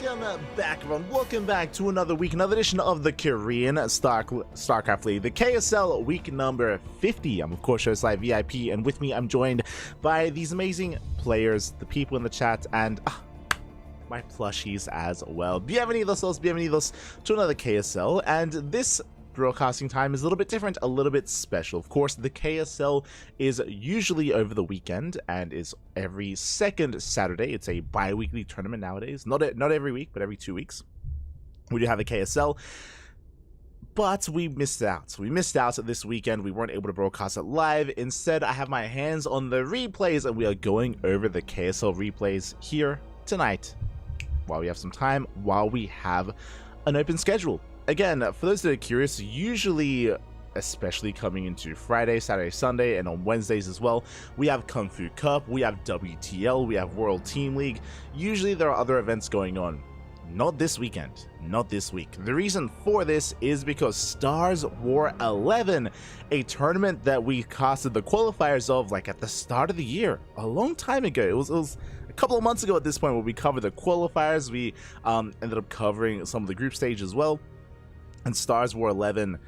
Welcome back, everyone. Welcome back to another week, another edition of the Korean StarCraft League, the KSL week number 50. I'm, of course, Showside VIP, and with me, I'm joined by these amazing players, the people in the chat, and my plushies as well. Bienvenidos to another KSL, and this broadcasting time is a little bit different, a little bit special. Of course, the KSL is usually over the weekend and is every second Saturday. It's a bi-weekly tournament nowadays. Not every week, but every 2 weeks. We do have a KSL, but we missed out. We missed out this weekend. We weren't able to broadcast it live. Instead, I have my hands on the replays, and we are going over the KSL replays here tonight while we have some time, while we have an open schedule. Again, for those that are curious, usually, especially coming into Friday, Saturday, Sunday, and on Wednesdays as well, we have Kung Fu Cup, we have WTL, we have World Team League. Usually there are other events going on. Not this weekend, not this week. The reason for this is because Stars War 11, a tournament that we casted the qualifiers of like at the start of the year, a long time ago. It was a couple of months ago at this point where we covered the qualifiers. We ended up covering some of the group stage as well. And Stars War 11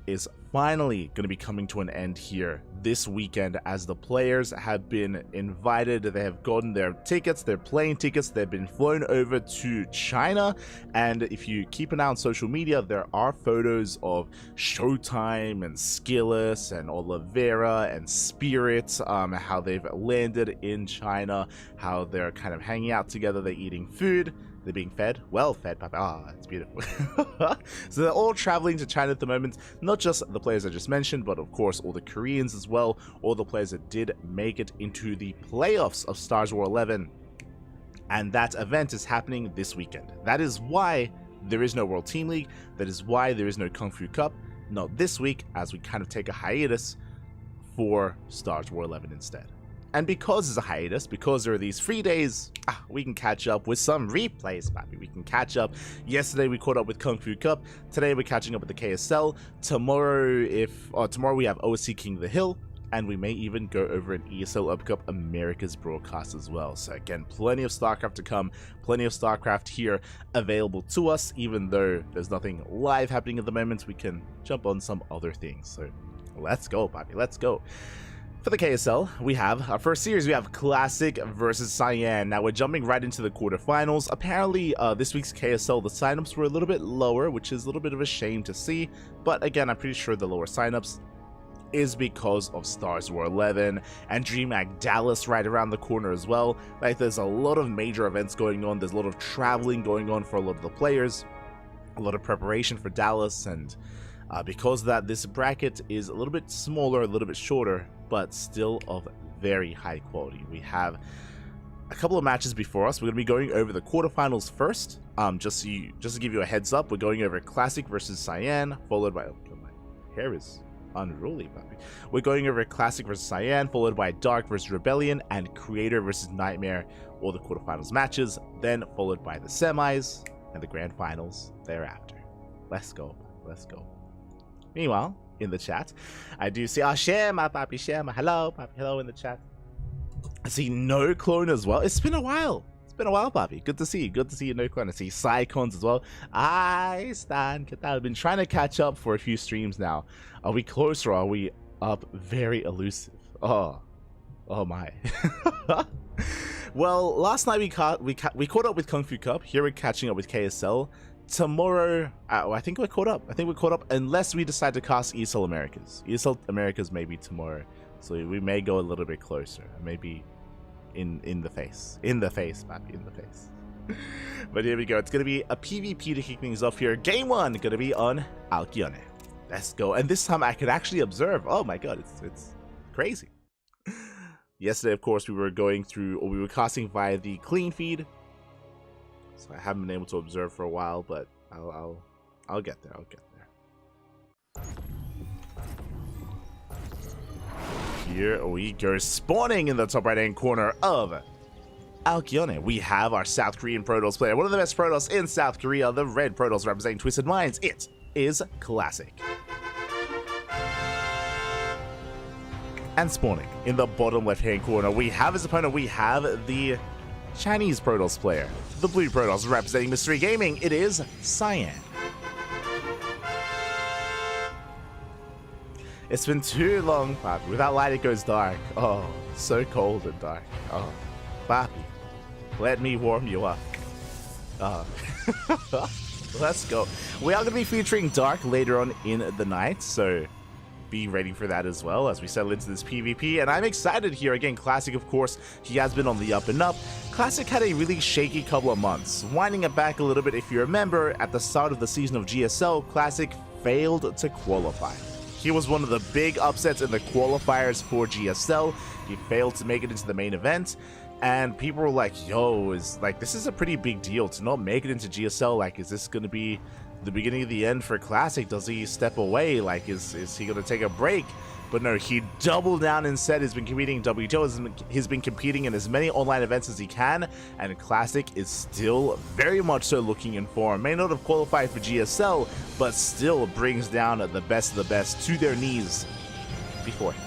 is finally going to be coming to an end here this weekend, as the players have been invited. They have gotten their tickets, their plane tickets. They've been flown over to China. And if you keep an eye on social media, there are photos of Showtime and Skillus and Oliveira and Spirit, how they've landed in China, how they're kind of hanging out together, they're eating food. They're being fed? Well fed, Papa. Ah, it's beautiful. So they're all traveling to China at the moment. Not just the players I just mentioned, but of course all the Koreans as well. All the players that did make it into the playoffs of Stars War 11. And that event is happening this weekend. That is why there is no World Team League. That is why there is no Kung Fu Cup. Not this week, as we kind of take a hiatus for Stars War 11 instead. And because it's a hiatus, because there are these free days, we can catch up with some replays, baby. We can catch up. Yesterday we caught up with Kung Fu Cup. Today we're catching up with the KSL. Tomorrow we have OSC King of the Hill, and we may even go over an ESL Up Cup America's broadcast as well. So again, plenty of StarCraft to come, plenty of StarCraft here available to us. Even though there's nothing live happening at the moment, we can jump on some other things. So let's go, baby. Let's go. For the KSL, we have our first series. We have Classic versus Cyan. Now we're jumping right into the quarterfinals. Apparently, this week's KSL, the signups were a little bit lower, which is a little bit of a shame to see. But again, I'm pretty sure the lower signups is because of Stars War 11 and DreamHack Dallas right around the corner as well. Like, there's a lot of major events going on. There's a lot of traveling going on for a lot of the players, a lot of preparation for Dallas, and because of that, this bracket is a little bit smaller, a little bit shorter, but still of very high quality. We have a couple of matches before us. We're going to be going over the quarterfinals first. Just to give you a heads up, we're going over Classic versus Cyan, followed by... Oh, my hair is unruly, puppy. We're going over Classic versus Cyan, followed by Dark versus Rebellion, and Creator versus Nightmare, all the quarterfinals matches, then followed by the semis and the grand finals thereafter. Let's go. Let's go. Meanwhile, in the chat, I do see, Shema, papi, Shema, hello, papi, hello in the chat. I see No Clone as well. It's been a while. It's been a while, papi. Good to see you. Good to see you, No Clone. I see Psycons as well. I stand. I've been trying to catch up for a few streams now. Are we close or are we up? Very elusive. Oh my. Well, last night we caught up with Kung Fu Cup. Here we're catching up with KSL. Tomorrow, I think we're caught up. I think we're caught up unless we decide to cast ESL Americas. ESL Americas may be tomorrow, so we may go a little bit closer. Maybe in the face, papi, in the face. But here we go. It's gonna be a PvP to kick things off here. Game 1 gonna be on Alcyone. Let's go. And this time I could actually observe. Oh my god, it's crazy. Yesterday, of course, we were casting via the clean feed. So I haven't been able to observe for a while, but I'll get there. I'll get there. Here we go, spawning in the top right-hand corner of Alcyone. We have our South Korean Protoss player, one of the best Protoss in South Korea, the red Protoss representing Twisted Minds. It is Classic. And spawning in the bottom left-hand corner, we have his opponent. We have the Chinese Protoss player. The blue Protoss representing Mystery Gaming, it is Cyan. It's been too long, Papi. Without light it goes dark. Oh, so cold and dark. Oh, Papi, let me warm you up. Let's go. We are going to be featuring Dark later on in the night, so be ready for that as well as we settle into this PvP. And I'm excited here. Again, Classic, of course, he has been on the up and up. Classic had a really shaky couple of months. Winding it back a little bit, if you remember, at the start of the season of GSL, Classic failed to qualify. He was one of the big upsets in the qualifiers for GSL. He failed to make it into the main event. And people were like, yo, this is a pretty big deal to not make it into GSL. Like, is this going to be the beginning of the end for Classic? Does he step away? Like, is he going to take a break? But no, he doubled down instead. He's been competing in WTO. He's been competing in as many online events as he can. And Classic is still very much so looking in form. May not have qualified for GSL, but still brings down the best of the best to their knees before him.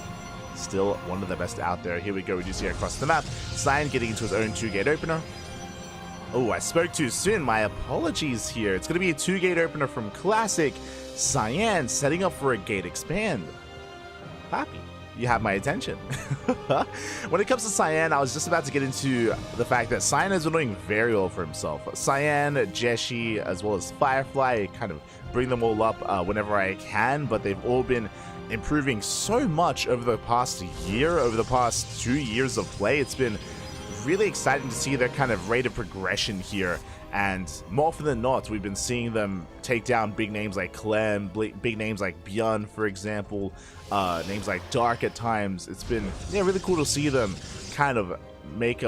Still one of the best out there. Here we go. We do see across the map. Cyan getting into his own 2-gate opener. Oh, I spoke too soon. My apologies here. It's going to be a 2-gate opener from Classic. Cyan setting up for a gate expand. Papi, you have my attention. When it comes to Cyan, I was just about to get into the fact that Cyan has been doing very well for himself. Cyan, Jeshi, as well as Firefly, kind of bring them all up whenever I can, but they've all been improving so much over the past year, over the past 2 years of play. It's been really exciting to see their kind of rate of progression here. And more often than not, we've been seeing them take down big names like Clem, big names like Bjorn, for example, names like Dark at times. It's been really cool to see them kind of make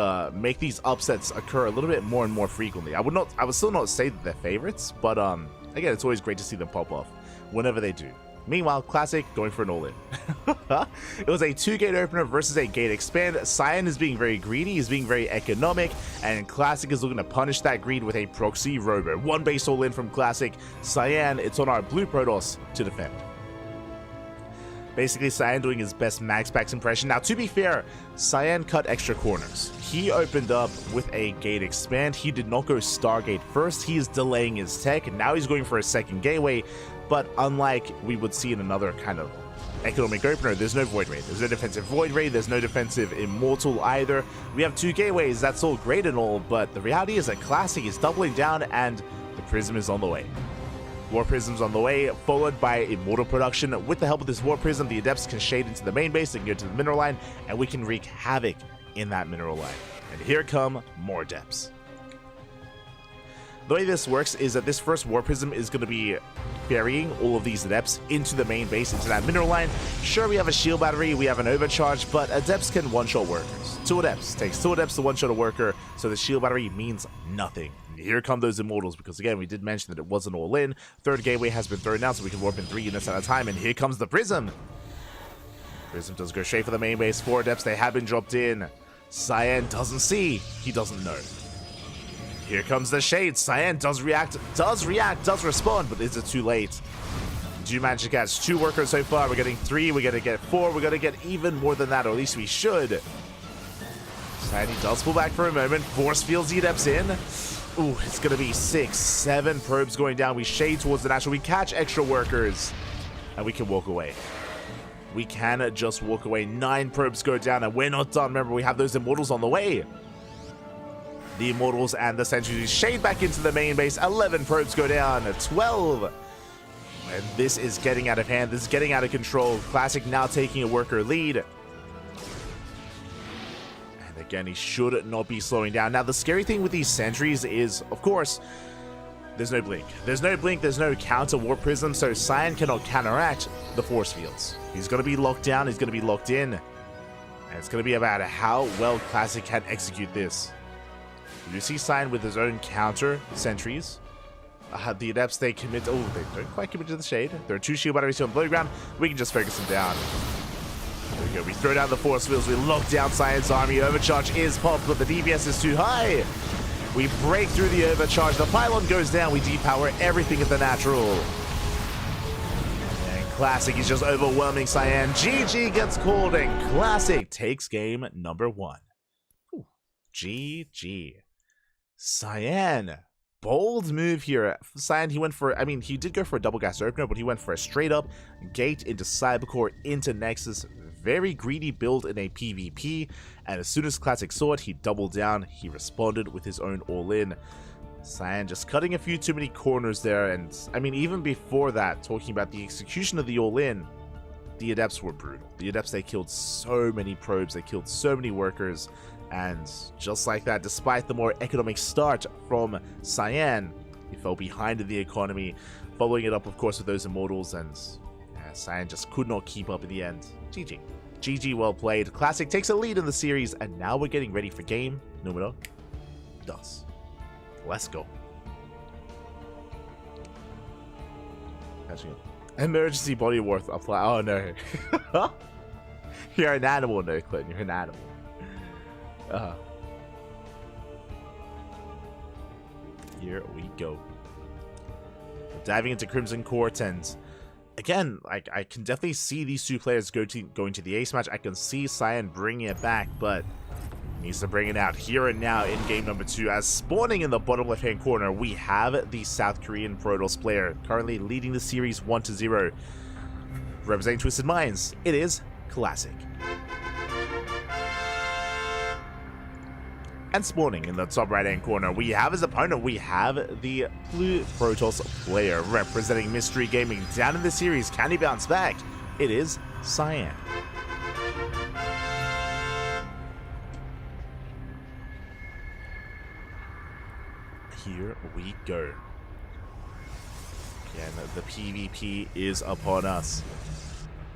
these upsets occur a little bit more and more frequently. I would still not say that they're favorites, but again, it's always great to see them pop off whenever they do. Meanwhile, Classic going for an all-in. It was a 2-gate opener versus a gate expand. Cyan is being very greedy, he's being very economic, and Classic is looking to punish that greed with a proxy robo. 1 base all-in from Classic. Cyan, it's on our blue Protoss to defend. Basically, Cyan doing his best max packs impression. Now, to be fair, Cyan cut extra corners. He opened up with a gate expand. He did not go Stargate first. He is delaying his tech, and now he's going for a second gateway. But unlike we would see in another kind of economic opener, there's no Void Raid. There's no defensive Void Raid. There's no defensive Immortal either. We have 2 gateways. That's all great and all, but the reality is that Classic is doubling down, and the Prism is on the way. War Prism's on the way, followed by Immortal production. With the help of this War Prism, the Adepts can shade into the main base and go to the mineral line, and we can wreak havoc in that mineral line. And here come more Adepts. The way this works is that this first War Prism is going to be burying all of these Adepts into the main base, into that mineral line. Sure, we have a shield battery, we have an overcharge, but Adepts can one-shot workers. 2 Adepts. Takes 2 Adepts to one-shot a worker, so the shield battery means nothing. Here come those Immortals, because again, we did mention that it wasn't all in. 3rd gateway has been thrown out, so we can warp in 3 units at a time, and here comes the Prism. Prism does go straight for the main base. 4 Adepts, they have been dropped in. Cyan doesn't see, he doesn't know. Here comes the shade. Cyan does react, does respond, but is it too late? Do manage to catch 2 workers so far. We're getting 3, we're gonna get 4, we're gonna get even more than that, or at least we should. Cyan, he does pull back for a moment, force fields the Adepts in. Ooh, it's gonna be 6, 7 probes going down. We shade towards the natural, we catch extra workers, and we can walk away. We can just walk away. 9 probes go down, and we're not done. Remember, we have those Immortals on the way. The Immortals and the Sentries shade back into the main base. 11 probes go down. 12. And this is getting out of hand. This is getting out of control. Classic now taking a worker lead. And again, he should not be slowing down. Now, the scary thing with these Sentries is, of course, there's no blink. There's no blink. There's no counter War Prism, so Cyan cannot counteract the force fields. He's going to be locked down. He's going to be locked in. And it's going to be about how well Classic can execute this. You see Cyan with his own counter sentries. The Adepts, they commit. Oh, they don't quite commit to the shade. There are 2 shield batteries here on the below ground. We can just focus them down. There we go. We throw down the force fields. We lock down Cyan's army. Overcharge is popped, but the DPS is too high. We break through the overcharge. The pylon goes down. We depower everything at the natural. And Classic is just overwhelming Cyan. GG gets called, and Classic takes game number 1. GG. Cyan. Bold move here. Cyan, he went for, I mean, he did go for a double gas opener, but he went for a straight up gate into Cybercore, into Nexus. Very greedy build in a PvP, and as soon as Classic saw it, he doubled down. He responded with his own all-in. Cyan just cutting a few too many corners there, and I mean, even before that, talking about the execution of the all-in, the Adepts were brutal. The Adepts, they killed so many probes, they killed so many workers, and just like that, despite the more economic start from Cyan, he fell behind in the economy, following it up, of course, with those Immortals, and Cyan just could not keep up in the end. GG. GG, well played. Classic takes a lead in the series, and now we're getting ready for game numero 2. Let's go. Catching up. Emergency body worth apply. Oh no. You're an animal, no, Clint. You're an animal. Here we go. Diving into Crimson Court, and again, like, I can definitely see these two players going to the ace match. I can see Cyan bringing it back, but he needs to bring it out here and now in game number 2. As spawning in the bottom left-hand corner, we have the South Korean Protoss player currently leading the series 1-0. Representing Twisted Minds, it is Classic. And spawning in the top right-hand corner, we have his opponent. We have the Blue Protoss player representing Mystery Gaming down in the series. Can he bounce back? It is Cyan. Here we go. Again, the PvP is upon us.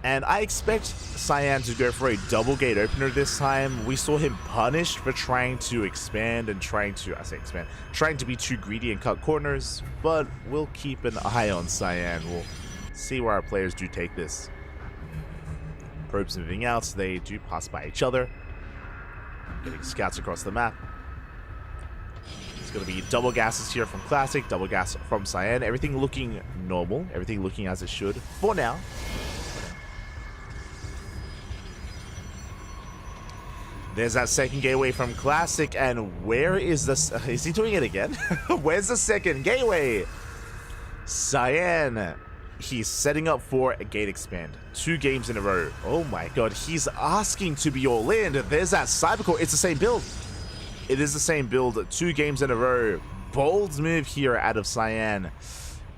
And I expect Cyan to go for a double gate opener this time. We saw him punished for trying to expand and trying to be too greedy and cut corners, but we'll keep an eye on Cyan. We'll see where our players do take this. Probes moving out, they do pass by each other. Getting scouts across the map. It's going to be double gases here from Classic, double gas from Cyan. Everything looking normal, everything looking as it should for now. There's that second gateway from Classic, and where is this? Is he doing it again? Where's the second gateway? Cyan, he's setting up for a gate expand. 2 games in a row. Oh my god, he's asking to be all in. There's that Cybercore. It's the same build. It is the same build. 2 games in a row. Bold move here out of Cyan.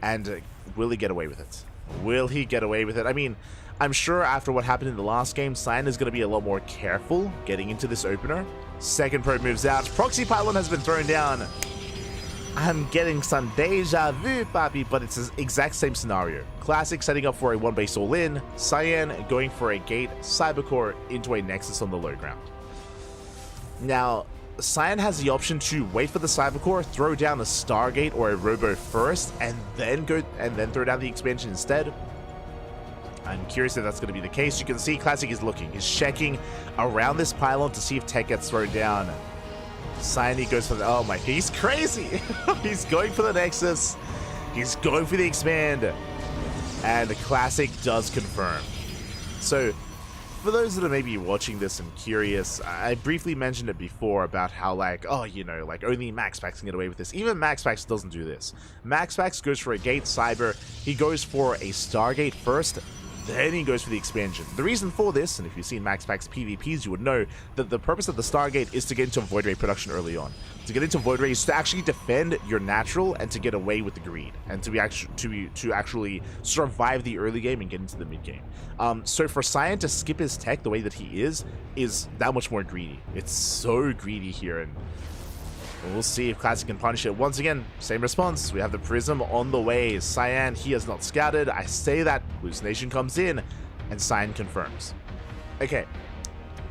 And will he get away with it? Will he get away with it? I mean, I'm sure after what happened in the last game, Cyan is going to be a lot more careful getting into this opener. Second probe moves out. Proxy pylon has been thrown down. I'm getting some deja vu, papi, but it's the exact same scenario. Classic setting up for a 1-base all-in. Cyan going for a gate Cybercore into a Nexus on the low ground. Now, Cyan has the option to wait for the Cybercore, throw down a Stargate or a Robo first, and then throw down the expansion instead. I'm curious if that's going to be the case. You can see Classic is looking. He's checking around this pylon to see if tech gets thrown down. Cyan, he goes for the... Oh my... He's crazy! He's going for the Nexus. He's going for the expand. And the Classic does confirm. So, for those that are maybe watching this and curious, I briefly mentioned it before about how, like, oh, you know, like, only MaxPax can get away with this. Even MaxPax doesn't do this. MaxPax goes for a gate Cyber. He goes for a Stargate first. Then he goes for the expansion. The reason for this, and if you've seen MaxPax PvPs, you would know that the purpose of the Stargate is to get into Void Ray production early on. To get into Void Ray is to actually defend your natural and to get away with the greed, and to actually survive the early game and get into the mid game. So for Cyan to skip his tech the way that he is that much more greedy. It's so greedy here, and we'll see if Classic can punish it. Once again, same response. We have the Prism on the way. Cyan, he has not scouted. I say that. Hallucination comes in, and Cyan confirms. Okay,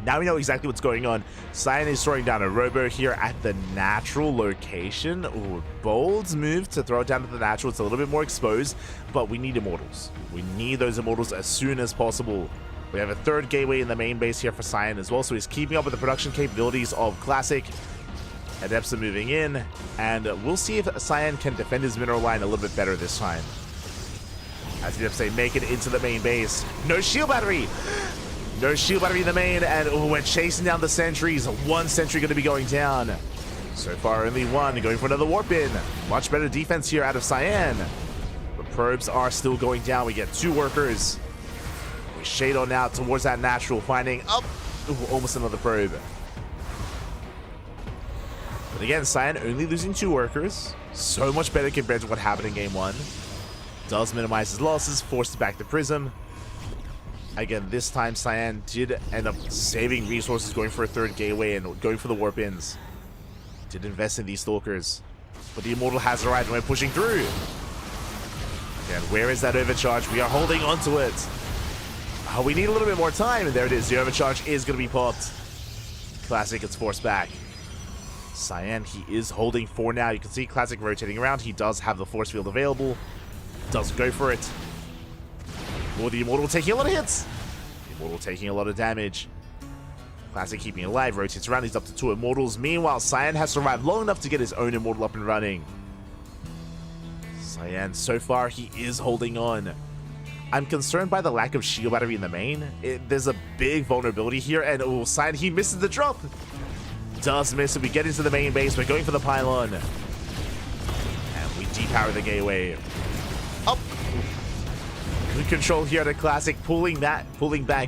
now we know exactly what's going on. Cyan is throwing down a Robo here at the natural location. Ooh, bold move to throw it down to the natural. It's a little bit more exposed, but we need Immortals. We need those Immortals as soon as possible. We have a third gateway in the main base here for Cyan as well, so he's keeping up with the production capabilities of Classic. Adepts are moving in, and we'll see if Cyan can defend his mineral line a little bit better this time. As the Adepts, they make it into the main base. No shield battery! No shield battery in the main, and we're chasing down the sentries. One sentry going to be going down. So far, only one. Going for another warp in. Much better defense here out of Cyan. The probes are still going down. We get 2 workers. We shade on out towards that natural, finding up. Almost another probe. But again, Cyan only losing 2 workers. So much better compared to what happened in game 1. Does minimize his losses, forces back the Prism. Again, this time Cyan did end up saving resources, going for a 3rd gateway and going for the warp-ins. Did invest in these Stalkers. But the Immortal has arrived and we're pushing through. Again, where is that overcharge? We are holding onto it. Oh, we need a little bit more time, and there it is. The overcharge is going to be popped. Classic gets forced back. Cyan, he is holding for now. You can see Classic rotating around. He does have the force field available. Doesn't go for it. Oh, the Immortal taking a lot of hits. The Immortal taking a lot of damage. Classic keeping it alive, rotates around. He's up to 2 Immortals. Meanwhile, Cyan has survived long enough to get his own Immortal up and running. Cyan, so far, he is holding on. I'm concerned by the lack of shield battery in the main. There's a big vulnerability here, and Cyan, he misses the drop. Does miss it. We get into the main base. We're going for the pylon. And we depower the gateway. Up. Good control here at a Classic, pulling back,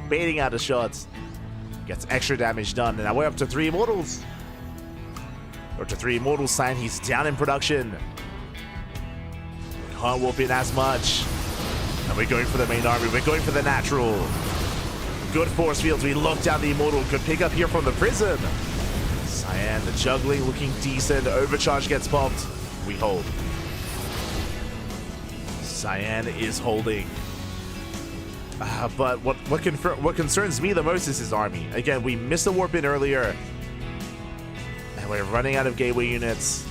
baiting out the shots. Gets extra damage done, and now we're up to 3 Immortals. We're up to 3 Immortals. Cyan, he's down in production. Can't warp in as much. And we're going for the main army. We're going for the natural. Good force fields. We lock down the Immortal. Could pick up here from the Prism. Cyan, the juggling looking decent. Overcharge gets popped. We hold. Cyan is holding. But what concerns me the most is his army. Again, we missed a warp in earlier. And we're running out of gateway units.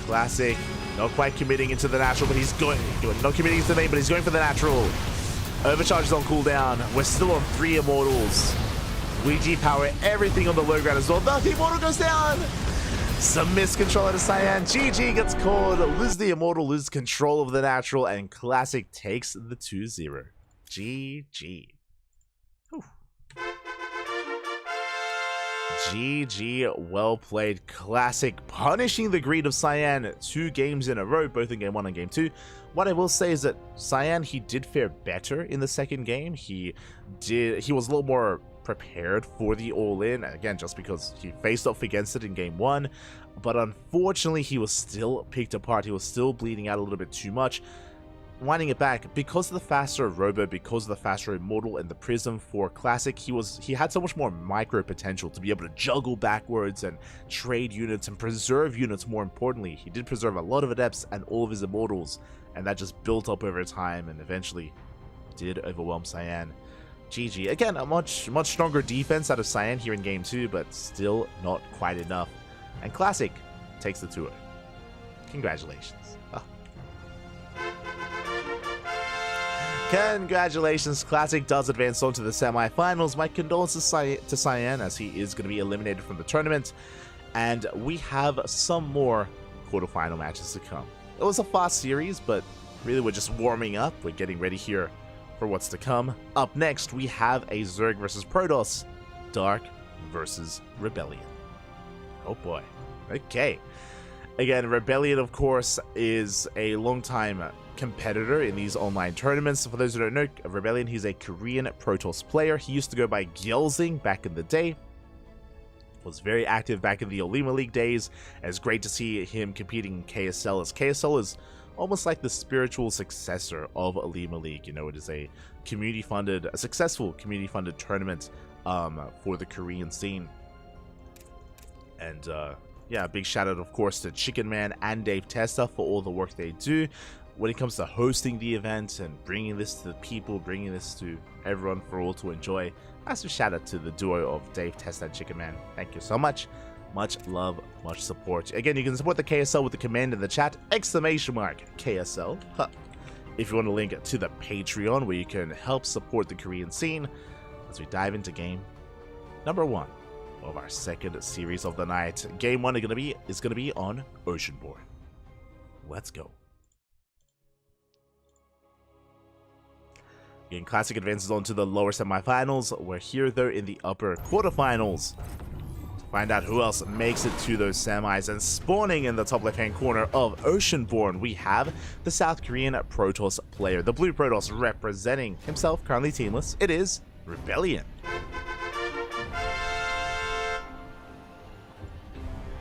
Classic, not quite committing into the natural, but he's not committing into the main, but he's going for the natural. Overcharge is on cooldown. We're still on 3 Immortals. We depower everything on the low ground as well. The Immortal goes down. Some miscontrol out of Cyan. GG gets called. Lose the Immortal, lose control of the natural, and Classic takes the 2-0. GG. Whew. GG, well played. Classic punishing the greed of Cyan 2 games in a row, both in game 1 and game 2. What I will say is that Cyan, he did fare better in the second game. He was a little more prepared for the all-in, again, just because he faced off against it in game 1. But unfortunately, he was still picked apart. He was still bleeding out a little bit too much. Winding it back, because of the faster Robo, because of the faster Immortal and the Prism for Classic, he had so much more micro potential to be able to juggle backwards and trade units and preserve units. More importantly, he did preserve a lot of Adepts and all of his Immortals, and that just built up over time and eventually did overwhelm Cyan. GG. Again, a much stronger defense out of Cyan here in game 2, but still not quite enough. And Classic takes the 2-0. Congratulations. Congratulations, Classic does advance on to the semi-finals. My condolences to Cyan, as he is going to be eliminated from the tournament. And we have some more quarterfinal matches to come. It was a fast series, but really we're just warming up. We're getting ready here for what's to come. Up next, we have a Zerg versus Protoss, Dark versus Rebellion. Oh boy. Okay. Again, Rebellion, of course, is a long-time competitor in these online tournaments. For those who don't know, Rebellion, he's a Korean Protoss player. He used to go by Gyelzing back in the day. Was very active back in the Olima League days. And it's great to see him competing in KSL, as KSL is almost like the spiritual successor of Olima League. You know, it is a successful community-funded tournament for the Korean scene. And yeah, big shout out, of course, to Chicken Man and Dave Testa for all the work they do when it comes to hosting the event and bringing this to the people, bringing this to everyone for all to enjoy. Massive shout out to the duo of Dave Testa and Chicken Man. Thank you so much. Much love, much support. Again, you can support the KSL with the command in the chat, !KSL. If you want a link to the Patreon where you can help support the Korean scene as we dive into game number 1 of our second series of the night. Game 1 is going to be on Oceanborn. Let's go. Again, Classic advances on to the lower semifinals. We're here, though, in the upper quarterfinals. To find out who else makes it to those semis. And spawning in the top left-hand corner of Oceanborn, we have the South Korean Protoss player. The blue Protoss representing himself, currently teamless. It is Rebellion.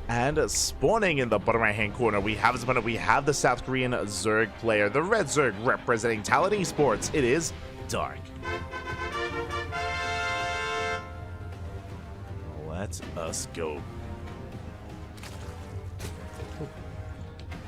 And spawning in the bottom right-hand corner, we have his opponent. We have the South Korean Zerg player, the red Zerg representing Talon Esports. It is Dark. Let us go.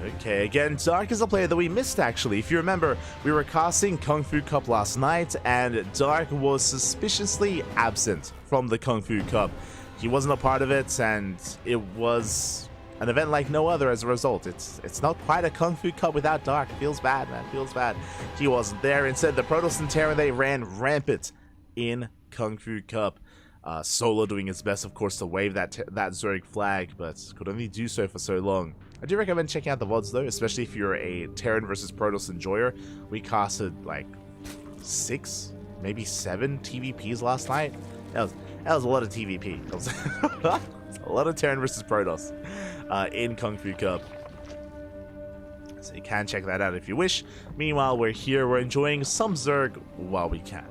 Okay, again, Dark is a player that we missed, actually. If you remember, we were casting Kung Fu Cup last night, and Dark was suspiciously absent from the Kung Fu Cup. He wasn't a part of it, and it was an event like no other as a result. It's not quite a Kung Fu Cup without Dark. Feels bad, man. Feels bad. He wasn't there. Instead, the Protoss and Terran, they ran rampant in Kung Fu Cup. Solo doing his best, of course, to wave that Zerg flag, but could only do so for so long. I do recommend checking out the VODs, though, especially if you're a Terran versus Protoss enjoyer. We casted, like, 6, maybe 7 TVPs last night. That was a lot of TVP. That was a lot of Terran versus Protoss in Kung Fu Cup. So you can check that out if you wish. Meanwhile, we're here. We're enjoying some Zerg while we can.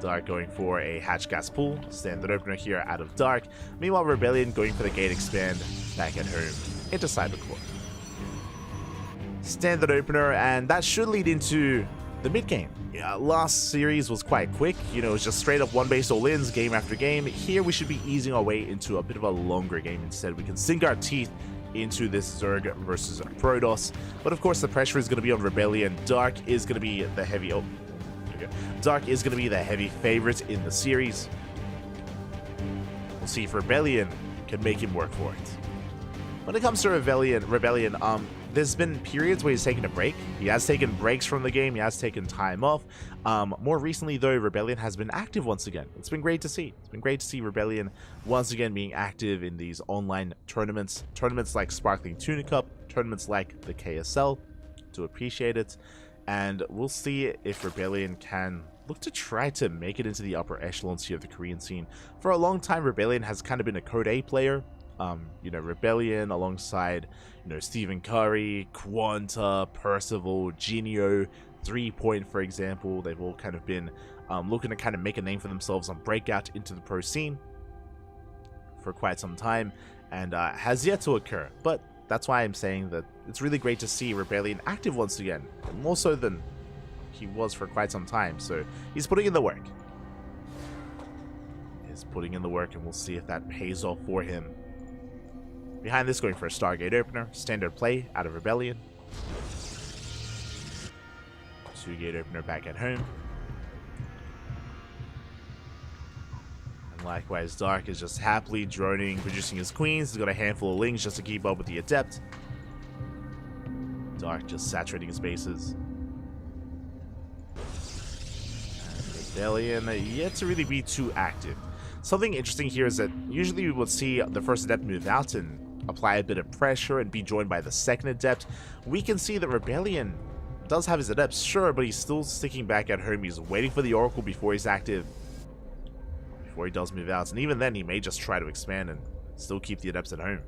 Dark going for a hatch gas pool. Standard opener here out of Dark. Meanwhile, Rebellion going for the gate expand back at home into Cybercore. Standard opener, and that should lead into the mid game. Yeah, last series was quite quick. You know, it was just straight up one base all-ins game after game. Here we should be easing our way into a bit of a longer game instead. We can sink our teeth into this Zerg versus Protoss. But of course the pressure is going to be on Rebellion. Dark is going to be the heavy Dark is going to be the heavy favorite in the series. We'll see if Rebellion can make him work for it. When it comes to Rebellion, there's been periods where he's taken a break. He has taken breaks from the game. He has taken time off. More recently, though, Rebellion has been active once again. It's been great to see. It's been great to see Rebellion once again being active in these online tournaments. Tournaments like Sparkling Tuna Cup. Tournaments like the KSL. To appreciate it. And we'll see if Rebellion can look to try to make it into the upper echelons here of the Korean scene. For a long time, Rebellion has kind of been a Code A player. You know, Rebellion alongside, you know, Stephen Curry, Quanta, Percival, Genio, 3-Point, for example. They've all kind of been looking to kind of make a name for themselves on breakout into the pro scene for quite some time, and has yet to occur. But that's why I'm saying that it's really great to see Rebellion active once again, more so than he was for quite some time. So he's putting in the work. He's putting in the work, and we'll see if that pays off for him. Behind this, going for a Stargate opener. Standard play out of Rebellion. 2-gate opener back at home. And likewise, Dark is just happily droning, producing his queens. He's got a handful of lings just to keep up with the Adept. Dark just saturating his bases. And Rebellion yet to really be too active. Something interesting here is that usually we would see the first Adept move out and apply a bit of pressure and be joined by the second Adept. We can see that Rebellion does have his Adepts, sure, but he's still sticking back at home. He's waiting for the Oracle before he's active, before he does move out. And even then, he may just try to expand and still keep the Adepts at home.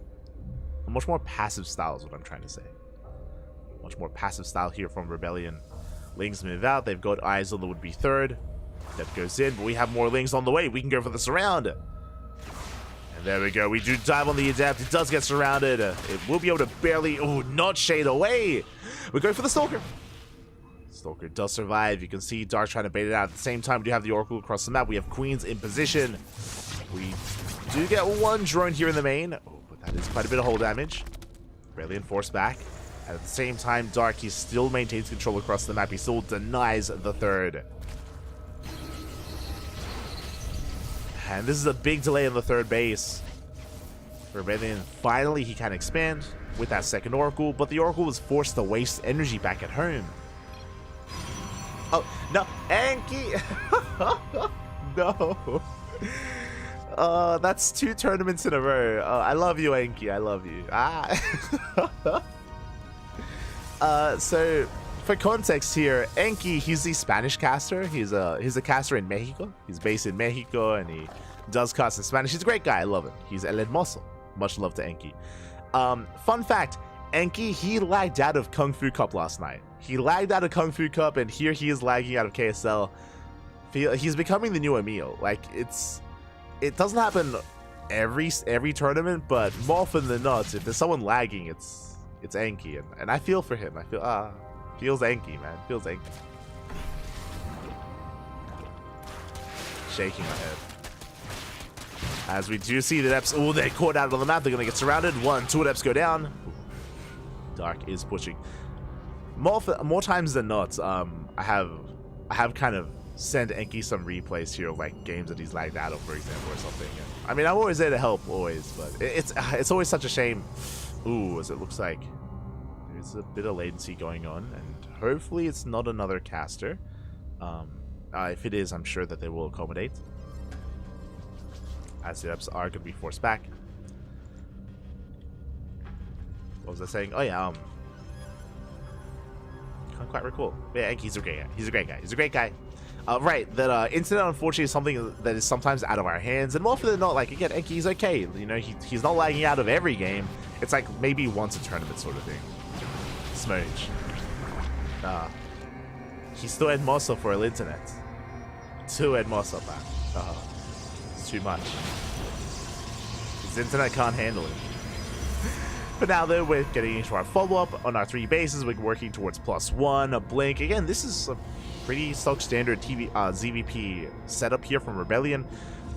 A much more passive style is what I'm trying to say. Much more passive style here from Rebellion. Lings move out. They've got eyes on the would-be third. Adept goes in, but we have more Lings on the way. We can go for the surround. And there we go. We do dive on the Adept. It does get surrounded. It will be able to barely, not shade away. We're going for the Stalker. Stalker does survive. You can see Dark trying to bait it out. At the same time, we do have the Oracle across the map. We have Queens in position. We do get one drone here in the main. Oh, but that is quite a bit of hull damage. Rebellion forced back. And at the same time, Dark, he still maintains control across the map. He still denies the third. And this is a big delay on the third base. Rebellion, finally, he can expand with that second Oracle, but the Oracle was forced to waste energy back at home. Oh, no, Anki! No. That's 2 tournaments in a row. I love you, Anki. I love you. So for context here, CranKy, he's the Spanish caster. He's a caster in Mexico. He's based in Mexico, and he does cast in Spanish. He's a great guy. I love him. He's el hermoso. Much love to CranKy. Fun fact, CranKy, he lagged out of Kung Fu Cup last night. He lagged out of Kung Fu Cup, and here he is lagging out of KSL. He's becoming the new Emil. Like, it doesn't happen every tournament, but more often than not, if there's someone lagging, it's CranKy, and I feel for him. I feel feels CranKy, man. Feels CranKy. Shaking my head. As we do see the Adepts, oh, they're caught out on the map. They're gonna get surrounded. 2 Adepts go down. Dark is pushing. More times than not, I have kind of sent CranKy some replays here of like games that he's lagged out of, for example, or something. I mean, I'm always there to help, always, but it's always such a shame. Ooh, as it looks like there's a bit of latency going on, and hopefully it's not another caster. If it is, I'm sure that they will accommodate, as the Adepts are going to be forced back. What was I saying? Oh yeah, can't quite recall. But yeah, CranKy's a great guy. He's a great guy. He's a great guy. Right, that internet unfortunately is something that is sometimes out of our hands, and more often than not, like again, CranKy's okay. You know, he's not lagging out of every game. It's like maybe once a tournament sort of thing. Smooch. He's still hermoso for el internet. Too hermoso, man. It's too much. His internet can't handle it. But now though, we're getting into our follow-up on our 3 bases. We're working towards +1, a blink. Again, this is a pretty stock standard ZVP setup here from Rebellion.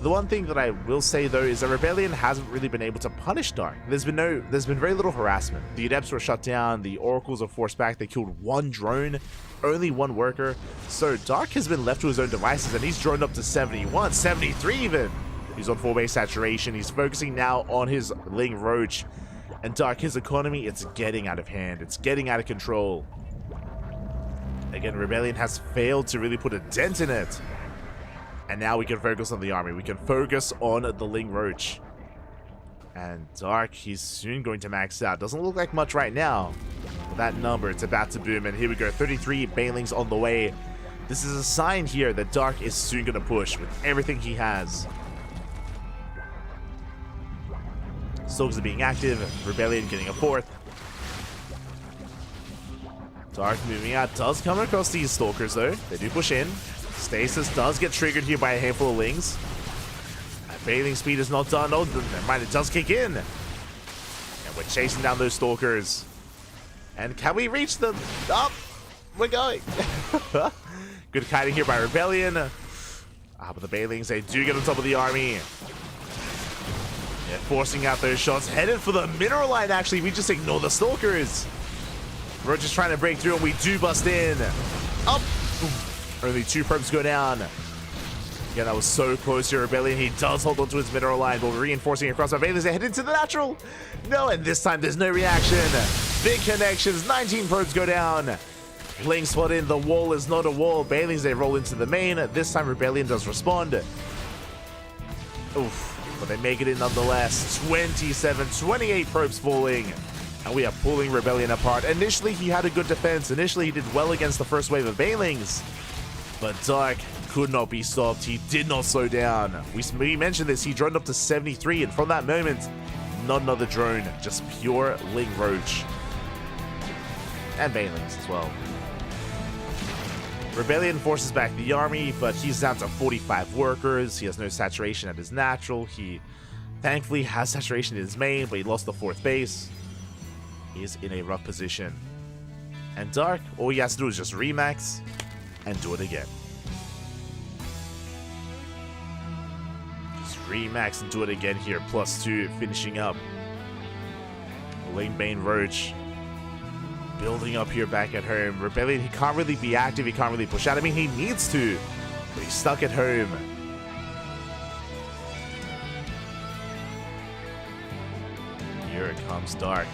The one thing that I will say though is that Rebellion hasn't really been able to punish Dark. There's been very little harassment. The Adepts were shut down, the Oracles are forced back, they killed 1 drone, only 1 worker. So Dark has been left to his own devices, and he's droned up to 71, 73 even. He's on 4 base saturation, he's focusing now on his Ling Roach. And Dark, his economy, it's getting out of hand, it's getting out of control. Again, Rebellion has failed to really put a dent in it. And now we can focus on the army. We can focus on the Ling Roach. And Dark, he's soon going to max out. Doesn't look like much right now. But that number, it's about to boom. And here we go, 33 Banelings on the way. This is a sign here that Dark is soon going to push with everything he has. Stalkers are being active. Rebellion getting a 4th. Dark moving out. Does come across these Stalkers though. They do push in. Stasis does get triggered here by a handful of Lings. Bathing speed is not done. Oh, never mind, it does kick in. And we're chasing down those Stalkers. And can we reach them? Up! We're going. Good kiting here by Rebellion. But the Bailings, they do get on top of the army. Yeah, forcing out those shots. Headed for the mineral line, actually. We just ignore the Stalkers. We're just trying to break through, and we do bust in. Up! Only 2 probes go down. Yeah, that was so close to Rebellion. He does hold onto his mineral line, but reinforcing across my Bailings. They head into the natural. No, and this time there's no reaction. Big connections. 19 probes go down. Ling spot in. The wall is not a wall. Bailings, they roll into the main. This time Rebellion does respond. Oof. But they make it in nonetheless. 28 probes falling. And we are pulling Rebellion apart. Initially, he had a good defense. Initially, he did well against the first wave of Bailings. But Dark could not be stopped. He did not slow down. We mentioned this. He droned up to 73. And from that moment, not another drone. Just pure Ling Roach. And Bailings as well. Rebellion forces back the army, but he's down to 45 workers. He has no saturation at his natural. He thankfully has saturation in his main, but he lost the 4th base. He is in a rough position. And Dark, all he has to do is just remax and do it again. Just remax and do it again here. +2, finishing up. Ling Bane Roach. Building up here back at home. Rebellion, he can't really be active. He can't really push out. I mean, he needs to, but he's stuck at home. Here it comes, Dark.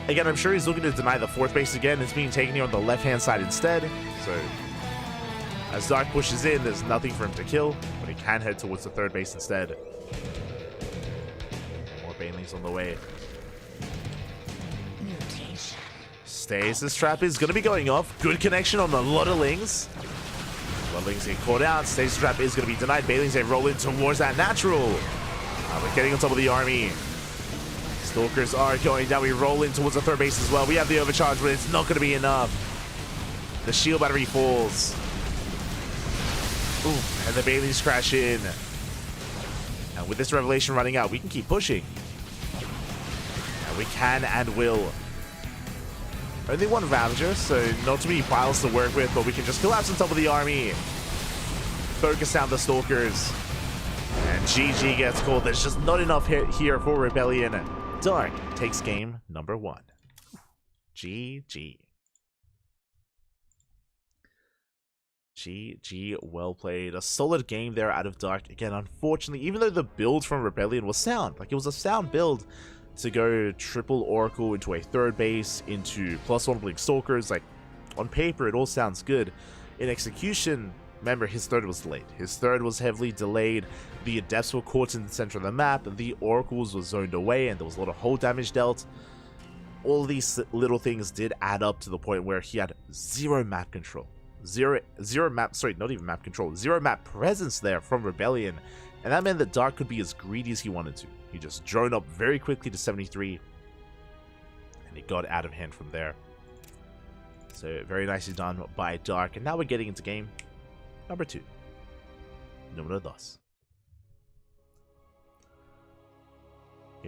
Again, I'm sure he's looking to deny the 4th base again. It's being taken here on the left-hand side instead. So, as Dark pushes in, there's nothing for him to kill, but he can head towards the 3rd base instead. More Banelings on the way. Stasis trap is going to be going off. Good connection on a lot of Lings. A lot of Lings get caught out. Stasis trap is going to be denied. Bailings, they roll in towards that natural. We're getting on top of the army. Stalkers are going down. We roll in towards the third base as well. We have the overcharge, but it's not going to be enough. The shield battery falls. Ooh, and the Bailings crash in. And with this revelation running out, we can keep pushing. And we can and will. Only one Ravager, so not too many piles to work with, but we can just collapse on top of the army. Focus down the Stalkers. And GG gets called. There's just not enough here for Rebellion. Dark takes game number 1. GG. GG, well played. A solid game there out of Dark. Again, unfortunately, even though the build from Rebellion was sound, like it was a sound build to go triple Oracle into a third base, into +1 Blink Stalkers, like on paper it all sounds good. In execution, remember, his third was delayed. His third was heavily delayed. The Adepts were caught in the center of the map. The Oracles were zoned away, and there was a lot of hull damage dealt. All these little things did add up to the point where he had zero map control. Zero map, sorry, not even map control. Zero map presence there from Rebellion. And that meant that Dark could be as greedy as he wanted to. He just droned up very quickly to 73. And it got out of hand from there. So very nicely done by Dark. And now we're getting into game number 2. Número 2.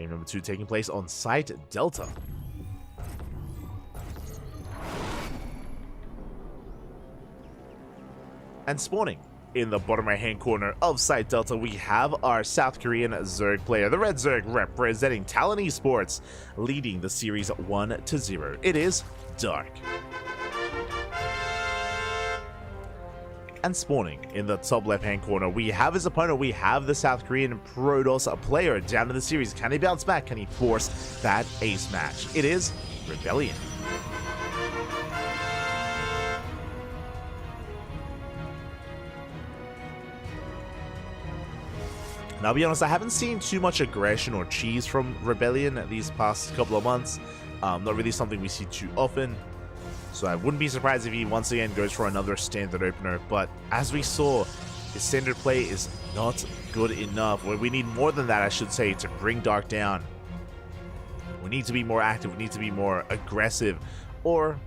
Game number 2 taking place on Site Delta. And spawning in the bottom right hand corner of Site Delta, we have our South Korean Zerg player, the Red Zerg, representing Talon Esports, leading the series 1-0. It is Dark. And spawning in the top left hand corner, we have his opponent. We have the South Korean Protoss player down in the series. Can he bounce back? Can he force that ace match? It is Rebellion. And I'll be honest, I haven't seen too much aggression or cheese from Rebellion these past couple of months. Not really something we see too often. So I wouldn't be surprised if he once again goes for another standard opener. But as we saw, his standard play is not good enough. We need more than that, I should say, to bring Dark down. We need to be more active. We need to be more aggressive. Or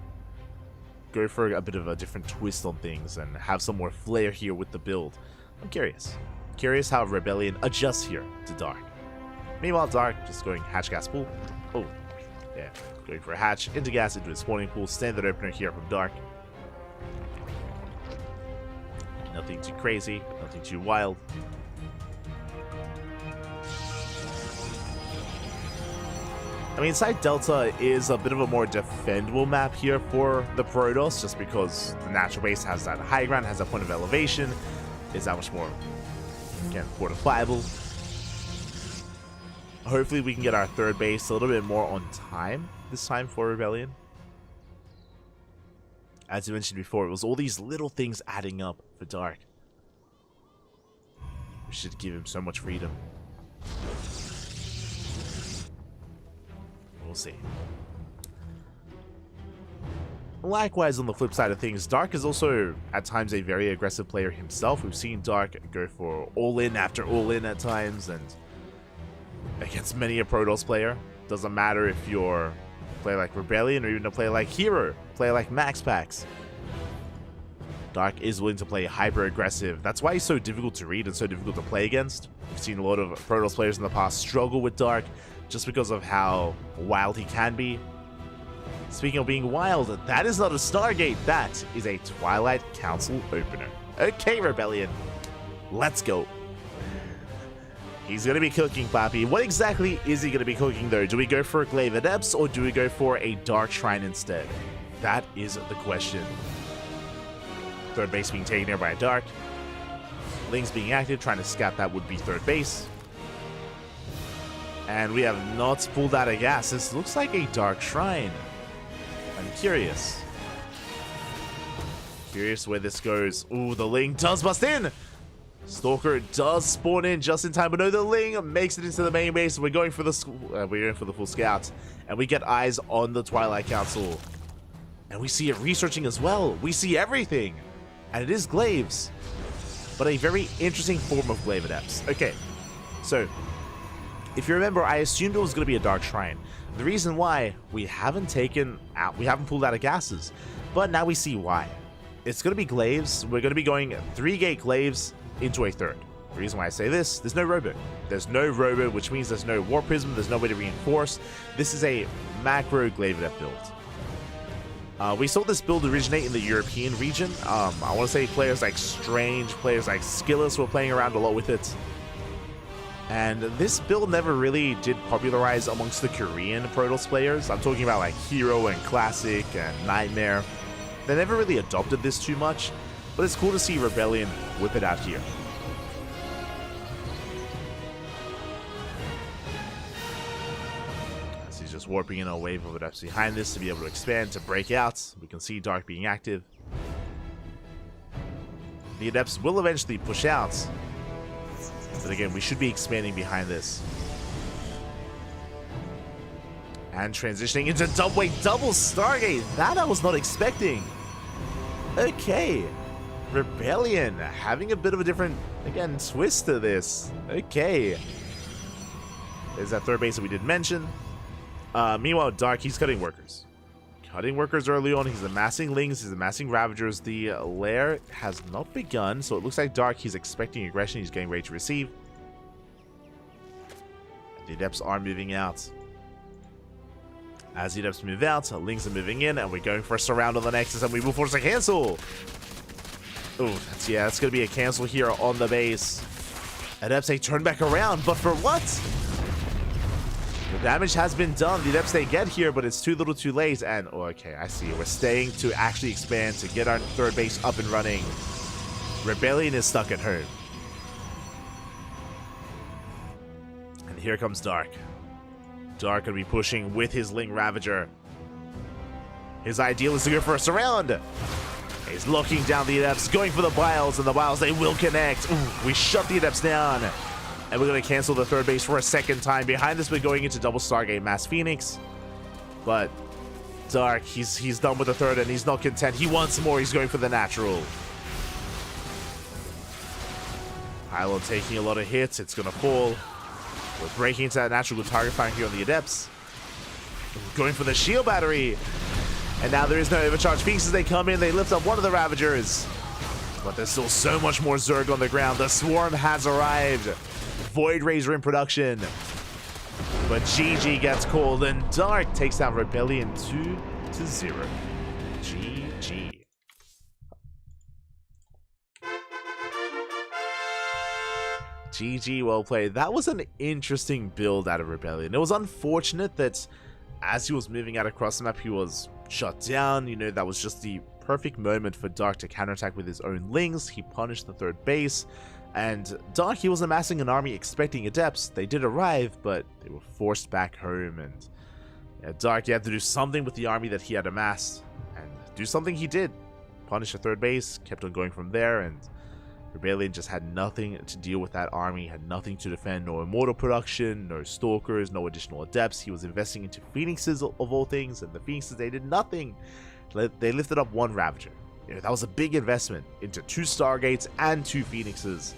go for a bit of a different twist on things and have some more flair here with the build. I'm curious. Curious how Rebellion adjusts here to Dark. Meanwhile, Dark just going hatch gas pool. Oh, yeah. Going for a hatch into gas into a spawning pool. Standard opener here from Dark. Nothing too crazy. Nothing too wild. I mean, Site Delta is a bit of a more defendable map here for the Protoss, just because the natural base has that high ground, has that point of elevation, is that much more, again, fortifiable. Hopefully we can get our third base a little bit more on time this time for Rebellion. As I mentioned before, it was all these little things adding up for Dark. We should give him so much freedom. We'll see. Likewise, on the flip side of things, Dark is also at times a very aggressive player himself. We've seen Dark go for all-in after all-in at times, and against many a Protoss player. Doesn't matter if you're a player like Rebellion or even a player like Hero, a player like Max Pax. Dark is willing to play hyper-aggressive. That's why he's so difficult to read and so difficult to play against. We've seen a lot of Protoss players in the past struggle with Dark just because of how wild he can be. Speaking of being wild, that is not a Stargate, that is a Twilight Council opener. Okay, Rebellion, let's go. He's going to be cooking, Papi. What exactly is he going to be cooking, though? Do we go for a Glaive Adepts, or do we go for a Dark Shrine instead? That is the question. Third base being taken here by a Dark. Lings being active, trying to scout that would-be third base. And we have not pulled out a gas. This looks like a Dark Shrine. I'm curious. Curious where this goes. Ooh, the Ling does bust in! Stalker does spawn in just in time, but no, the Ling makes it into the main base. We're going for the full scout, and we get eyes on the Twilight Council. And we see it researching as well. We see everything. And it is glaives. But a very interesting form of glaive adepts. Okay, so if you remember, I assumed it was going to be a Dark Shrine. The reason why, we haven't pulled out of gases. But now we see why. It's going to be glaives. We're going to be going 3-gate glaives into a third. The reason why I say this, there's no robo. There's no robo, which means there's no war prism, there's no way to reinforce. This is a macro glaive adept build. We saw this build originate in the European region. I want to say players like Strange, players like Skillus were playing around a lot with it. And this build never really did popularize amongst the Korean Protoss players. I'm talking about like Hero and Classic and Nightmare. They never really adopted this too much, but it's cool to see Rebellion whip it out here. As he's just warping in a wave of adepts behind this to be able to expand, to break out. We can see Dark being active. The adepts will eventually push out. But again, we should be expanding behind this. And transitioning into double Stargate. That I was not expecting. Okay. Rebellion. Having a bit of a different, again, twist to this. Okay. There's that third base that we did mention. Meanwhile, Dark, he's cutting workers. Cutting workers early on. He's amassing Lings. He's amassing Ravagers. The lair has not begun, so it looks like Dark, he's expecting aggression. He's getting ready to receive. The Adepts are moving out. As the Adepts move out, Lings are moving in, and we're going for a surround on the Nexus, and we will force a cancel. Oh, that's going to be a cancel here on the base. Adepts, they turn back around, but for what? The damage has been done. The Adepts, they get here, but it's too little too late. And, oh, okay, I see. We're staying to actually expand, to get our third base up and running. Rebellion is stuck at home. And here comes Dark. Dark gonna be pushing with his Ling Ravager. His ideal is to go for a surround. He's locking down the Adepts, going for the Biles, and the Biles, they will connect. Ooh, we shut the Adepts down. And we're going to cancel the third base for a second time. Behind this, we're going into double Stargate Mass Phoenix. But Dark, he's done with the third, and he's not content. He wants more. He's going for the natural. Pylon taking a lot of hits. It's going to fall. We're breaking into that natural with target firing here on the Adepts. Going for the shield battery. And now there is no overcharge. Phoenix, as they come in, they lift up one of the Ravagers. But there's still so much more Zerg on the ground. The Swarm has arrived. Void Rays are in production. But GG gets called, and Dark takes down Rebellion 2-0. GG. GG, well played. That was an interesting build out of Rebellion. It was unfortunate that as he was moving out across the map, he was shut down. You know, that was just the perfect moment for Dark to counterattack with his own Lings. He punished the third base. And Dark, he was amassing an army expecting Adepts. They did arrive, but they were forced back home. And yeah, Dark, he had to do something with the army that he had amassed. And do something he did. Punish the third base, kept on going from there, and Rebellion just had nothing to deal with that army, had nothing to defend. No immortal production, no stalkers, no additional Adepts. He was investing into Phoenixes of all things, and the Phoenixes, they did nothing. They lifted up one Ravager. You know, that was a big investment into 2 Stargates and 2 Phoenixes.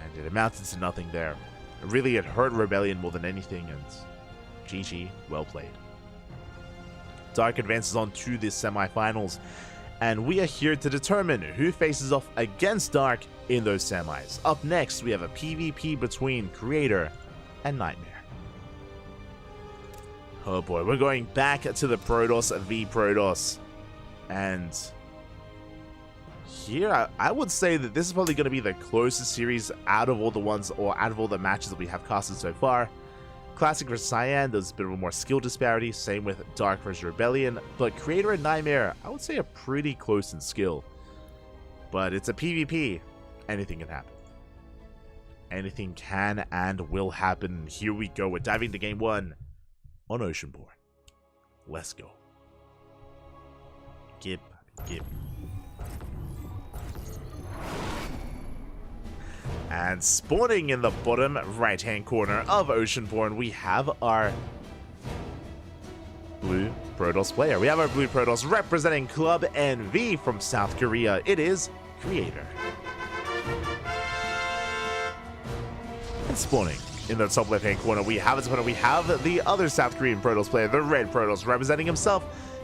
And it amounted to nothing there. Really, it hurt Rebellion more than anything, and GG, well played. Dark advances on to the semifinals, and we are here to determine who faces off against Dark in those semis. Up next, we have a PvP between Creator and Nightmare. Oh boy, we're going back to the Protoss v Protoss, and here I would say that this is probably going to be the closest series out of all the ones, or out of all the matches that we have casted so far. Classic versus Cyan, there's a bit of a more skill disparity, same with Dark versus Rebellion, but Creator and Nightmare, I would say, are pretty close in skill. But it's a PvP, anything can happen. Anything can and will happen. Here we go, we're diving into game 1 on Oceanborn. Let's go. Gib. And spawning in the bottom right-hand corner of Oceanborn, we have our blue Protoss player. We have our blue Protoss representing Club NV from South Korea. It is Creator. And spawning in the top left-hand corner, we have his opponent. We have the other South Korean Protoss player, the red Protoss, representing himself.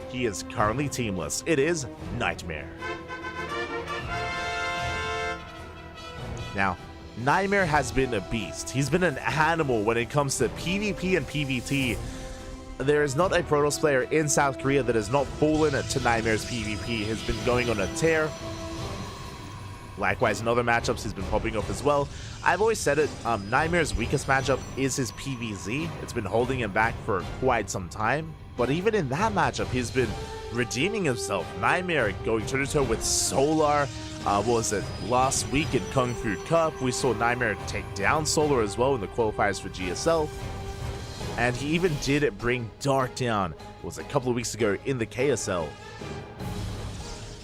He is currently teamless. It is Nightmare. Now, Nightmare has been a beast. He's been an animal when it comes to PvP and PvT. There is not a Protoss player in South Korea that has not fallen to Nightmare's PvP. He has been going on a tear. Likewise, in other matchups, he's been popping up as well. I've always said it, Nightmare's weakest matchup is his PvZ. It's been holding him back for quite some time. But even in that matchup, he's been redeeming himself. Nightmare going toe-to-toe with Solar. What was it? Last week in Kung Fu Cup, we saw Nightmare take down Solar as well in the qualifiers for GSL. And he even did bring Dark down. It was a couple of weeks ago in the KSL.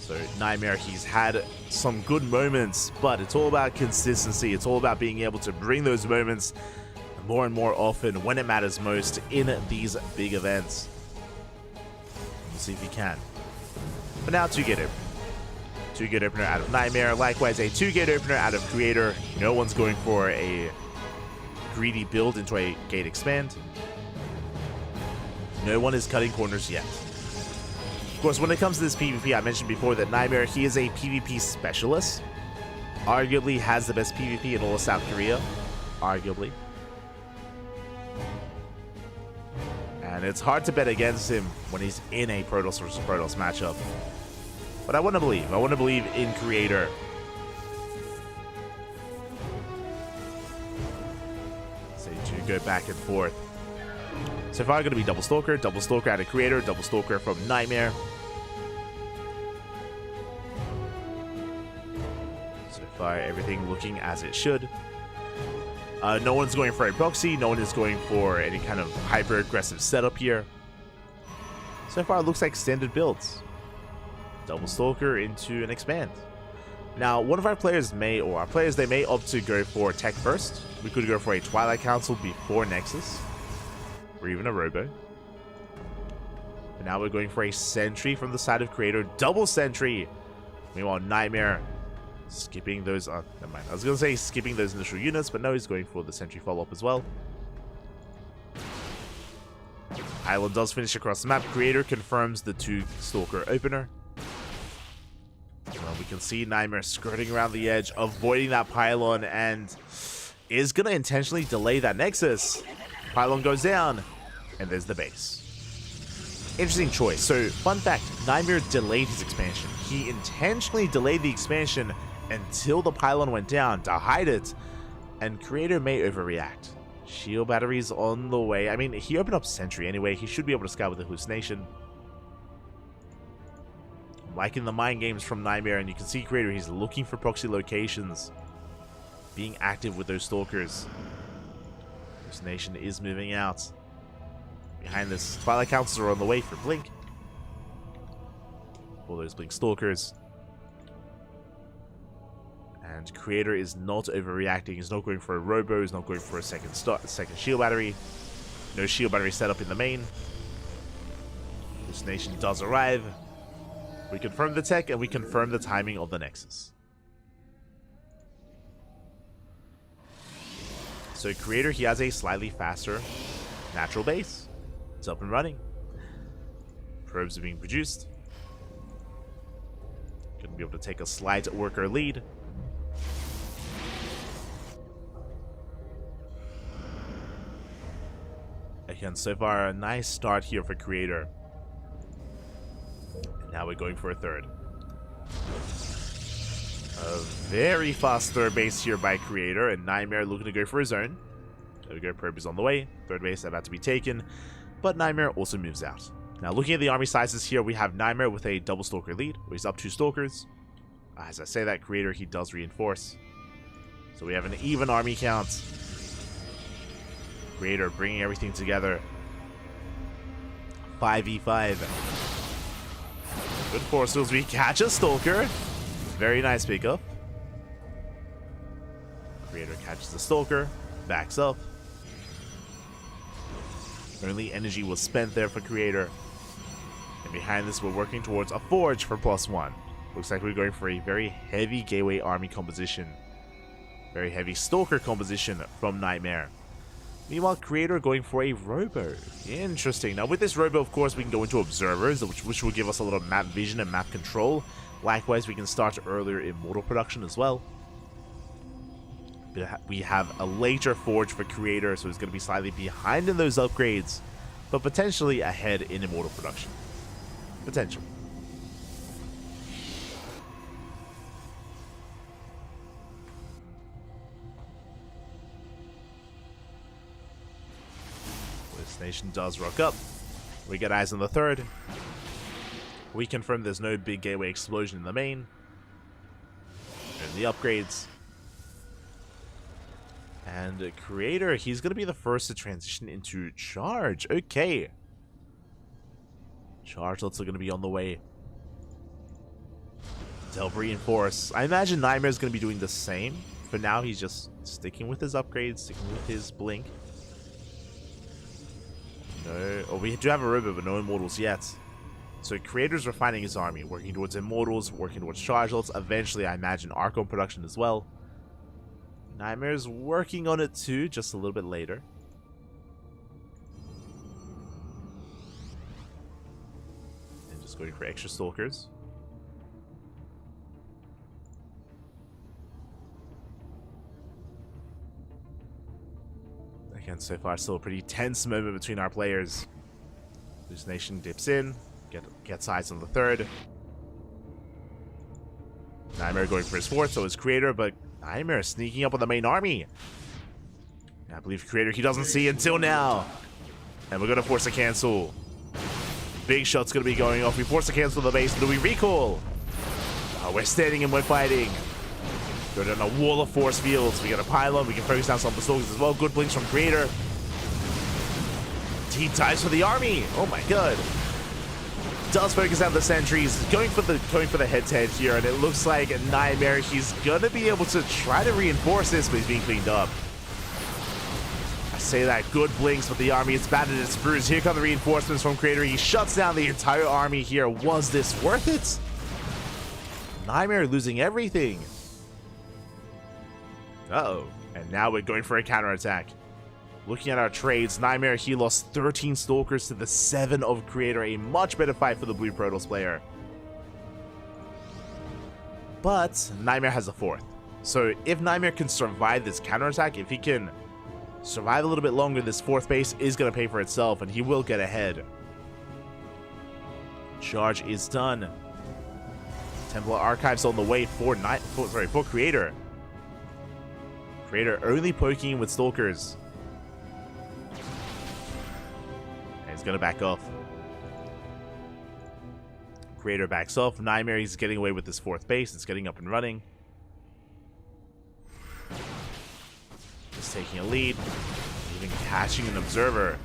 So Nightmare, he's had some good moments, but it's all about consistency. It's all about being able to bring those moments more and more often when it matters most in these big events. We'll see if he can. But now 2-gate opener. 2-gate opener out of Nightmare. Likewise, a 2-gate opener out of Creator. No one's going for a greedy build into a gate expand. No one is cutting corners yet. Of course, when it comes to this PvP, I mentioned before that Nightmare, he is a PvP specialist. Arguably has the best PvP in all of South Korea. Arguably. And it's hard to bet against him when he's in a Protoss versus Protoss matchup. But I want to believe. I want to believe in Creator. So to go back and forth. So far, going to be double Stalker out of Creator, double Stalker from Nightmare. So far, everything looking as it should. No one's going for a proxy. No one is going for any kind of hyper-aggressive setup here. So far, it looks like standard builds. Double Stalker into an expand. Now, one of our players may, or our players, they may opt to go for tech first. We could go for a Twilight Council before Nexus. Or even a Robo. But now we're going for a Sentry from the side of Creator. Double Sentry! Meanwhile, Nightmare skipping those... never mind. I was going to say skipping those initial units, but no, he's going for the Sentry follow-up as well. Island does finish across the map. Creator confirms the 2-Stalker opener. Well, we can see Nightmare skirting around the edge, avoiding that pylon, and is going to intentionally delay that Nexus. Pylon goes down, and there's the base. Interesting choice. So, fun fact, Nightmare delayed his expansion. He intentionally delayed the expansion until the pylon went down to hide it, and Creator may overreact. Shield batteries on the way. I mean, he opened up Sentry anyway. He should be able to scout with the hallucination. Liking the mind games from Nightmare, and you can see Creator, he's looking for proxy locations, being active with those Stalkers. Hallucination is moving out. Behind this, Twilight Councils are on the way for Blink. All those Blink Stalkers. And Creator is not overreacting. He's not going for a Robo. He's not going for a second shield battery. No shield battery set up in the main. Hallucination does arrive. We confirm the tech, and we confirm the timing of the Nexus. So Creator, he has a slightly faster natural base. It's up and running. Probes are being produced. Going to be able to take a slight worker lead. Again, so far a nice start here for Creator. And now we're going for a third. A very fast third base here by Creator, and Nightmare looking to go for his own. There we go, probe is on the way. Third base about to be taken, but Nightmare also moves out. Now looking at the army sizes here, we have Nightmare with a double Stalker lead, where he's up 2 Stalkers. As I say that, Creator, he does reinforce. So we have an even army count. Creator bringing everything together. 5v5. Good force as we catch a Stalker. Very nice pickup. Creator catches the Stalker, backs up. Only energy was spent there for Creator. And behind this, we're working towards a Forge for +1. Looks like we're going for a very heavy Gateway army composition. Very heavy Stalker composition from Nightmare. Meanwhile, Creator going for a Robo. Interesting. Now, with this Robo, of course, we can go into Observers, which will give us a little map vision and map control. Likewise, we can start earlier Immortal production as well. We have a later Forge for Creator, so it's going to be slightly behind in those upgrades, but potentially ahead in Immortal production. Potential. This nation does rock up. We get eyes on the third. We confirm there's no big gateway explosion in the main. And the upgrades. And Creator, he's going to be the first to transition into Charge. Okay. Charge lots are going to be on the way. Delve Reinforce. I imagine Nightmare's going to be doing the same. For now, he's just sticking with his upgrades, sticking with his Blink. No. Oh, we do have a Robo, but no Immortals yet. So Creator's refining his army, working towards Immortals, working towards Charge lots. Eventually, I imagine Archon production as well. Nightmare's working on it too, just a little bit later. And just going for extra Stalkers. Again, so far still a pretty tense moment between our players. This nation dips in, gets eyes on the third. Nightmare going for his fourth, so is Creator, but Nightmare sneaking up on the main army. I believe Creator he doesn't see until now. And we're going to force a cancel. Big shot's going to be going off. We force a cancel the base. Do we recall? Oh, we're standing and we're fighting. Go down a wall of force fields. We got a pylon. We can focus down some of the Stalkers as well. Good blinks from Creator. Deep dives for the army. Oh my god. Does focus out the sentries, going for the head-to-head here, and it looks like Nightmare, he's gonna be able to try to reinforce this, but he's being cleaned up. I say that, good blinks, but the army is battered and bruised. Here come the reinforcements from Creator. He shuts down the entire army here. Was this worth it? Nightmare losing everything. Uh-oh. And now we're going for a counterattack. Looking at our trades, Nightmare, he lost 13 Stalkers to the 7 of Creator. A much better fight for the Blue Protoss player. But Nightmare has a fourth. So if Nightmare can survive this counterattack, if he can survive a little bit longer, this fourth base is going to pay for itself, and he will get ahead. Charge is done. Templar Archives on the way for Creator. Creator only poking with Stalkers. He's gonna back off. Creator backs off. Nightmare, he's getting away with his fourth base. It's getting up and running. Just taking a lead. Even catching an Observer.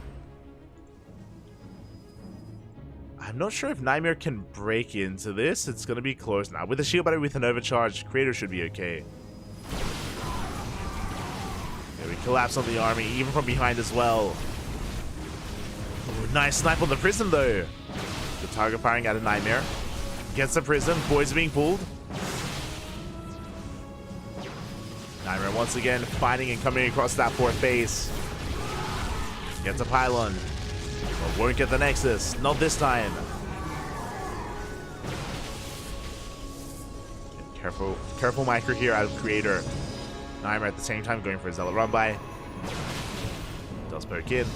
I'm not sure if Nightmare can break into this. It's gonna be close now. With a shield battery with an overcharge, Creator should be okay. Yeah, we collapse on the army, even from behind as well. Ooh, nice snipe on the Prism though. The target firing at a Nightmare. Gets the Prism. Boys are being pulled. Nightmare once again fighting and coming across that fourth base. Gets a pylon. But won't get the Nexus. Not this time. Careful micro here out of Creator. Nightmare at the same time going for a Zealot run by. Does poke in.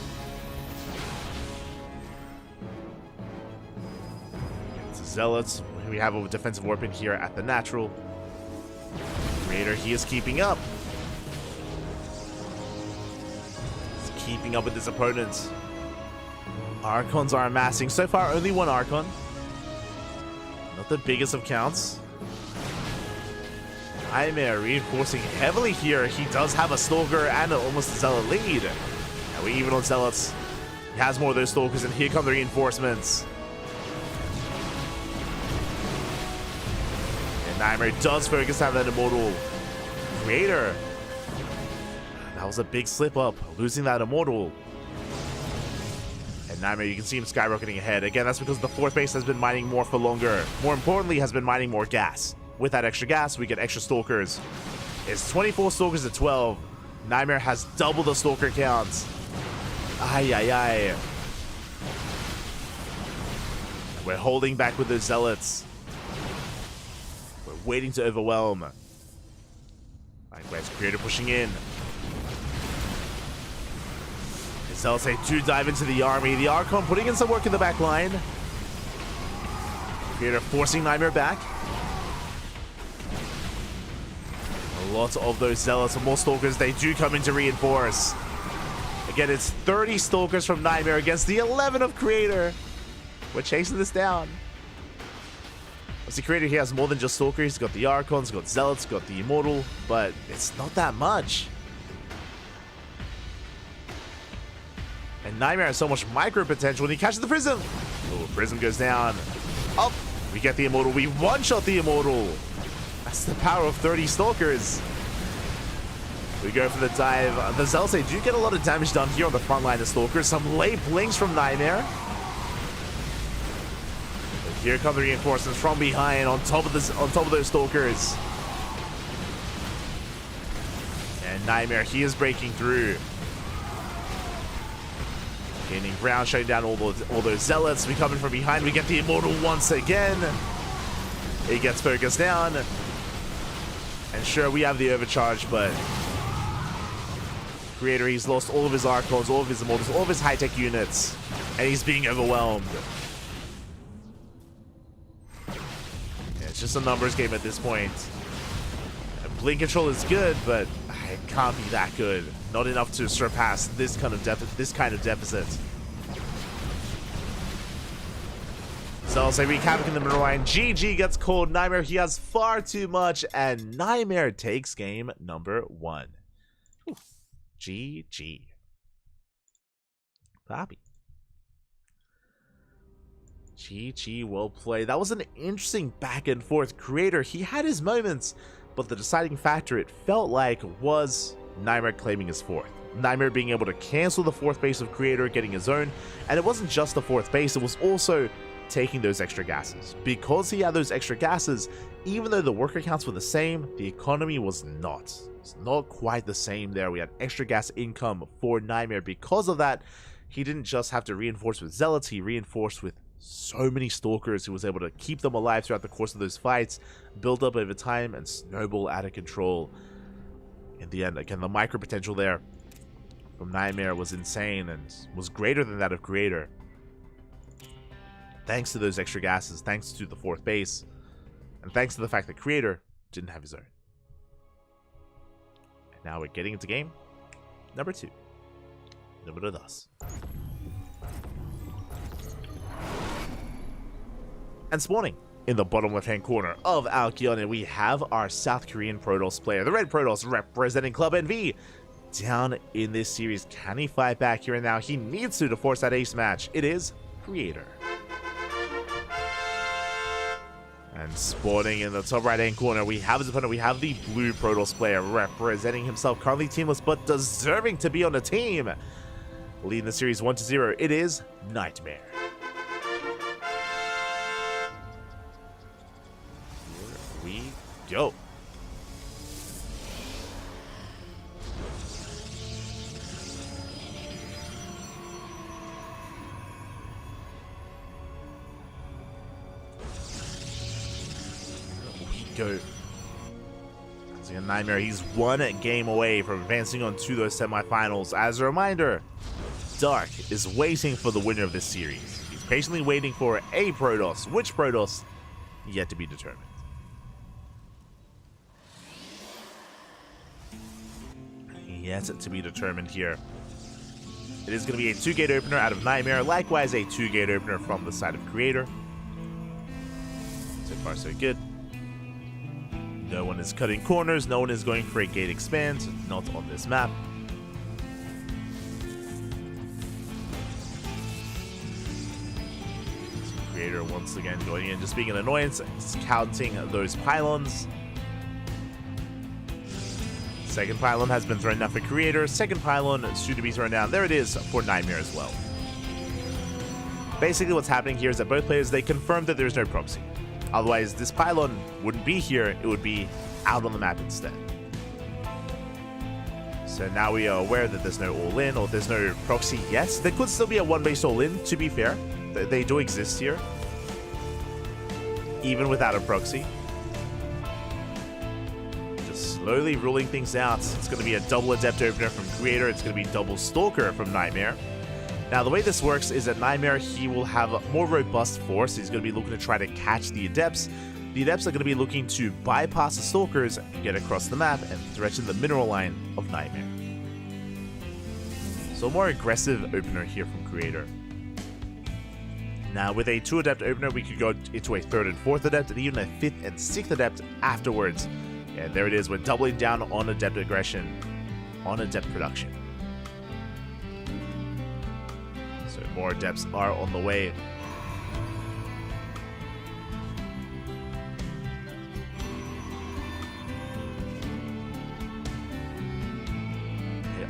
Zealots. We have a defensive weapon here at the natural. Creator, he is keeping up. He's keeping up with his opponents. Archons are amassing. So far, only one Archon. Not the biggest of counts. Nightmare reinforcing heavily here. He does have a Stalker and almost a Zealot lead. And we even on Zealots. He has more of those Stalkers, and here come the reinforcements. Nightmare does focus on that Immortal. Creator. That was a big slip up, losing that Immortal. And Nightmare, you can see him skyrocketing ahead. Again, that's because the fourth base has been mining more for longer. More importantly, has been mining more gas. With that extra gas, we get extra stalkers. It's 24 stalkers to 12. Nightmare has double the stalker counts. Ay. We're holding back with those zealots. We're waiting to overwhelm. Likewise, Creator pushing in. The zealots, they do dive into the army. The Archon putting in some work in the back line. Creator forcing Nightmare back. A lot of those zealots and more stalkers, they do come in to reinforce. Again, it's 30 stalkers from Nightmare against the 11 of Creator. We're chasing this down. Obviously, Creator here has more than just stalkers. He's got the Archons, he's got zealots, he's got the Immortal, but it's not that much. And Nightmare has so much micro potential when he catches the Prism. Oh, Prism goes down. Oh, we get the Immortal. We one-shot the Immortal. That's the power of 30 stalkers. We go for the dive. The Zealots, they do get a lot of damage done here on the front line of stalkers. Some late blinks from Nightmare. But here come the reinforcements from behind on top of those stalkers. And Nightmare, he is breaking through. Gaining ground, shutting down all those zealots. We come in from behind. We get the Immortal once again. It gets focused down. And sure, we have the overcharge, but Creator, he's lost all of his Archons, all of his Immortals, all of his high-tech units, and he's being overwhelmed. Yeah, it's just a numbers game at this point. And Blink Control is good, but it can't be that good. Not enough to surpass this kind of deficit. So I'll say wreak havoc in the middle line. GG gets called. Nightmare, he has far too much, and Nightmare takes game number 1. Oof. GG. Poppy. GG, well played. That was an interesting back and forth. Creator, he had his moments, but the deciding factor, it felt like, was Nightmare claiming his fourth. Nightmare being able to cancel the fourth base of Creator, getting his own, and it wasn't just the fourth base, it was also taking those extra gases. Because he had those extra gases, even though the worker counts were the same, the economy was not. It's not quite the same there. We had extra gas income for Nightmare. Because of that, he didn't just have to reinforce with zealots, he reinforced with so many stalkers. He was able to keep them alive throughout the course of those fights, build up over time, and snowball out of control. In the end, again, the micro potential there from Nightmare was insane and was greater than that of Creator. Thanks to those extra gases, thanks to the fourth base, and thanks to the fact that Creator didn't have his own. And now we're getting into game number 2. Número 2. And spawning in the bottom left-hand corner of Alkion, we have our South Korean Protoss player, the Red Protoss representing Club NV. Down in this series, can he fight back here and now? He needs to force that ace match. It is Creator. And spawning in the top right-hand corner, we have his opponent. We have the blue Protoss player representing himself, currently teamless, but deserving to be on the team. Leading the series 1-0, it is Nightmare. Here we go. Go. See a Nightmare, he's one game away from advancing on to those semifinals. As a reminder, Dark is waiting for the winner of this series. He's patiently waiting for a Protoss. Which Protoss? Yet to be determined. Yet to be determined here. It is going to be a 2-gate opener out of Nightmare. Likewise, a 2-gate opener from the side of Creator. So far, so good. No one is cutting corners, no one is going for a gate expand, not on this map. Creator once again going in, just being an annoyance, counting those pylons. Second pylon has been thrown down for Creator, second pylon soon to be thrown down. There it is for Nightmare as well. Basically what's happening here is that both players, they confirm that there's no proxy. Otherwise, this pylon wouldn't be here, it would be out on the map instead. So now we are aware that there's no all-in, or there's no proxy yet. There could still be a one-base all-in, to be fair. They do exist here, even without a proxy. Just slowly ruling things out. It's going to be a double Adept opener from Creator. It's going to be double Stalker from Nightmare. Now, the way this works is that Nightmare, he will have a more robust force. He's going to be looking to try to catch the Adepts. The Adepts are going to be looking to bypass the Stalkers, get across the map, and threaten the mineral line of Nightmare. So a more aggressive opener here from Creator. Now, with a 2-Adept opener, we could go into a 3rd and 4th Adept, and even a 5th and 6th Adept afterwards. And there it is, we're doubling down on Adept aggression, on Adept production. So more Adepts are on the way.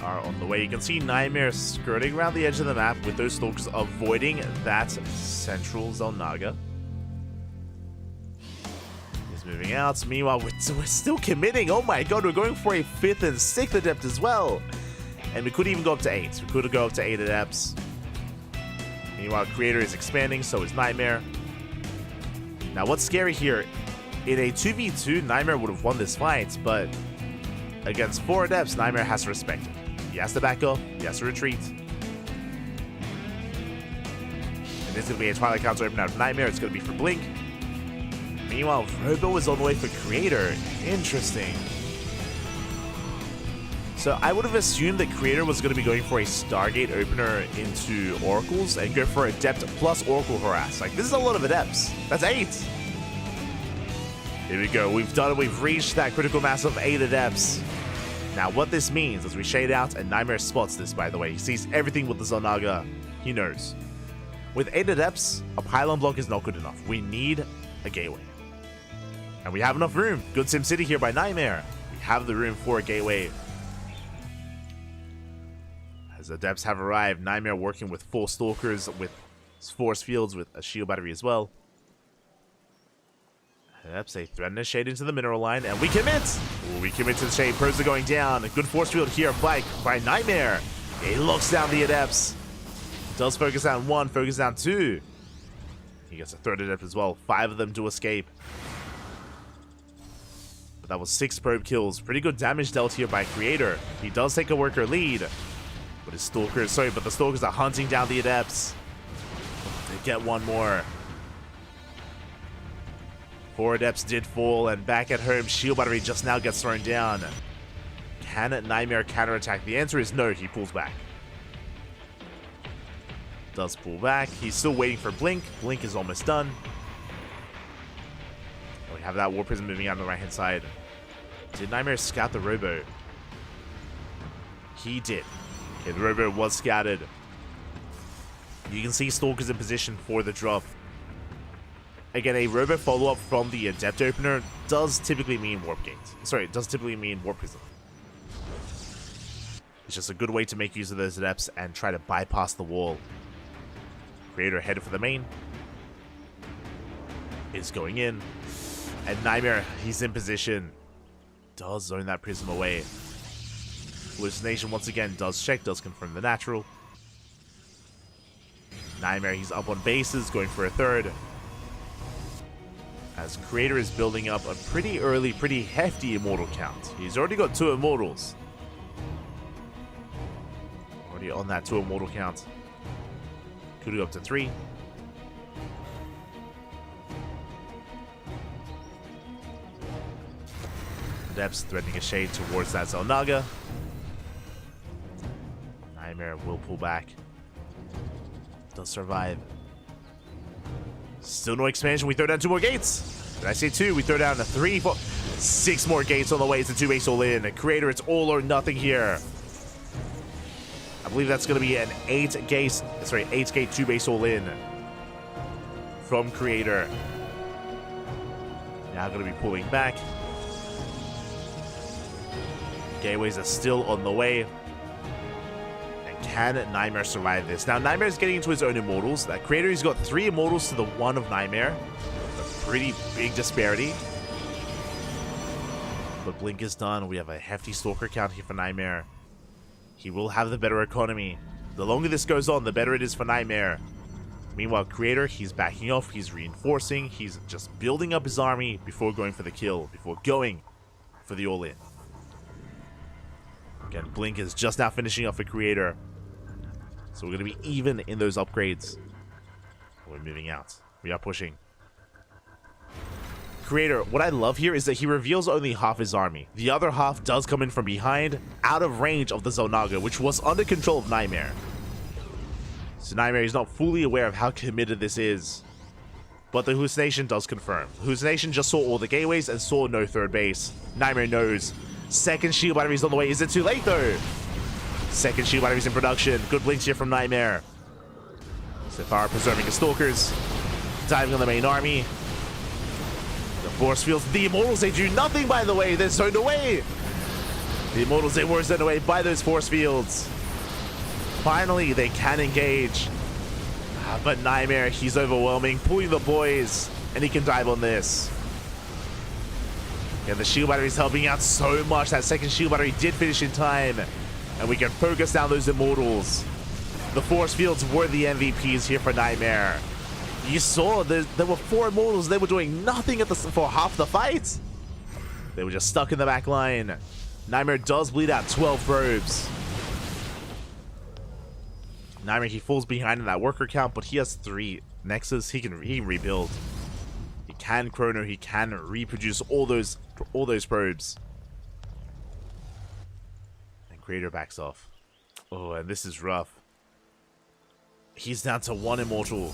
Are on the way. You can see Nightmare skirting around the edge of the map with those Stalkers avoiding that central Xel'Naga. He's moving out. Meanwhile, we're still committing. Oh my god, we're going for a 5th and 6th Adept as well. And we could even go up to 8. We could go up to 8 Adepts. Meanwhile, Creator is expanding, so is Nightmare. Now, what's scary here, in a 2v2, Nightmare would have won this fight, but against 4 Adepts, Nightmare has to respect it. He has to back up, he has to retreat. And it's going to be a Twilight counter open out of Nightmare, it's going to be for Blink. Meanwhile, Robo is on the way for Creator. Interesting. So I would have assumed that Creator was going to be going for a Stargate opener into Oracles and go for Adept plus Oracle Harass. Like, this is a lot of Adepts. That's 8. Here we go. We've done it. We've reached that critical mass of 8 Adepts. Now, what this means as we shade out, and Nightmare spots this, by the way. He sees everything with the Xel'Naga. He knows. With 8 Adepts, a pylon block is not good enough. We need a gateway. And we have enough room. Good SimCity here by Nightmare. We have the room for a gateway. As Adepts have arrived, Nightmare working with 4 Stalkers, with Force Fields, with a Shield Battery as well. Adepts, they threaten a shade into the mineral line, and we commit! Ooh, we commit to the shade. Pros are going down. A good Force Field here by Nightmare. He locks down the Adepts. Does focus down 1, focus down 2. He gets a 3rd Adept as well. 5 of them do escape. But that was 6 probe kills. Pretty good damage dealt here by Creator. He does take a worker lead. But his Stalkers, sorry, but the Stalkers are hunting down the Adepts. They get one more. 4 Adepts did fall, and back at home, Shield Battery just now gets thrown down. Can Nightmare counterattack? The answer is no, he pulls back. Does pull back. He's still waiting for Blink. Blink is almost done. We have that War Prism moving out on the right-hand side. Did Nightmare scout the Robo? He did. Okay, the Robo was scouted. You can see Stalkers in position for the drop. Again, a Robo follow-up from the Adept opener does typically mean Warp Gate. Sorry, it does typically mean Warp Prism. It's just a good way to make use of those Adepts and try to bypass the wall. Creator headed for the main. Is going in. And Nightmare, he's in position. Does zone that Prism away. Hallucination once again does check, does confirm the natural. Nightmare, he's up on bases, going for a 3rd. As Creator is building up a pretty early, pretty hefty Immortal count. He's already got 2 Immortals. Already on that 2 Immortal count. Could go up to 3. Adepts threatening a shade towards that Xel'Naga. Nightmare will pull back. Does survive. Still no expansion. We throw down 2 more gates. Did I say 2? We throw down a 3, 4, 6 more gates on the way. It's a 2-base all-in. Creator, it's all or nothing here. I believe that's going to be an 8-gate 2-base all-in from Creator. Now going to be pulling back. Gateways are still on the way. And Can Nightmare survive this? Now, Nightmare's getting into his own immortals. That Creator, he's got 3 immortals to the 1 of Nightmare. A pretty big disparity. But Blink is done. We have a hefty Stalker count here for Nightmare. He will have the better economy. The longer this goes on, the better it is for Nightmare. Meanwhile, Creator, he's backing off. He's reinforcing. He's just building up his army before going for the kill. Before going for the all-in. Again, Blink is just now finishing off a Creator. So we're going to be even in those upgrades. We're moving out. We are pushing. Creator, what I love here is that he reveals only half his army. The other half does come in from behind, out of range of the Zonaga, which was under control of Nightmare. So Nightmare is not fully aware of how committed this is. But the hallucination does confirm. The hallucination just saw all the gateways and saw no third base. Nightmare knows. Second shield battery is on the way. Is it too late though? Second shield battery is in production. Good blinks here from Nightmare. Safara preserving his stalkers. Diving on the main army. The force fields. The immortals, they do nothing, by the way. They're zoned away. The immortals, they were zoned away by those force fields. Finally, they can engage. But Nightmare, he's overwhelming, pulling the boys, and he can dive on this. And the shield battery is helping out so much. That second shield battery did finish in time, and we can focus down those immortals. The force fields were the MVPs here for Nightmare. You saw there were 4 immortals. They were doing nothing for half the fight. They were just stuck in the back line. Nightmare does bleed out 12 probes. Nightmare, he falls behind in that worker count, but he has 3 Nexus. He can rebuild. He can chrono. He can reproduce all those probes. And Creator backs off. Oh, and this is rough. He's down to 1 immortal.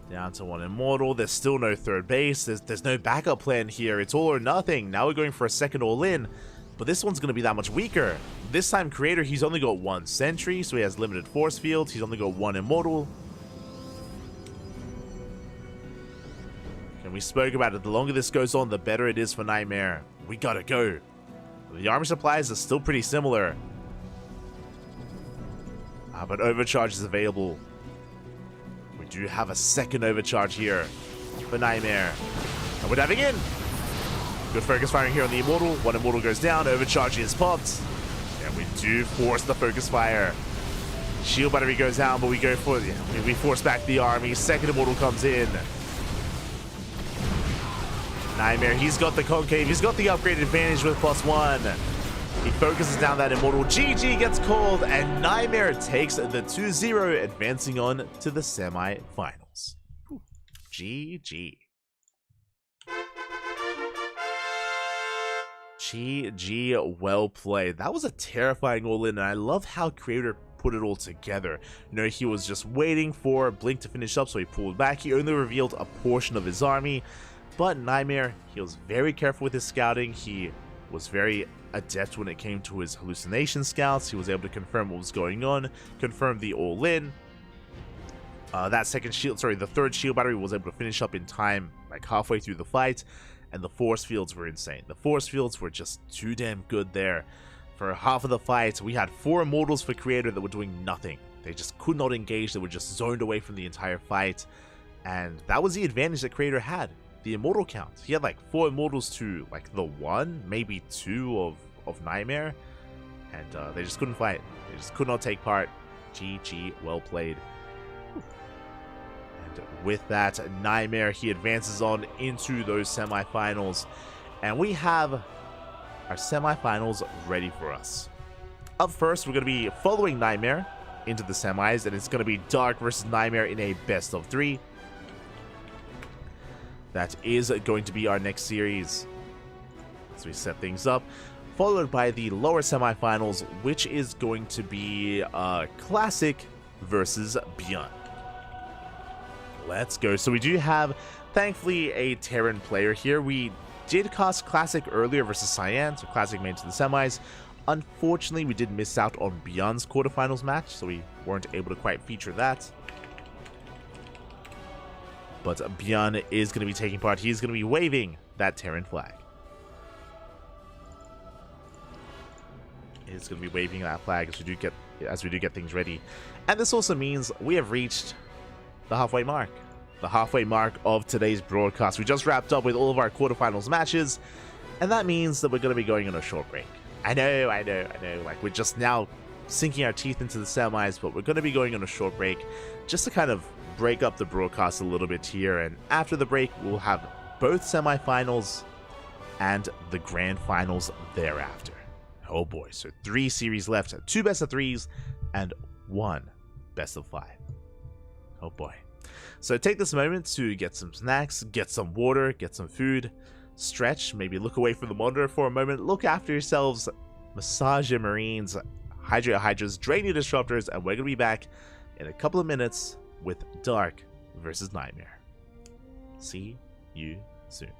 Down to 1 immortal. There's still no third base. There's no backup plan here. It's all or nothing. Now we're going for a second all-in. But this one's going to be that much weaker. This time, Creator, he's only got 1 sentry, so he has limited force fields. He's only got 1 immortal. And we spoke about it. The longer this goes on, the better it is for Nightmare. We gotta go. The armor supplies are still pretty similar. But overcharge is available. We do have a second overcharge here for Nightmare. And we're diving in. Good focus firing here on the immortal. 1 immortal goes down. Overcharge is popped. And we do force the focus fire. Shield battery goes down, but we go for we force back the army. Second immortal comes in. Nightmare, he's got the concave. He's got the upgraded advantage with +1. He focuses down that immortal. GG gets called, and Nightmare takes the 2-0, advancing on to the semi-finals. GG. GG, well played. That was a terrifying all-in, and I love how Creator put it all together. You know, he was just waiting for Blink to finish up, so he pulled back. He only revealed a portion of his army, but Nightmare, he was very careful with his scouting. He was very adept when it came to his hallucination scouts. He was able to confirm what was going on, confirm the all-in. The third shield battery was able to finish up in time, like halfway through the fight. And the force fields were insane. The force fields were just too damn good there. For half of the fight, we had 4 immortals for Creator that were doing nothing. They just could not engage. They were just zoned away from the entire fight. And that was the advantage that Creator had. The immortal count. He had like 4 immortals to like the 1, maybe 2 of Nightmare. And they just couldn't fight. They just could not take part. GG, well played. With that, Nightmare, he advances on into those semifinals, and we have our semifinals ready for us. Up first, we're going to be following Nightmare into the semis, and it's going to be Dark versus Nightmare in a best of 3. That is going to be our next series as we set things up, followed by the lower semifinals, which is going to be Classic versus Beyond. Let's go. So we do have, thankfully, a Terran player here. We did cast Classic earlier versus Cyan, so Classic made it to the semis. Unfortunately, we did miss out on Beyond's quarterfinals match, so we weren't able to quite feature that. But Beyond is going to be taking part. He's going to be waving that Terran flag. is going to be waving that flag as we do get things ready. And this also means we have reached the halfway mark. The halfway mark of today's broadcast. We just wrapped up with all of our quarterfinals matches, and that means that we're going to be going on a short break. I know. Like, we're just now sinking our teeth into the semis, but we're going to be going on a short break just to kind of break up the broadcast a little bit here. And after the break, we'll have both semifinals and the grand finals thereafter. Oh boy, so 3 series left, 2 best of 3s and 1 best of 5. Oh boy. So take this moment to get some snacks, get some water, get some food, stretch, maybe look away from the monitor for a moment, look after yourselves, massage your marines, hydrate your hydras, drain your disruptors, and we're going to be back in a couple of minutes with Dark versus Nightmare. See you soon.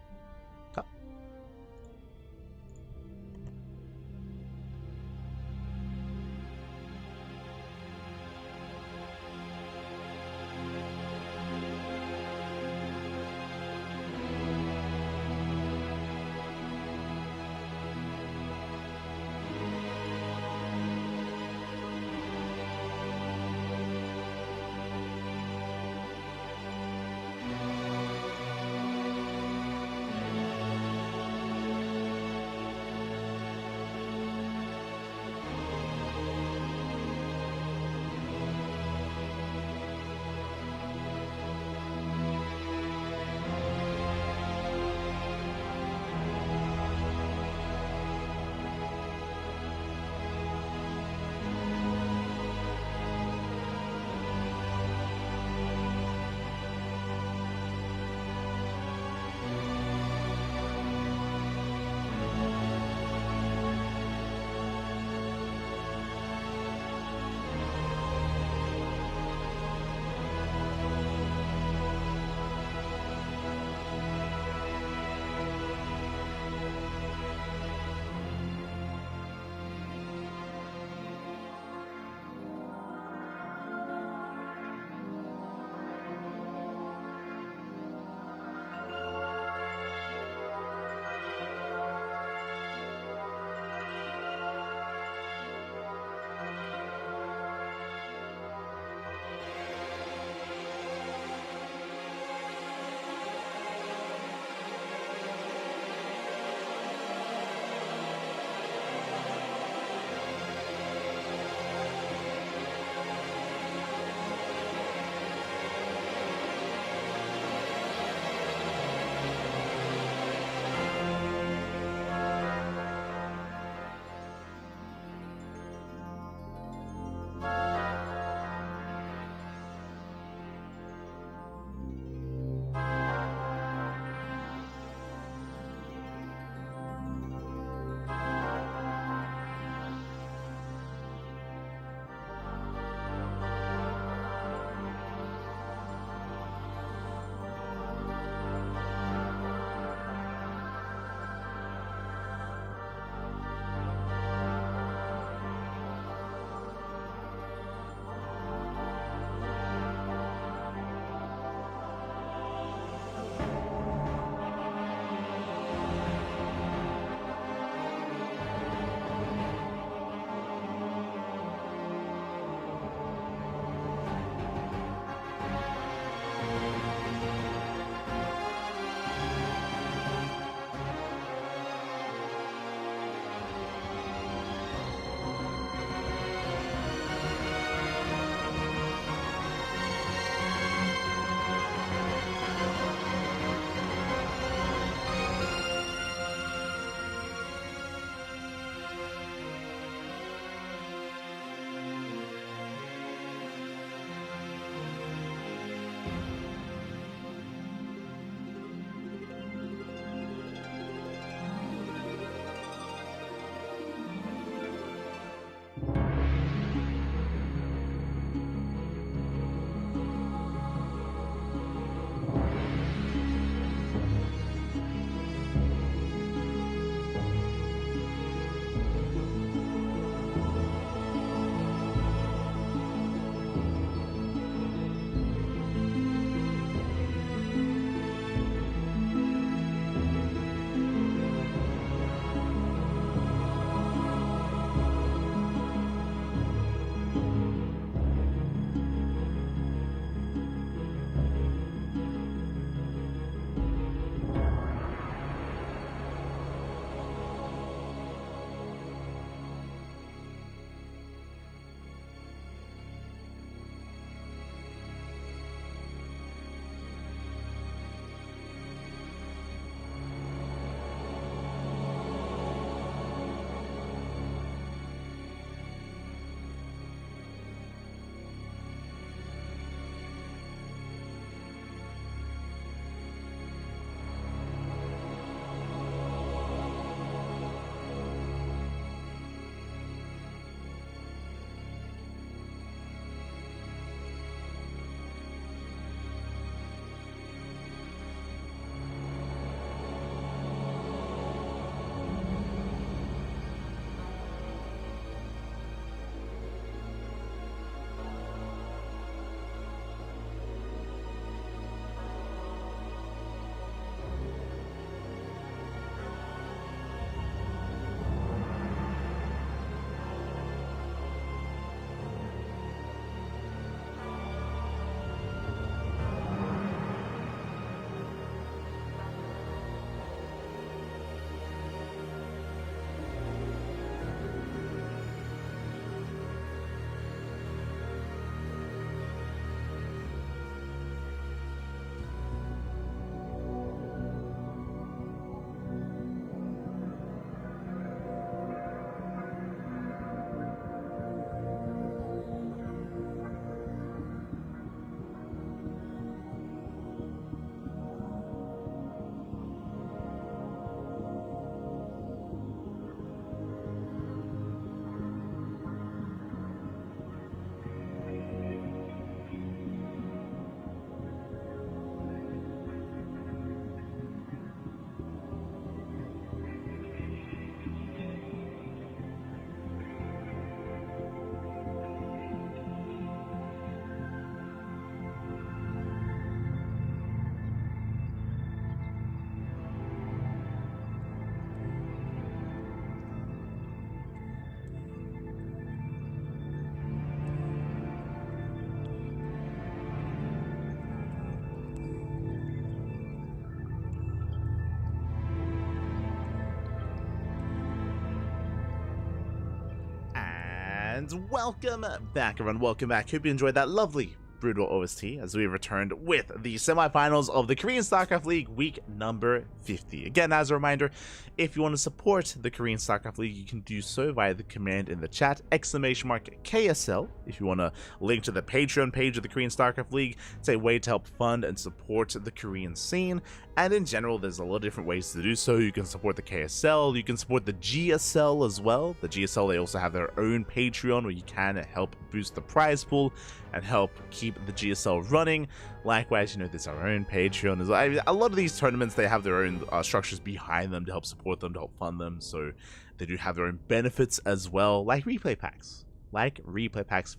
And welcome back, everyone. Welcome back. Hope you enjoyed that lovely Brutal OST as we returned with the semifinals of the Korean StarCraft League week number 50. Again, as a reminder, if you want to support the Korean StarCraft League, you can do so via the command in the chat, !KSL. If you want to link to the Patreon page of the Korean StarCraft League, it's a way to help fund and support the Korean scene. And in general, there's a lot of different ways to do so. You can support the KSL, you can support the GSL as well. The GSL, they also have their own Patreon where you can help boost the prize pool and help keep the GSL running. Likewise, you know, there's our own Patreon as well. I mean, a lot of these tournaments, they have their own structures behind them to help support them, to help fund them. So they do have their own benefits as well, like replay packs.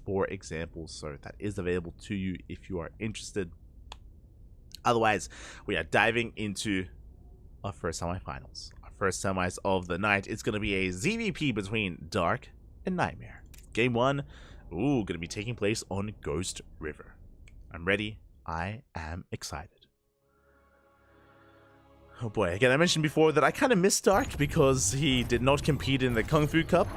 For example. So that is available to you if you are interested. Otherwise, we are diving into our first semifinals. Our first semis of the night. It's going to be a ZVP between Dark and Nightmare. Game 1, going to be taking place on Ghost River. I'm ready. I am excited. Oh boy, again, I mentioned before that I kind of miss Dark because he did not compete in the Kung Fu Cup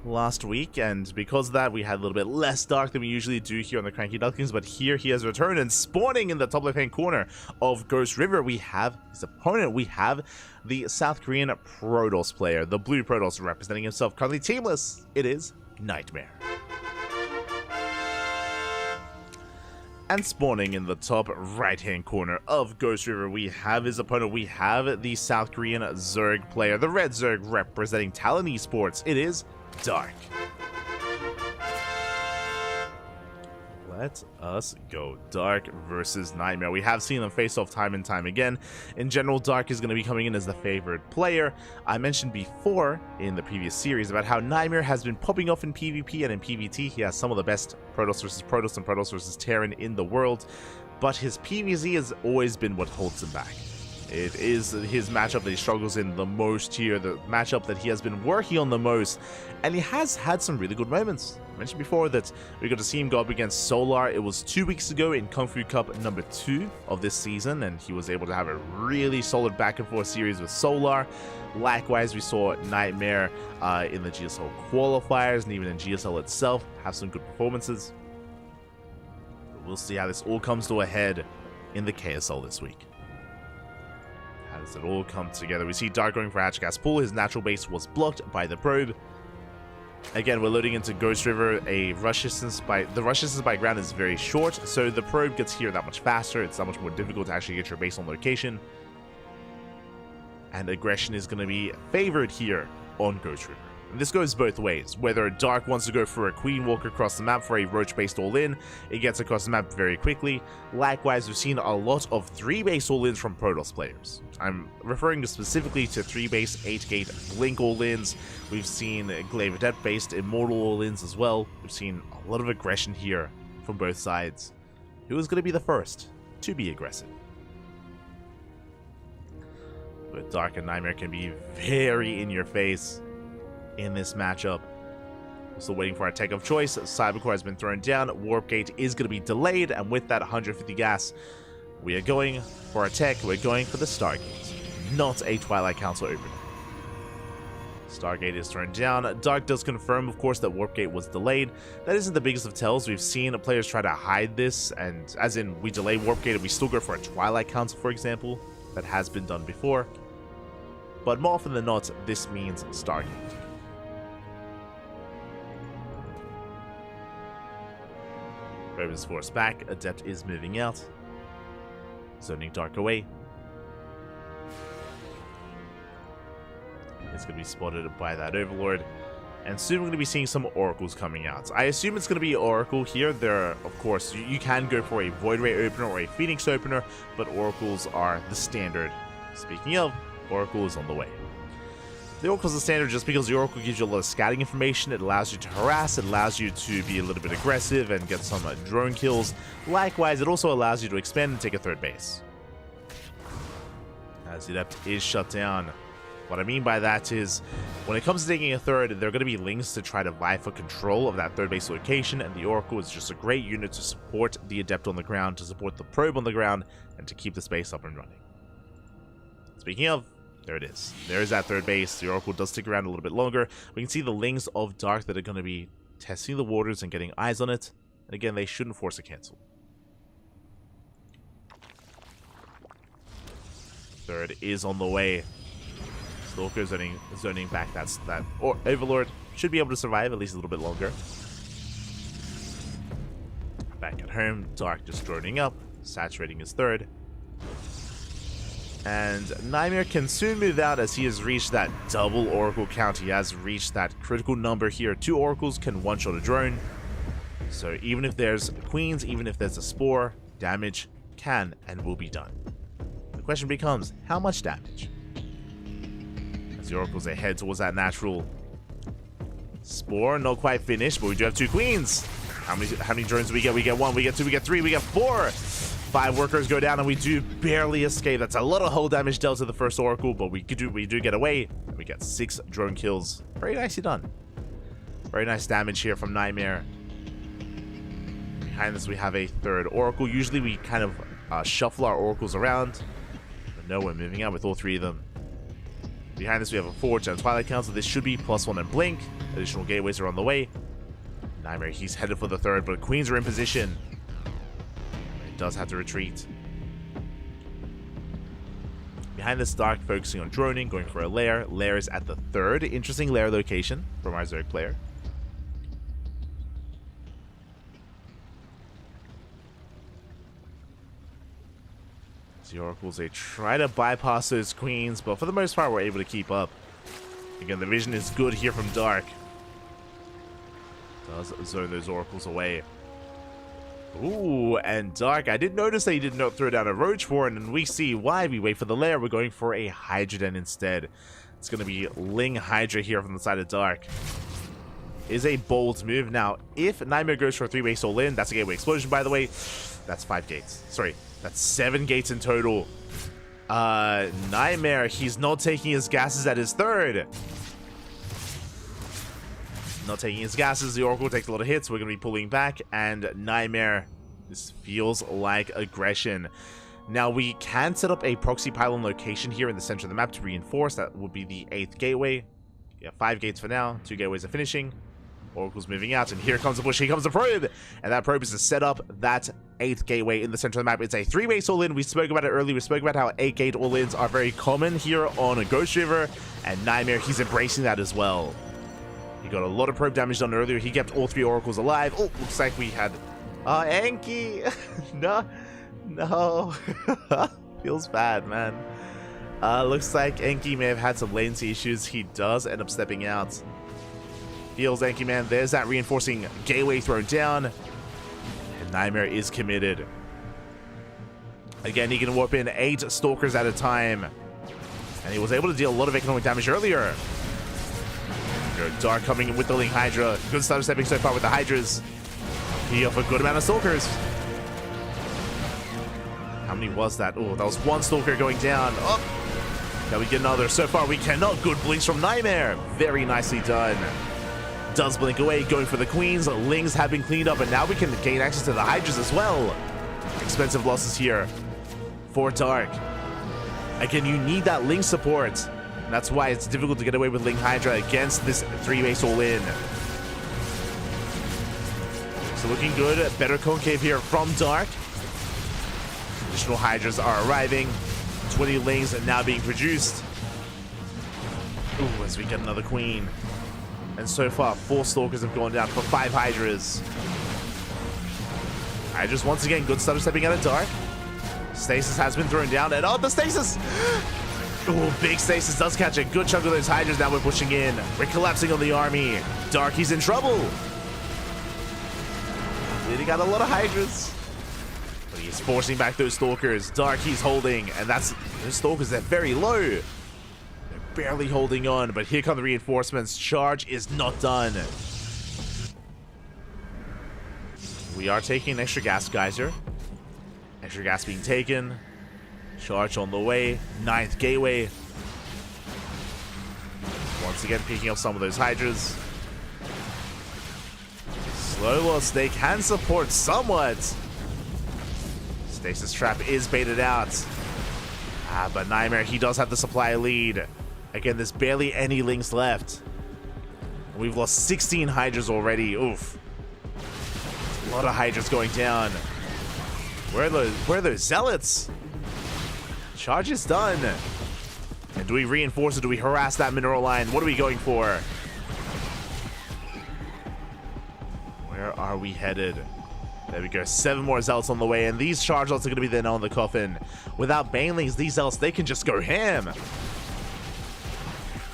last week, and because of that we had a little bit less Dark than we usually do here on the CranKy Ducklings. But here he has returned, and spawning in the top left hand corner of Ghost River, we have his opponent. We have the South Korean Protoss player, the blue Protoss, representing himself, currently teamless. It is Nightmare. And spawning in the top right hand corner of Ghost River, we have his opponent. We have the South Korean Zerg player, the red Zerg, representing Talon Esports. It is Dark. Let us go. Dark versus Nightmare. We have seen them face off time and time again. In general, Dark is going to be coming in as the favored player. I mentioned before in the previous series about how Nightmare has been popping off in PvP and in PvT. He has some of the best Protoss versus Protoss and Protoss versus Terran in the world, but his PvZ has always been what holds him back. It is his matchup that he struggles in the most here, the matchup that he has been working on the most, and he has had some really good moments. I mentioned before that we got to see him go up against Solar. It was 2 weeks ago in Kung Fu Cup number 2 of this season, and he was able to have a really solid back and forth series with Solar. Likewise, we saw Nightmare in the GSL qualifiers, and even in GSL itself, have some good performances. But we'll see how this all comes to a head in the KSL this week. How does it all come together? We see Dark going for Hatch Gas Pool. His natural base was blocked by the probe. Again, we're loading into Ghost River. The rush distance by ground is very short, so the probe gets here that much faster. It's that much more difficult to actually get your base on location. And aggression is going to be favored here on Ghost River. And this goes both ways. Whether Dark wants to go for a Queen Walk across the map for a Roach-based all-in, it gets across the map very quickly. Likewise, we've seen a lot of 3-base all-ins from Protoss players. I'm referring specifically to 3-base 8-gate Blink all-ins. We've seen Glaive Adept-based Immortal all-ins as well. We've seen a lot of aggression here from both sides. Who is going to be the first to be aggressive? But Dark and Nightmare can be very in your face in this matchup. Still waiting for our tech of choice. Cybercore has been thrown down. Warp Gate is going to be delayed, and with that 150 gas, we are going for our tech. We're going for the Stargate, not a Twilight Council opener. Stargate is thrown down. Dark does confirm, of course, that Warp Gate was delayed. That isn't the biggest of tells. We've seen players try to hide this, and as in we delay Warp Gate and we still go for a Twilight Council, for example. That has been done before. But more often than not, this means Stargate. Probe is forced back. Adept is moving out. Zoning Dark away. It's going to be spotted by that Overlord. And soon we're going to be seeing some Oracles coming out. I assume it's going to be Oracle here. There, of course, you can go for a Void Ray opener or a Phoenix opener, but Oracles are the standard. Speaking of, Oracle is on the way. The Oracle is the standard just because the Oracle gives you a lot of scouting information. It allows you to harass, it allows you to be a little bit aggressive and get some drone kills. Likewise, it also allows you to expand and take a third base. As the Adept is shut down. What I mean by that is, when it comes to taking a third, there are going to be links to try to vie for control of that third base location, and the Oracle is just a great unit to support the Adept on the ground, to support the Probe on the ground, and to keep the space up and running. Speaking of, There it is. There is that third base. The Oracle does stick around a little bit longer. We can see the Lings of Dark that are going to be testing the waters and getting eyes on it. And again, they shouldn't force a cancel. Third is on the way. Stalker zoning back. That's that. Or Overlord should be able to survive at least a little bit longer. Back at home, Dark just droning up, saturating his third. And Nightmare can soon move out as he has reached that double Oracle count. He has reached that critical number here. 2 Oracles can one-shot a drone. So even if there's Queens, even if there's a Spore, damage can and will be done. The question becomes, how much damage? As the Oracles head towards that natural Spore, not quite finished, but we do have 2 Queens. How many drones do we get? We get 1, we get 2, we get 3, we get 4. 5 workers go down, and we do barely escape. That's a lot of hull damage dealt to the first Oracle, but we do get away. And we get 6 drone kills. Very nicely done. Very nice damage here from Nightmare. Behind this, we have a third Oracle. Usually, we kind of shuffle our Oracles around. But no, we're moving out with all 3 of them. Behind this, we have a Forge and Twilight Council. This should be +1 and Blink. Additional gateways are on the way. Nightmare, he's headed for the third, but Queens are in position. He does have to retreat. Behind this, Dark focusing on droning, going for a lair. Lair is at the third. Interesting lair location from our Zerg player. The Oracles, they try to bypass those Queens, but for the most part, we're able to keep up. Again, the vision is good here from Dark. Does zone those Oracles away. Ooh, and Dark, I did notice that he did not throw down a Roach Warren, and we see why. We wait for the lair. We're going for a Hydra Den instead. It's going to be Ling Hydra here from the side of Dark. Is a bold move. Now, if Nightmare goes for a 3-way soul in, that's a gateway explosion, by the way. That's 5 gates. Sorry, that's 7 gates in total. Nightmare, he's not taking his gases at his third. Not taking his gases. The Oracle takes a lot of hits. We're going to be pulling back. And Nightmare, this feels like aggression. Now, we can set up a proxy pylon location here in the center of the map to reinforce. That would be the 8th gateway. Yeah, 5 gates for now. 2 gateways are finishing. Oracle's moving out. And here comes the push. Here comes the probe. And that probe is to set up that 8th gateway in the center of the map. It's a 3-way all-in. We spoke about it earlier. We spoke about how 8-gate all-ins are very common here on a Ghost River. And Nightmare, he's embracing that as well. He got a lot of probe damage done earlier. He kept all 3 Oracles alive. Oh, looks like we had... Enki! No. Feels bad, man. Looks like Enki may have had some latency issues. He does end up stepping out. Feels Enki, man. There's that reinforcing gateway thrown down. And Nightmare is committed. Again, he can warp in 8 Stalkers at a time. And he was able to deal a lot of economic damage earlier. Dark coming in with the Ling Hydra. Good start stepping so far with the Hydras. He off a good amount of Stalkers. How many was that? Oh, that was 1 Stalker going down. Oh, now we get another. So far, we cannot. Good blinks from Nightmare. Very nicely done. Does blink away, going for the Queens. Lings have been cleaned up, and now we can gain access to the Hydras as well. Expensive losses here for Dark. Again, you need that Ling support. That's why it's difficult to get away with Ling Hydra against this 3-way all-in. So looking good. Better concave here from Dark. Additional Hydras are arriving. 20 Lings are now being produced. Ooh, as we get another Queen. And so far, 4 Stalkers have gone down for 5 Hydras. Hydras once again, good stuff stepping out of Dark. Stasis has been thrown down, and oh, the Stasis! Oh, big Stasis does catch a good chunk of those Hydras. Now we're pushing in. We're collapsing on the army. Dark, he's in trouble. Really got a lot of Hydras. But he's forcing back those Stalkers. Dark, he's holding. And that's... Those Stalkers, they're very low. They're barely holding on. But here come the reinforcements. Charge is not done. We are taking an extra gas geyser. Extra gas being taken. Charge on the way. 9th gateway. Once again, picking up some of those Hydras. Slow loss, they can support somewhat. Stasis trap is baited out. But Nightmare, he does have the supply lead. Again, there's barely any links left. We've lost 16 Hydras already. Oof. A lot of Hydras going down. Where are those Zealots? Charge is done. And do we reinforce it? Do we harass that mineral line? What are we going for? Where are we headed? There we go. 7 more Zealots on the way, and these Charge Zealots are going to be the nail in the coffin. Without Banelings, these Zealots, they can just go ham.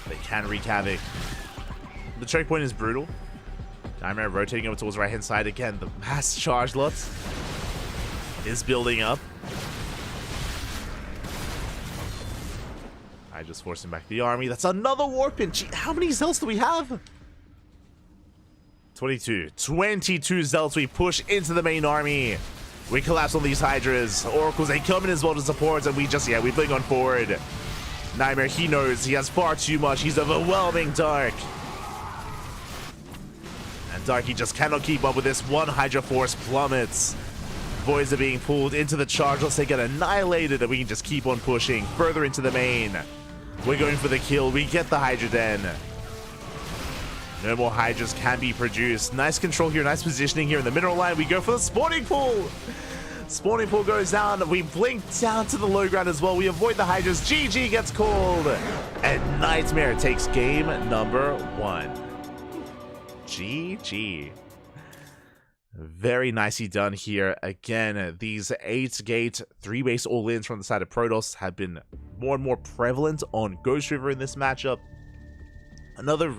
They can wreak havoc. The choke point is brutal. Nightmare rotating over towards the right-hand side again. The mass Charge Lots is building up. I just forcing back the army. That's another Warpin. Gee, how many Zealots do we have? 22 Zealots we push into the main army. We collapse on these Hydras. Oracles, they come in as well to support, and we bring on forward. Nightmare, he knows he has far too much. He's overwhelming Dark. And Dark, he just cannot keep up with this. One Hydra force plummets. Voids are being pulled into the charge. Let's they get annihilated, and we can just keep on pushing further into the main. We're going for the kill. We get the Hydra Den. No more Hydras can be produced. Nice control here, nice positioning here in the mineral line. We go for the spawning pool. Spawning pool goes down. We blink down to the low ground as well. We avoid the Hydras. GG gets called. And Nightmare takes game number 1. GG. Very nicely done here. Again, these 8-gate 3-base all-ins from the side of Protoss have been more and more prevalent on Ghost River in this matchup. Another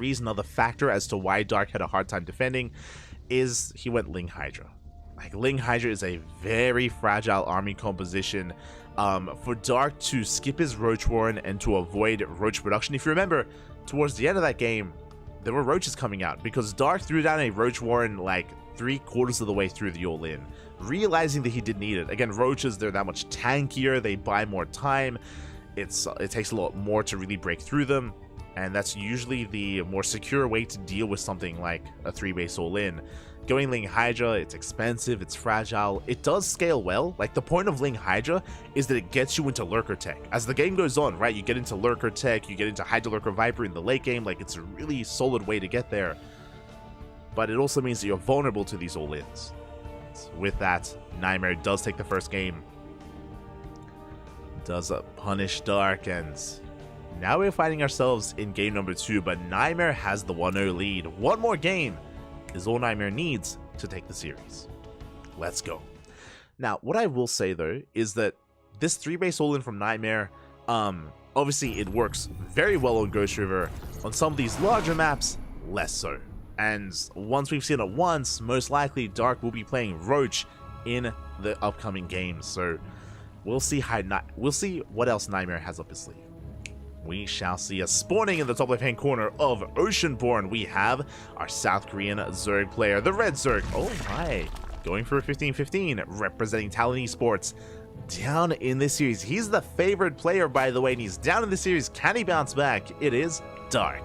factor as to why Dark had a hard time defending is he went Ling Hydra. Like, Ling Hydra is a very fragile army composition. For Dark to skip his Roach Warren and to avoid Roach production, if you remember, towards the end of that game, there were Roaches coming out because Dark threw down a Roach Warren like 3/4 of the way through the all-in, realizing that he didn't need it. Again, Roaches, they're that much tankier, they buy more time, it takes a lot more to really break through them. And that's usually the more secure way to deal with something like a 3-base all-in. Going Ling Hydra, it's expensive, it's fragile, it does scale well. Like, the point of Ling Hydra is that it gets you into Lurker Tech. As the game goes on, right, you get into Lurker Tech, you get into Hydra Lurker Viper in the late game, like, it's a really solid way to get there. But it also means that you're vulnerable to these all-ins. So with that, Nightmare does take the first game. Does punish Dark, and now we're finding ourselves in game number 2, but Nightmare has the 1-0 lead. One more game is all Nightmare needs to take the series. Let's go. Now, what I will say, though, is that this 3-base all-in from Nightmare, obviously it works very well on Ghost River. On some of these larger maps, less so. And once we've seen it once, most likely Dark will be playing Roach in the upcoming games. So we'll see what else Nightmare has up his sleeve. We shall see. Us spawning in the top left-hand corner of Oceanborn, we have our South Korean Zerg player, the Red Zerg. Oh my, going for a 15-15, representing Talon Esports. Down in this series, he's the favored player, by the way, and he's down in this series. Can he bounce back? It is Dark.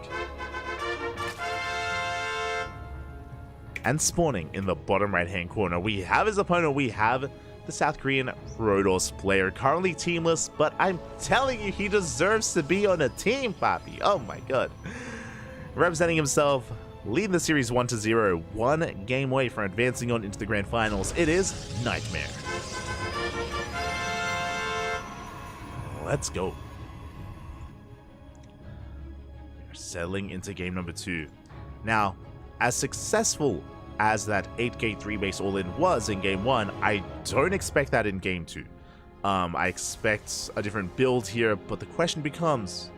And spawning in the bottom right-hand corner, we have his opponent. We have the South Korean Protoss player, currently teamless, but I'm telling you, he deserves to be on a team, Papi. Oh my god. Representing himself, leading the series 1-0, 1 game away from advancing on into the grand finals. It is Nightmare. Let's go. We're settling into game number 2. Now, as successful as that 8-gate 3-base all-in was in game 1, I don't expect that in game 2. I expect a different build here, but the question becomes,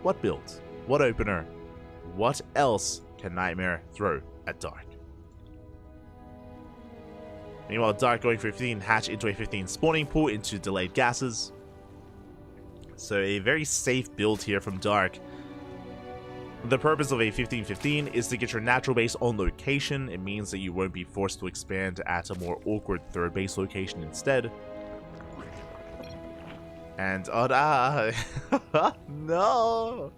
what build? What opener? What else can Nightmare throw at Dark? Meanwhile, Dark going for a 15 hatch into a 15 spawning pool into delayed gases. So a very safe build here from Dark. The purpose of a 15-15 is to get your natural base on location. It means that you won't be forced to expand at a more awkward 3rd base location instead. And no,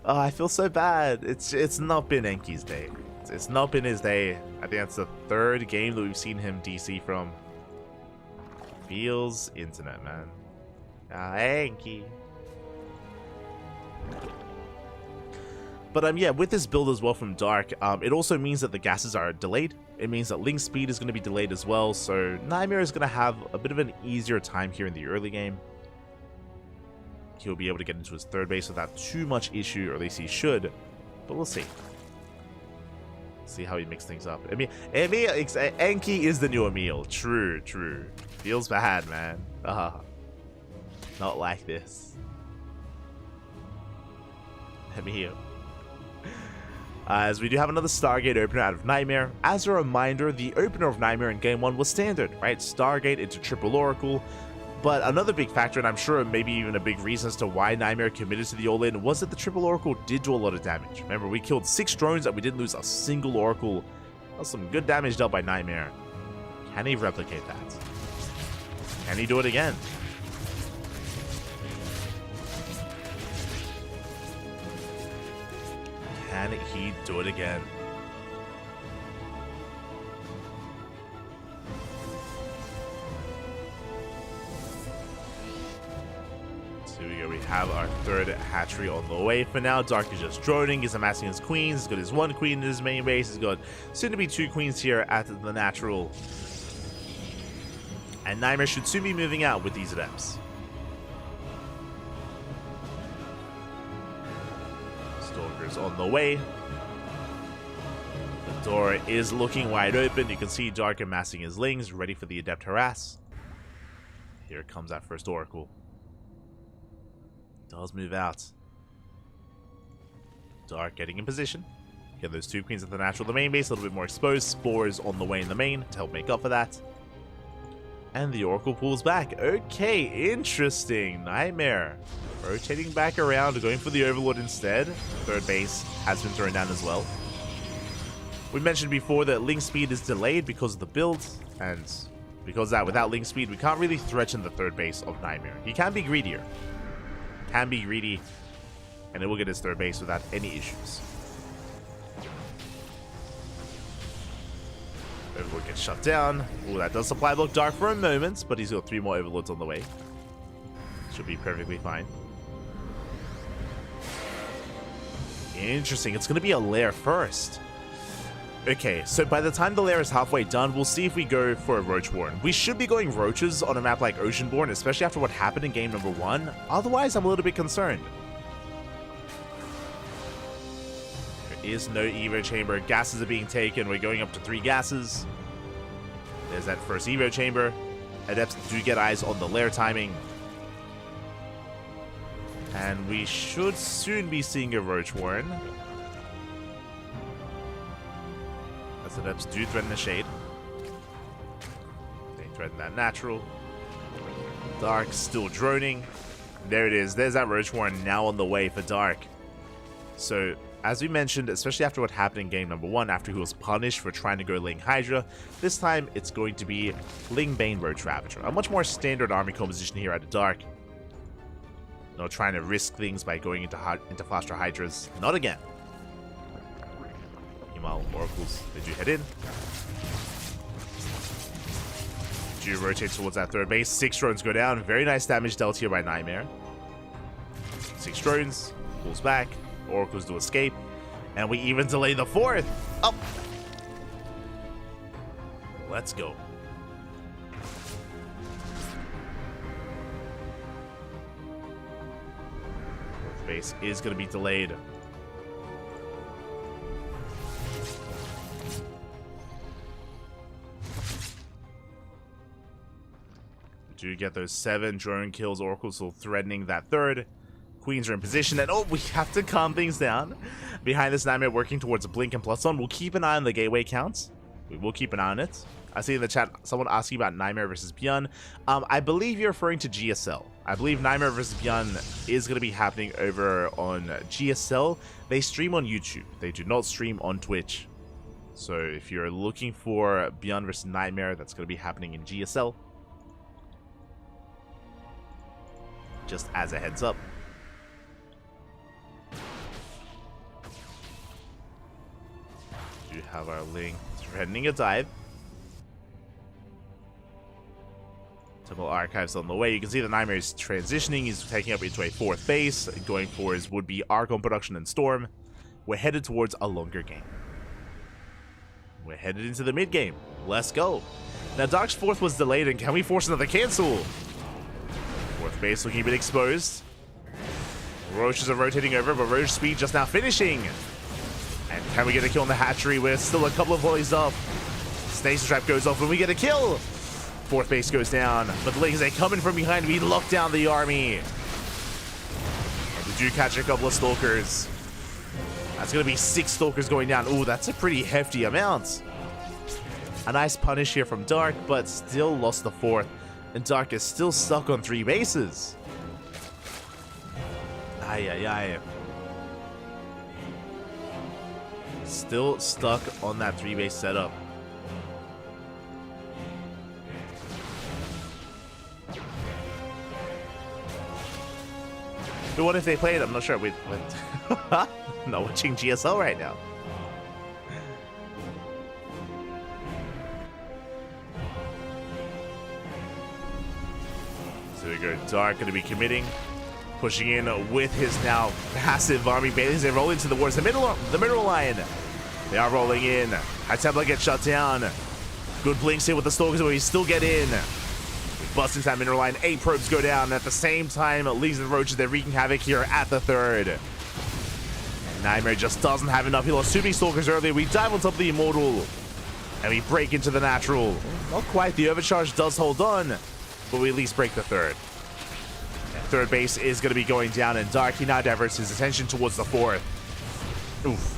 I feel so bad. It's not been Enki's day. It's not been his day. I think that's the 3rd game that we've seen him DC from. Feels internet, man. CranKy. But yeah, with this build as well from Dark, it also means that the gases are delayed. It means that Link speed is going to be delayed as well, so Nightmare is going to have a bit of an easier time here in the early game. He'll be able to get into his third base without too much issue, or at least he should, but we'll see. See how he mixes things up. Enki is the new Emil. True, true. Feels bad, man. Not like this. Emil. As we do have another Stargate opener out of Nightmare. As a reminder, the opener of Nightmare in Game 1 was standard, right? Stargate into Triple Oracle. But another big factor, and I'm sure maybe even a big reason as to why Nightmare committed to the all-in, was that the Triple Oracle did do a lot of damage. Remember, we killed 6 drones and we didn't lose a single Oracle. That was some good damage dealt by Nightmare. Can he replicate that? Can he do it again? Can he do it again? So here we go. We have our third hatchery on the way for now. Dark is just droning. He's amassing his queens. He's got his 1 queen in his main base. He's got soon to be 2 queens here at the natural. And Nightmare should soon be moving out with these adepts. Stalker's on the way. The door is looking wide open. You can see Dark amassing his lings, ready for the adept harass. Here comes that first Oracle. Does move out. Dark getting in position. Get those 2 queens at the natural. The main base a little bit more exposed. Spores on the way in the main to help make up for that. And the Oracle pulls back. Okay, interesting. Nightmare rotating back around, going for the Overlord instead. Third base has been thrown down as well. We mentioned before that Link speed is delayed because of the build, and because of that, without Link speed, we can't really threaten the third base of Nightmare. He can be greedier. Can be greedy, and it will get his third base without any issues. Overlord gets shut down. Oh, that does supply block Dark for a moment, but he's got 3 more Overlords on the way. Should be perfectly fine. Interesting. It's going to be a lair first. Okay, so by the time the lair is halfway done, we'll see if we go for a Roach Warren. We should be going Roaches on a map like Oceanborn, especially after what happened in game number 1. Otherwise, I'm a little bit concerned. There is no Evo Chamber. Gases are being taken. We're going up to 3 gases. There's that first Evo Chamber. Adepts do get eyes on the lair timing. And we should soon be seeing a Roach Warren. As Adepts do threaten the Shade. They threaten that natural. Dark still droning. There it is. There's that Roach Warren now on the way for Dark. So, as we mentioned, especially after what happened in game number 1, after he was punished for trying to go Ling Hydra, this time it's going to be Ling Bane Roach Ravager. A much more standard army composition here at the Dark. No trying to risk things by going into faster Hydras. Not again. Meanwhile, Oracles, they do head in. Do rotate towards that third base. 6 drones go down. Very nice damage dealt here by Nightmare. 6 drones. Pulls back. Oracles do escape. And we even delay the 4th. Up. Let's go. Base is going to be delayed. We do get those 7 drone kills. Oracles still threatening that 3rd. Queens are in position, and oh, we have to calm things down. Behind this, Nightmare working towards a blink and +1. We'll keep an eye on the gateway counts. We will keep an eye on it. I see in the chat someone asking about Nightmare versus Beyond. I believe you're referring to GSL. I believe Nightmare versus Beyond is going to be happening over on GSL. They stream on YouTube. They do not stream on Twitch. So if you're looking for Beyond versus Nightmare, that's going to be happening in GSL. Just as a heads up. We do have our Ling threatening a dive. Temple Archives on the way. You can see the Nightmare is transitioning. He's taking up into a 4th base, going for his would-be Archon production and Storm. We're headed towards a longer game. We're headed into the mid-game. Let's go. Now, Dark's 4th was delayed, and can we force another cancel? 4th base looking a bit exposed. Roaches are rotating over, but Roach Speed just now finishing. And can we get a kill on the hatchery? We're still a couple of volleys off. Stasis Trap goes off, and we get a kill. 4th base goes down, but the Lings, they come in from behind. We lock down the army. And we do catch a couple of Stalkers. That's going to be 6 Stalkers going down. Ooh, that's a pretty hefty amount. A nice punish here from Dark, but still lost the 4th. And Dark is still stuck on 3 bases. Ay, ay, ay. Still stuck on that 3-base setup. But what if they played? I'm not sure. Wait, what? I'm not watching GSL right now. So we go. Dark going to be committing, pushing in with his now massive army bases. They roll into the wars. The middle line. They are rolling in. High Templar gets shut down. Good blinks here with the Stalkers, but we still get in. Bust into that mineral line. 8 probes go down. At the same time, Leagues and Roaches, they're wreaking havoc here at the 3rd. And Nightmare just doesn't have enough. He lost 2 big Stalkers earlier. We dive on top of the Immortal. And we break into the Natural. Not quite. The Overcharge does hold on. But we at least break the 3rd. And 3rd base is going to be going down. And Dark, he now diverts his attention towards the 4th. Oof.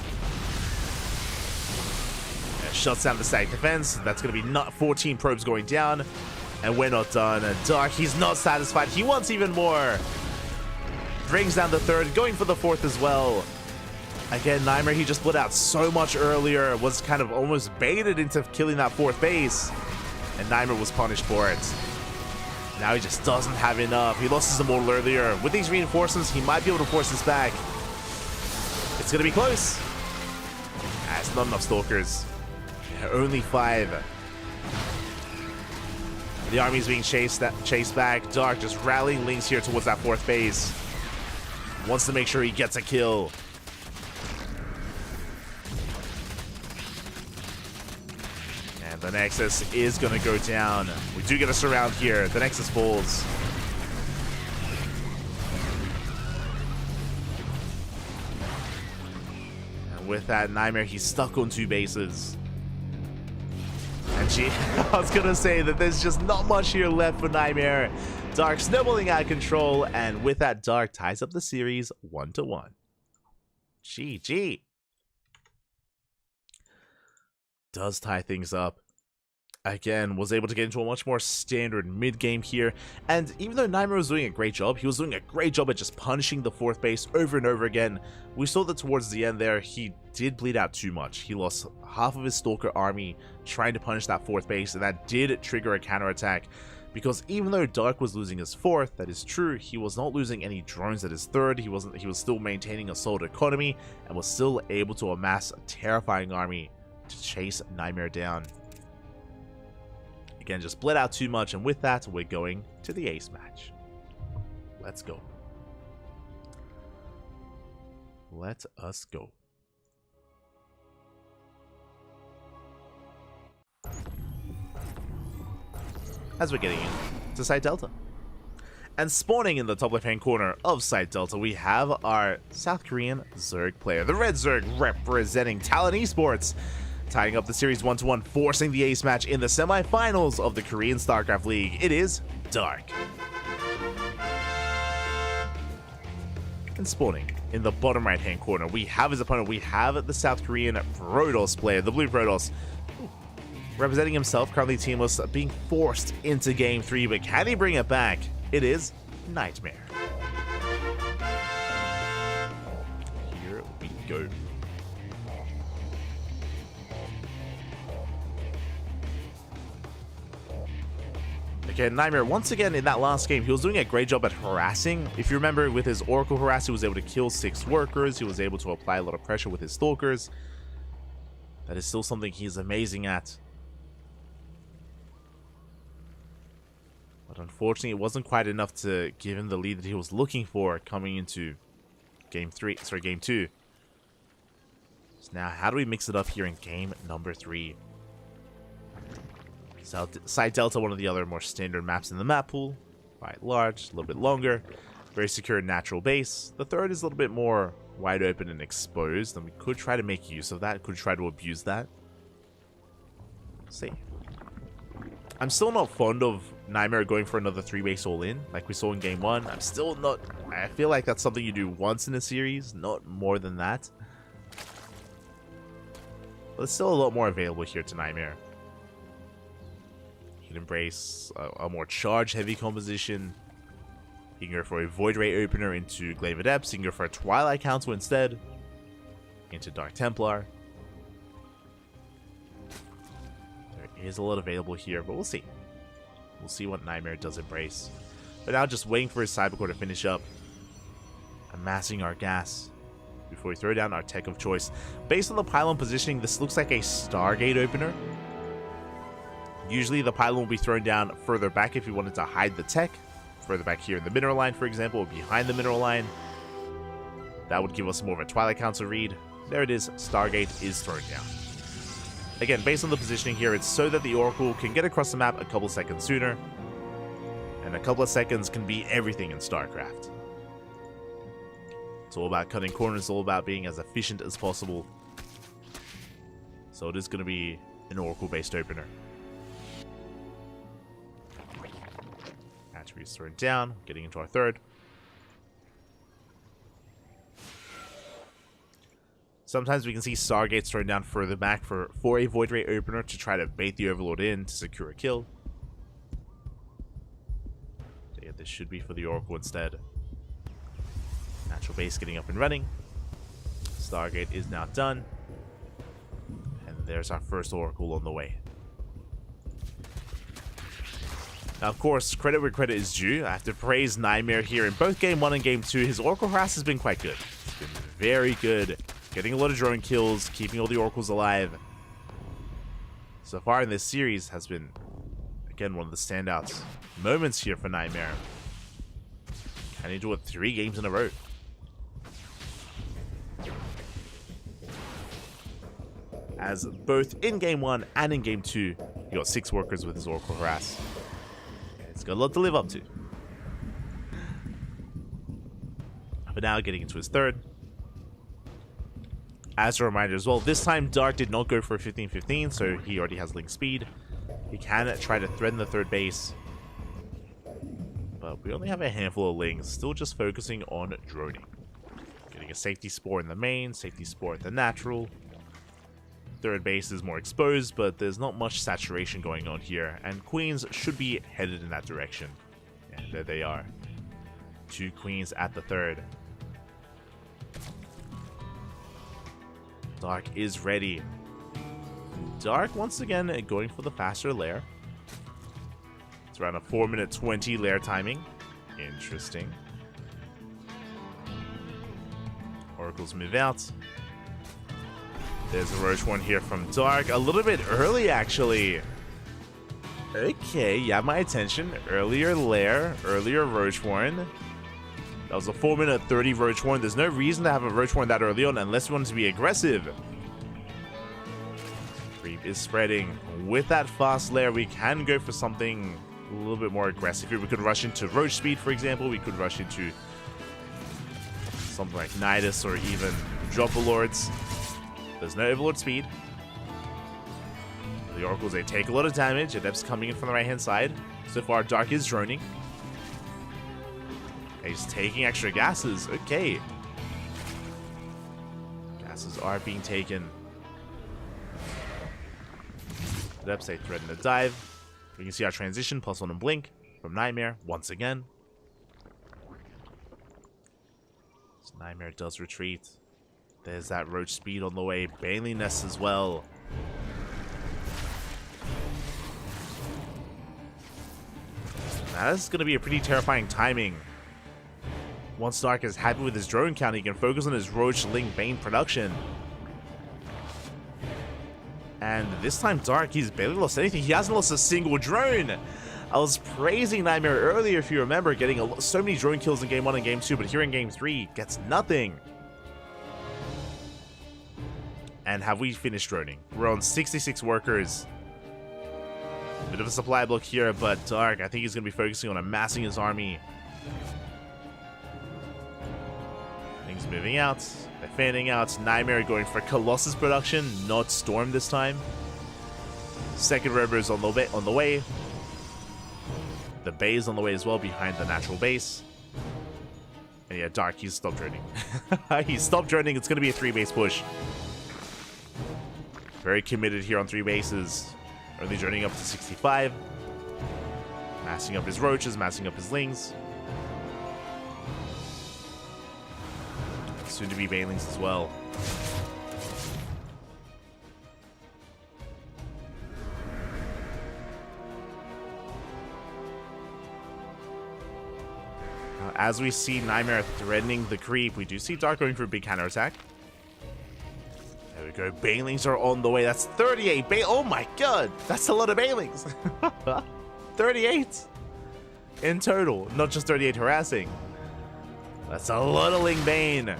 And shuts down the static defense. That's going to be 14 probes going down. And we're not done. And Dark, he's not satisfied. He wants even more. Brings down the 3rd, going for the 4th as well. Again, Nightmare, he just split out so much earlier. Was kind of almost baited into killing that 4th base. And Nightmare was punished for it. Now he just doesn't have enough. He lost his Immortal earlier. With these reinforcements, he might be able to force this back. It's going to be close. It's not enough Stalkers. Only 5. The army is being chased back. Dark just rallying Lings here towards that 4th base. Wants to make sure he gets a kill. And the Nexus is going to go down. We do get a surround here. The Nexus falls. And with that, Nightmare, he's stuck on 2 bases. And I was going to say that there's just not much here left for Nightmare. Dark snowballing out of control, and with that, Dark ties up the series 1-1. GG. Does tie things up. Again, was able to get into a much more standard mid-game here. And even though Nightmare was doing a great job, he was doing a great job at just punishing the 4th base over and over again. We saw that towards the end there, he did bleed out too much. He lost half of his Stalker army trying to punish that 4th base, and that did trigger a counterattack. Because even though Dark was losing his 4th, that is true, he was not losing any drones at his 3rd. He was still maintaining a solid economy, and was still able to amass a terrifying army to chase Nightmare down. Again, just bled out too much, and with that, we're going to the ace match. Let's go. Let us go. As we're getting into Site Delta. And spawning in the top left-hand corner of Site Delta, we have our South Korean Zerg player. The Red Zerg representing Talon Esports, tying up the series 1-1, forcing the ace match in the semifinals of the Korean StarCraft League. It is Dark. And spawning in the bottom right-hand corner, we have his opponent. We have the South Korean Protoss player, the Blue Protoss, representing himself, currently teamless, being forced into Game 3, but can he bring it back? It is Nightmare. Here we go. Okay, Nightmare, once again in that last game, he was doing a great job at harassing. If you remember, with his Oracle harass, he was able to kill 6 workers. He was able to apply a lot of pressure with his Stalkers. That is still something he's amazing at. But unfortunately, it wasn't quite enough to give him the lead that he was looking for coming into game 2. So now, how do we mix it up here in game number 3? Side Delta, one of the other more standard maps in the map pool. Quite large, a little bit longer. Very secure natural base. The third is a little bit more wide open and exposed, and we could try to make use of that. Could try to abuse that. Let's see. I'm still not fond of Nightmare going for another 3-base all-in, like we saw in game 1. I'm still not... I feel like that's something you do once in a series, not more than that. But there's still a lot more available here to Nightmare. He can embrace a more charge-heavy composition. He can go for a Void Ray opener into Glaive Adepts. He can go for a Twilight Council instead. Into Dark Templar. There is a lot available here, but we'll see. We'll see what Nightmare does embrace. But now just waiting for his Cybercore to finish up. Amassing our gas before we throw down our tech of choice. Based on the pylon positioning, this looks like a Stargate opener. Usually the pylon will be thrown down further back if you wanted to hide the tech. Further back here in the mineral line, for example, or behind the mineral line. That would give us more of a Twilight Council read. There it is. Stargate is thrown down. Again, based on the positioning here, it's so that the Oracle can get across the map a couple seconds sooner. And a couple of seconds can be everything in StarCraft. It's all about cutting corners, it's all about being as efficient as possible. So it is going to be an Oracle-based opener. Attributes thrown down, getting into our third. Sometimes we can see Stargates thrown down further back for a Void Ray opener to try to bait the Overlord in to secure a kill. So yeah, this should be for the Oracle instead. Natural base getting up and running. Stargate is now done. And there's our first Oracle on the way. Now, of course, credit where credit is due. I have to praise Nightmare here. In both Game 1 and Game 2, his Oracle harass has been quite good. It's been very good. Getting a lot of drone kills, keeping all the Oracles alive. So far in this series has been, again, one of the standouts moments here for Nightmare. Can he do it 3 games in a row? As both in Game 1 and in Game 2, he got 6 workers with his Oracle harass. It's got a lot to live up to. But now getting into his third. As a reminder as well, this time Dark did not go for a 15-15, so he already has link speed. He can try to threaten the third base. But we only have a handful of links, still just focusing on droning. Getting a safety spore in the main, safety spore at the natural. Third base is more exposed, but there's not much saturation going on here, and Queens should be headed in that direction. And there they are. 2 Queens at the third. Dark is ready. Dark, once again, going for the faster lair. It's around a 4-minute 20 lair timing. Interesting. Oracles move out. There's a Roach one here from Dark. A little bit early, actually. Okay, you have my attention. Earlier lair, earlier Roach Warren. That was a 4-minute 30 Roach Warren. There's no reason to have a Roach Warren that early on unless you want to be aggressive. Creep is spreading. With that fast lair, we can go for something a little bit more aggressive here. We could rush into Roach Speed, for example. We could rush into something like Nidus or even Dropper Lords. There's no Overlord speed. The Oracles, they take a lot of damage. Adepts coming in from the right-hand side. So far, Dark is droning. He's taking extra gases. Okay. Gases are being taken. Adepts, they threaten to dive. We can see our transition, plus 1 and blink from Nightmare once again. So Nightmare does retreat. There's that Roach speed on the way. Baneling Nest as well. Now this is going to be a pretty terrifying timing. Once Dark is happy with his drone count, he can focus on his Roach Link Bane production. And this time Dark, he's barely lost anything. He hasn't lost a single drone. I was praising Nightmare earlier, if you remember, getting so many drone kills in Game 1 and Game 2, but here in Game 3, gets nothing. And have we finished droning? We're on 66 workers. Bit of a supply block here, but Dark, I think he's going to be focusing on amassing his army. Things moving out. They're fanning out. Nightmare going for Colossus production, not Storm this time. Second River is on the way. The Bay is on the way as well, behind the natural base. And yeah, Dark, he's stopped droning. He's stopped droning. It's going to be a 3-base push. Very committed here on 3 bases. Only droning up to 65. Massing up his roaches, massing up his lings. Soon to be banelings as well. As we see Nightmare threatening the creep, we do see Dark going for a big counterattack. There we go. Banelings are on the way. That's 38. Oh my god. That's a lot of banelings. 38 in total. Not just 38 harassing. That's a lot of Ling Bane. And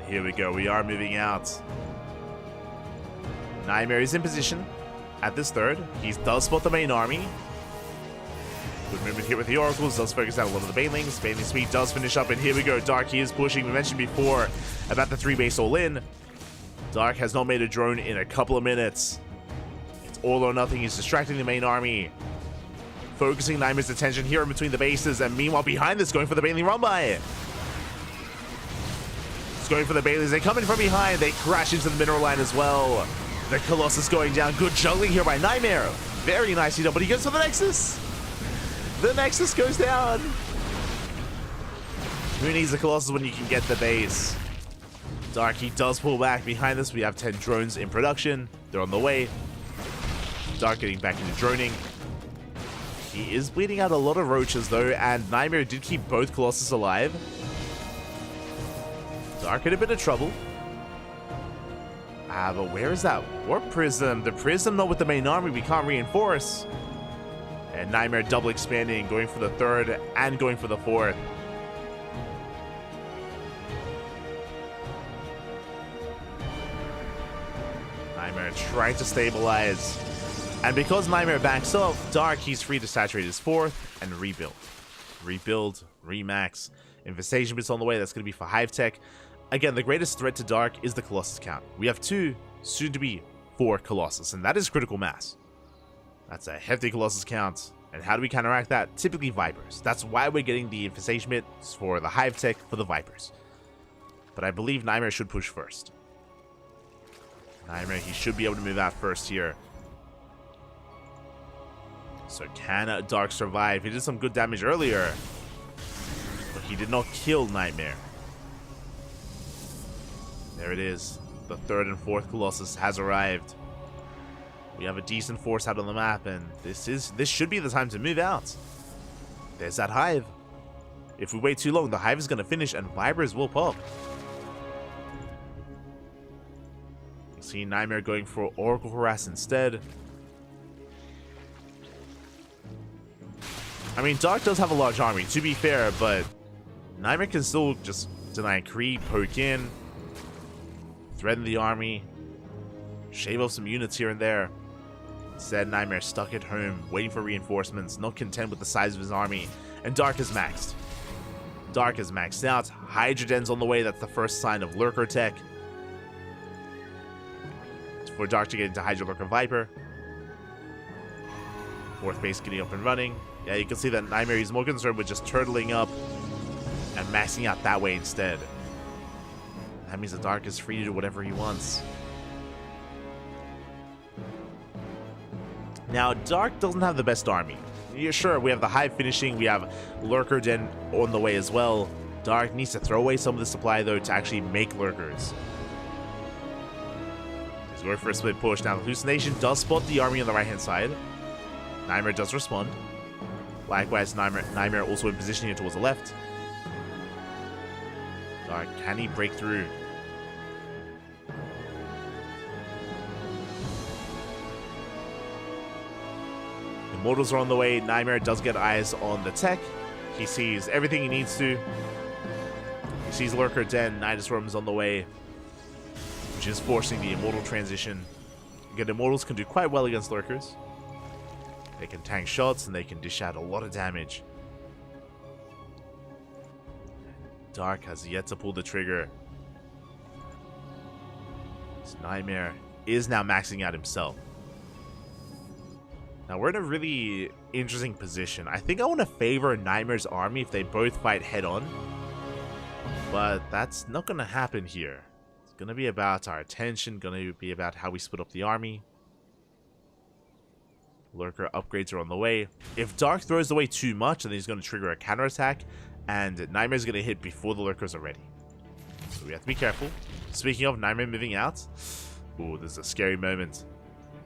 here we go. We are moving out. Nightmare is in position at this third. He does spot the main army. Good movement here with the Oracles, does focus out a lot of the Banelings. Baneling speed does finish up, and here we go. Dark, he is pushing. We mentioned before about the 3-base all-in. Dark has not made a drone in a couple of minutes. It's all or nothing. He's distracting the main army. Focusing Nightmare's attention here in between the bases, and meanwhile behind this, going for the Baneling run-by. It's going for the Banelings. They come in from behind. They crash into the mineral line as well. The Colossus going down. Good juggling here by Nightmare. Very nicely done, but he goes for the Nexus. The Nexus goes down. Who needs the Colossus when you can get the base? Dark, he does pull back. Behind this, we have 10 drones in production. They're on the way. Dark getting back into droning. He is bleeding out a lot of roaches, though, and Nightmare did keep both Colossus alive. Dark in a bit of trouble. But where is that Warp Prism? The Prism not with the main army. We can't reinforce. And Nightmare double expanding, going for the third and going for the fourth. Nightmare trying to stabilize. And because Nightmare backs off, Dark, he's free to saturate his fourth and rebuild. Rebuild, remax. Infestation bits on the way, that's going to be for Hive Tech. Again, the greatest threat to Dark is the Colossus count. We have 2, soon to be 4 Colossus, and that is critical mass. That's a hefty Colossus count. And how do we counteract that? Typically Vipers. That's why we're getting the Infestation bits for the Hive Tech for the Vipers. But I believe Nightmare should push first. Nightmare, he should be able to move out first here. So can Dark survive? He did some good damage earlier, but he did not kill Nightmare. There it is. The 3rd and 4th Colossus has arrived. We have a decent force out on the map, and this should be the time to move out. There's that Hive. If we wait too long, the Hive is going to finish, and Vipers will pop. You see Nightmare going for Oracle Harass instead. I mean, Dark does have a large army, to be fair, but Nightmare can still just deny creep, poke in, threaten the army, shave off some units here and there. Instead, Nightmare stuck at home, waiting for reinforcements, not content with the size of his army, and Dark is maxed. Dark is maxed out. Hydra Den's on the way, that's the first sign of Lurker Tech. For Dark to get into Hydra, Lurker, Viper. 4th base getting up and running. Yeah, you can see that Nightmare is more concerned with just turtling up and maxing out that way instead. That means the Dark is free to do whatever he wants. Now, Dark doesn't have the best army. Yeah, sure, we have the Hive finishing, we have Lurker Den on the way as well. Dark needs to throw away some of the supply, though, to actually make Lurkers. He's going for a split push. Now, Hallucination does spot the army on the right-hand side. Nightmare does respond. Likewise, Nightmare also in position here towards the left. Dark, can he break through? Mortals are on the way. Nightmare does get eyes on the tech. He sees everything he needs to. He sees Lurker Den. Nidus Worm's on the way, which is forcing the Immortal transition. Again, Immortals can do quite well against Lurkers. They can tank shots and they can dish out a lot of damage. Dark has yet to pull the trigger. This Nightmare is now maxing out himself. Now we're in a really interesting position. I think I want to favor Nightmare's army if they both fight head-on. But that's not going to happen here. It's going to be about our attention, going to be about how we split up the army. Lurker upgrades are on the way. If Dark throws away too much, then he's going to trigger a counterattack, and Nightmare's going to hit before the Lurkers are ready. So we have to be careful. Speaking of Nightmare moving out, ooh, this is a scary moment.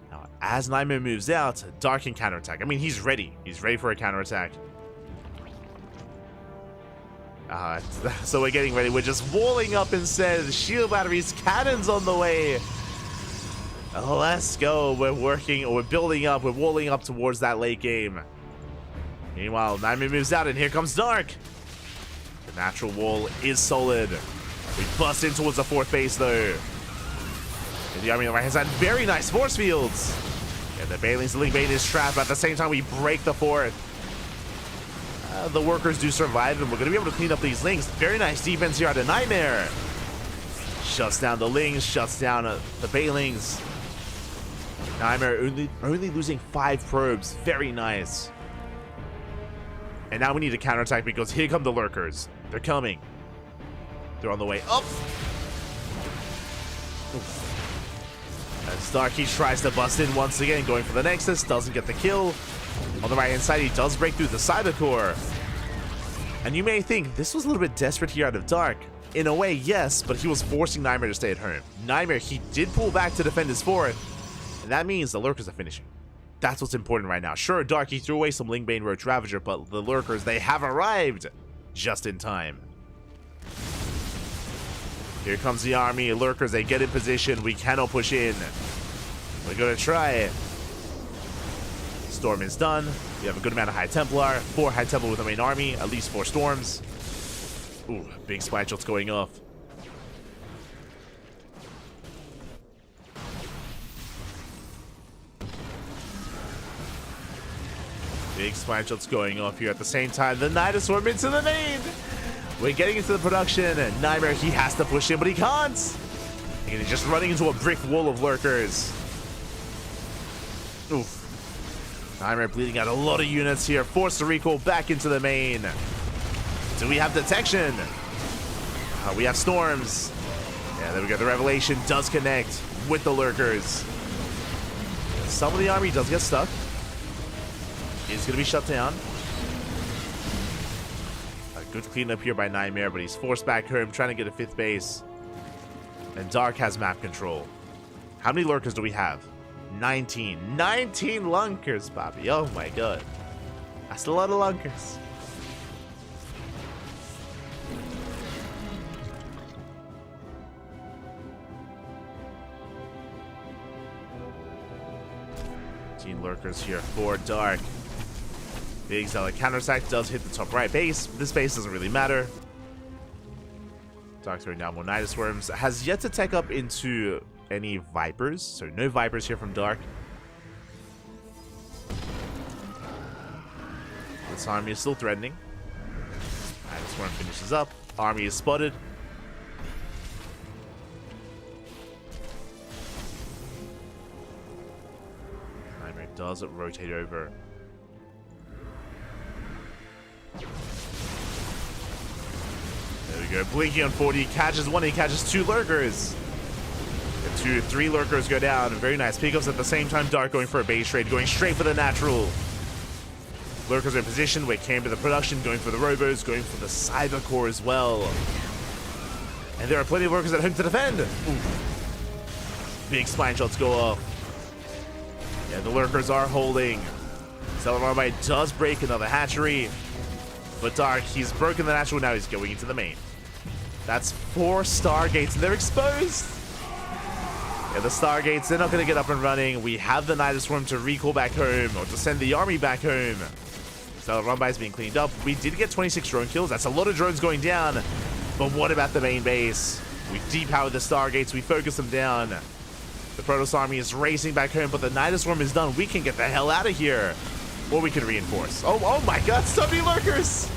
Now, as Nightmare moves out, Dark can counterattack. I mean, he's ready. He's ready for a counterattack. So we're getting ready. We're just walling up instead. Shield batteries, cannons on the way. Let's go. We're working, we're building up, we're walling up towards that late game. Meanwhile, Nightmare moves out, and here comes Dark. The natural wall is solid. We bust in towards the fourth base, though. And the army on the right hand side, very nice force fields. And the Banelings, the Link Bane is trapped, but at the same time, we break the fourth. The workers do survive, and we're going to be able to clean up these Links. Very nice defense here out of Nightmare. Shuts down the Lings, shuts down the Banelings. Nightmare only losing 5 probes. Very nice. And now we need to counterattack because here come the Lurkers. They're coming. They're on the way up. As Darky tries to bust in once again, going for the Nexus, doesn't get the kill. On the right hand side, he does break through the Cyber Core. And you may think this was a little bit desperate here out of Dark. In a way, yes, but he was forcing Nightmare to stay at home. Nightmare, he did pull back to defend his fort, and that means the Lurkers are finishing. That's what's important right now. Sure, Dark, he threw away some Lingbane Roach Ravager, but the Lurkers, they have arrived just in time. Here comes the army. Lurkers, they get in position. We cannot push in. We're going to try it. Storm is done. We have a good amount of High Templar. 4 High Templar with the main army. At least 4 Storms. Ooh, big spine shots going off. Big spine shots going off here at the same time. The Nidus Worm into the main. We're getting into the production. And Nightmare, he has to push in, but he can't. And he's just running into a brick wall of Lurkers. Oof. Nightmare bleeding out a lot of units here. Forced to recall back into the main. Do we have detection? We have Storms. Yeah, there we go. The Revelation does connect with the Lurkers. Some of the army does get stuck. It's going to be shut down. A good cleanup here by Nightmare, but he's forced back home, trying to get a 5th base. And Dark has map control. How many Lurkers do we have? 19. 19 Lunkers, Bobby. Oh my god. That's a lot of Lunkers. Lurkers here for Dark. Big Zealot counterattack does hit the top right base. This base doesn't really matter. Dark's throwing down more Nidus Worms. Has yet to tech up into any Vipers, so no Vipers here from Dark. This army is still threatening. Nidus Worm finishes up. Army is spotted. Does it rotate over? There we go. Blinking on 40. Catches 1. He catches 2 Lurkers. And 3 Lurkers go down. Very nice pickups at the same time. Dark going for a base trade. Going straight for the natural. Lurkers are in position. We came to the production. Going for the Robos. Going for the Cyber Core as well. And there are plenty of Lurkers at home to defend. Ooh. Big spine shots go off. Yeah, the Lurkers are holding. Celadon does break another hatchery. But Dark, he's broken the natural, now he's going into the main. That's 4 Stargates, and they're exposed. Yeah, the Stargates, they're not going to get up and running. We have the Night Swarm to recall back home, or to send the army back home. So the run-by is being cleaned up. We did get 26 drone kills. That's a lot of drones going down. But what about the main base? We depowered the Stargates. We focus them down. The Protoss army is racing back home, but the Night Swarm is done. We can get the hell out of here. Or we can reinforce. Oh my god, so many lurkers!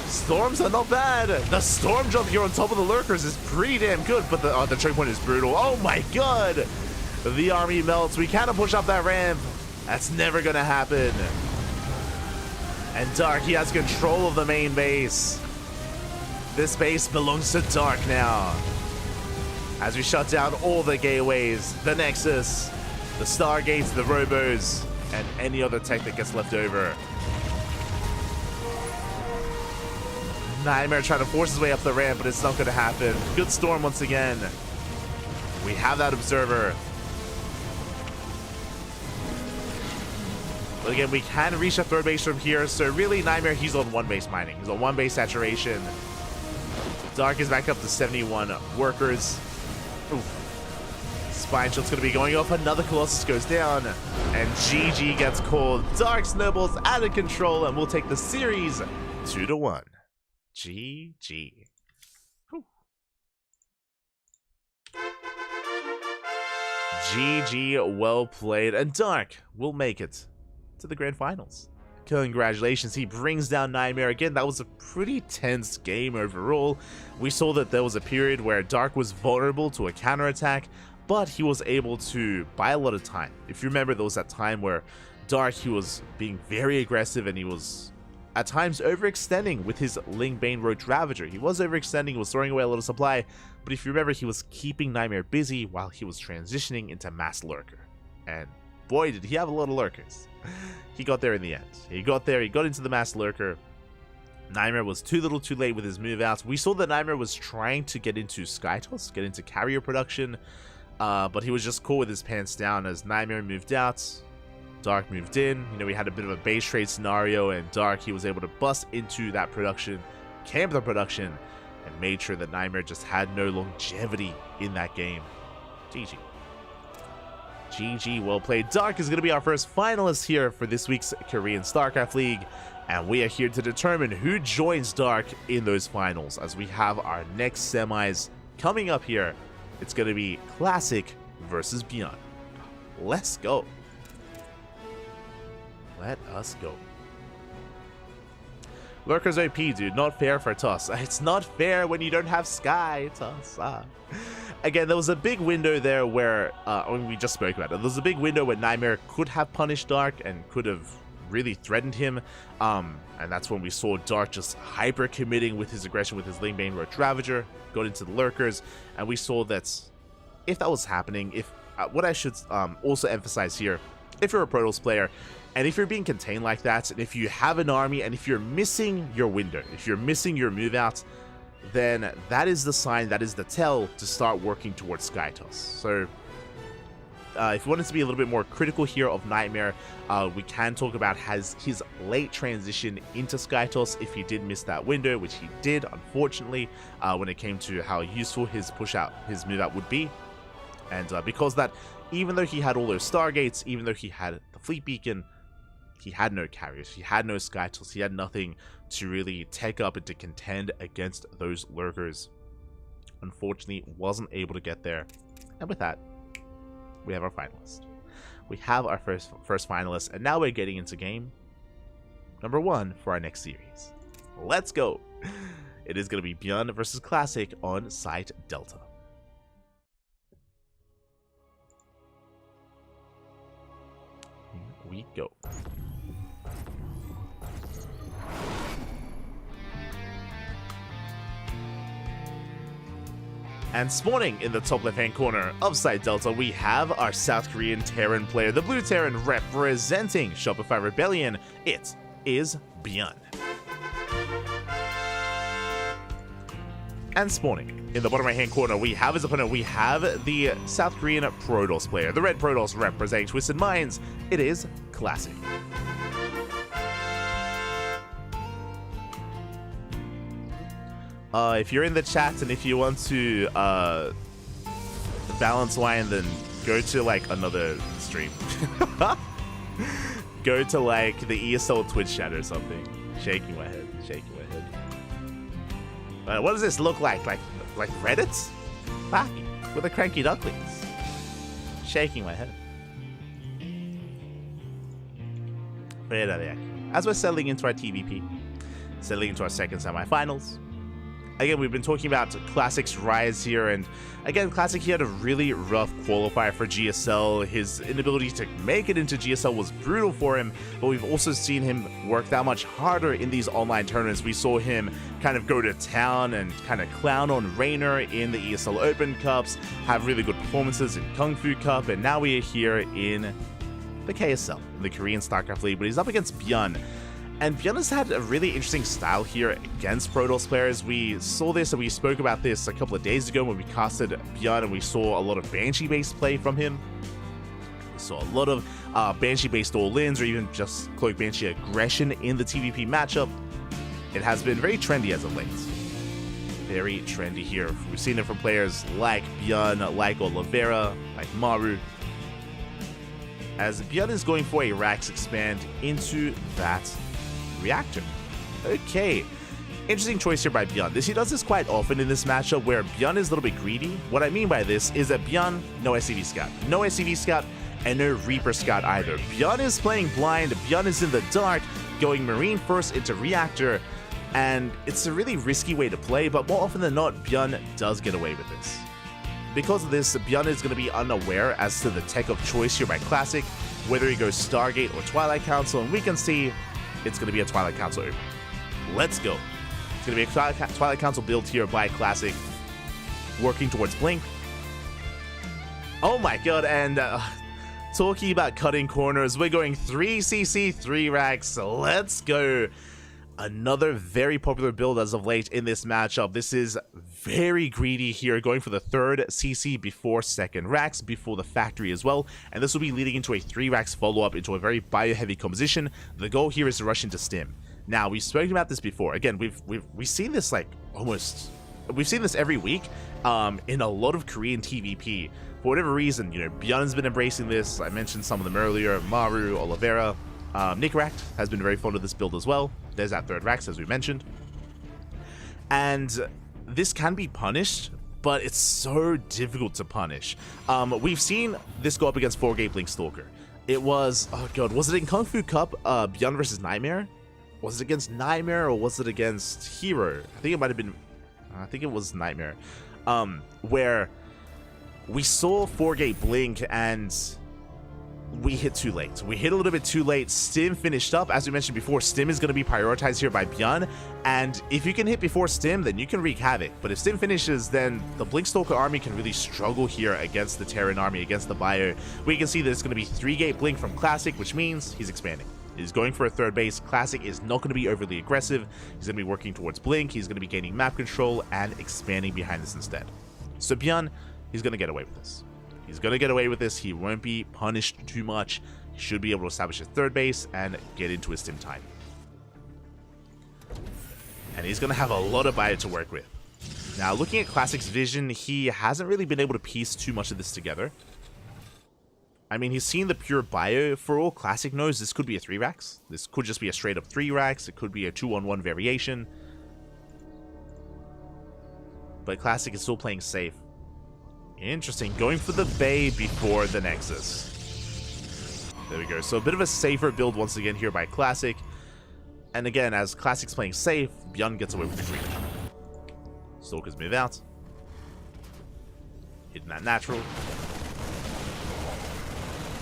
Storms are not bad. The storm jump here on top of the lurkers is pretty damn good, but the choke point is brutal. Oh my god! The army melts. We cannot push up that ramp. That's never gonna happen. And Dark, he has control of the main base. This base belongs to Dark now. As we shut down all the gateways, the Nexus, the Stargates, the Robos, and any other tech that gets left over. Nightmare trying to force his way up the ramp, but it's not going to happen. Good storm once again. We have that observer. But again, we can reach a third base from here, so really Nightmare, he's on one base mining. He's on one base saturation. Dark is back up to 71 workers. Oof. Spine shot's going to be going off. Another Colossus goes down. And GG gets called. Dark snowballs out of control, and we'll take the series 2-1. GG. Whew. GG, well played. And Dark will make it to the grand finals. Congratulations, he brings down Nightmare again. That was a pretty tense game overall. We saw that there was a period where Dark was vulnerable to a counterattack, but he was able to buy a lot of time. If you remember, there was that time where Dark, he was being very aggressive, and he was at times overextending with his Ling Bane Roach Ravager. He was overextending, he was throwing away a lot of supply, but if you remember, he was keeping Nightmare busy while he was transitioning into Mass Lurker. And boy, did he have a lot of lurkers. He got there in the end. He got there, he got into the Mass Lurker. Nightmare was too little too late with his move outs. We saw that Nightmare was trying to get into Skytoss, get into carrier production, but he was just caught with his pants down as Nightmare moved out. Dark moved in. You know, we had a bit of a base trade scenario, and Dark, he was able to bust into that production, camp the production, and made sure that Nightmare just had no longevity in that game. GG. GG, well played. Dark is going to be our first finalist here for this week's Korean StarCraft League, and we are here to determine who joins Dark in those finals, as we have our next semis coming up here. It's going to be Classic versus Beyond. Let's go. Let us go. Lurkers OP, dude. Not fair for Toss. It's not fair when you don't have Sky, Toss. Again, there was a big window there where, we just spoke about it. There was a big window where Nightmare could have punished Dark and could have really threatened him. And that's when we saw Dark just hyper committing with his aggression with his Ling Bane Roach Ravager, got into the Lurkers, and we saw that if that was happening, if what I should also emphasize here, if you're a Protoss player, and if you're being contained like that, and if you have an army, and if you're missing your window, if you're missing your move out, then that is the sign, that is the tell to start working towards Skytoss. So if you wanted to be a little bit more critical here of Nightmare, we can talk about his late transition into Skytoss if he did miss that window, which he did, unfortunately, when it came to how useful his push out, his move out would be. And because that, even though he had all those Stargates, even though he had the Fleet Beacon, he had no carriers, he had no Skytoss, he had nothing to really take up and to contend against those Lurkers. Unfortunately, wasn't able to get there. And with that, we have our finalist. We have our first finalist, and now we're getting into game number 1 for our next series. Let's go! It is going to be Beyond versus Classic on Site Delta. Here we go. And spawning in the top left-hand corner of Site Delta, we have our South Korean Terran player, the Blue Terran representing Shopify Rebellion. It is Beyond. And spawning in the bottom right-hand corner, we have his opponent. We have the South Korean Protoss player, the Red Protoss representing Twisted Minds. It is Classic. If you're in the chat and if you want to balance wine, then go to like another stream. Go to like the ESL Twitch chat or something. Shaking my head, shaking my head. What does this look like? Like Reddit? Backy with the CranKy Ducklings. Shaking my head. As we're settling into our TVP, settling into our second semifinals. Again, we've been talking about Classic's rise here, and again, Classic, he had a really rough qualifier for GSL. His inability to make it into GSL was brutal for him, but we've also seen him work that much harder in these online tournaments. We saw him kind of go to town and kind of clown on Rainer in the ESL Open Cups, have really good performances in Kung Fu Cup, and now we are here in the KSL, the Korean StarCraft League, but he's up against Bjorn. And Bjorn has had a really interesting style here against Protoss players. We saw this and we spoke about this a couple of days ago when we casted Bjorn, and we saw a lot of Banshee-based play from him. We saw a lot of Banshee-based all-ins or even just Cloak Banshee aggression in the TVP matchup. It has been very trendy as of late. Very trendy here. We've seen it from players like Bjorn, like Oliveira, like Maru. As Bjorn is going for a Rax expand into that reactor. Okay, interesting choice here by Bjorn. He does this quite often in this matchup where Bjorn is a little bit greedy. What I mean by this is that Bjorn, no SCV Scout. No SCV Scout and no Reaper Scout either. Bjorn is playing blind, Bjorn is in the dark, going Marine first into reactor, and it's a really risky way to play, but more often than not, Bjorn does get away with this. Because of this, Bjorn is going to be unaware as to the tech of choice here by Classic, whether he goes Stargate or Twilight Council, and we can see it's going to be a Twilight Council open. Let's go. It's going to be a Twilight Council build here by Classic, working towards Blink. Oh my god, and talking about cutting corners, we're going 3CC, 3 racks. Let's go. Another very popular build as of late in this matchup. This is very greedy here, going for the 3rd CC before 2nd racks, before the factory as well, and this will be leading into a 3 racks follow-up into a very bio-heavy composition. The goal here is to rush into Stim. Now, we've spoken about this before. Again, we've seen this like we've seen this every week in a lot of Korean TVP. For whatever reason, you know, Bjorn's been embracing this. I mentioned some of them earlier, Maru, Oliveira. Nickeract has been very fond of this build as well. There's that 3rd Rax, as we mentioned. And this can be punished, but it's so difficult to punish. We've seen this go up against 4-Gate Blink Stalker. It was, oh god, was it in Kung Fu Cup, Bjorn versus Nightmare? Was it against Nightmare or was it against Hero? I think it might have been, I think it was Nightmare. Where we saw 4-Gate Blink and we hit too late. We hit a little bit too late. Stim finished up. As we mentioned before, Stim is going to be prioritized here by Bjorn, and if you can hit before Stim, then you can wreak havoc. But if Stim finishes, then the Blinkstalker army can really struggle here against the Terran army, against the Bio. We can see that it's going to be 3-Gate Blink from Classic, which means he's expanding. He's going for a 3rd base. Classic is not going to be overly aggressive. He's going to be working towards Blink. He's going to be gaining map control and expanding behind this instead. So Bjorn, he's going to get away with this. He's going to get away with this. He won't be punished too much. He should be able to establish a 3rd base and get into his Stim time. And he's going to have a lot of bio to work with. Now, looking at Classic's vision, he hasn't really been able to piece too much of this together. I mean, he's seen the pure bio. For all Classic knows, this could be a 3 racks. This could just be a straight up 3 racks. It could be a 2-on-1 variation. But Classic is still playing safe. Interesting. Going for the Bay before the Nexus. There we go. So a bit of a safer build once again here by Classic. And again, as Classic's playing safe, Bjorn gets away with the green. Stalkers move out. Hitting that natural.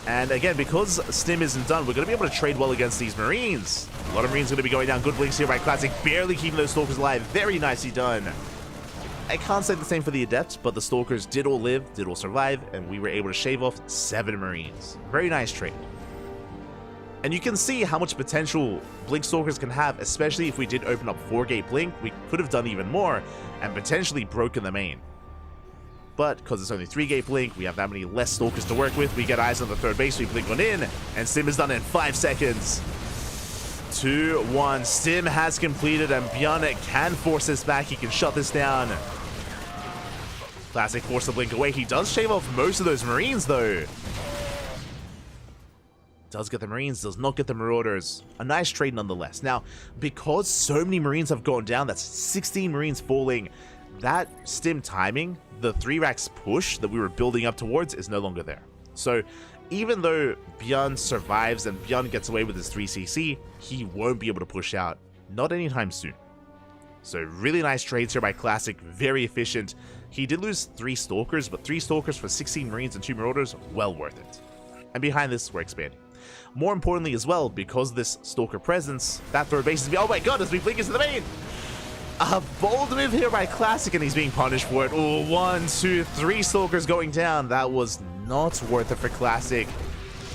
And again, because Stim isn't done, we're going to be able to trade well against these Marines. A lot of Marines are going to be going down. Good blinks here by Classic. Barely keeping those Stalkers alive. Very nicely done. I can't say the same for the Adepts, but the Stalkers did all live, did all survive, and we were able to shave off 7 Marines. Very nice trade. And you can see how much potential Blink Stalkers can have, especially if we did open up 4-Gate Blink. We could have done even more and potentially broken the main. But because it's only 3-Gate Blink, we have that many less Stalkers to work with. We get eyes on the 3rd base, we blink one in, and Stim is done in 5 seconds. 2-1. Stim has completed, and Bjorn can force this back. He can shut this down. Classic forced to blink away. He does shave off most of those Marines, though. Does get the Marines, does not get the Marauders. A nice trade nonetheless. Now, because so many Marines have gone down, that's 16 Marines falling, that stim timing, the 3 racks push that we were building up towards, is no longer there. So, even though Bjorn survives and Bjorn gets away with his 3cc, he won't be able to push out. Not anytime soon. So, really nice trades here by Classic, very efficient. He did lose 3 Stalkers, but 3 Stalkers for 16 Marines and 2 Marauders, well worth it. And behind this, we're expanding. More importantly as well, because of this Stalker presence, that third base is... Oh my god, as we blink into the main! A bold move here by Classic, and he's being punished for it. Oh, 1, 2, 3 Stalkers going down. That was not worth it for Classic.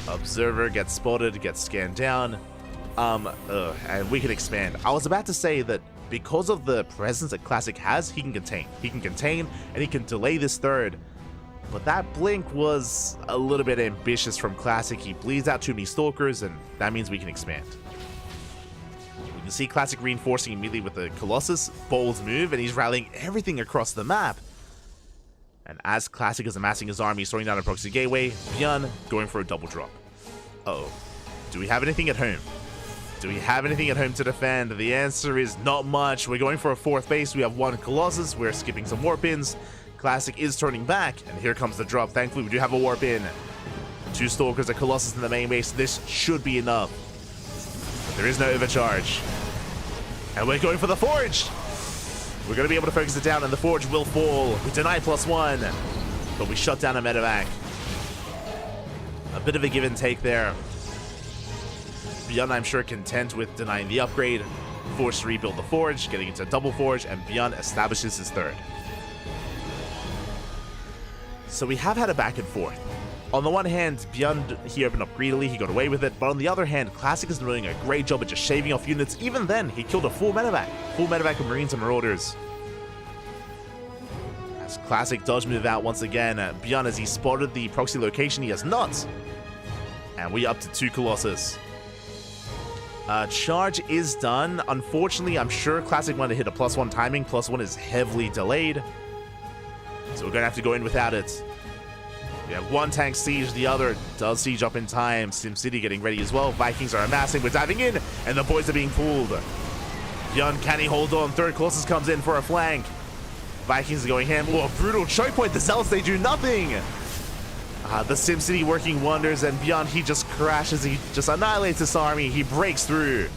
Observer gets spotted, gets scanned down. And we can expand. I was about to say that because of the presence that Classic has, he can contain. He can contain, and he can delay this third. But that blink was a little bit ambitious from Classic. He bleeds out too many Stalkers, and that means we can expand. We can see Classic reinforcing immediately with the Colossus. Bold move, and he's rallying everything across the map. And as Classic is amassing his army, throwing down a proxy gateway, Bjorn going for a double drop. Uh-oh. Do we have anything at home? Do we have anything at home to defend? The answer is not much. We're going for a 4th base. We have 1 Colossus. We're skipping some warp ins. Classic is turning back, and here comes the drop. Thankfully, we do have a warp in. 2 Stalkers, a Colossus in the main base. This should be enough. But there is no overcharge. And we're going for the Forge. We're going to be able to focus it down, and the Forge will fall. We deny +1, but we shut down a medevac. A bit of a give and take there. Bjorn, I'm sure, content with denying the upgrade. Forced to rebuild the Forge, getting into a double Forge, and Bjorn establishes his 3rd. So we have had a back and forth. On the one hand, Bjorn, he opened up greedily, he got away with it, but on the other hand, Classic is doing a great job at just shaving off units. Even then, he killed a full medevac of Marines and Marauders. As Classic does move out once again, Bjorn, as he spotted the proxy location, he has not. And we up to 2 Colossus. Charge is done. Unfortunately, I'm sure Classic wanted to hit a +1 timing. +1 is heavily delayed. So we're going to have to go in without it. We have 1 tank siege, the other does siege up in time. SimCity getting ready as well. Vikings are amassing, we're diving in, and the boys are being pulled. Bjorn, can he hold on? 3rd Colossus comes in for a flank. Vikings are going ham. Oh, a brutal choke point. The Zealots, they do nothing. The SimCity working wonders, and Bjorn, he just crashes. He just annihilates this army. He breaks through.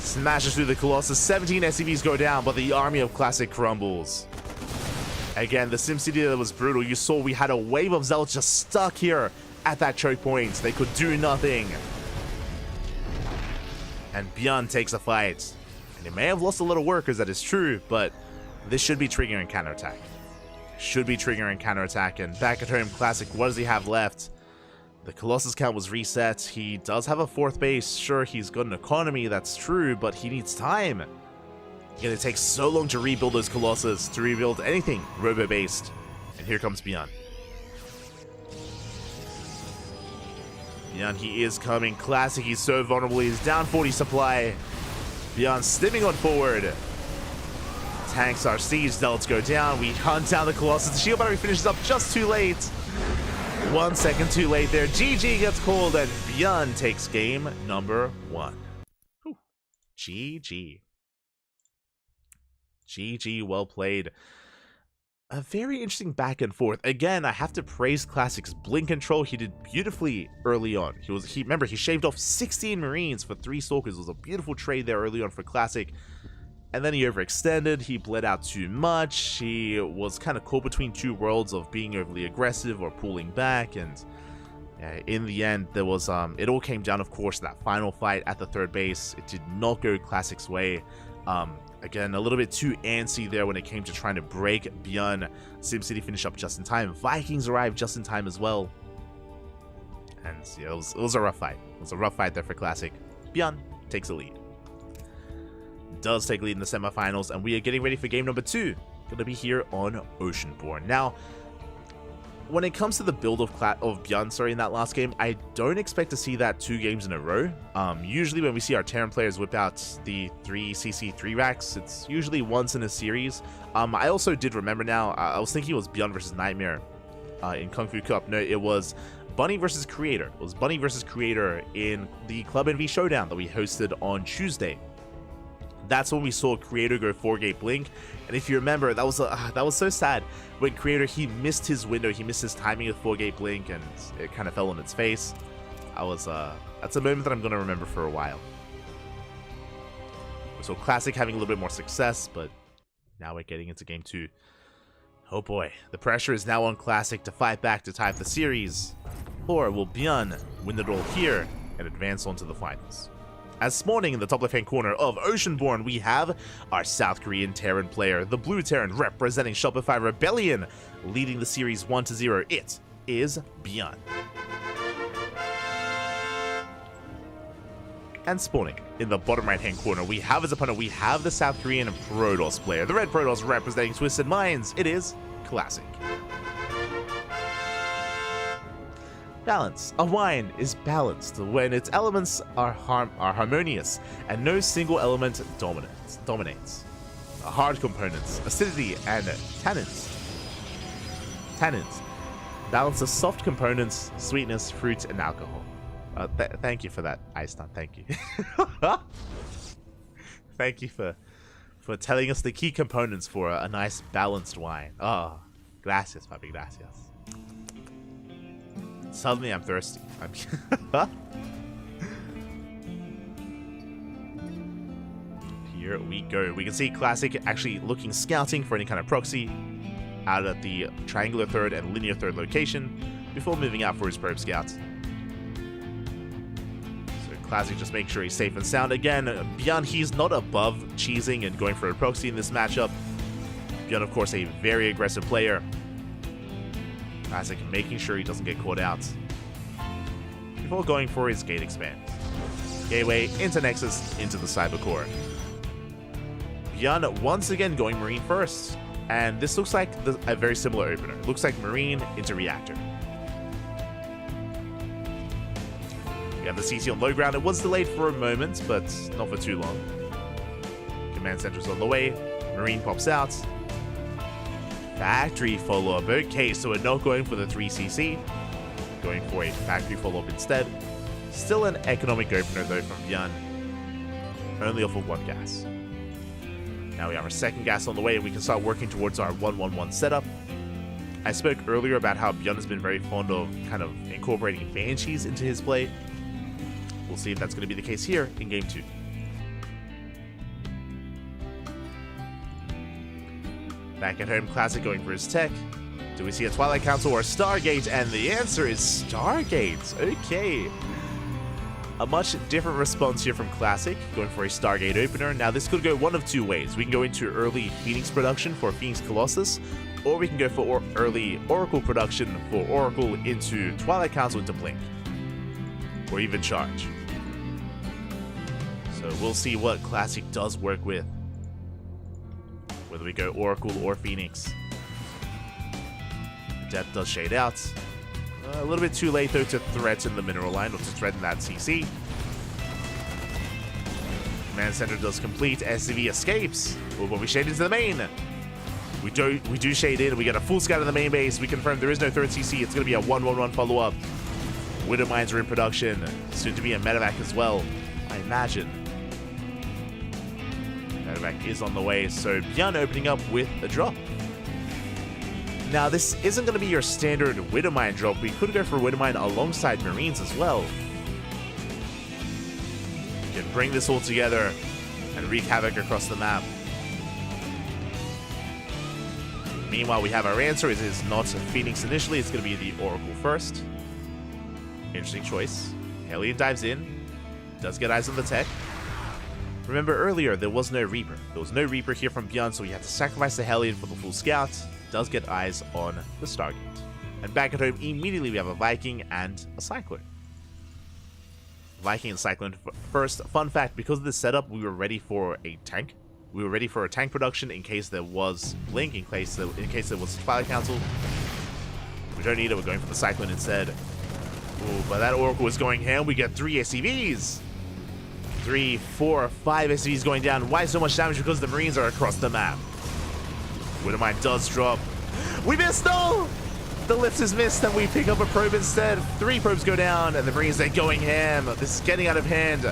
Smashes through the Colossus. 17 SCVs go down, but the army of Classic crumbles. Again, the SimCity that was brutal. You saw we had a wave of Zealots just stuck here at that choke point. They could do nothing. And Bjorn takes a fight. And he may have lost a little workers, that is true, but this should be triggering counterattack. Should be triggering counterattack. And back at home, Classic, what does he have left? The Colossus count was reset. He does have a 4th base. Sure, he's got an economy, that's true, but he needs time. It takes so long to rebuild those Colossus, to rebuild anything robo-based. And here comes Bjorn. Bjorn, he is coming. Classic, he's so vulnerable. He's down 40 supply. Bjorn stimming on forward. Tanks are siege. Zealots go down. We hunt down the Colossus. The shield battery finishes up just too late. 1 second too late there. GG gets called, and Bjorn takes game number 1. Whew. GG. GG, well played. A very interesting back and forth. Again, I have to praise Classic's blink control. He did beautifully early on. Remember, he shaved off 16 Marines for 3 Stalkers. It was a beautiful trade there early on for Classic. And then he overextended. He bled out too much. He was kind of caught between 2 worlds of being overly aggressive or pulling back. And in the end, there was it all came down, of course, to that final fight at the 3rd base. It did not go Classic's way. Again, a little bit too antsy there when it came to trying to break Bjorn. SimCity finished up just in time. Vikings arrived just in time as well. And yeah, it was a rough fight. It was a rough fight there for Classic. Bjorn takes a lead. Does take a lead in the semifinals, and we are getting ready for game number 2. Going to be here on Oceanborn. Now, when it comes to the build of Bjorn, in that last game, I don't expect to see that 2 games in a row. Usually when we see our Terran players whip out the 3cc 3 racks, it's usually once in a series. I also did remember now, I was thinking it was Bjorn versus Nightmare in Kung Fu Cup. No, it was Bunny versus Creator. It was Bunny versus Creator in the Club NV Showdown that we hosted on Tuesday. That's when we saw Creator go 4-gate blink, and if you remember, that was so sad. When Creator, he missed his window, he missed his timing of 4-gate blink, and it kind of fell on its face. That's a moment that I'm going to remember for a while. So Classic having a little bit more success, but now we're getting into game 2. Oh boy, the pressure is now on Classic to fight back to tie up the series. Or will Bjorn win the duel here and advance on to the finals? As spawning in the top left-hand corner of Oceanborn, we have our South Korean Terran player, the Blue Terran representing Shopify Rebellion, leading the series 1-0. It is Bjorn. And spawning in the bottom right-hand corner, we have as opponent, we have the South Korean Protoss player, the Red Protoss representing Twisted Minds. It is Classic. Balance. A wine is balanced when its elements are harmonious and no single element dominates. Hard components, acidity and tannins. Balance the soft components, sweetness, fruit, and alcohol. Thank you for that, Iceland. Thank you. Thank you for telling us the key components for a nice balanced wine. Oh, gracias, papi, gracias. Suddenly I'm thirsty. Here we go. We can see Classic actually scouting for any kind of proxy out at the triangular third and linear third location before moving out for his probe scout. So Classic just make sure he's safe and sound. Again, Bjorn, he's not above cheesing and going for a proxy in this matchup. Bjorn, of course, a very aggressive player. Classic making sure he doesn't get caught out before going for his gate expand. Gateway into Nexus into the Cyber Core. Bjorn once again going Marine first, and this looks like a very similar opener. It looks like Marine into Reactor. We have the CC on low ground. It was delayed for a moment, but not for too long. Command Center's on the way. Marine pops out. Factory follow-up. Okay, so we're not going for the 3cc. Going for a factory follow-up instead. Still an economic opener though from Bjorn. Only off of 1 gas. Now we have our 2nd gas on the way and we can start working towards our 1-1-1 setup. I spoke earlier about how Bjorn has been very fond of kind of incorporating Banshees into his play. We'll see if that's going to be the case here in game 2. Back at home, Classic going for his tech. Do we see a Twilight Council or a Stargate? And the answer is Stargate. Okay. A much different response here from Classic, going for a Stargate opener. Now, this could go one of 2 ways. We can go into early Phoenix production for Phoenix Colossus, or we can go for early Oracle production for Oracle into Twilight Council into Blink, or even Charge. So we'll see what Classic does work with, whether we go Oracle or Phoenix. Depth does shade out. A little bit too late, though, to threaten the mineral line, or to threaten that CC. Command Center does complete. SCV escapes. Oh, but we shade into the main. We do shade in. We get a full scout of the main base. We confirm there is no 3rd CC. It's going to be a 1-1-1 follow-up. Widow Mines are in production. Soon to be a medevac as well, I imagine. Medevac is on the way, so Bjorn opening up with a drop. Now, this isn't going to be your standard Widowmine drop. We could go for Widowmine alongside Marines as well. We can bring this all together and wreak havoc across the map. Meanwhile, we have our answer. It is not Phoenix initially. It's going to be the Oracle first. Interesting choice. Hellion dives in. Does get eyes on the tech. Remember earlier, there was no Reaper. There was no Reaper here from Bjorn, so we had to sacrifice the Hellion for the full scout. Does get eyes on the Stargate. And back at home, immediately we have a Viking and a Cyclone. Viking and Cyclone first. Fun fact, because of this setup, we were ready for a tank. We were ready for a tank production in case there was Blink, in case there was Twilight Council. We don't need it. We're going for the Cyclone instead. Ooh, but that Oracle is going ham. We get 3 SCVs. 3, 4, 5 SCVs going down. Why so much damage? Because the Marines are across the map. Widowmine does drop. We missed, though! The lift is missed, and we pick up a probe instead. 3 probes go down, and the Marines are going ham. This is getting out of hand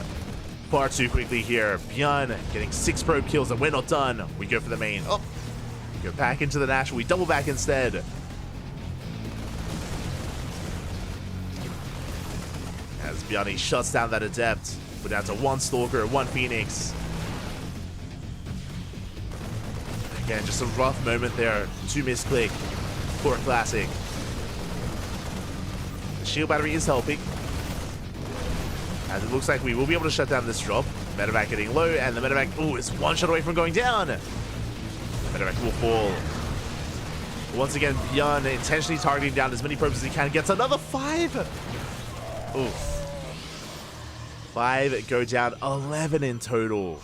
far too quickly here. Bjorn getting 6 probe kills, and we're not done. We go for the main. Oh, go back into the National. We double back instead. As Bjorn shuts down that Adept. We're down to 1 Stalker, 1 Phoenix. Again, just a rough moment there. 2 misclick for a Classic. The shield battery is helping, as it looks like we will be able to shut down this drop. Medevac getting low, and the Medevac, ooh, is 1 shot away from going down. Medevac will fall. Once again, Bjorn intentionally targeting down as many probes as he can. Gets another 5. Ooh. 5 go down, 11 in total.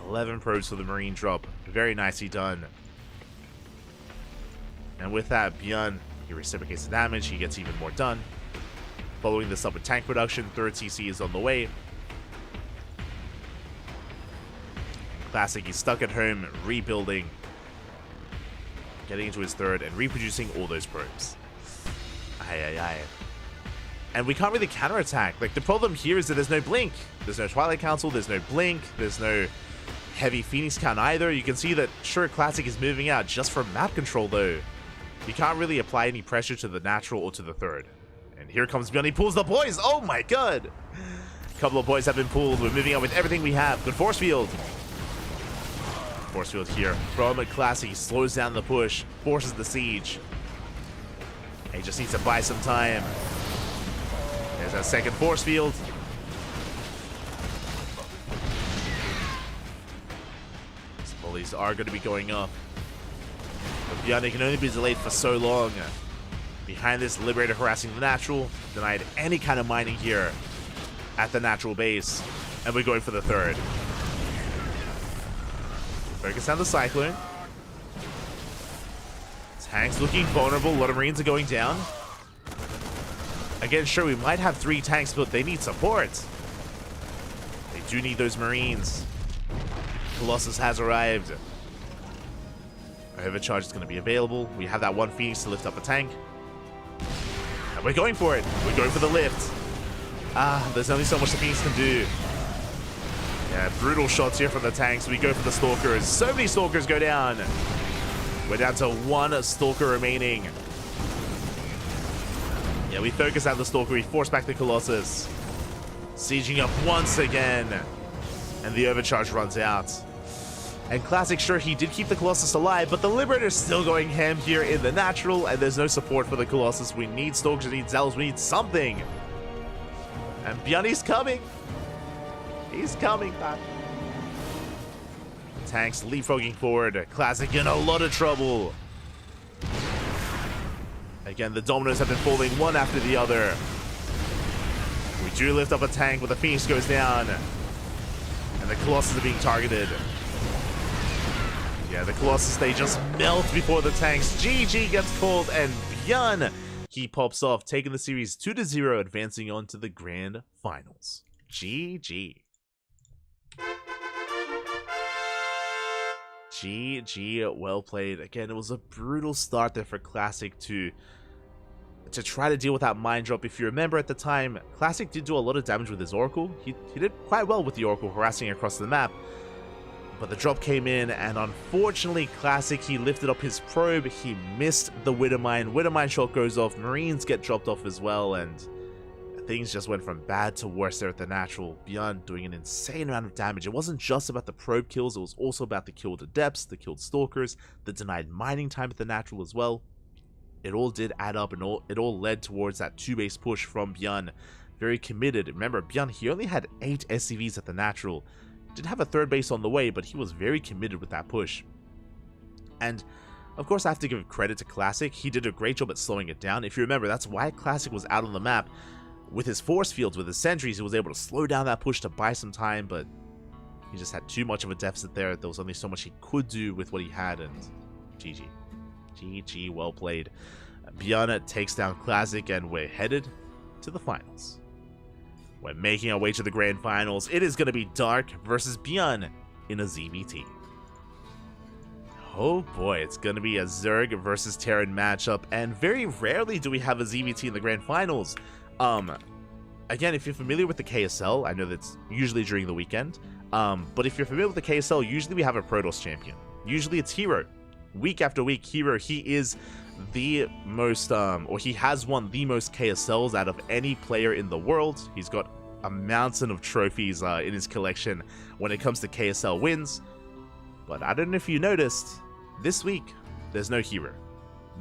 11 probes for the Marine drop. Very nicely done. And with that, Bjorn, he reciprocates the damage. He gets even more done. Following this up with tank production, 3rd TC is on the way. Classic, he's stuck at home, rebuilding. Getting into his 3rd and reproducing all those probes. Aye. And we can't really counterattack. Like, the problem here is that there's no Blink. There's no Twilight Council, there's no Blink, there's no heavy Phoenix count either. You can see that, sure, Classic is moving out just for map control, though. You can't really apply any pressure to the Natural or to the 3rd. And here comes Bjorn. He pulls the boys. Oh my god. A couple of boys have been pulled. We're moving out with everything we have. Good force field. Force field here from a Classic. He slows down the push, forces the siege. He just needs to buy some time. There's that 2nd force field. These volleys are going to be going up. But Bjorn can only be delayed for so long. Behind this, Liberator harassing the Natural. Denied any kind of mining here at the Natural base. And we're going for the 3rd. Focus on the Cyclone. Tanks looking vulnerable. A lot of Marines are going down. Again, sure, we might have 3 tanks, but they need support. They do need those Marines. Colossus has arrived. Overcharge is going to be available. We have that 1 Phoenix to lift up a tank. And we're going for it. We're going for the lift. There's only so much the Phoenix can do. Yeah, brutal shots here from the tanks. We go for the Stalkers. So many Stalkers go down. We're down to 1 Stalker remaining. Yeah, we focus out the Stalker. We force back the Colossus. Sieging up once again. And the overcharge runs out. And Classic, sure, he did keep the Colossus alive, but the Liberator's still going ham here in the Natural, and there's no support for the Colossus. We need Stalkers, we need Zealots, we need something. And Bjorn's coming. He's coming back. Tanks leapfrogging forward. Classic in a lot of trouble. Again, the Dominos have been falling one after the other. We do lift up a tank, but the Phoenix goes down. And the Colossus are being targeted. Yeah, the Colossus, they just melt before the tanks. GG gets called, and Bjorn, he pops off, taking the series 2-0, advancing on to the grand finals. GG. GG, well played. Again, it was a brutal start there for Classic to try to deal with that mine drop. If you remember at the time, Classic did do a lot of damage with his Oracle. He did quite well with the Oracle, harassing across the map. But the drop came in, and unfortunately, Classic, he lifted up his probe. He missed the Widowmine. Widowmine shot goes off. Marines get dropped off as well, and things just went from bad to worse there at the Natural. Bjorn doing an insane amount of damage. It wasn't just about the probe kills, it was also about the killed Adepts, the killed Stalkers, the denied mining time at the Natural as well. It all did add up, and it all led towards that 2-base push from Bjorn. Very committed. Remember, Bjorn, he only had 8 SCVs at the Natural. Did have a 3rd base on the way, but he was very committed with that push. And of course, I have to give credit to Classic. He did a great job at slowing it down. If you remember, that's why Classic was out on the map. With his force fields, with his sentries, he was able to slow down that push to buy some time, but he just had too much of a deficit there. There was only so much he could do with what he had, and GG. GG, well played. Bjorn takes down Classic, and we're headed to the finals. We're making our way to the grand finals. It is going to be Dark versus Bjorn in a ZVT. Oh boy, it's going to be a Zerg versus Terran matchup, and very rarely do we have a ZVT in the grand finals. Again, if you're familiar with the KSL, I know that's usually during the weekend, but if you're familiar with the KSL, usually we have a Protoss champion. Usually it's Hero. Week after week, Hero, he is the most, or he has won the most KSLs out of any player in the world. He's got a mountain of trophies in his collection when it comes to KSL wins. But I don't know if you noticed, this week, there's no Hero.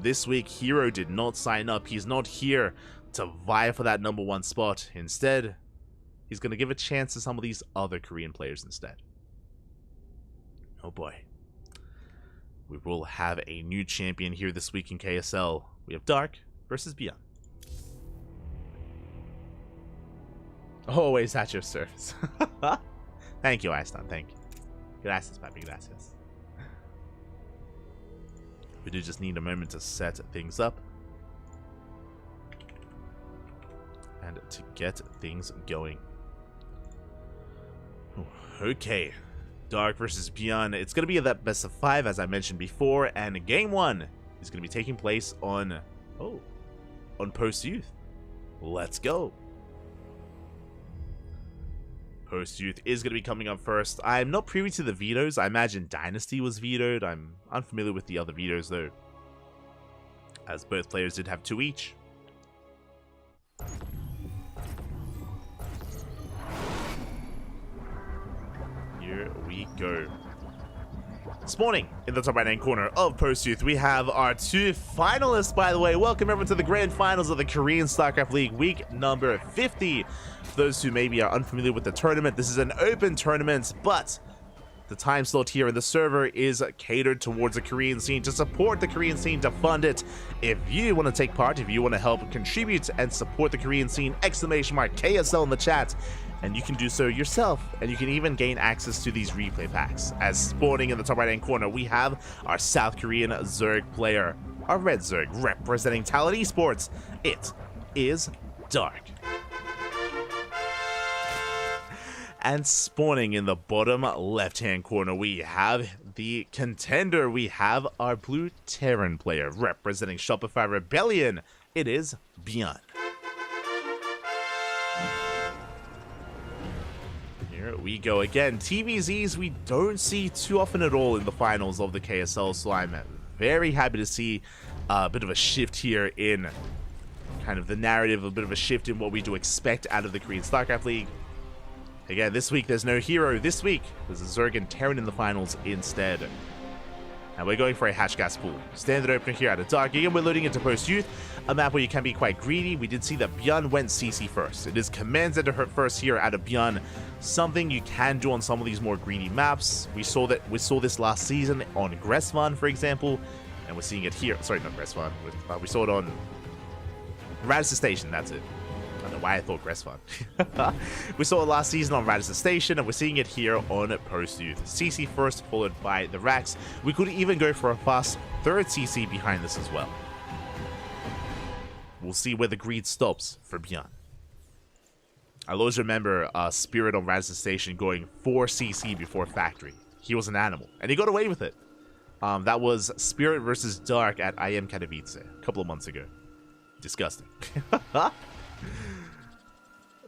This week, Hero did not sign up. He's not here to vie for that #1 spot. Instead, he's going to give a chance to some of these other Korean players instead. Oh boy. We will have a new champion here this week in KSL. We have Dark versus Bjorn. Always at your service. Thank you, Einstein. Thank you. Gracias, papi. Gracias. We do just need a moment to set things up and to get things going. Okay. Dark versus Bjorn. It's going to be that best of 5, as I mentioned before, and game 1 is going to be taking place on Post Youth. Let's go. Post Youth is going to be coming up first. I'm not privy to the vetoes. I imagine Dynasty was vetoed. I'm unfamiliar with the other vetoes though, as both players did have 2 each. Here we go. Spawning in the top right-hand corner of Post Youth, we have our 2 finalists, by the way. Welcome everyone to the grand finals of the Korean StarCraft League, week number 50. For those who maybe are unfamiliar with the tournament, this is an open tournament, but the time slot here in the server is catered towards the Korean scene, to support the Korean scene, to fund it. If you want to take part, if you want to help contribute and support the Korean scene, !KSL in the chat, and you can do so yourself, and you can even gain access to these replay packs. As spawning in the top right hand corner, we have our South Korean Zerg player, our Red Zerg, representing Talent Esports. It is Dark. And spawning in the bottom left hand corner, we have the contender. We have our blue Terran player, representing Shopify Rebellion. It is Bjorn. Here we go again. TVZs we don't see too often at all in the finals of the KSL, so I'm very happy to see a bit of a shift here in kind of the narrative, a bit of a shift in what we do expect out of the Korean StarCraft League. Again, this week there's no Hero. This week there's a Zerg and Terran in the finals instead. And we're going for a hatch gas pool. Standard opener here out of Dark. Again, we're loading into Post Youth, a map where you can be quite greedy. We did see that Bjorn went CC first. It is Command Center first here out of Bjorn. Something you can do on some of these more greedy maps. We saw this last season on Gressvan, for example, and we're seeing it here. Sorry, not Gressvan. We saw it on Radisson Station. That's it. I don't know why I thought Gressvan. We saw it last season on Radisson Station, and we're seeing it here on Post Youth. CC first, followed by the Rax. We could even go for a fast third CC behind this as well. We'll see where the greed stops for Bjorn. I'll always remember Spirit on Radisson Station going 4 CC before Factory. He was an animal, and he got away with it. That was Spirit versus Dark at IM Katowice a couple of months ago. Disgusting.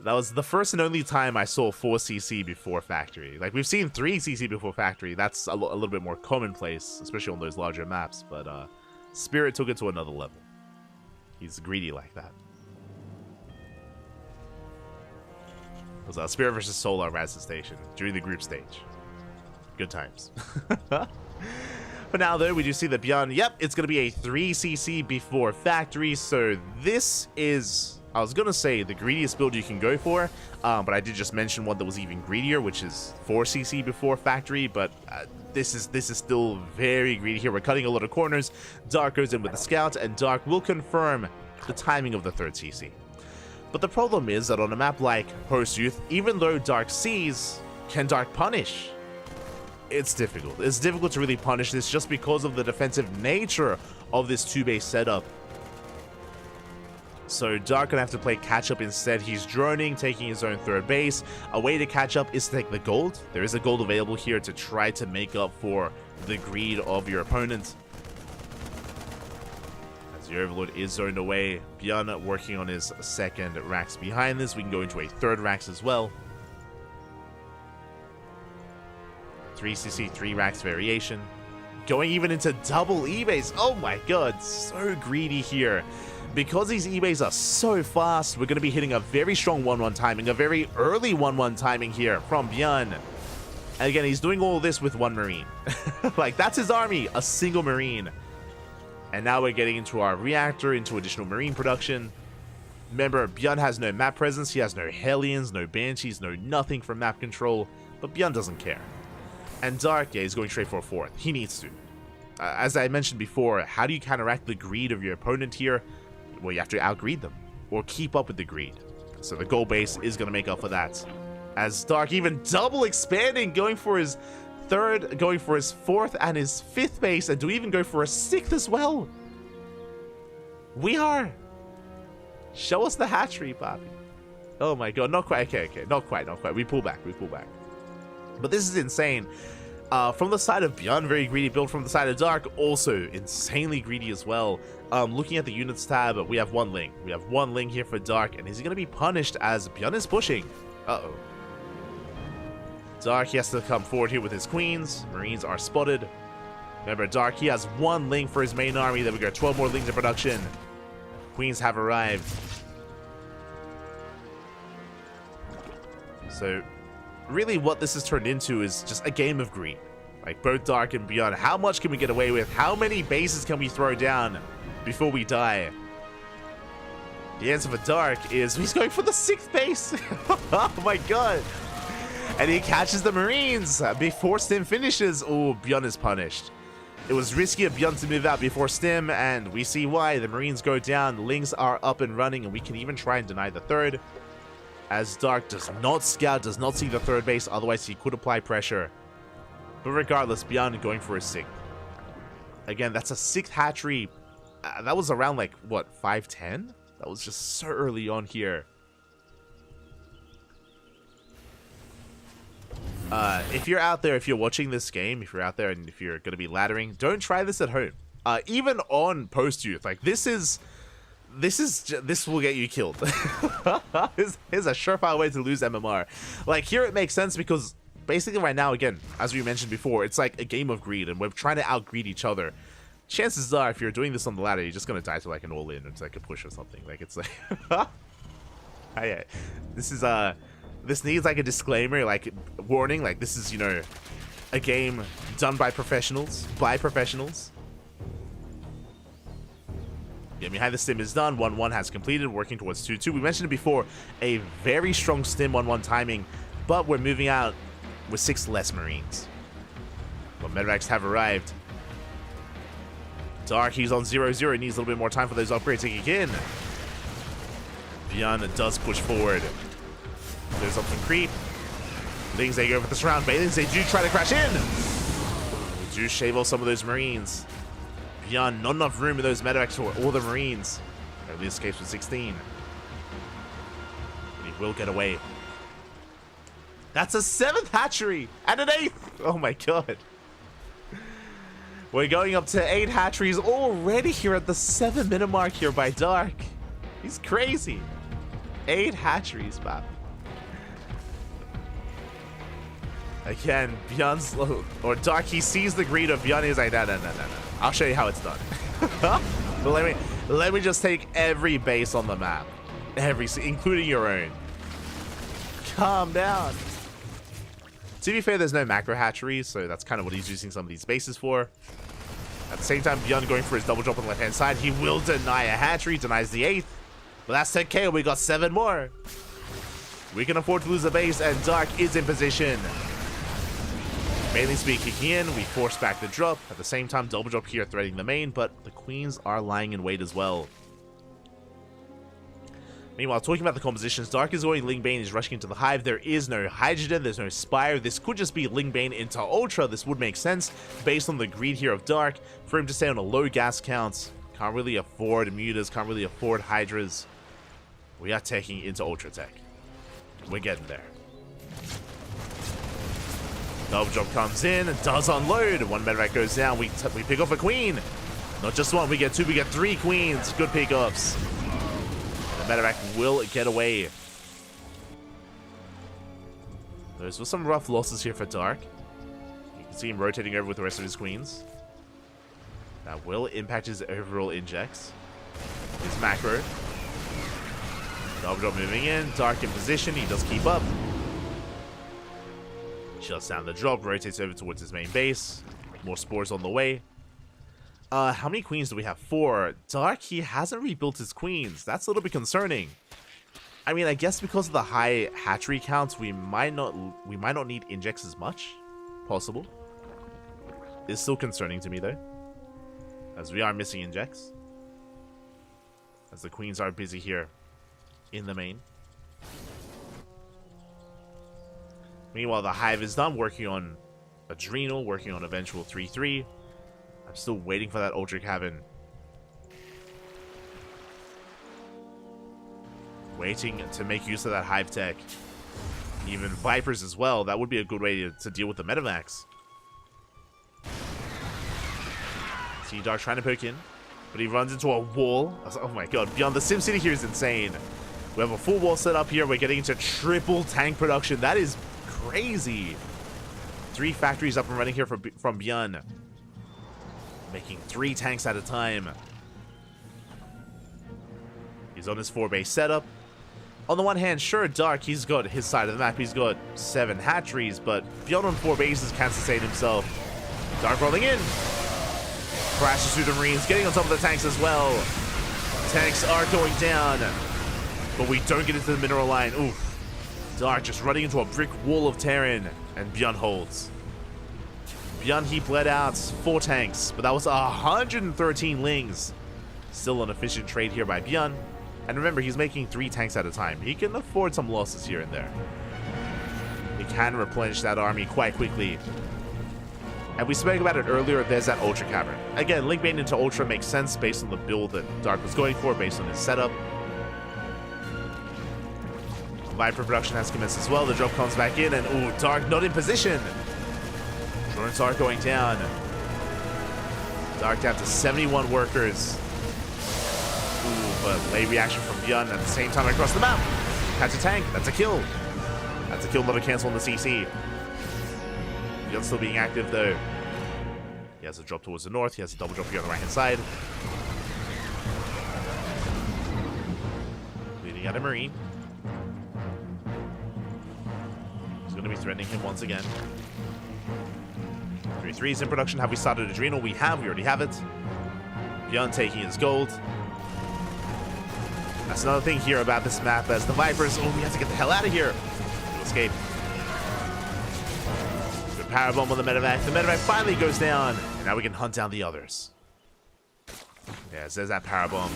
That was the first and only time I saw 4 CC before Factory. Like, we've seen 3 CC before Factory. That's a little bit more commonplace, especially on those larger maps. But Spirit took it to another level. He's greedy like that. It was Spirit versus Solar Radisson Station during the group stage. Good times. But now, though, we do see that Bjorn, yep, it's going to be a 3 CC before Factory. So this is, I was going to say, the greediest build you can go for. But I did just mention one that was even greedier, which is 4 CC before Factory. But this is still very greedy here. We're cutting a lot of corners. Dark goes in with the Scout, and Dark will confirm the timing of the 3rd CC. But the problem is that on a map like Post Youth, even though Dark sees, can Dark punish? It's difficult. It's difficult to really punish this just because of the defensive nature of this 2-base setup. So Dark gonna have to play catch up instead. He's droning, taking his own 3rd base. A way to catch up is to take the gold. There is a gold available here to try to make up for the greed of your opponent. As the Overlord is zoned away, Bjorn working on his 2nd Rax behind this. We can go into a 3rd Rax as well. 3cc, 3 Rax variation. Going even into double E-base. Oh my god, so greedy here. Because these E-bays are so fast, we're going to be hitting a very strong 1-1 timing, a very early 1-1 timing here from Bjorn. And again, he's doing all this with 1 Marine. Like, that's his army, a single Marine. And now we're getting into our reactor, into additional Marine production. Remember, Bjorn has no map presence, he has no Hellions, no Banshees, no nothing from map control, but Bjorn doesn't care. And Dark, yeah, he's going straight for a 4th. He needs to. As I mentioned before, how do you counteract the greed of your opponent here? Well, you have to outgreed them, or keep up with the greed. So the gold base is going to make up for that. As Dark even double expanding, going for his 3rd, going for his 4th and his 5th base, and do even go for a 6th as well. We are. Show us the hatchery, Bobby. Oh my god, not quite. Okay, not quite. We pull back. But this is insane. From the side of Bjorn, very greedy build. From the side of Dark, also insanely greedy as well. Looking at the units tab, we have 1 Ling. We have 1 Ling here for Dark, and is he going to be punished as Bjorn is pushing? Uh-oh. Dark, he has to come forward here with his queens. Marines are spotted. Remember, Dark, he has 1 Ling for his main army. There we go, 12 more Lings in production. Queens have arrived. So, really what this has turned into is just a game of greed. Like, both Dark and Bjorn, how much can we get away with? How many bases can we throw down before we die? The answer for Dark is he's going for the 6th base. Oh my god. And he catches the Marines before Stim finishes. Oh, Bjorn is punished. It was risky of Bjorn to move out before Stim, and we see why. The Marines go down, Lings are up and running, and we can even try and deny the 3rd. As Dark does not scout, does not see the 3rd base, otherwise he could apply pressure. But regardless, Bjorn going for his 6th. Again, that's a 6th hatchery. That was around, like, what, 510? That was just so early on here. If you're out there, if you're watching this game, if you're out there and if you're going to be laddering, don't try this at home. Even on post-youth, like, this will get you killed. Here's a surefire way to lose MMR. Like, here it makes sense because basically right now, again, as we mentioned before, it's like a game of greed and we're trying to outgreed each other. Chances are, if you're doing this on the ladder, you're just gonna die to like an all-in or to like a push or something. Like, it's like, yeah, this needs like a disclaimer, like warning, like this is, you know, a game done by professionals, Yeah, behind the stim is done. 1-1 has completed, working towards 2-2. We mentioned it before, a very strong stim 1-1 timing, but we're moving out with 6 less Marines. But Medevacs have arrived. Dark, he's on 0-0. He needs a little bit more time for those upgrades to kick in. Bjorn does push forward. There's up some creep. Lings, they go for the surround. Balins, they do try to crash in. They do shave off some of those Marines. Bjorn, not enough room in those medevacs for all the Marines. Only escapes with 16. But he will get away. That's a 7th hatchery and an 8th. Oh my god. We're going up to 8 hatcheries already here at the 7-minute mark here by Dark. He's crazy. 8 hatcheries, Bob. Again, Bjorn's, or Dark, he sees the greed of Bjorn. He's like, no. I'll show you how it's done. But let me just take every base on the map, including your own. Calm down. To be fair, there's no macro hatcheries, so that's kind of what he's using some of these bases for. At the same time, Bjorn going for his double drop on the left-hand side. He will deny a hatchery, denies the 8th. But that's 10k, we got 7 more. We can afford to lose a base, and Dark is in position. Mainly speed kicking in, we force back the drop. At the same time, double drop here threatening the main, but the queens are lying in wait as well. Meanwhile, talking about the compositions, Dark is going Lingbane, is rushing into the Hive. There is no Hydrogen, there's no Spire. This could just be Lingbane into Ultra. This would make sense based on the greed here of Dark for him to stay on a low gas count. Can't really afford Mutas, can't really afford Hydras. We are taking into Ultra Tech. We're getting there. Double drop comes in and does unload. One medevac goes down. We pick off a queen. Not just one, we get two, we get three queens. Good pickups. The medevac will get away. Those were some rough losses here for Dark. You can see him rotating over with the rest of his queens. That will impact his overall injects. His macro. Double drop moving in. Dark in position. He does keep up. Shuts down the drop. Rotates over towards his main base. More spores on the way. How many queens do we have? 4. Dark, he hasn't rebuilt his queens. That's a little bit concerning. I mean, I guess because of the high hatchery counts, we might not need injects as much. Possible. It's still concerning to me though, as we are missing injects. As the queens are busy here in the main. Meanwhile, the Hive is done working on Adrenal, working on eventual 3-3. I'm still waiting for that Ultra Cabin. Waiting to make use of that Hive tech. Even Vipers as well. That would be a good way to deal with the Metamax. See Dark trying to poke in, but he runs into a wall. Oh my god, Beyond the SimCity here is insane. We have a full wall set up here. We're getting into triple tank production. That is crazy. 3 factories up and running here from Beyond. Making 3 tanks at a time. He's on his 4-base setup. On the one hand, sure, Dark, he's got his side of the map. He's got 7 hatcheries, but Beyond on 4 bases can't sustain himself. Dark rolling in. Crashes through the Marines, getting on top of the tanks as well. Tanks are going down, but we don't get into the mineral line. Oof. Dark just running into a brick wall of Terran, and Beyond holds. Beyond, he bled out 4 tanks, but that was 113 lings. Still an efficient trade here by Beyond. And remember, he's making 3 tanks at a time. He can afford some losses here and there. He can replenish that army quite quickly. And we spoke about it earlier, there's that Ultra Cavern. Again, Lingbane into Ultra makes sense based on the build that Dark was going for, based on his setup. Viper production has commenced as well. The drop comes back in, and ooh, Dark not in position. Drones are going down. Dark down to 71 workers. Ooh, but late reaction from Beyond at the same time across the map. Catch a tank. That's a kill. That's a kill, not a cancel on the CC. Beyond still being active though. He has a drop towards the north. He has a double drop here on the right hand side. Leading out a Marine. He's going to be threatening him once again. 3-3s in production. Have we started Adrenal? We have. We already have it. Beyond taking his gold. That's another thing here about this map, as the Vipers, oh, we have to get the hell out of here to escape. Good power bomb on the medevac. The medevac finally goes down, and now we can hunt down the others. Yes, there's that power bomb.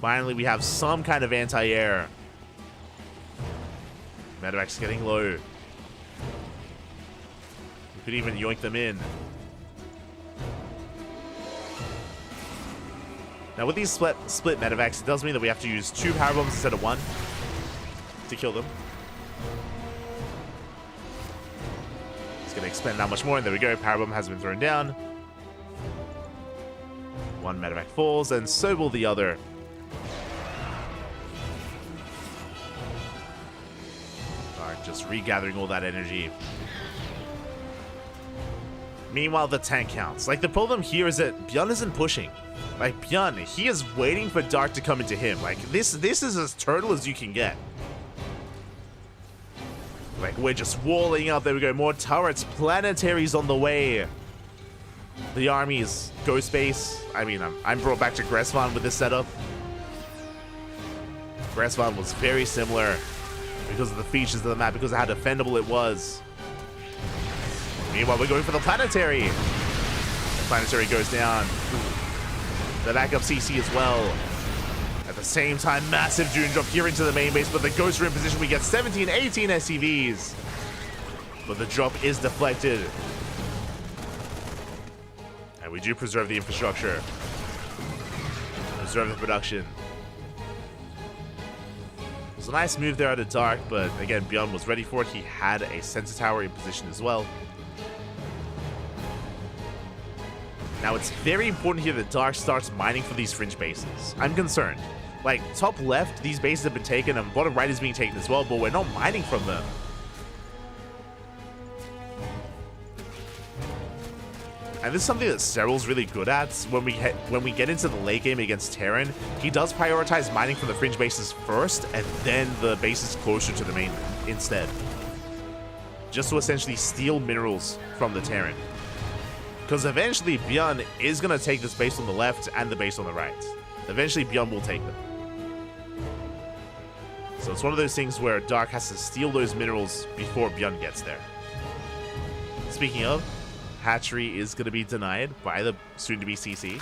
Finally, we have some kind of anti-air. Medevac's getting low. We could even yoink them in. Now with these split medevacs, it does mean that we have to use 2 power bombs instead of 1 to kill them. It's going to expend that much more, and there we go. Power bomb has been thrown down. 1 medevac falls, and so will the other. Alright, just regathering all that energy. Meanwhile, the tank counts. Like, the problem here is that Beyond isn't pushing. Like, Beyond, he is waiting for Dark to come into him. Like, this is as turtle as you can get. Like, we're just walling up. There we go. More turrets. Planetaries on the way. The armies. Ghost base. I mean, I'm brought back to Gressvan with this setup. Gressvan was very similar because of the features of the map, because of how defendable it was. Meanwhile, we're going for the planetary. The planetary goes down. The backup CC as well. At the same time, massive Dune drop here into the main base, but the Ghosts are in position. We get 17, 18 SCVs. But the drop is deflected. And we do preserve the infrastructure. Preserve the production. It was a nice move there out of Dark, but again, Beyond was ready for it. He had a sensor tower in position as well. Now, it's very important here that Dark starts mining for these fringe bases. I'm concerned. Like, top left, these bases have been taken, and bottom right is being taken as well, but we're not mining from them. And this is something that Cyril's really good at. When we get into the late game against Terran, he does prioritize mining from the fringe bases first, and then the bases closer to the main instead. Just to essentially steal minerals from the Terran. Because eventually, Beyond is going to take this base on the left and the base on the right. Eventually, Beyond will take them. So it's one of those things where Dark has to steal those minerals before Beyond gets there. Speaking of, hatchery is going to be denied by the soon-to-be CC.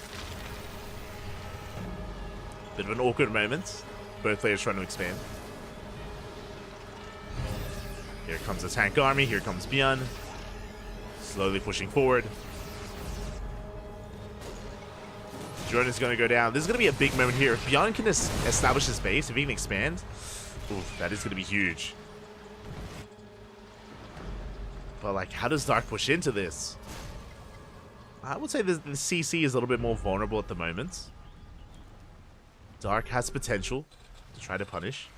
Bit of an awkward moment. Both players trying to expand. Here comes the tank army. Here comes Beyond. Slowly pushing forward. Drone is going to go down. This is going to be a big moment here. If Beyond can establish his base, if he can expand, oof, that is going to be huge. But, like, how does Dark push into this? I would say the CC is a little bit more vulnerable at the moment. Dark has potential to try to punish.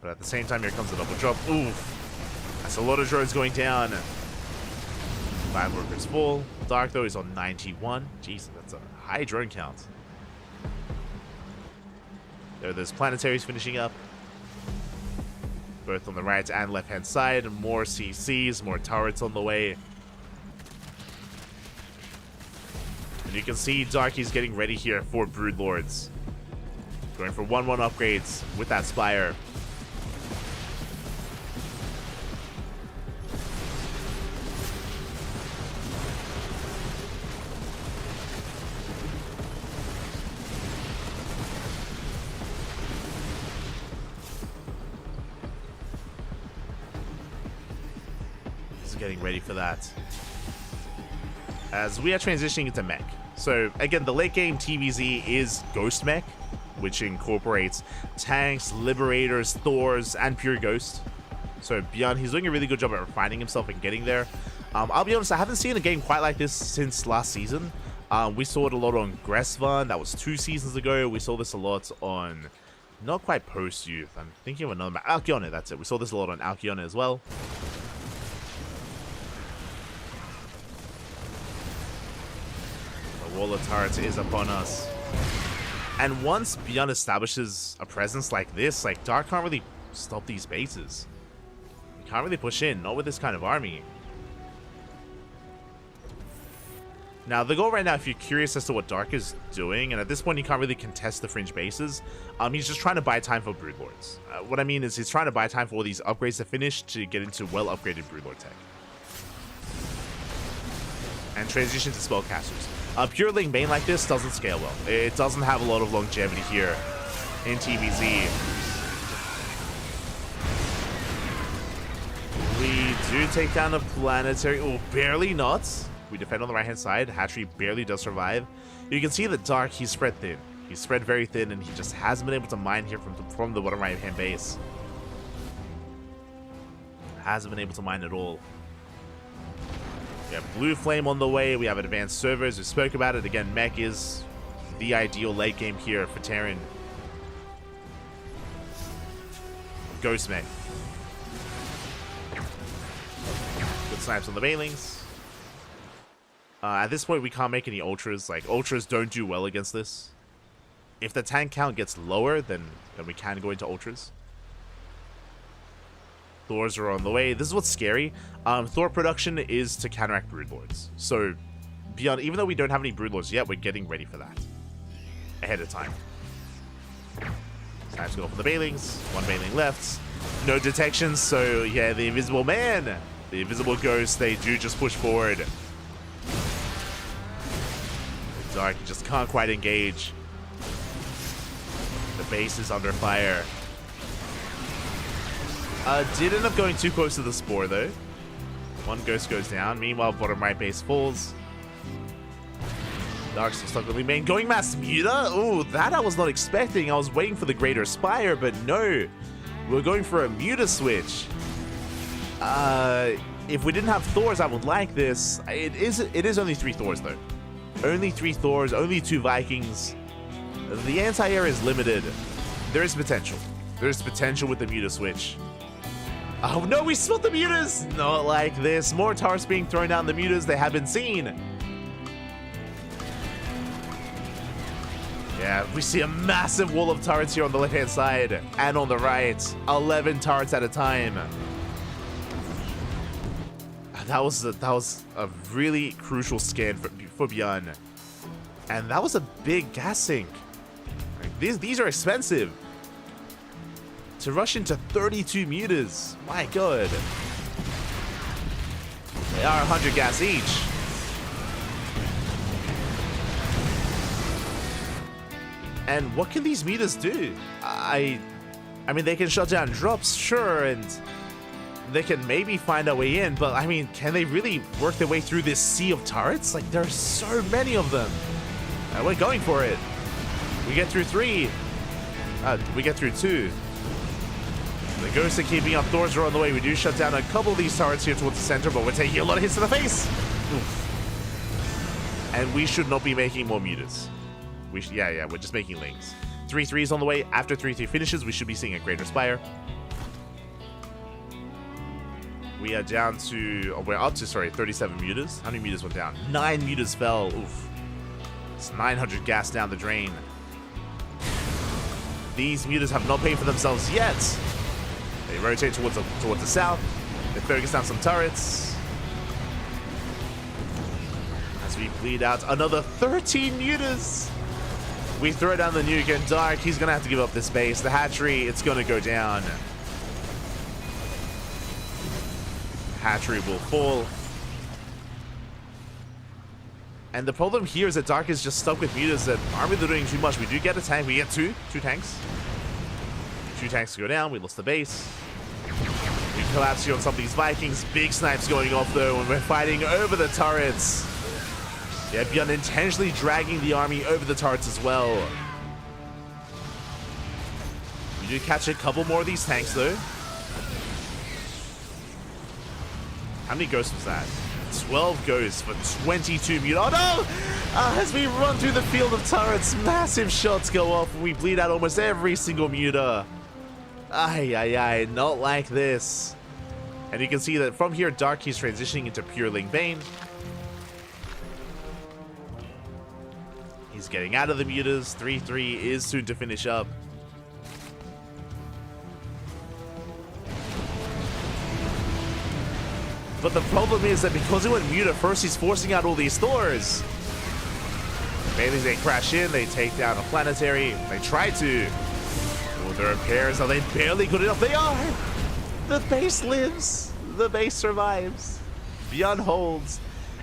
But at the same time, here comes a double drop. Oof. That's a lot of drones going down. 5 workers full. Dark, though, is on 91. Jeez, that's a high drone count. There are those planetaries finishing up. Both on the right and left-hand side. More CCs, more turrets on the way. And you can see Dark is getting ready here for Broodlords. Going for 1-1 upgrades with that Spire. Getting ready for that as we are transitioning into mech. So again, the late game TVZ is Ghost Mech, which incorporates tanks, liberators, Thors, and pure Ghost. So Beyond, he's doing a really good job at refining himself and getting there. I'll be honest, I haven't seen a game quite like this since last season. We saw it a lot on Gressvan, that was 2 seasons ago. We saw this a lot on, not quite post-youth, I'm thinking of another map, Alcyone, that's it. We saw this a lot on Alcyone as well. Wall of turrets is upon us. And once Beyond establishes a presence like this, like Dark can't really stop these bases. You can't really push in, not with this kind of army. Now, the goal right now, if you're curious as to what Dark is doing, and at this point he can't really contest the fringe bases, he's just trying to buy time for Broodlords. What I mean is he's trying to buy time for all these upgrades to finish to get into well-upgraded Broodlord tech. And transition to spellcasters. Pure Link main like this doesn't scale well. It doesn't have a lot of longevity here in TVZ. We do take down a planetary. Oh, barely not. We defend on the right-hand side. Hatchery barely does survive. You can see that Dark, he's spread thin. He's spread very thin, and he just hasn't been able to mine here from the bottom right-hand base. Hasn't been able to mine at all. We have Blue Flame on the way. We have advanced servers. We spoke about it. Again, mech is the ideal late game here for Terran. Ghost mech. Good snipes on the Banelings. At this point, we can't make any ultras. Like, ultras don't do well against this. If the tank count gets lower, then we can go into ultras. Thors are on the way. This is what's scary. Thor production is to counteract Broodlords. So, Beyond, even though we don't have any Broodlords yet, we're getting ready for that. Ahead of time. Time to go for the Banelings. 1 Baneling left. No detections, so yeah, the Invisible Man, the Invisible Ghost, they do just push forward. Dark just can't quite engage. base is under fire. Did end up going too close to the spore though. One ghost goes down. Meanwhile, bottom right base falls. Dark's still stuck with the main. Going mass muta? Ooh, that I was not expecting. I was waiting for the greater spire, but no. We're going for a muta switch. If we didn't have Thors, I would like this. It is only 3 Thors though. Only 3 Thors, only 2 Vikings. The anti-air is limited. There is potential. There's potential with the muta switch. Oh no, we split the mutas! Not like this. More turrets being thrown down the mutas. They have been seen. Yeah, we see a massive wall of turrets here on the left-hand side and on the right. 11 turrets at a time. That was a really crucial scan for Bjorn. And that was a big gas sink. Like, these are expensive. To rush into 32 mutas. My god. They are 100 gas each. And what can these mutas do? I mean, they can shut down drops, sure, and they can maybe find a way in, but I mean, can they really work their way through this sea of turrets? Like, there are so many of them. We're going for it. We get through 3. We get through 2. The ghosts are keeping up. Thors are on the way. We do shut down a couple of these turrets here towards the center, but we're taking a lot of hits to the face. Oof. And we should not be making more mutas. Yeah, we're just making lings. 3-3s on the way. After 3-3 finishes, we should be seeing a greater spire. We are down to, we're up to, 37 mutas. How many mutas went down? 9 mutas fell. Oof. It's 900 gas down the drain. These mutas have not paid for themselves yet. They rotate towards the south. They focus down some turrets. As we bleed out another 13 mutas. We throw down the nuke and Dark. He's going to have to give up this base. The hatchery, it's going to go down. Hatchery will fall. And the problem here is that Dark is just stuck with mutas that aren't really doing too much. We do get a tank. We get two tanks. 2 tanks go down. We lost the base. We collapse here on some of these Vikings. Big snipes going off though, and we're fighting over the turrets. Yeah, Bjorn intentionally dragging the army over the turrets as well. We do catch a couple more of these tanks though. How many ghosts was that? 12 ghosts for 22 mut. Oh no! As we run through the field of turrets, massive shots go off and we bleed out almost every single muta. Ay, not like this. And you can see that from here, Dark, he's transitioning into pure Ling Bane. He's getting out of the mutas. 3-3 is soon to finish up. But the problem is that because he went muta first, he's forcing out all these Thors. Mainly they crash in, they take down a planetary. They try to. Oh, the repairs, are they barely good enough? They are! The base lives. The base survives. Beyond holds.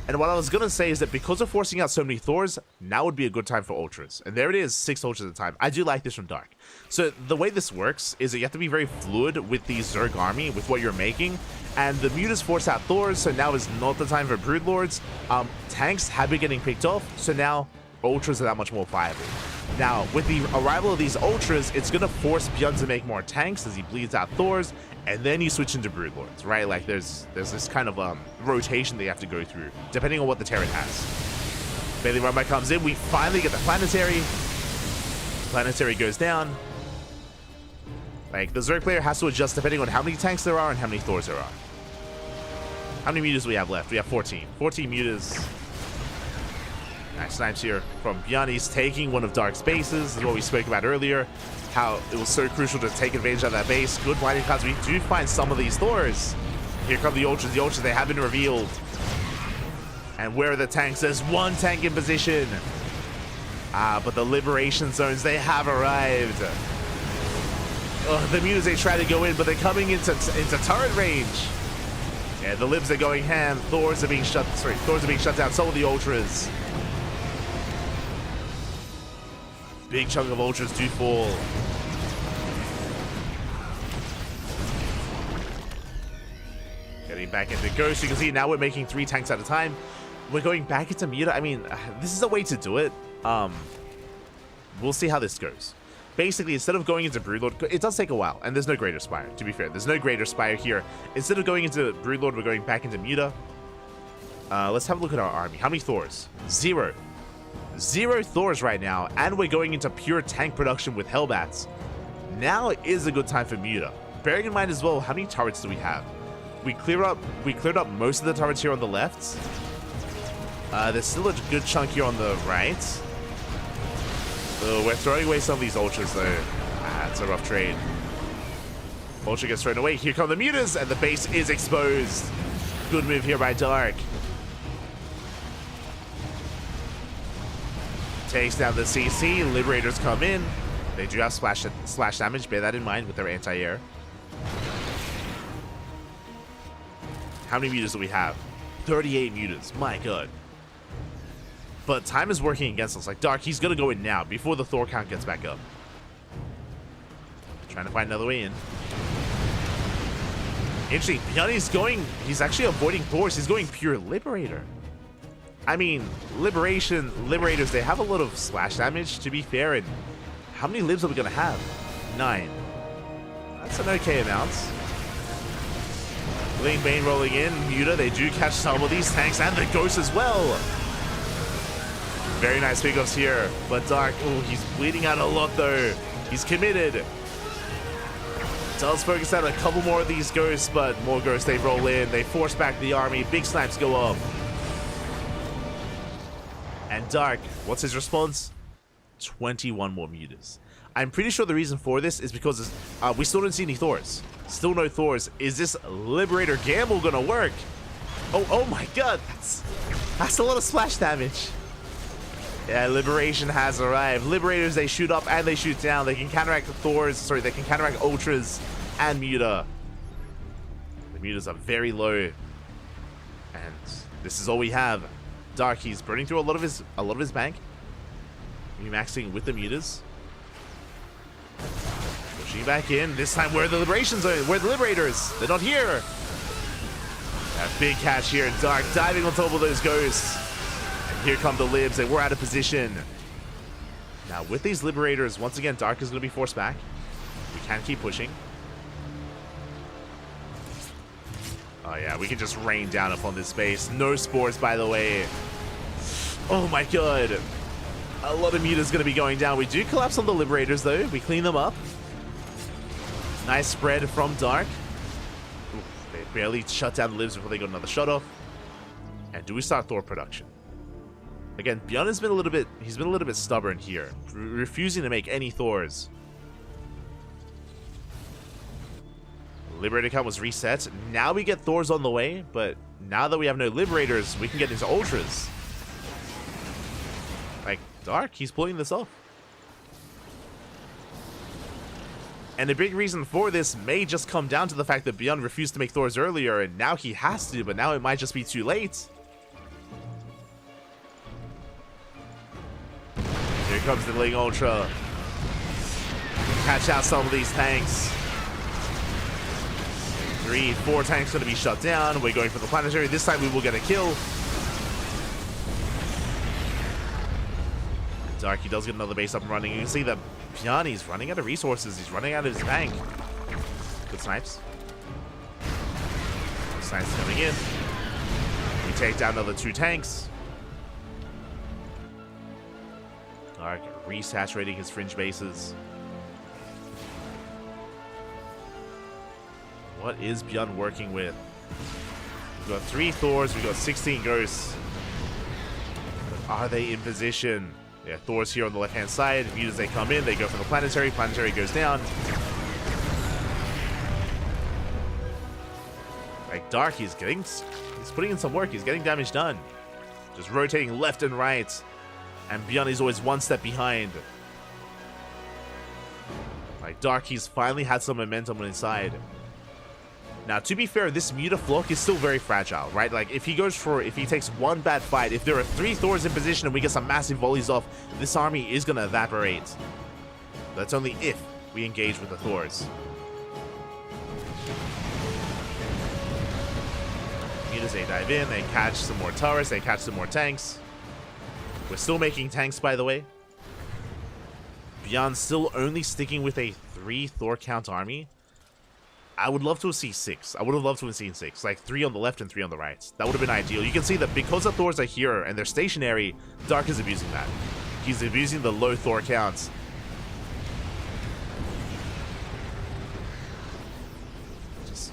And what I was going to say is that because of forcing out so many Thors, now would be a good time for Ultras. And there it is, 6 Ultras at a time. I do like this from Dark. So the way this works is that you have to be very fluid with the Zerg army, with what you're making. And the mutas force out Thors, so now is not the time for Broodlords. Tanks have been getting picked off, so now Ultras are that much more viable. Now, with the arrival of these Ultras, it's going to force Bjorn to make more tanks as he bleeds out Thors, and then you switch into Broodlords, right? Like, there's this kind of rotation they have to go through, depending on what the Terran has. Bailey Rumbai comes in, we finally get the Planetary. Planetary goes down. Like, the Zerg player has to adjust depending on how many tanks there are and how many Thors there are. How many mutas do we have left? We have 14. 14 mutas. Nice snipes here from Bjorn. He's taking one of Dark's bases. This is what we spoke about earlier. How it was so crucial to take advantage of that base. Good blinding cards. We do find some of these Thors. Here come the Ultras. The Ultras, they have been revealed. And where are the tanks? There's one tank in position. But the liberation zones, they have arrived. The mutas, they try to go in, but they're coming into turret range. Yeah, the libs are going ham. Thors are being shut down. So are the Ultras. Big chunk of Ultras do fall. Getting back into Ghost. You can see now we're making 3 tanks at a time. We're going back into Muta. I mean, this is a way to do it. We'll see how this goes. Basically, instead of going into Broodlord, it does take a while, and there's no Greater Spire, to be fair. There's no Greater Spire here. Instead of going into Broodlord, we're going back into Muta. Let's have a look at our army. How many Thors? 0. 0 Thors right now, and we're going into pure tank production with Hellbats. Now is a good time for Muta. Bearing in mind as well, how many turrets do we have? We cleared up most of the turrets here on the left. There's still a good chunk here on the right. We're throwing away some of these Ultras though. It's a rough trade. Ultra gets thrown away. Here come the Mutas, and the base is exposed. Good move here by Dark. Takes down the CC. Liberators come in. They do have splash damage. Bear that in mind with their anti-air. How many Mutas do we have? 38 Mutas. My god. But time is working against us. Like, Dark, he's going to go in now before the Thor count gets back up. Trying to find another way in. Interesting. He's actually avoiding Thors. He's going pure Liberator. I mean, Liberators, they have a lot of splash damage, to be fair. And how many libs are we going to have? 9. That's an okay amount. Bling Bane rolling in. Muta, they do catch some of these tanks and the Ghost as well. Very nice pickups here, but Dark, oh, he's bleeding out a lot though. He's committed. Does focus out a couple more of these Ghosts, but more Ghosts, they roll in. They force back the army. Big snipes go up. And Dark, what's his response? 21 more Mutas. I'm pretty sure the reason for this is because we still don't see any Thors. Still no Thors. Is this Liberator gamble gonna work? Oh my god, that's a lot of splash damage. Yeah, Liberation has arrived. Liberators, they shoot up and they shoot down. They can counteract the Thors. Sorry, they can counteract Ultras and Muta. The Mutas are very low. And this is all we have. Dark, he's burning through a lot of his bank. Remaxing with the Mutas. Pushing back in. This time where the Liberation Zone, where the Liberators. They're not here. A big catch here. Dark diving on top of those Ghosts. Here come the Libs, and we're out of position. Now, with these Liberators, once again, Dark is going to be forced back. We can keep pushing. Oh, yeah, we can just rain down upon this base. No spores, by the way. Oh, my god. A lot of Muta's going to be going down. We do collapse on the Liberators, though. We clean them up. Nice spread from Dark. Oof, they barely shut down the Libs before they got another shot off. And do we start Thor production? Again, Bjorn has been a little bit stubborn here, refusing to make any Thors. Liberator count was reset. Now we get Thors on the way, but now that we have no Liberators, we can get into Ultras. Like, Dark, he's pulling this off. And a big reason for this may just come down to the fact that Bjorn refused to make Thors earlier, and now he has to, but now it might just be too late. Here comes the Ling Ultra. Catch out some of these tanks. 3, 4 tanks going to be shut down. We're going for the planetary. This time we will get a kill. Dark, he does get another base up and running. You can see that Piani's running out of resources. He's running out of his bank. Good snipes. Snipes coming in. We take down another 2 tanks. Dark resaturating his fringe bases. What is Bjorn working with? We've got 3 Thors, we've got 16 Ghosts. But are they in position? Yeah, Thor's here on the left-hand side. Mutas, they come in, they go for the planetary. Planetary goes down. Like, Dark, he's putting in some work. He's getting damage done. Just rotating left and right. And Bjorn is always one step behind. Like, Dark, he's finally had some momentum on his side. Now, to be fair, this Muta Flock is still very fragile, right? Like, if he takes one bad fight, if there are 3 Thors in position and we get some massive volleys off, this army is going to evaporate. That's only if we engage with the Thors. Mutas, they dive in, they catch some more turrets, they catch some more tanks. We're still making tanks, by the way. Beyond still only sticking with a 3 Thor count army. I would love to see 6. I would have loved to have seen 6. Like 3 on the left and 3 on the right. That would have been ideal. You can see that because the Thors are here and they're stationary, Dark is abusing that. He's abusing the low Thor counts. Just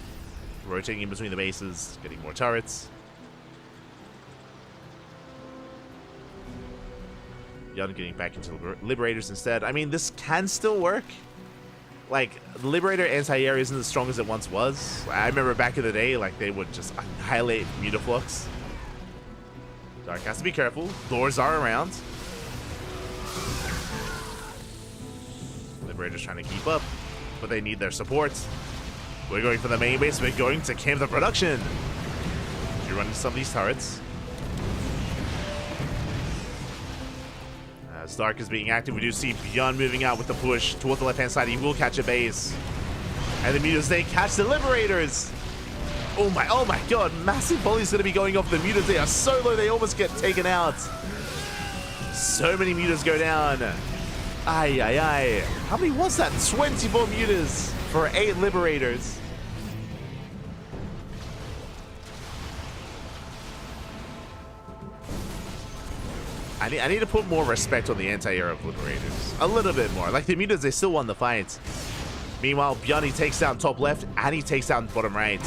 rotating in between the bases, getting more turrets. Yun getting back into Liberators instead. I mean, this can still work. Like, the Liberator anti-air isn't as strong as it once was. I remember back in the day, like, they would just annihilate Mutaflux. Dark has to be careful. Thors are around. Liberator's trying to keep up, but they need their support. We're going for the main base. We're going to camp the production. You're running some of these turrets. As Dark is being active, we do see Beyond moving out with the push towards the left-hand side. He will catch a base. And the Mutas, they catch the Liberators. Oh my god. Massive volley's going to be going off the Mutas. They are so low, they almost get taken out. So many Mutas go down. Ay. How many was that? 24 Mutas for 8 Liberators. I need to put more respect on the anti-air of Liberators. A little bit more. Like, the Mutas, they still won the fight. Meanwhile, Beyond takes down top left, and he takes down bottom right.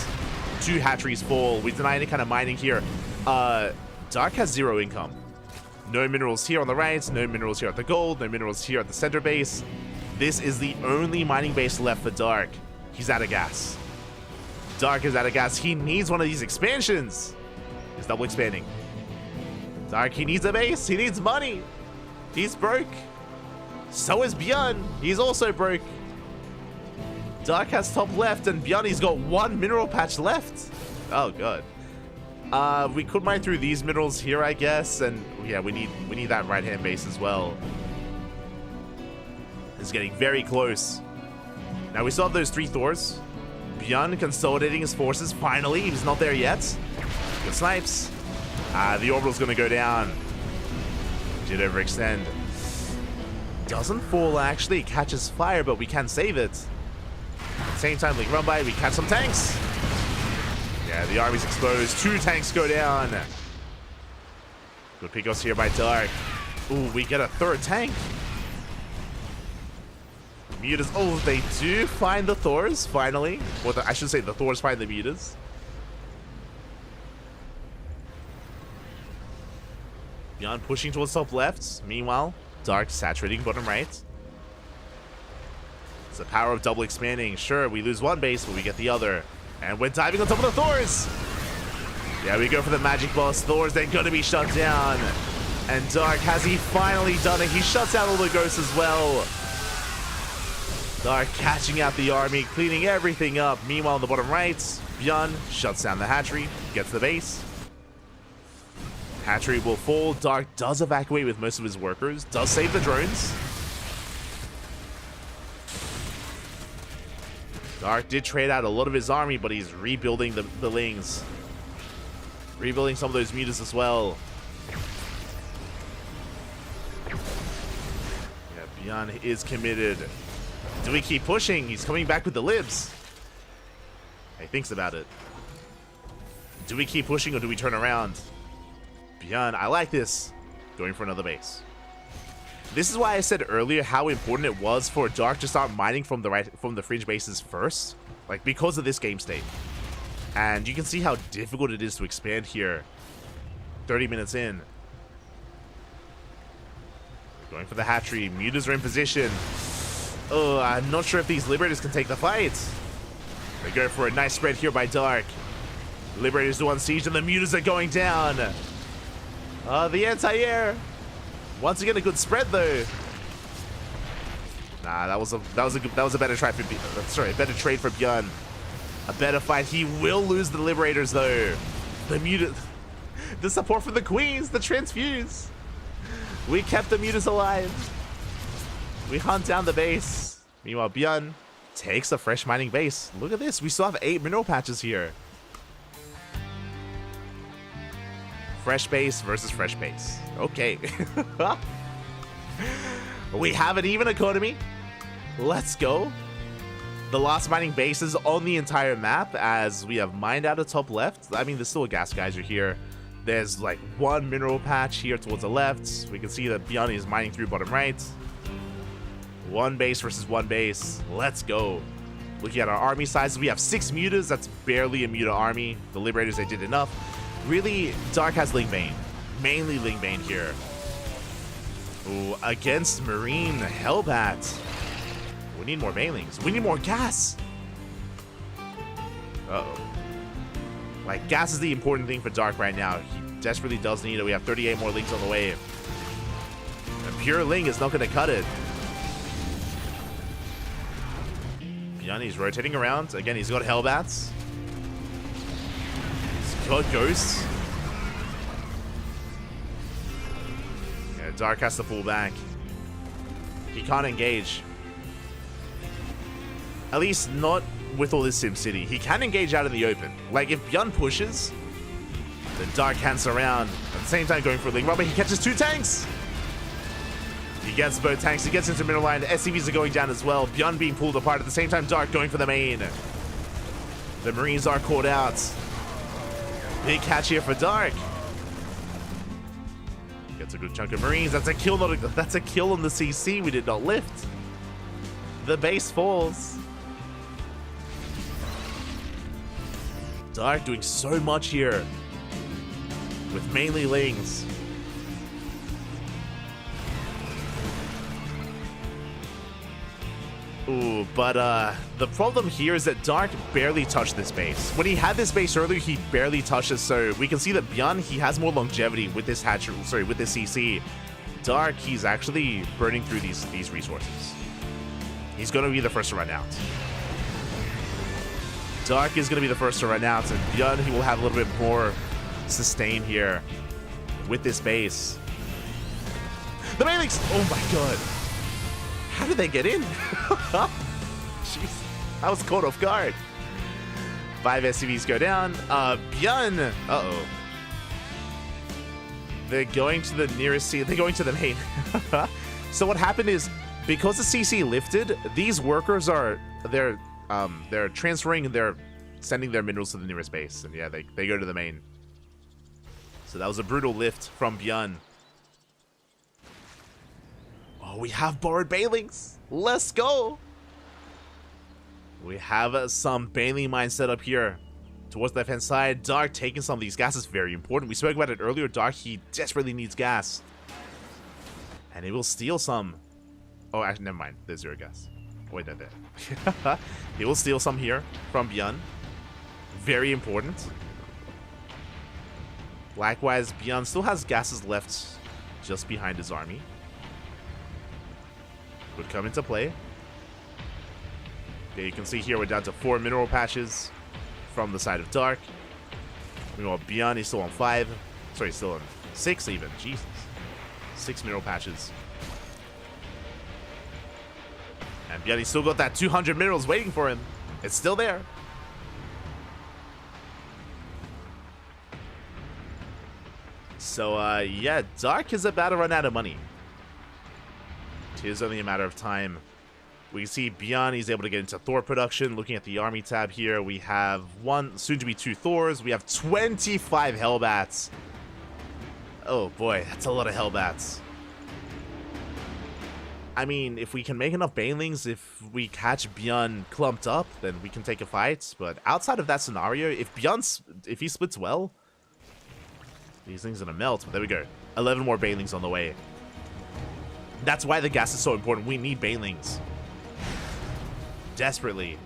2 hatcheries fall. We deny any kind of mining here. Dark has 0 income. No minerals here on the right, no minerals here at the gold, no minerals here at the center base. This is the only mining base left for Dark. He's out of gas. Dark is out of gas. He needs one of these expansions. He's double expanding. Dark, he needs a base. He needs money. He's broke. So is Beyond. He's also broke. Dark has top left, and Beyond, he's got 1 mineral patch left. Oh, god. We could mine through these minerals here, I guess, and yeah, we need that right-hand base as well. It's getting very close. Now we still have those 3 Thors. Beyond consolidating his forces. Finally, he's not there yet. Good snipes. The orbital's gonna go down. Did overextend. Doesn't fall, actually. It catches fire, but we can save it. At the same time, we run by, we catch some tanks. Yeah, the army's exposed. 2 tanks go down. Good pickups here by Dark. Ooh, we get a 3rd tank. Mutas. Oh, they do find the Thors, finally. Or I should say the Thors find the Mutas. Beyond pushing towards top left. Meanwhile, Dark saturating bottom right. It's the power of double expanding. Sure, we lose 1 base, but we get the other. And we're diving on top of the Thors. Yeah, we go for the magic boss. Thors, they're going to be shut down. And Dark, has he finally done it? He shuts out all the ghosts as well. Dark catching out the army, cleaning everything up. Meanwhile, on the bottom right, Beyond shuts down the hatchery, gets the base. Hatchery will fall. Dark does evacuate with most of his workers, does save the drones. Dark did trade out a lot of his army, but he's rebuilding the Lings. Rebuilding some of those Mutas as well. Yeah, Beyond is committed. Do we keep pushing? He's coming back with the libs. He thinks about it. Do we keep pushing or do we turn around? Beyond, I like this. Going for another base. This is why I said earlier how important it was for Dark to start mining from the fringe bases first, like because of this game state. And you can see how difficult it is to expand here. 30 minutes in. Going for the hatchery. Mutas are in position. Oh, I'm not sure if these Liberators can take the fight. They go for a nice spread here by Dark. Liberators do unsiege and the Mutas are going down. The anti-air. Once again, a good spread though. Nah, that was a better try for sorry, a better trade for Bjorn. A better fight. He will lose the Liberators though. The Mutas, the support for the Queens, the transfuse. We kept the Mutas alive. We hunt down the base. Meanwhile, Bjorn takes a fresh mining base. Look at this. We still have 8 mineral patches here. Fresh base versus fresh base. Okay. We have an even economy. Let's go. The last mining bases on the entire map, as we have mined out of top left. I mean, there's still a gas geyser here. There's like one mineral patch here towards the left. We can see that Biani is mining through bottom right. One base versus one base. Let's go. Looking at our army sizes, we have 6 mutas. That's barely a muta army. The Liberators, they did enough. Really, Dark has Ling Bane. Mainly Ling Bane here. Ooh, against Marine Hellbat. We need more Banelings. We need more gas. Uh-oh. Like, gas is the important thing for Dark right now. He desperately does need it. We have 38 more Lings on the way. A pure Ling is not going to cut it. Biani's rotating around. Again, he's got Hellbats. He's got Ghosts. Yeah, Dark has to pull back. He can't engage. At least not with all this SimCity. He can engage out in the open. Like, if Bjorn pushes, then Dark can surround. At the same time going for a Ling Rubber, he catches 2 tanks. He gets both tanks. He gets into middle line. The SCVs are going down as well. Bjorn being pulled apart. At the same time, Dark going for the main. The Marines are caught out. Big catch here for Dark. Gets a good chunk of Marines. That's a kill. That's a kill on the CC. We did not lift. The base falls. Dark doing so much here with mainly Lings. Ooh, but the problem here is that Dark barely touched this base. When he had this base earlier, he barely touched it, so we can see that Bjorn, he has more longevity with this with this CC. Dark, he's actually burning through these resources. He's going to be the first to run out. Dark is going to be the first to run out, and Bjorn, he will have a little bit more sustain here with this base. The Manix! Oh my god. How did they get in? Jeez, I was caught off guard. 5 SCVs go down. Bjorn. Uh-oh. They're going to the nearest sea. They're going to the main. So what happened is, because the CC lifted, these workers are they're transferring, they're sending their minerals to the nearest base, and yeah, they go to the main. So that was a brutal lift from Bjorn. Oh, we have borrowed Banelings. Let's go. We have some Baneling mines set up here towards the left hand side. Dark taking some of these gas is very important. We spoke about it earlier. Dark, he desperately needs gas, and he will steal some. Oh, actually, never mind. There's 0 gas. Oh, wait, no, there. He will steal some here from Bjorn. Very important. Likewise, Bjorn still has gases left just behind his army. Would come into play. Okay, you can see here we're down to 4 mineral patches from the side of Dark. Meanwhile, Bjorn is still on 5. Sorry, still on 6 even. Jesus. 6 mineral patches. And Bjorn, he's still got that 200 minerals waiting for him. It's still there. So, yeah, Dark is about to run out of money. It is only a matter of time. We can see Bjorn, he's able to get into Thor production. Looking at the army tab here, we have 1, soon to be 2 Thors. We have 25 Hellbats. Oh boy, that's a lot of Hellbats. I mean, if we can make enough Banelings, if we catch Bjorn clumped up, then we can take a fight. But outside of that scenario, if he splits well, these things are gonna melt. But there we go. 11 more Banelings on the way. That's why the gas is so important. We need Banelings. Desperately.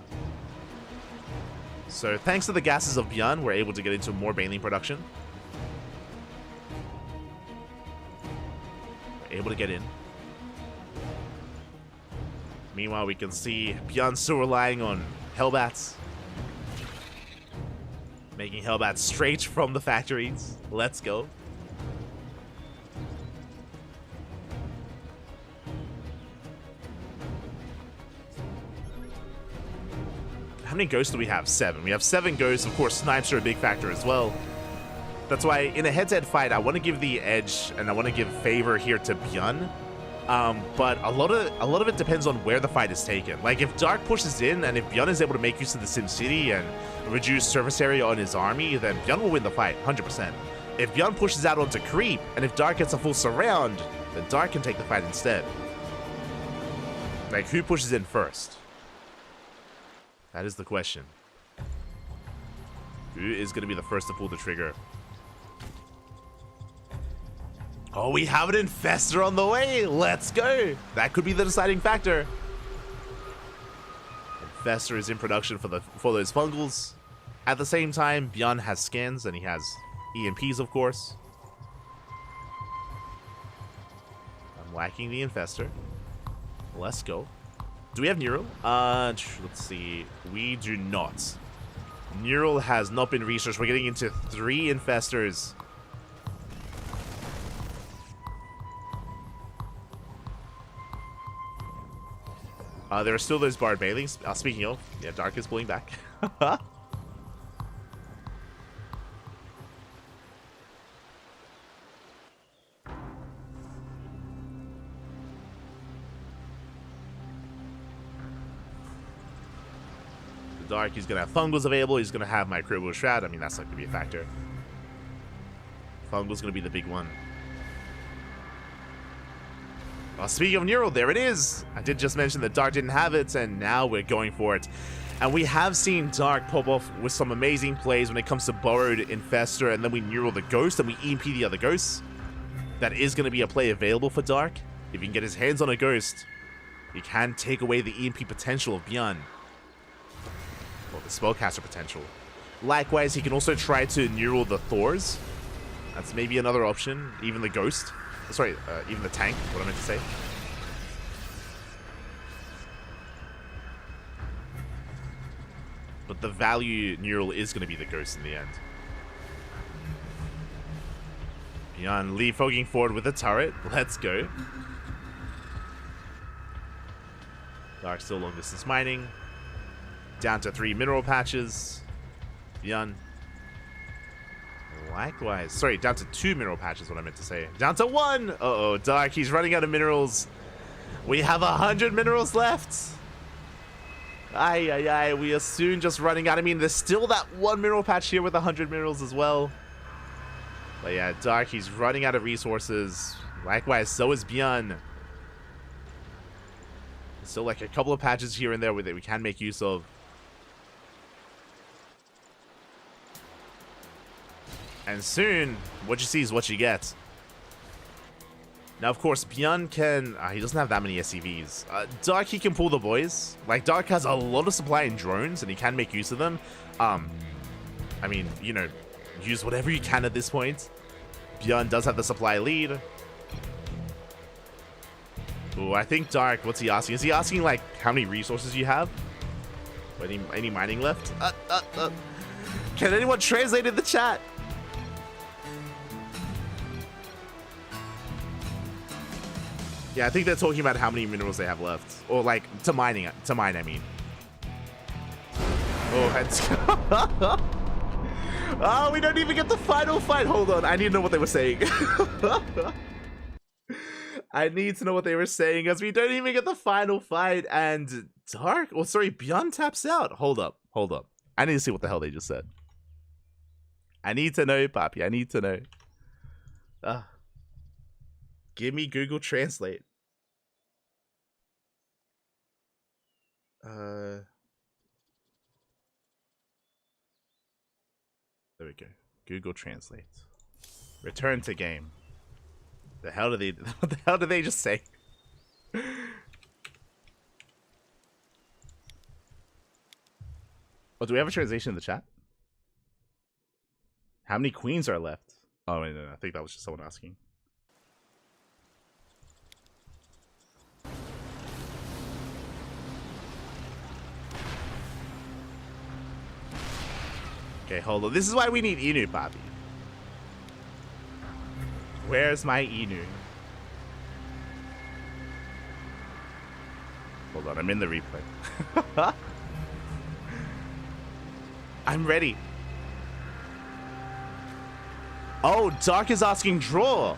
So thanks to the gases of Bjorn, we're able to get into more Baneling production. We're able to get in. Meanwhile, we can see Bjorn still relying on Hellbats. Making Hellbats straight from the factories. Let's go. How many ghosts do we have? 7. We have 7 ghosts. Of course, snipes are a big factor as well. That's why in a head-to-head fight, I want to give the edge and I want to give favor here to Bjorn. But a lot of it depends on where the fight is taken. Like if Dark pushes in and if Bjorn is able to make use of the SimCity and reduce surface area on his army, then Bjorn will win the fight, 100%. If Bjorn pushes out onto creep and if Dark gets a full surround, then Dark can take the fight instead. Like who pushes in first? That is the question. Who is going to be the first to pull the trigger? Oh, we have an Infestor on the way. Let's go. That could be the deciding factor. Infestor is in production for those fungals. At the same time, Bjorn has scans and he has EMPs, of course. I'm whacking the Infestor. Let's go. Do we have Neural? Let's see. We do not. Neural has not been researched. We're getting into 3 Infestors. There are still those Bard Bailings. Speaking of, yeah, Dark is pulling back. The Dark, he's going to have Fungals available. He's going to have Microbial Shroud. I mean, that's not going to be a factor. Fungal's going to be the big one. Well, speaking of Neural, there it is. I did just mention that Dark didn't have it, and now we're going for it. And we have seen Dark pop off with some amazing plays when it comes to Borrowed Infestor, and then we Neural the Ghost, and we EMP the other Ghosts. That is going to be a play available for Dark. If he can get his hands on a Ghost, he can take away the EMP potential of Bjorn. Or the Spellcaster potential. Likewise, he can also try to Neural the Thors. That's maybe another option. Even the Ghost. Sorry, even the tank, what I meant to say. But the value Neural is going to be the Ghost in the end. Bjorn leapfrogging forward with a turret. Let's go. Dark still long distance mining. Down to 3 mineral patches. Bjorn. Likewise. Sorry, down to 2 mineral patches, what I meant to say. Down to 1! Uh-oh, Dark, he's running out of minerals. We have 100 minerals left. Aye, we are soon just running out. I mean, there's still that 1 mineral patch here with 100 minerals as well. But yeah, Dark, he's running out of resources. Likewise, so is Bjorn. Still like a couple of patches here and there that we can make use of. And soon, what you see is what you get. Now, of course, Bjorn can... he doesn't have that many SCVs. Dark, he can pull the boys. Like, Dark has a lot of supply in drones, and he can make use of them. I mean, you know, use whatever you can at this point. Bjorn does have the supply lead. Ooh, I think Dark, what's he asking? Is he asking, like, how many resources you have? Or any mining left? Can anyone translate in the chat? Yeah, I think they're talking about how many minerals they have left. Or, like, to mine, I mean. Oh, heads. Oh, we don't even get the final fight. Hold on, I need to know what they were saying. I need to know what they were saying, as we don't even get the final fight, and Dark, oh sorry, Bjorn taps out. Hold up. I need to see what the hell they just said. I need to know, Papi, I need to know. Give me Google Translate. There we go. Google Translate. Return to game. The hell did they? What the hell did they just say? Oh, do we have a translation in the chat? How many queens are left? Oh, wait, no, I think that was just someone asking. Okay, hold on. This is why we need Inu, Papi. Where's my Inu? Hold on, I'm in the replay. I'm ready. Oh, Dark is asking draw.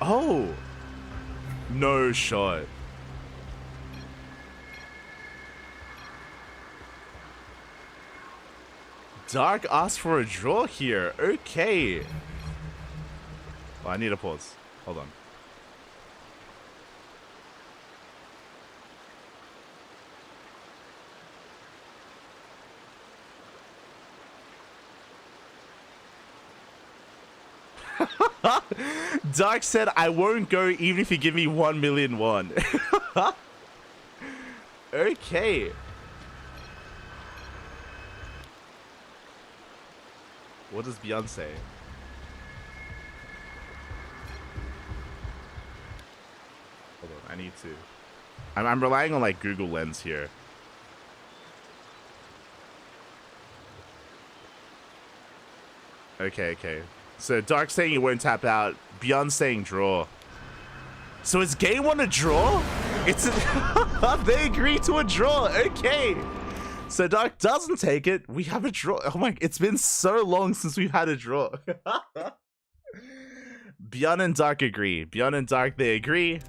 Oh. No shot. Dark asked for a draw here. Okay. Oh, I need a pause. Hold on. Dark said, I won't go even if you give me 1 million won. Okay. What does Beyond say? Hold on, I need to. I'm relying on like Google Lens here. Okay. So Dark saying he won't tap out. Beyond saying draw. So is game one a draw? It's they agree to a draw. Okay. So Dark doesn't take it. We have a draw. Oh my! It's been so long since we've had a draw. Beyond and Dark agree. Beyond and Dark, they agree.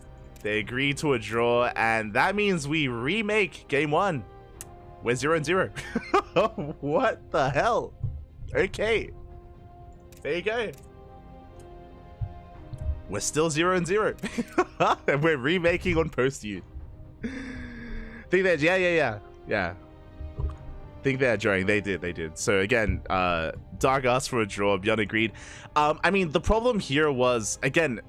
They agree to a draw, and that means we remake game one. We're 0-0. What the hell? Okay. There you go. We're still 0-0. And we're remaking on post youth. Think that, yeah. Think they're drawing. They did. So again, Dark asked for a draw. Beyond agreed. I mean, the problem here was, again,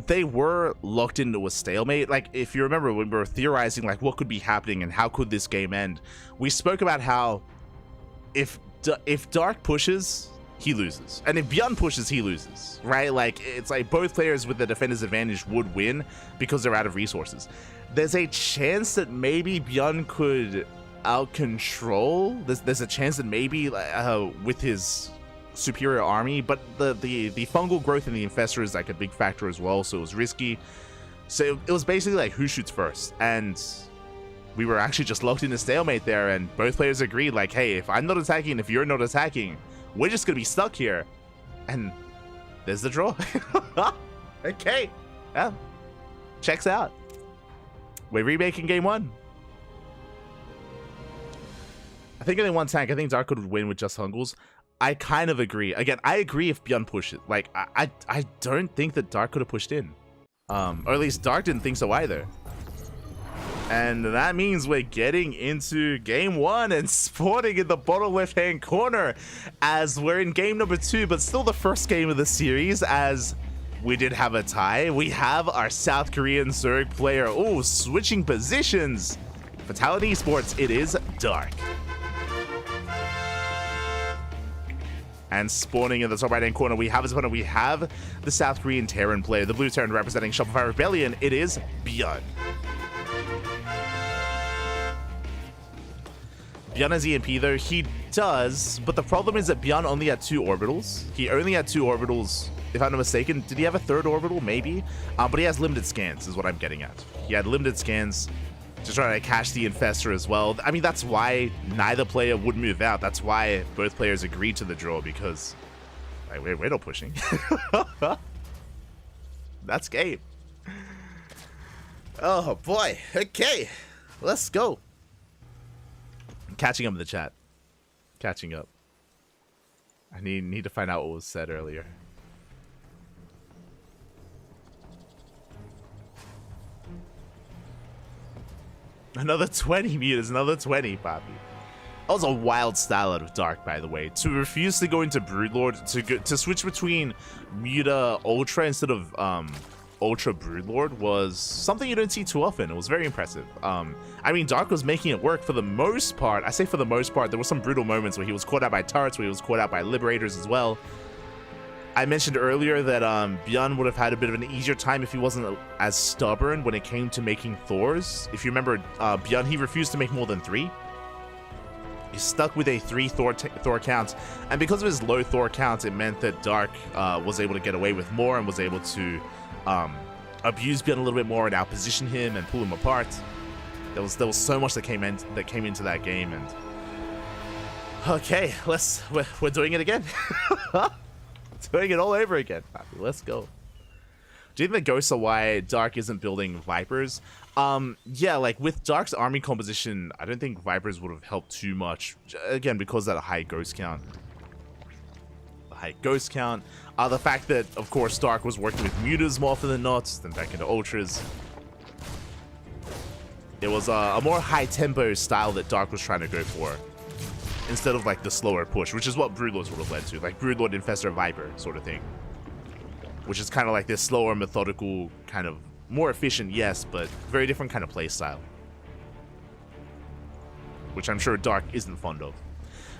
they were locked into a stalemate. Like, if you remember when we were theorizing, like, what could be happening and how could this game end, we spoke about how if Dark pushes, he loses, and if Beyond pushes, he loses, right? Like, it's like both players with the defender's advantage would win because they're out of resources. There's a chance that maybe Beyond could out control. There's a chance that maybe with his superior army, but the fungal growth in the infestor is like a big factor as well, so it was risky. So it was basically like who shoots first, and we were actually just locked in a stalemate there, and both players agreed like, hey, if I'm not attacking, if you're not attacking, we're just gonna be stuck here. And there's the draw. Okay, yeah, checks out. We're remaking game one. I think only one tank. I think Dark could win with just Hungles. I kind of agree. Again, I agree if Beyond pushes. Like, I don't think that Dark could have pushed in. Or at least Dark didn't think so either. And that means we're getting into game one and spawning in the bottom left-hand corner as we're in game number 2, but still the first game of the series, as we did have a tie. We have our South Korean Zerg player. Oh, switching positions. Fatality Esports, it is Dark. And spawning in the top right-hand corner, we have his opponent. We have the South Korean Terran player, the blue Terran representing Shopify Rebellion. It is Beyond. Beyond has EMP though, he does, but the problem is that Beyond only had 2 orbitals. He only had 2 orbitals, if I'm not mistaken. Did he have a 3rd orbital? Maybe. But he has limited scans, is what I'm getting at. He had limited scans to try to catch the infestor as well. I mean, that's why neither player would move out. That's why both players agreed to the draw, because like, we're not pushing. That's game. Oh boy. Okay, let's go. Catching up in the chat. Catching up. I need to find out what was said earlier. Another 20 meters, another 20, Poppy. That was a wild style out of Dark, by the way. To refuse to go into Broodlord, to switch between Muta Ultra instead of Ultra Broodlord was something you don't see too often. It was very impressive. I mean, Dark was making it work for the most part. I say for the most part. There were some brutal moments where he was caught out by turrets, where he was caught out by Liberators as well. I mentioned earlier that Beyond would have had a bit of an easier time if he wasn't as stubborn when it came to making Thors. If you remember, Beyond, he refused to make more than 3. He's stuck with a 3 Thor count, and because of his low Thor count, it meant that Dark was able to get away with more and was able to abuse Beyond a little bit more and outposition him and pull him apart. There was so much that came into that game, and Okay, we're doing it again. Doing it all over again. Let's go. Do you think the ghosts are why Dark isn't building Vipers? Yeah, like with Dark's army composition, I don't think Vipers would have helped too much. Again, because of that high ghost count. The high ghost count. The fact that, of course, Dark was working with mutas more often than not, then back into ultras. It was a more high tempo style that Dark was trying to go for, instead of like the slower push, which is what Broodlords would have led to, like Broodlord Infestor Viper sort of thing, which is kind of like this slower, methodical, kind of more efficient, yes, but very different kind of play style, which I'm sure Dark isn't fond of.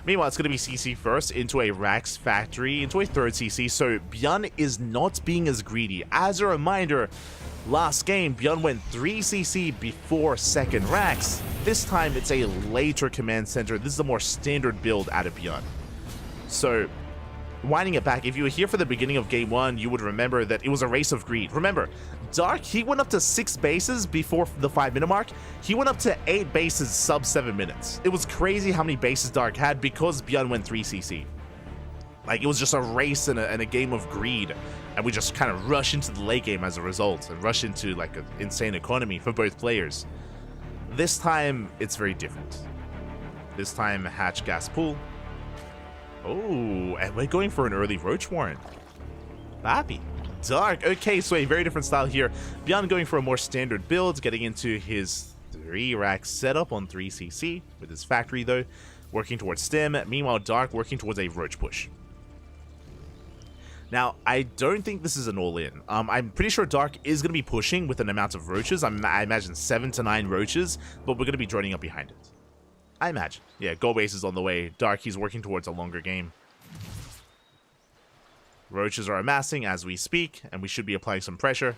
Meanwhile, it's going to be CC first into a Rax factory, into a third CC, so Bjorn is not being as greedy. As a reminder, last game, Bjorn went 3 CC before second Rax. This time, it's a later command center. This is a more standard build out of Bjorn. So, winding it back, if you were here for the beginning of game 1, you would remember that it was a race of greed. Remember, Dark, he went up to 6 bases before the 5-minute mark. He went up to 8 bases sub 7 minutes. It was crazy how many bases Dark had because Bjorn went 3 CC. Like, it was just a race and a game of greed. And we just kind of rush into the late game as a result, and rush into like an insane economy for both players. This time, it's very different. This time, hatch gas pool. Oh, and we're going for an early Roach Warren. Happy. Dark. Okay, so a very different style here. Bjorn going for a more standard build, getting into his 3-rack setup on 3 CC with his factory though, working towards stem. Meanwhile, Dark working towards a Roach push. Now, I don't think this is an all-in. I'm pretty sure Dark is going to be pushing with an amount of roaches. I imagine 7 to 9 roaches, but we're going to be droning up behind it. I imagine. Yeah, gold base is on the way. Dark, he's working towards a longer game. Roaches are amassing as we speak, and we should be applying some pressure.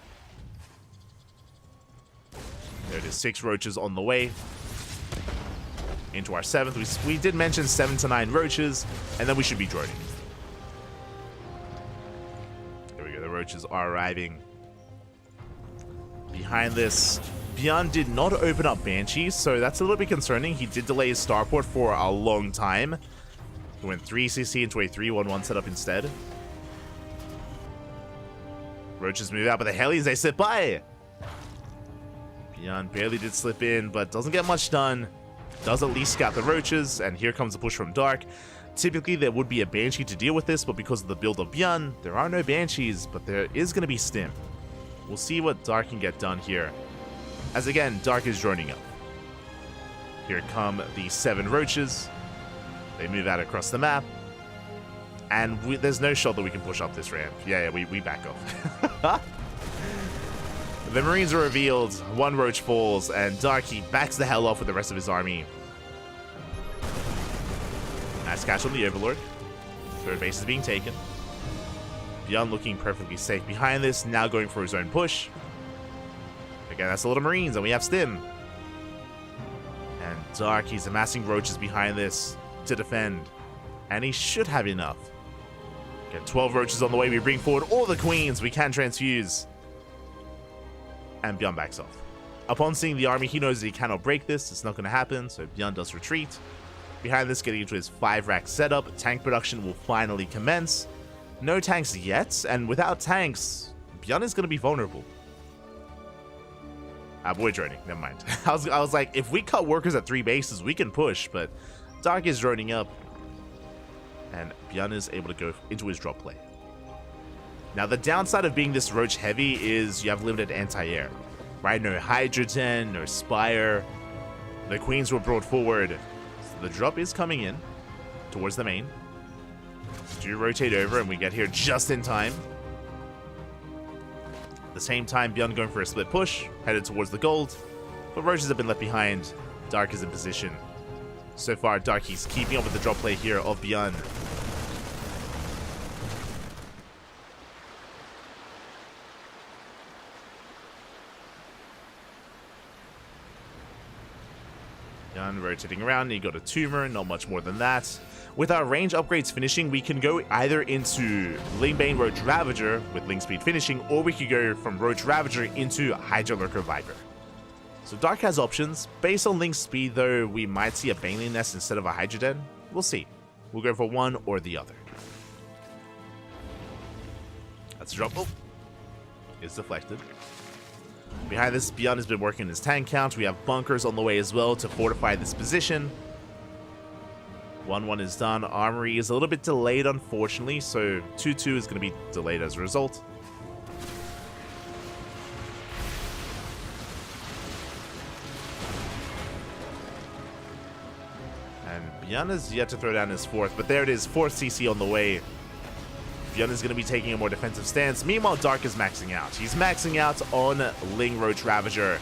There it is, 6 roaches on the way. Into our 7th. We did mention 7 to 9 roaches, and then we should be droning. There we go, the roaches are arriving. Behind this, Bjorn did not open up Banshees, so that's a little bit concerning. He did delay his starport for a long time. He went 3 CC into a 3-1-1 setup instead. Roaches move out, but the Hellies, they slip by. Bjorn barely did slip in, but doesn't get much done. Does at least scout the roaches, and here comes the push from Dark. Typically, there would be a Banshee to deal with this, but because of the build of Bjorn, there are no Banshees, but there is going to be Stim. We'll see what Dark can get done here. As again, Dark is droning up. Here come the 7 roaches. They move out across the map. And there's no shot that we can push up this ramp. Yeah, we back off. The Marines are revealed. 1 roach falls, and Darky backs the hell off with the rest of his army. Nice catch on the Overlord. Third base is being taken. Bjorn looking perfectly safe behind this, now going for his own push. Again, that's a lot of Marines, and we have Stim. And Dark, he's amassing roaches behind this to defend. And he should have enough. Get 12 roaches on the way. We bring forward all the queens. We can transfuse. And Bjorn backs off. Upon seeing the army, he knows that he cannot break this. It's not going to happen, so Bjorn does retreat. Behind this, getting into his 5-rack setup, tank production will finally commence. No tanks yet, and without tanks, Bjorn is going to be vulnerable. Ah, boy, droning. Never mind. I was like, if we cut workers at 3 bases, we can push, but Dark is droning up. And Bjorn is able to go into his drop play. Now, the downside of being this roach heavy is you have limited anti-air, right? No hydrogen, no spire. The queens were brought forward. So the drop is coming in towards the main. Do rotate over, and we get here just in time. At the same time, Bjorn going for a split push, headed towards the gold. But roaches have been left behind. Dark is in position. So far, Darky's keeping up with the drop play here of Bjorn. Bjorn rotating around, he got a tumor, not much more than that. With our range upgrades finishing, we can go either into Lingbane Roach Ravager with Link Speed finishing, or we could go from Roach Ravager into Hydra Lurker Viper. So Dark has options. Based on Link's speed though, we might see a Baneling Nest instead of a Hydra Den. We'll see. We'll go for one or the other. That's a drop. Oh, it's deflected. Behind this, Beyond has been working his tank count. We have bunkers on the way as well to fortify this position. 1-1 is done. Armory is a little bit delayed, unfortunately, so 2-2 is going to be delayed as a result. And Beyond is yet to throw down his fourth, but there it is, 4th CC on the way. Beyond is going to be taking a more defensive stance. Meanwhile, Dark is maxing out. He's maxing out on Ling Roach Ravager.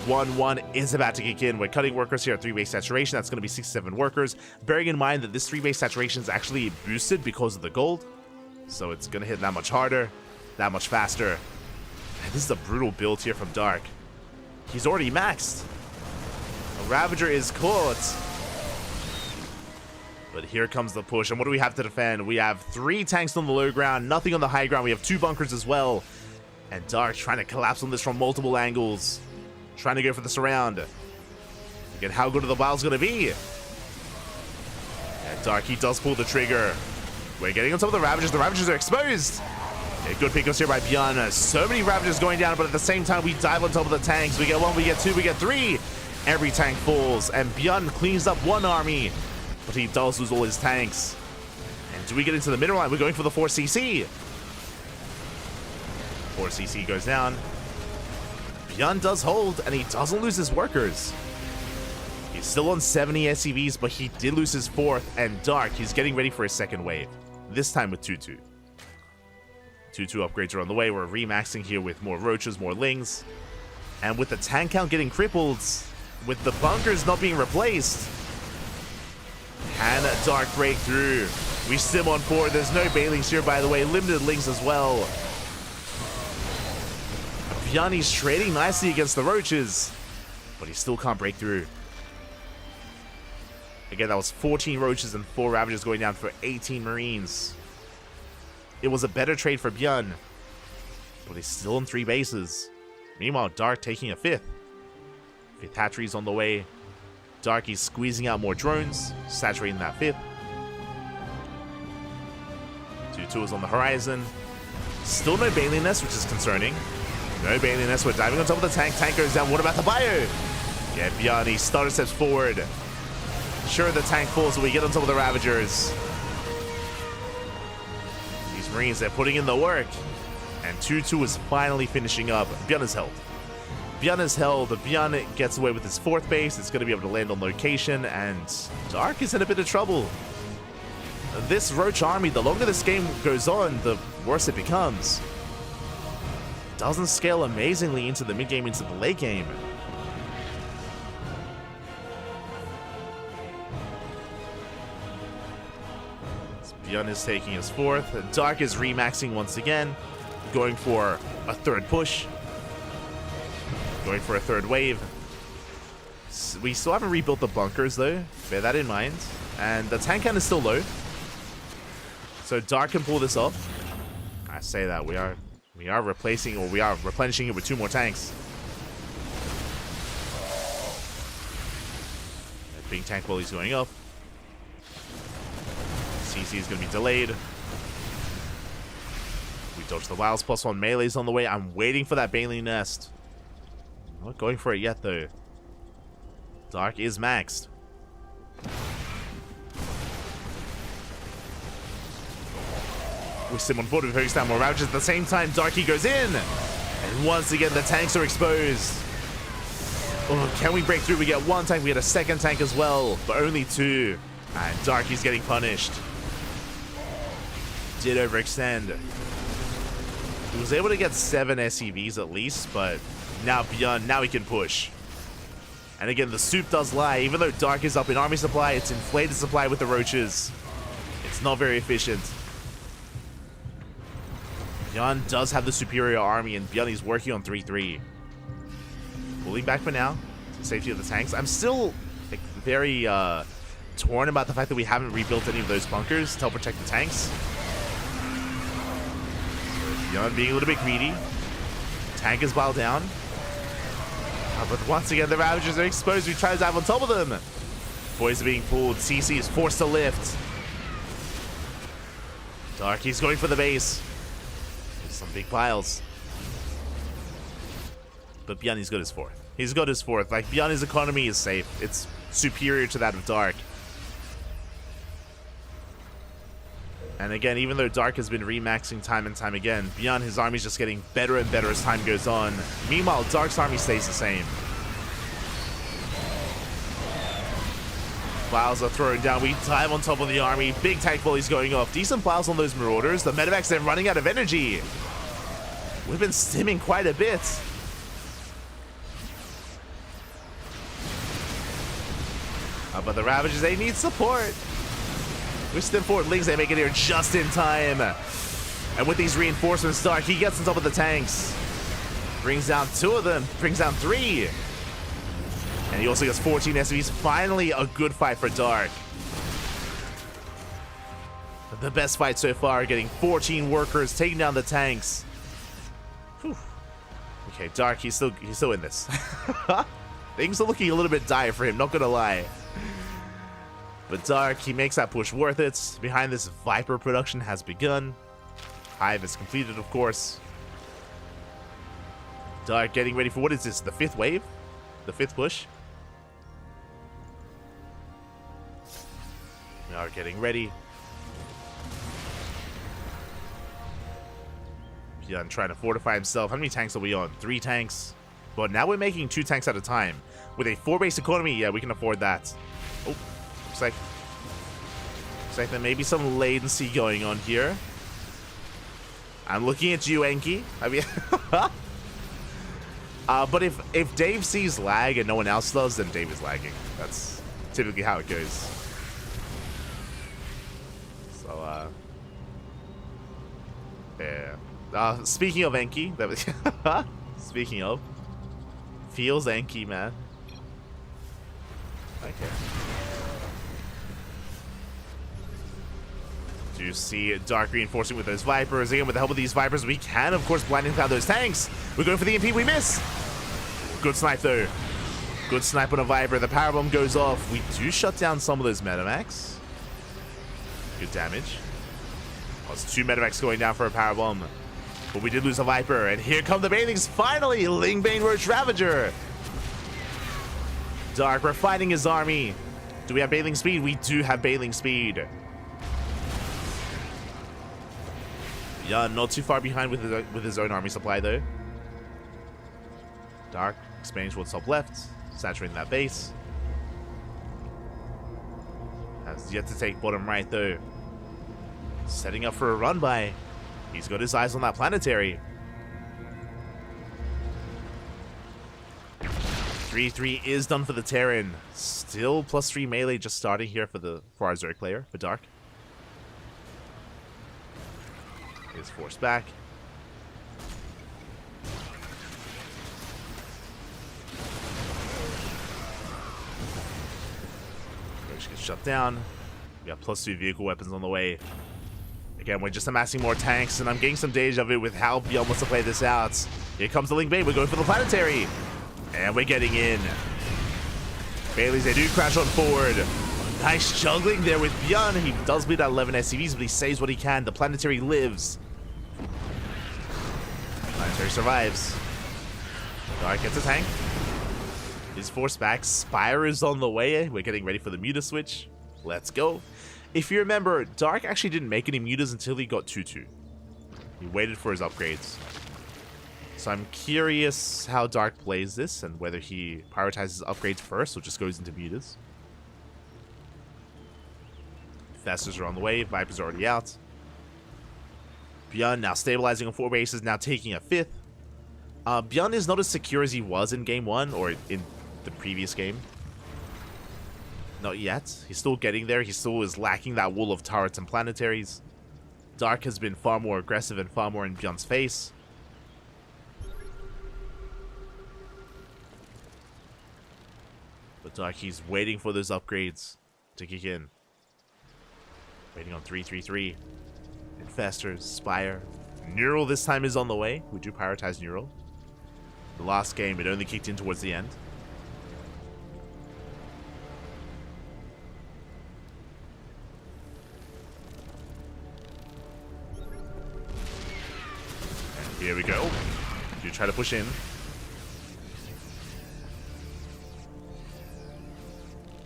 1-1 is about to kick in. We're cutting workers here at 3-base saturation. That's going to be 6-7 workers. Bearing in mind that this 3-base saturation is actually boosted because of the gold. So it's going to hit that much harder, that much faster. And this is a brutal build here from Dark. He's already maxed. A Ravager is caught. But here comes the push. And what do we have to defend? We have 3 tanks on the low ground, nothing on the high ground. We have 2 bunkers as well. And Dark trying to collapse on this from multiple angles. Trying to go for the surround. Again, how good are the battles going to be? And Dark, he does pull the trigger. We're getting on top of the Ravagers. The Ravagers are exposed. Okay, good pickups here by Beyond. So many Ravagers going down, but at the same time, we dive on top of the tanks. We get 1, we get 2, we get 3. Every tank falls, and Beyond cleans up 1 army, but he does lose all his tanks. And do we get into the middle line? We're going for the 4CC. 4CC goes down. Beyond does hold, and he doesn't lose his workers. He's still on 70 SCVs, but he did lose his 4th, and Dark, he's getting ready for his 2nd wave. This time with 2-2. 2-2 upgrades are on the way. We're remaxing here with more Roaches, more Lings. And with the tank count getting crippled, with the bunkers not being replaced, can Dark break through? We sim on forward. There's no Bailings here, by the way. Limited Lings as well. Beyond, trading nicely against the Roaches, but he still can't break through. Again, that was 14 Roaches and 4 Ravagers going down for 18 Marines. It was a better trade for Beyond, but he's still on 3 bases. Meanwhile, Dark taking a 5th. 5th hatchery's on the way. Dark, he's squeezing out more drones, saturating that 5th. 2-2 is on the horizon. Still no Bailey Nest, which is concerning. No Bailey Nest. We're diving on top of the tank. Tank goes down. What about the bio? Yeah, Beyond, he starter steps forward. Sure, the tank falls, so we get on top of the Ravagers. These Marines, they're putting in the work. And 2-2 is finally finishing up. Beyond is held. Beyond is held. Beyond gets away with his 4th base. It's going to be able to land on location. And Dark is in a bit of trouble. This Roach army, the longer this game goes on, the worse it becomes. Doesn't scale amazingly into the mid-game, into the late game. Beyond is taking his 4th. Dark is remaxing once again. Going for a 3rd push. Going for a 3rd wave. We still haven't rebuilt the bunkers though. Bear that in mind. And the tank count is still low. So Dark can pull this off. I say that we are replacing, or we are replenishing it with 2 more tanks. That big tank while he's going up. CC is going to be delayed. We dodge the Wiles, +1 melee's on the way. I'm waiting for that Bailey Nest. I'm not going for it yet though. Dark is maxed. We sim on forward, we focus down more Ravagers. At the same time, Darky goes in. And once again, the tanks are exposed. Oh, can we break through? We get 1 tank, we get a 2nd tank as well, but only 2. And Darky's getting punished. Did overextend. He was able to get 7 SCVs at least, but now Beyond, now he can push. And again, the soup does lie. Even though Dark is up in army supply, it's inflated supply with the Roaches. It's not very efficient. Beyond does have the superior army, and Beyond is working on 3-3. Pulling back for now. Safety of the tanks. I'm still like, very torn about the fact that we haven't rebuilt any of those bunkers to help protect the tanks. Beyond being a little bit greedy. Tank is bowed down. But once again, the Ravagers are exposed. We try to dive on top of them. Boys are being pulled. CC is forced to lift. Dark, he's going for the base. There's some big piles. But Beyond, he's got his fourth. He's got his fourth. Like, Beyond, his economy is safe. It's superior to that of Dark. And again, even though Dark has been remaxing time and time again, Beyond, his army's just getting better and better as time goes on. Meanwhile, Dark's army stays the same. Piles are throwing down. We dive on top of the army. Big tank volleys going off. Decent piles on those Marauders. The medevacs then running out of energy. We've been stimming quite a bit. But the Ravagers, they need support. We stim forward Lings, they make it here just in time. And with these reinforcements, Dark, he gets on top of the tanks. Brings down 2 of them, brings down 3. And he also gets 14 SCVs. Finally, a good fight for Dark. The best fight so far, getting 14 workers, taking down the tanks. Whew. Okay, Dark, he's still in this. Things are looking a little bit dire for him, not gonna lie. But Dark, he makes that push worth it. Behind this, Viper production has begun. Hive is completed, of course. Dark getting ready for, what is this, the 5th wave? The 5th push? We are getting ready. Beyond trying to fortify himself. How many tanks are we on? 3 tanks. But now we're making 2 tanks at a time. With a 4-base economy, yeah, we can afford that. Oh. Looks like there may be some latency going on here. I'm looking at you, Enki. I mean, but if Dave sees lag and no one else does, then Dave is lagging. That's typically how it goes. So, yeah. Speaking of Enki, that was speaking of, feels Enki, man. Okay. Do see Dark reinforcing with those Vipers. Again, with the help of these Vipers, we can, of course, blinding down those tanks. We're going for the MP, we miss. Good snipe, though. Good snipe on a Viper. The power bomb goes off. We do shut down some of those medevacs. Good damage. That's 2 medevacs going down for a power bomb. But we did lose a Viper. And here come the Banelings. Finally, Lingbane Roach Ravager. Dark, we're fighting his army. Do we have Baling speed? We do have Baling speed. Yeah, not too far behind with his own army supply, though. Dark expanding towards top left, saturating that base. Has yet to take bottom right, though. Setting up for a run by. He's got his eyes on that planetary. 3-3 is done for the Terran. Still +3 melee just starting here for our Zerg player, for Dark. Is forced back. Roach gets shut down. We got +2 vehicle weapons on the way. Again, we're just amassing more tanks, and I'm getting some deja vu with how Beyond wants to play this out. Here comes the Link Bait. We're going for the planetary. And we're getting in. Baileys, they do crash on forward. Nice juggling there with Beyond. He does bleed out 11 SCVs, but he saves what he can. The planetary lives. Planetary survives. Dark gets a tank. He's forced back. Spire is on the way. We're getting ready for the Muta switch. Let's go. If you remember, Dark actually didn't make any Mutas until he got 2-2. He waited for his upgrades. So I'm curious how Dark plays this and whether he prioritizes upgrades first or just goes into Mutas. Festers are on the way. Vipers are already out. Beyond now stabilizing on 4 bases, now taking a 5th. Beyond is not as secure as he was in game 1 or in the previous game. Not yet. He's still getting there. He still is lacking that wall of turrets and planetaries. Dark has been far more aggressive and far more in Beyond's face. But Dark, he's waiting for those upgrades to kick in. Waiting on 3-3-3. Infestors, Spire. Neural this time is on the way. We do prioritize Neural. The last game, it only kicked in towards the end. Here we go. You try to push in.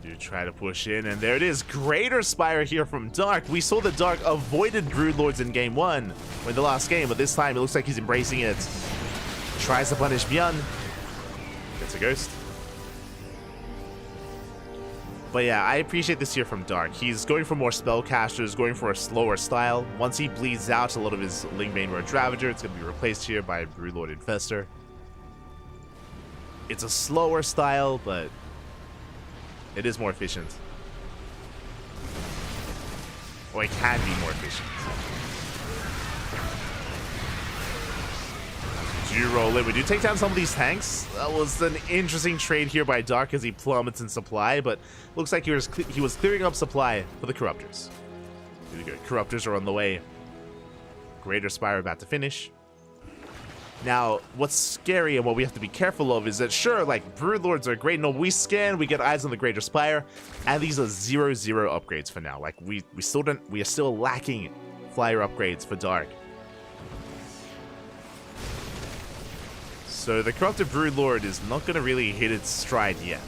You try to push in, and there it is. Greater Spire here from Dark. We saw that Dark avoided Broodlords in game 1 in the last game, but this time it looks like he's embracing it. Tries to punish Bjorn. Gets a ghost. But yeah, I appreciate this here from Dark. He's going for more spellcasters, going for a slower style. Once he bleeds out a lot of his Lingbane Road Ravager, it's going to be replaced here by Broodlord Infestor. It's a slower style, but it is more efficient. Or it can be more efficient. We do roll in. We do take down some of these tanks. That was an interesting trade here by Dark as he plummets in supply, but looks like he was clearing up supply for the Corruptors. Here we go. Corruptors are on the way. Greater Spire about to finish. Now, what's scary and what we have to be careful of is that, sure, like, Broodlords are great. No, we scan, we get eyes on the Greater Spire, and these are 0/0 upgrades for now. Like, we are still lacking flyer upgrades for Dark. So the Corrupted Broodlord is not going to really hit its stride yet.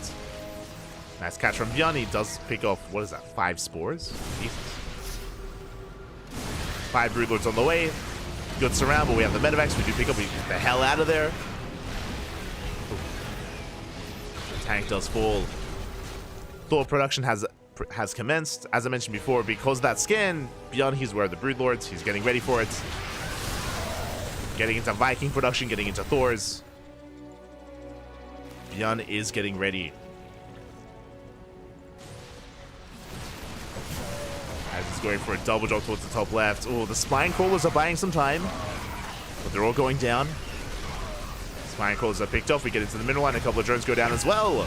Nice catch from Bjorn. He does pick off, what is that, 5 spores? Jesus. 5 Broodlords on the way. Good surround, but we have the medevacs. We do pick up. We get the hell out of there. The tank does fall. Thor production has commenced. As I mentioned before, because of that scan, Bjorn, he's where the Broodlords. He's getting ready for it. Getting into Viking production, getting into Thor's. Bjorn is getting ready. As he's going for a double jump towards the top left. Oh, the Spine Crawlers are buying some time, but they're all going down. Spine Crawlers are picked off. We get into the middle line. A couple of drones go down as well.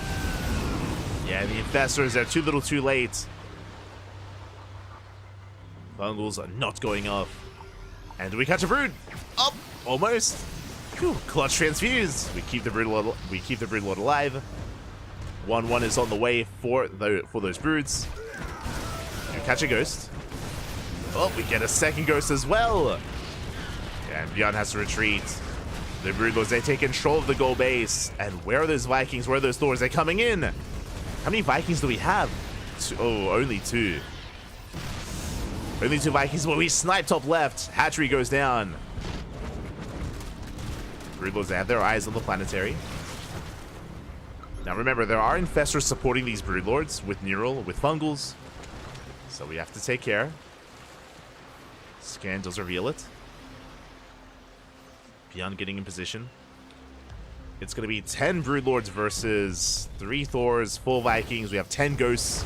Yeah, the Infestors, they're too little too late. Bungles are not going off. And do we catch a Brood? Up! Almost. Whew, clutch transfuse. We keep the Broodlord alive. 1-1 is on the way for those Broods. We catch a ghost. Oh, we get a second ghost as well. Yeah, and Bjorn has to retreat. The Broodlords, they take control of the goal base. And where are those Vikings? Where are those Thors? They're coming in. How many Vikings do we have? Oh, only 2. Only 2 Vikings. Well, we snipe top left. Hatchery goes down. Broodlords, they have their eyes on the planetary. Now remember, there are Infestors supporting these Broodlords with Neural, with Fungals. So we have to take care. Scan does reveal it. Bjorn getting in position. It's going to be 10 Broodlords versus 3 Thors, 4 Vikings. We have 10 Ghosts.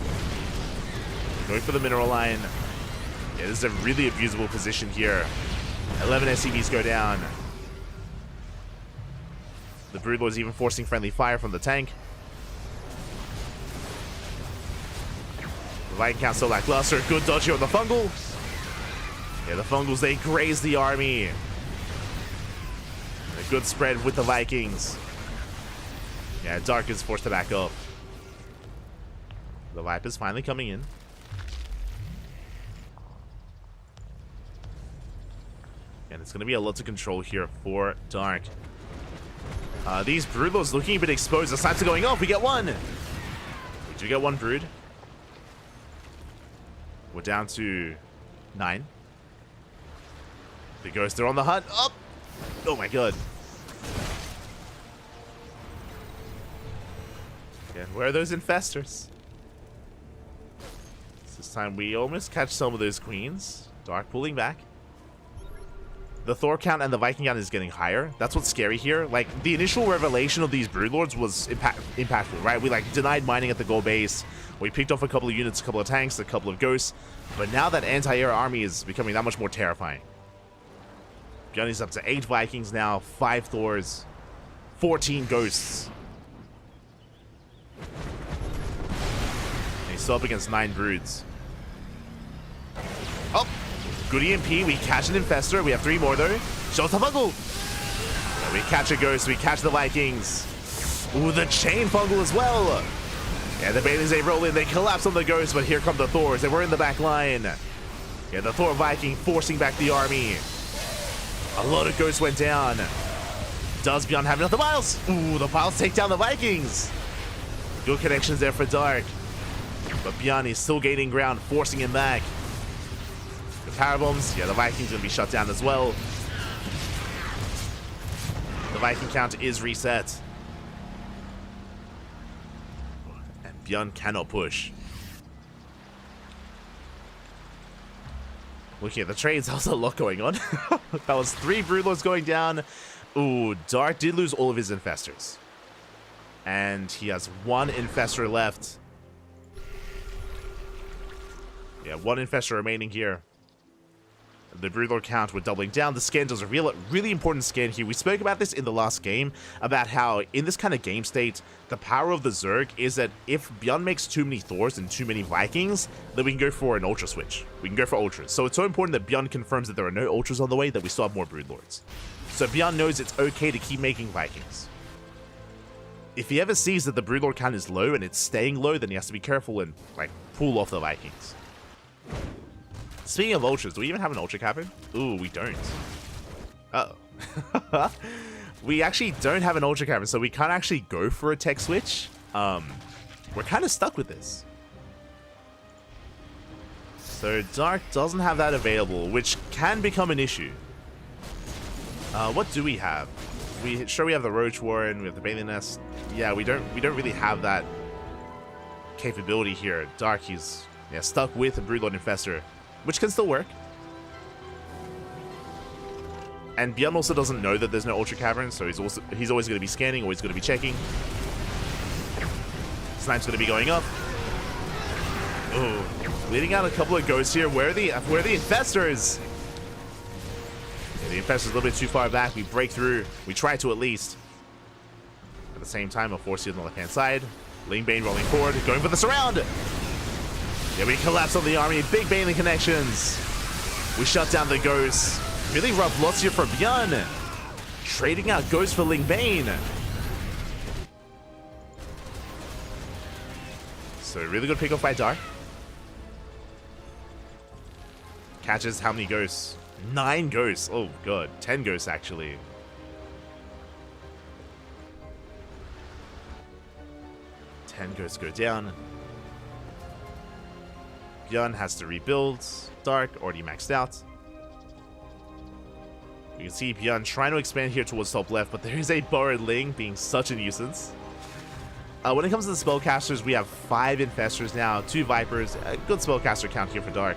Going for the mineral line. Yeah, this is a really abusable position here. 11 SCVs go down. The Broodlord's even forcing friendly fire from the tank. The Viking count still lackluster. Good dodge here on the Fungal. Yeah, the Fungals, they graze the army. A good spread with the Vikings. Yeah, Dark is forced to back up. The Viper's finally coming in. And it's going to be a lot to control here for Dark. These Broodlords looking a bit exposed. The snipes are going off. We get one. We do get one Brood. We're down to 9. The Ghosts are on the hunt. Up. Oh my god. And where are those Infestors? This time we almost catch some of those Queens. Dark pulling back. The Thor count and the Viking count is getting higher. That's what's scary here. Like, the initial revelation of these Broodlords was impactful, right? We, like, denied mining at the goal base. We picked off a couple of units, a couple of tanks, a couple of Ghosts. But now that anti-air army is becoming that much more terrifying. Bjorn is up to 8 Vikings now, 5 Thors, 14 Ghosts. And he's still up against 9 Broods. Oh! Good EMP, we catch an Infestor. We have 3 more though. Shows the Fungal. Yeah, we catch a Ghost, we catch the Vikings. Ooh, the Chain Fungal as well. Yeah, the Baileys, they roll in, they collapse on the Ghost, but here come the Thors, and we're in the back line. Yeah, the Thor Viking forcing back the army. A lot of ghosts went down. Does Beyond have enough? The piles? Ooh, the piles take down the Vikings. Good connections there for Dark. But Beyond is still gaining ground, forcing him back. The power bombs, yeah, the Vikings gonna be shut down as well. The Viking count is reset. And Beyond cannot push. Looking at the trades, that was a lot going on. That was 3 Broodlords going down. Ooh, Dark did lose all of his Infestors. And he has 1 Infestor left. Yeah, 1 Infestor remaining here. The Broodlord count, we're doubling down. The scan does a really important scan here. We spoke about this in the last game, about how in this kind of game state, the power of the Zerg is that if Beyond makes too many Thors and too many Vikings, then we can go for an Ultra switch. We can go for Ultras. So it's so important that Beyond confirms that there are no Ultras on the way, that we still have more Broodlords. So Beyond knows it's okay to keep making Vikings. If he ever sees that the Broodlord count is low and it's staying low, then he has to be careful and, like, pull off the Vikings. Speaking of Ultras, do we even have an Ultra cabin? Ooh, we don't. Uh-oh. We actually don't have an Ultra cabin, so we can't actually go for a tech switch. We're kind of stuck with this. So Dark doesn't have that available, which can become an issue. What do we have? We have the Roach Warren, we have the Bailey Nest. Yeah, we don't really have that capability here. Dark, he's stuck with a Broodlord Infestor, which can still work. And Beyond also doesn't know that there's no Ultra Cavern, so he's always going to be scanning, always going to be checking. Snipe's going to be going up. Oh, leading out a couple of ghosts here. Where are the Infestors? Yeah, the Infestor's a little bit too far back. We break through. We try to at least. At the same time, a Force Shield on the left-hand side. Ling Bane rolling forward, going for the surround. Yeah, we collapse on the army. Big Baneling connections. We shut down the ghosts. Really rough loss here for Beyond. Trading out ghosts for Ling Bane. So really good pickoff by Dark. Catches how many ghosts? 9 ghosts. Oh god, 10 ghosts actually. Ghosts go down. Beyond has to rebuild. Dark already maxed out. You can see Beyond trying to expand here towards top left, but there is a borrowed Ling being such a nuisance. When it comes to the spellcasters, we have 5 Infestors now, 2 Vipers. A good spellcaster count here for Dark.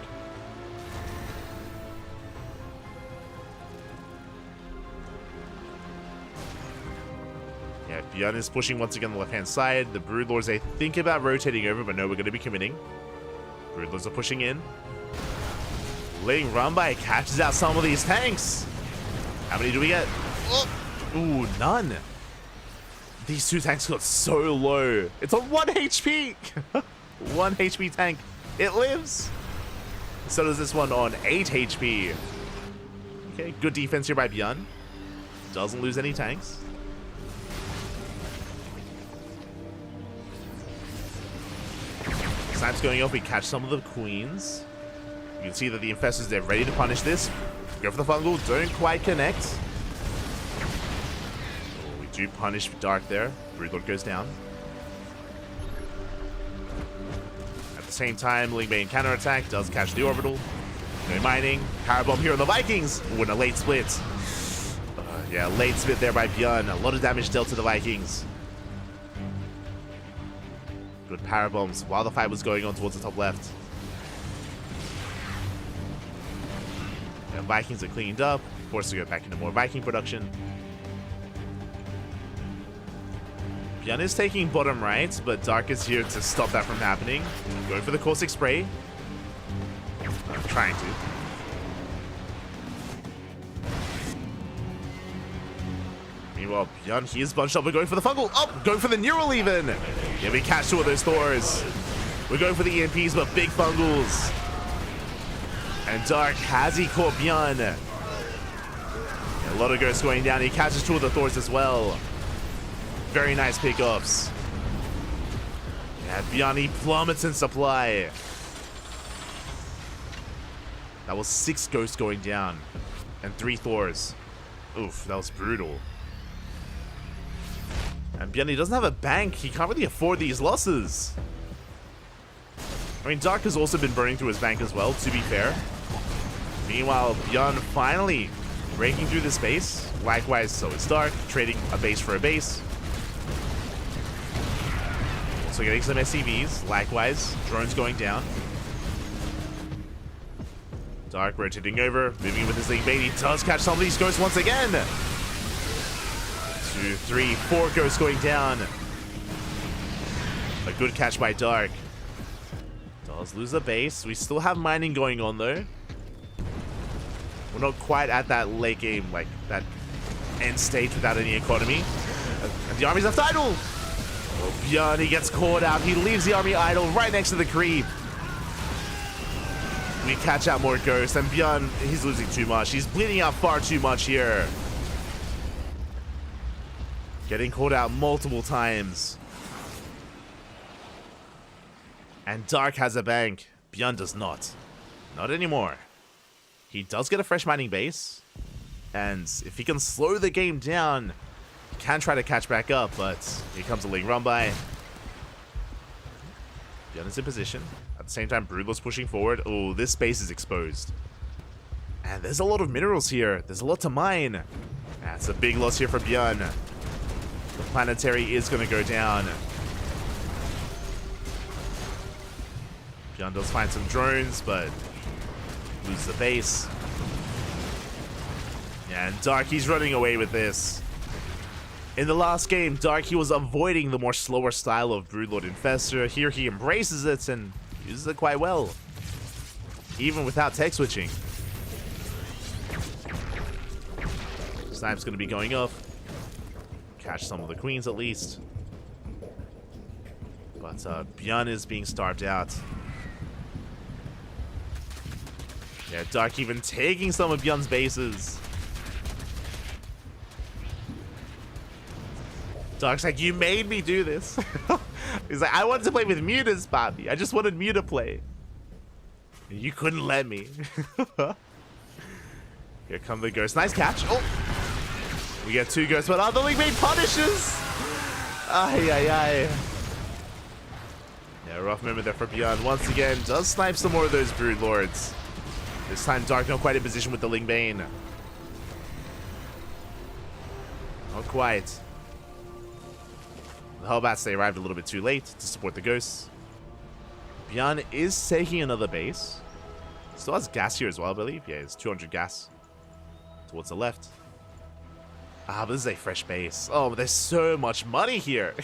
Yeah, Beyond is pushing once again on the left-hand side. The Broodlords, they think about rotating over, but no, we're going to be committing. Broodlords are pushing in. Ling run by catches out some of these tanks. How many do we get? Oh. Ooh, none. These 2 tanks got so low. It's on 1 HP. 1 HP tank. It lives. So does this one on 8 HP. Okay, good defense here by Beyond. Doesn't lose any tanks. Snipes going off. We catch some of the queens. You can see that the Infestors, they're ready to punish this. Go for the fungal. Don't quite connect. Oh, we do punish Dark there. Broodlord goes down. At the same time, Ling Bane counterattack. Does catch the orbital. No mining. Power bomb here on the Vikings. Ooh, and a late split. Yeah, late split there by Beyond. A lot of damage dealt to the Vikings. Good power bombs while the fight was going on towards the top left. Vikings are cleaned up, forced to go back into more Viking production. Beyond is taking bottom right, but Dark is here to stop that from happening. Going for the caustic spray. I'm trying to. Meanwhile, Beyond, he is bunched up. We're going for the fungal. Oh, going for the neural even. Yeah, we catch 2 of those Thors. We're going for the EMPs, but big fungals. And Dark, has he caught Beyond? Yeah, a lot of ghosts going down. He catches 2 of the Thors as well. Very nice pickoffs. Yeah, Beyond, he plummets in supply. That was 6 ghosts going down. And 3 Thors. Oof, that was brutal. And Bjorn, he doesn't have a bank. He can't really afford these losses. I mean, Dark has also been burning through his bank as well, to be fair. Meanwhile, Bjorn finally breaking through this base. Likewise, so is Dark, trading a base for a base. Also getting some SCVs. Likewise, drones going down. Dark rotating over, moving with his link bait. He does catch some of these ghosts once again. 2, 3, 4 ghosts going down. A good catch by Dark. Does lose a base. We still have mining going on though. We're not quite at that late game, like that end stage without any economy. And the army's left idle. Oh, Bjorn, he gets caught out. He leaves the army idle right next to the creep. We catch out more ghosts, and Bjorn, he's losing too much. He's bleeding out far too much here. Getting caught out multiple times. And Dark has a bank. Bjorn does not. Not anymore. He does get a fresh mining base. And if he can slow the game down, can try to catch back up, but here comes a link run by. Bjorn is in position. At the same time, Broodlord's pushing forward. Oh, this space is exposed. And there's a lot of minerals here. There's a lot to mine. That's a big loss here for Bjorn. The planetary is going to go down. Bjorn does find some drones, but loses the base. Yeah, and Dark, he's running away with this. In the last game, Dark, he was avoiding the more slower style of Broodlord Infestor. Here he embraces it and uses it quite well, even without tech switching. Snipe's going to be going up. Catch some of the queens at least. But Bjorn is being starved out. Yeah, Dark even taking some of Bjorn's bases. Dark's like, you made me do this. He's like, I wanted to play with mutas, Bobby. I just wanted Muta play. And you couldn't let me. Here come the ghosts. Nice catch. Oh! We get 2 ghosts, but the link bait punishes! Ay, ay, ay. Yeah, rough moment there for Bjorn. Once again, does snipe some more of those Broodlords. This time, Dark not quite in position with the Ling Bane. Not quite. The Hellbats, they arrived a little bit too late to support the ghosts. Bjorn is taking another base. Still has gas here as well, I believe. Yeah, it's 200 gas towards the left. Ah, but this is a fresh base. Oh, but there's so much money here.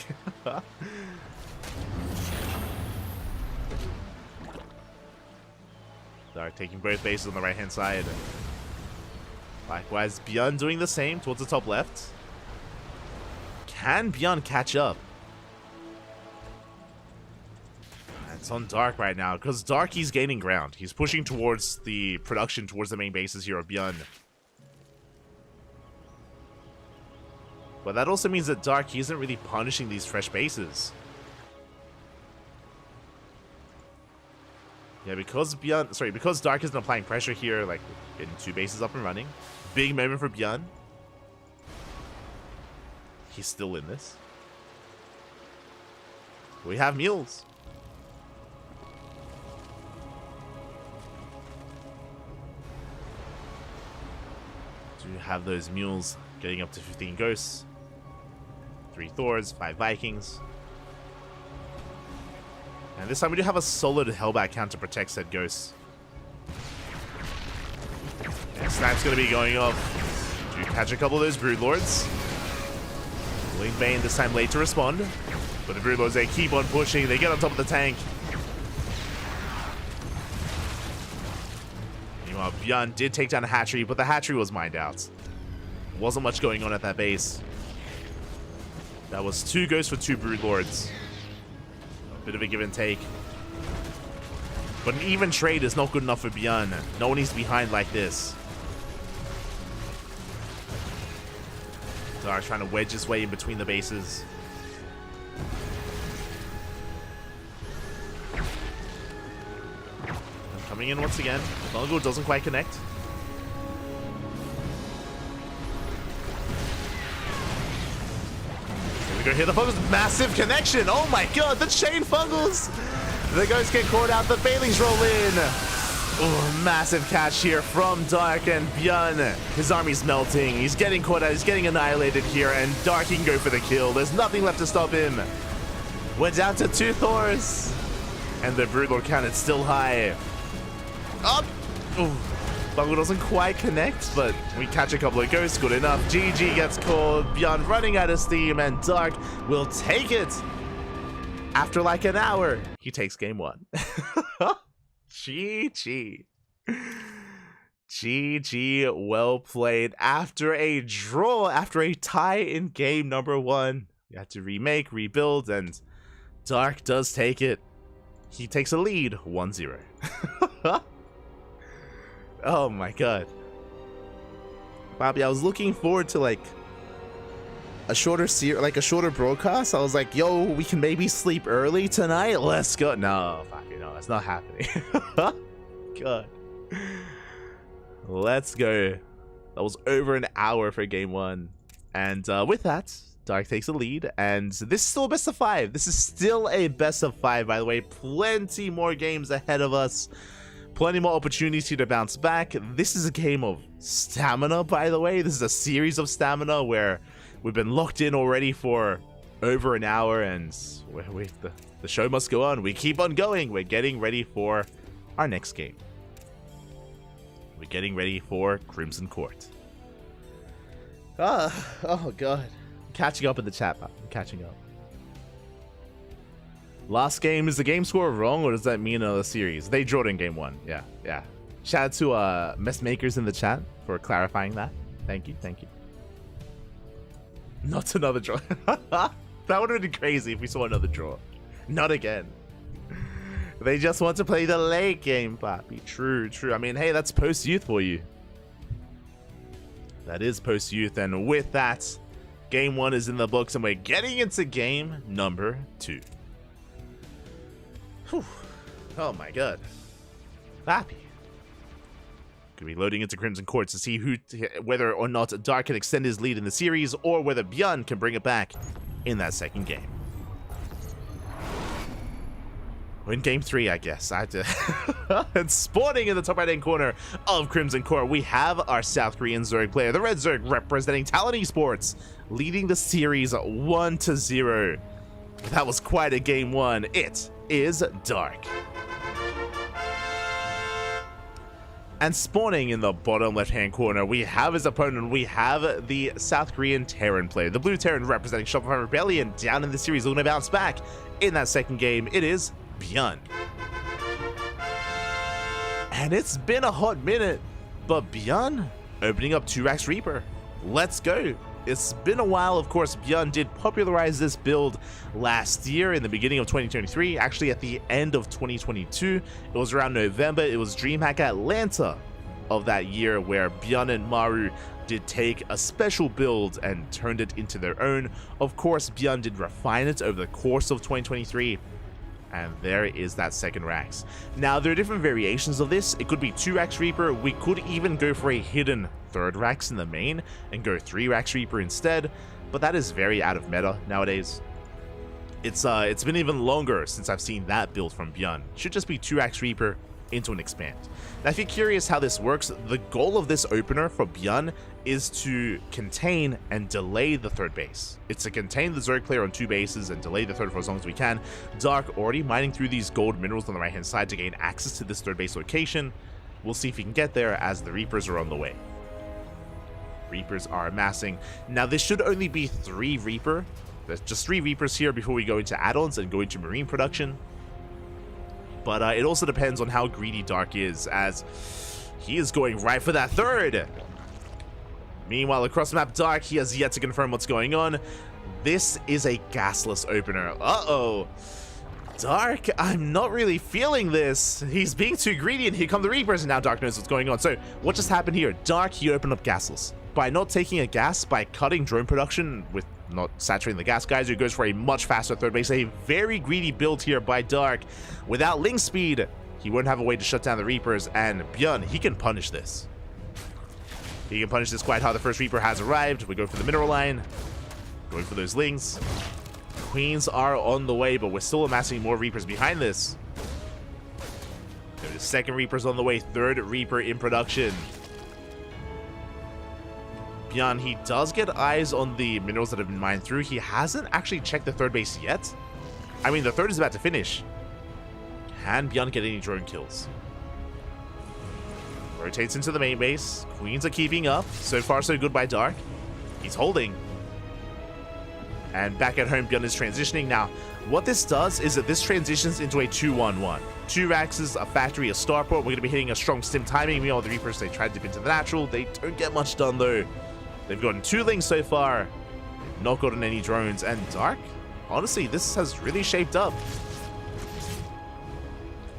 Dark taking both bases on the right-hand side. Likewise, Bjorn doing the same towards the top left. Can Bjorn catch up? It's on Dark right now, because Dark, he's gaining ground. He's pushing towards the production, towards the main bases here of Bjorn. But that also means that Dark, he isn't really punishing these fresh bases. Yeah, because because Dark isn't applying pressure here, like getting 2 bases up and running. Big moment for Bjorn. He's still in this. We have mules. Do have those mules getting up to 15 ghosts. 3 Thors, 5 Vikings. And this time we do have a solid Hellbat count to protect said ghosts. And Snipe's going to be going off. Do catch a couple of those Broodlords. Ling Bane this time late to respond. But the Broodlords, they keep on pushing. They get on top of the tank. Meanwhile, Bjorn did take down a hatchery, but the hatchery was mined out. Wasn't much going on at that base. That was 2 ghosts for 2 Broodlords. A bit of a give and take. But an even trade is not good enough for Bjorn. No one needs to be behind like this. Dark trying to wedge his way in between the bases. And coming in once again. Vulnerable doesn't quite connect. go here. The Fungles, massive connection. Oh my god, the chain Fungles. The Ghosts get caught out. The Failings roll in. Oh, massive catch here from Dark, and Bjorn. His army's melting. He's getting caught out. He's getting annihilated here, and Dark can go for the kill. There's nothing left to stop him. We're down to 2 Thors, and the Broodlord count is still high. Up. Ooh. Bungle doesn't quite connect, but we catch a couple of Ghosts. Good enough. GG gets called. Bjorn running out of steam, and Dark will take it. After like an hour, he takes game 1. GG. GG, well played. After a draw, after a tie in game number 1, you had to remake, rebuild, and Dark does take it. He takes a lead, 1-0. Oh my god. Bobby, I was looking forward to like a shorter broadcast. I was like, yo, we can maybe sleep early tonight. Let's go. No, fucking no, it's not happening. God. Let's go. That was over an hour for game 1. And with that, Dark takes the lead. And this is still a best of 5. This is still a best of 5, by the way. Plenty more games ahead of us. Plenty more opportunities here to bounce back. This is a game of stamina, by the way. This is a series of stamina where we've been locked in already for over an hour, and the show must go on. We keep on going. We're getting ready for our next game. We're getting ready for Crimson Court. Oh god. I'm catching up in the chat, man. I'm catching up. Last game, is the game score wrong, or does that mean another series? They drew it in game 1. Yeah. Shout out to Mess Makers in the chat for clarifying that. Thank you. Not another draw. That would have been crazy if we saw another draw. Not again. They just want to play the late game, papi. True. I mean, hey, that's post-youth for you. That is post-youth, and with that, game 1 is in the books, and we're getting into game number 2. Whew. Oh my god. Papi. Could be loading into Crimson Court to see whether or not Dark can extend his lead in the series, or whether Bjorn can bring it back in that second game. We're in game 3, I guess. I had to. And spawning in the top right-hand corner of Crimson Court, we have our South Korean Zerg player, the Red Zerg, representing Talon Esports, leading the series 1-0. That was quite a game 1. It is Dark. And spawning in the bottom left-hand corner, we have his opponent. We have the South Korean Terran player, the Blue Terran representing Shopify Rebellion, down in the series, looking to bounce back in that second game. It is Bjorn. And it's been a hot minute, but Bjorn opening up 2-Rax Reaper. Let's go. It's been a while. Of course, Bjorn did popularize this build last year in the beginning of 2023, actually at the end of 2022. It was around November. It was DreamHack Atlanta of that year where Bjorn and Maru did take a special build and turned it into their own. Of course, Bjorn did refine it over the course of 2023. And there is that second Rax. Now, there are different variations of this. It could be 2-Rax Reaper. We could even go for a hidden third Rax in the main and go 3-Rax Reaper instead. But that is very out of meta nowadays. It's been even longer since I've seen that build from Bjorn. Should just be 2-Rax Reaper into an expand. Now, if you're curious how this works, the goal of this opener for Bjorn is to contain and delay the third base. It's to contain the Zerg player on 2 bases and delay the third for as long as we can. Dark already mining through these gold minerals on the right hand side to gain access to this third base location. We'll see if he can get there as the Reapers are on the way. Reapers are amassing. Now, this should only be 3 Reaper. There's just 3 Reapers here before we go into add-ons and go into Marine production. But it also depends on how greedy Dark is, as he is going right for that third. Meanwhile, across the map, Dark, he has yet to confirm what's going on. This is a gasless opener. Uh-oh. Dark, I'm not really feeling this. He's being too greedy, and here come the Reapers, and now Dark knows what's going on. So, what just happened here? Dark, he opened up gasless. By not taking a gas, by cutting drone production with not saturating the gas geyser, goes for a much faster third base. A very greedy build here by Dark. Without link speed, he won't have a way to shut down the Reapers, and Bjorn, he can punish this. He can punish this quite hard. The first Reaper has arrived. We go for the mineral line. Going for those lings. Queens are on the way, but we're still amassing more Reapers behind this. There's second Reaper's on the way, third Reaper in production. Bjorn, he does get eyes on the minerals that have been mined through. He hasn't actually checked the third base yet. I mean, the third is about to finish. Can Bjorn get any drone kills? Rotates into the main base. Queens are keeping up. So far, so good by Dark. He's holding. And back at home, Bjorn is transitioning. Now, what this does is that this transitions into a 2-1-1. 2 Raxes, a factory, a starport. We're going to be hitting a strong stim timing. Meanwhile, the Reapers, they try to dip into the natural. They don't get much done, though. They've gotten 2 lings so far. They've not gotten any drones. And Dark, honestly, this has really shaped up.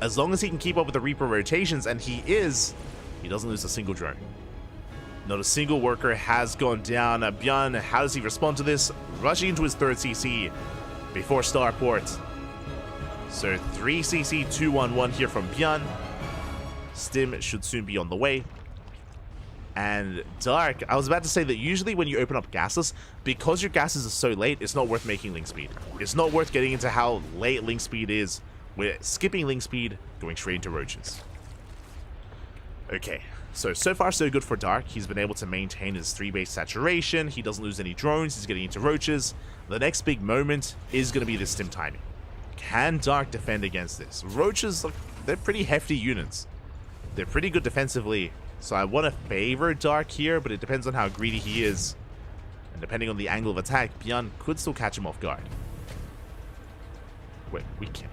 As long as he can keep up with the Reaper rotations, and he doesn't lose a single drone. Not a single worker has gone down. Bjorn, how does he respond to this? Rushing into his third CC before starport. So 3 CC, 2-1-1 here from Bjorn. Stim should soon be on the way. And Dark, I was about to say that usually when you open up gases, because your gases are so late, it's not worth making link speed. It's not worth getting into how late link speed is. We're skipping link speed, going straight into roaches. Okay, so far so good for Dark. He's been able to maintain his 3-base saturation. He doesn't lose any drones. He's getting into roaches. The next big moment is going to be the stim timing. Can Dark defend against this? Roaches, they're pretty hefty units. They're pretty good defensively. So I want to favor Dark here, but it depends on how greedy he is. And depending on the angle of attack, Bjorn could still catch him off guard. Wait, we can't.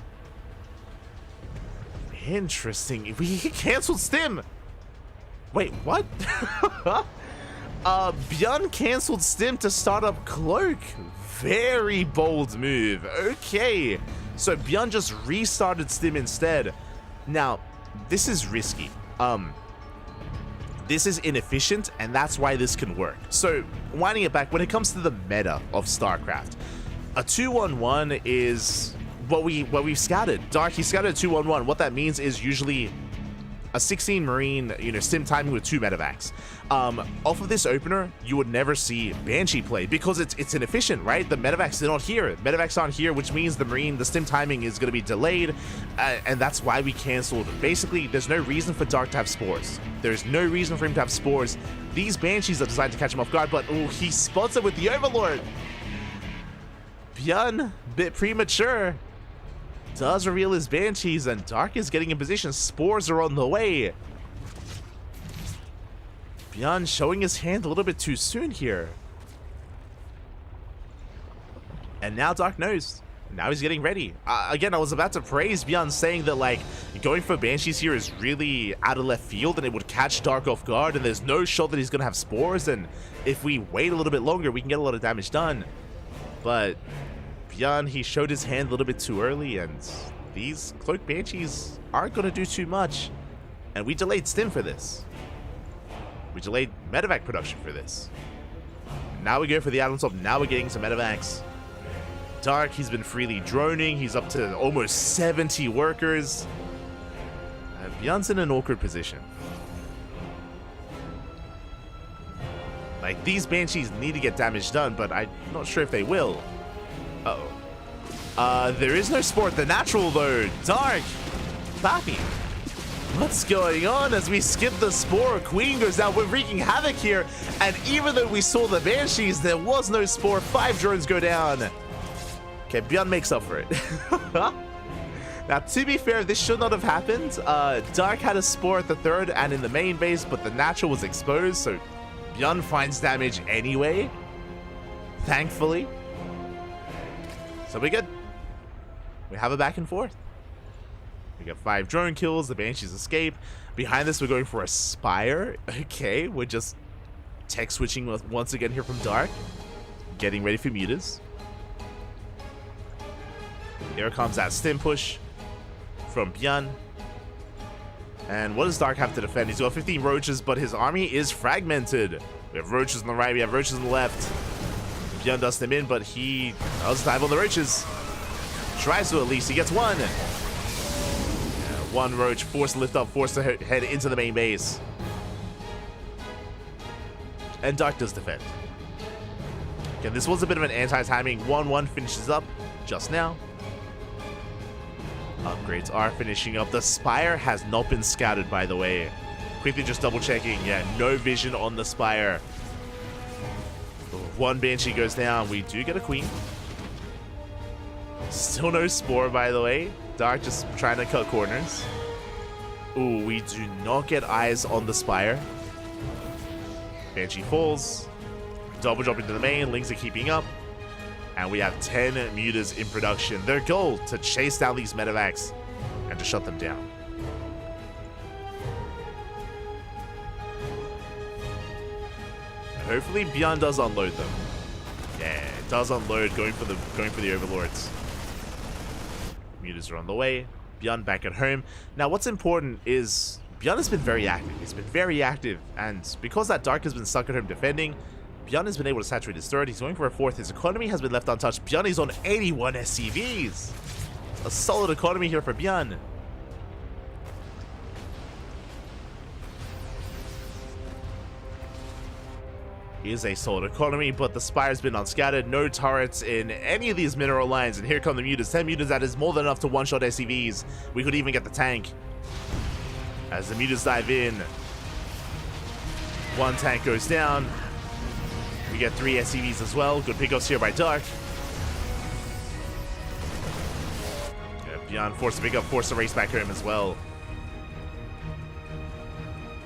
Interesting. We canceled Stim. Wait, what? Bjorn canceled Stim to start up Cloak. Very bold move. Okay. So Bjorn just restarted Stim instead. Now, this is risky. This is inefficient, and that's why this can work. So, winding it back, when it comes to the meta of StarCraft, a 2-1-1 is what we've scouted. Dark, he scouted a 2-1-1. What that means is usually a 16 Marine, stim timing with 2 medevacs. Off of this opener, you would never see Banshee play because it's inefficient, right? The medevacs, they're not here. Medevacs aren't here, which means the stim timing is going to be delayed, and that's why we canceled. Basically, there's no reason for Dark to have spores. There's no reason for him to have spores. These Banshees are designed to catch him off guard, but oh, he spots it with the Overlord. Bjorn, bit premature. Does reveal his Banshees, and Dark is getting in position. Spores are on the way. Bjorn showing his hand a little bit too soon here. And now Dark knows. Now he's getting ready. Again, I was about to praise Bjorn, saying that, like, going for Banshees here is really out of left field, and it would catch Dark off guard, and there's no shot that he's going to have spores, and if we wait a little bit longer, we can get a lot of damage done. But Bjorn, he showed his hand a little bit too early, and these Cloak Banshees aren't going to do too much. And we delayed Stim for this. We delayed medevac production for this. Now we go for the add-on top. Now we're getting some medevacs. Dark, he's been freely droning. He's up to almost 70 workers. And Bjorn's in an awkward position. Like, these Banshees need to get damage done, but I'm not sure if they will. Uh-oh. There is no sport. The natural, though. Dark. Pappy. What's going on as we skip the spore? Queen goes down. We're wreaking havoc here. And even though we saw the Banshees, there was no spore. 5 drones go down. Okay, Bjorn makes up for it. Now, to be fair, this should not have happened. Dark had a spore at the third and in the main base, but the natural was exposed, so Bjorn finds damage anyway. Thankfully. So we're good. We have a back and forth. We got 5 drone kills. The Banshees escape. Behind this, we're going for a Spire. Okay, we're just tech switching once again here from Dark. Getting ready for mutas. Here comes that stim push from Bjorn. And what does Dark have to defend? He's got 15 roaches, but his army is fragmented. We have roaches on the right, we have roaches on the left. Bjorn does them in, but he does dive on the roaches. Tries to at least. He gets one. One roach forced to lift up, forced to head into the main base. And Dark does defend. Again, this was a bit of an anti-timing. 1-1 finishes up. just now. Upgrades are finishing up. The Spire has not been scouted, by the way. Quickly just double checking. Yeah, no vision on the Spire. One Banshee goes down. We do get a Queen. Still no Spore, by the way. Dark just trying to cut corners. Ooh, we do not get eyes on the Spire. Banshee falls. Double jump into the main. Lings are keeping up. And we have 10 mutas in production. Their goal to chase down these medevacs and to shut them down. Hopefully Beyond does unload them. Yeah, it does unload, going for the overlords. Mutas are on the way. Beyond back at home. Now what's important is Beyond has been very active. He's been very active, and because that Dark has been stuck at home defending, Beyond has been able to saturate his third. He's going for a fourth. His economy has been left untouched. Beyond is on 81 SCVs. A solid economy here for Beyond. Is a solid economy, but the Spire's been unscattered. No turrets in any of these mineral lines, and here come the mutas. 10 mutas, that is more than enough to one-shot SCVs. We could even get the tank. As the mutas dive in, one tank goes down. We get 3 SCVs as well. Good pickups here by Dark. Yeah, Beyond forced to pick up, forced to race back home as well.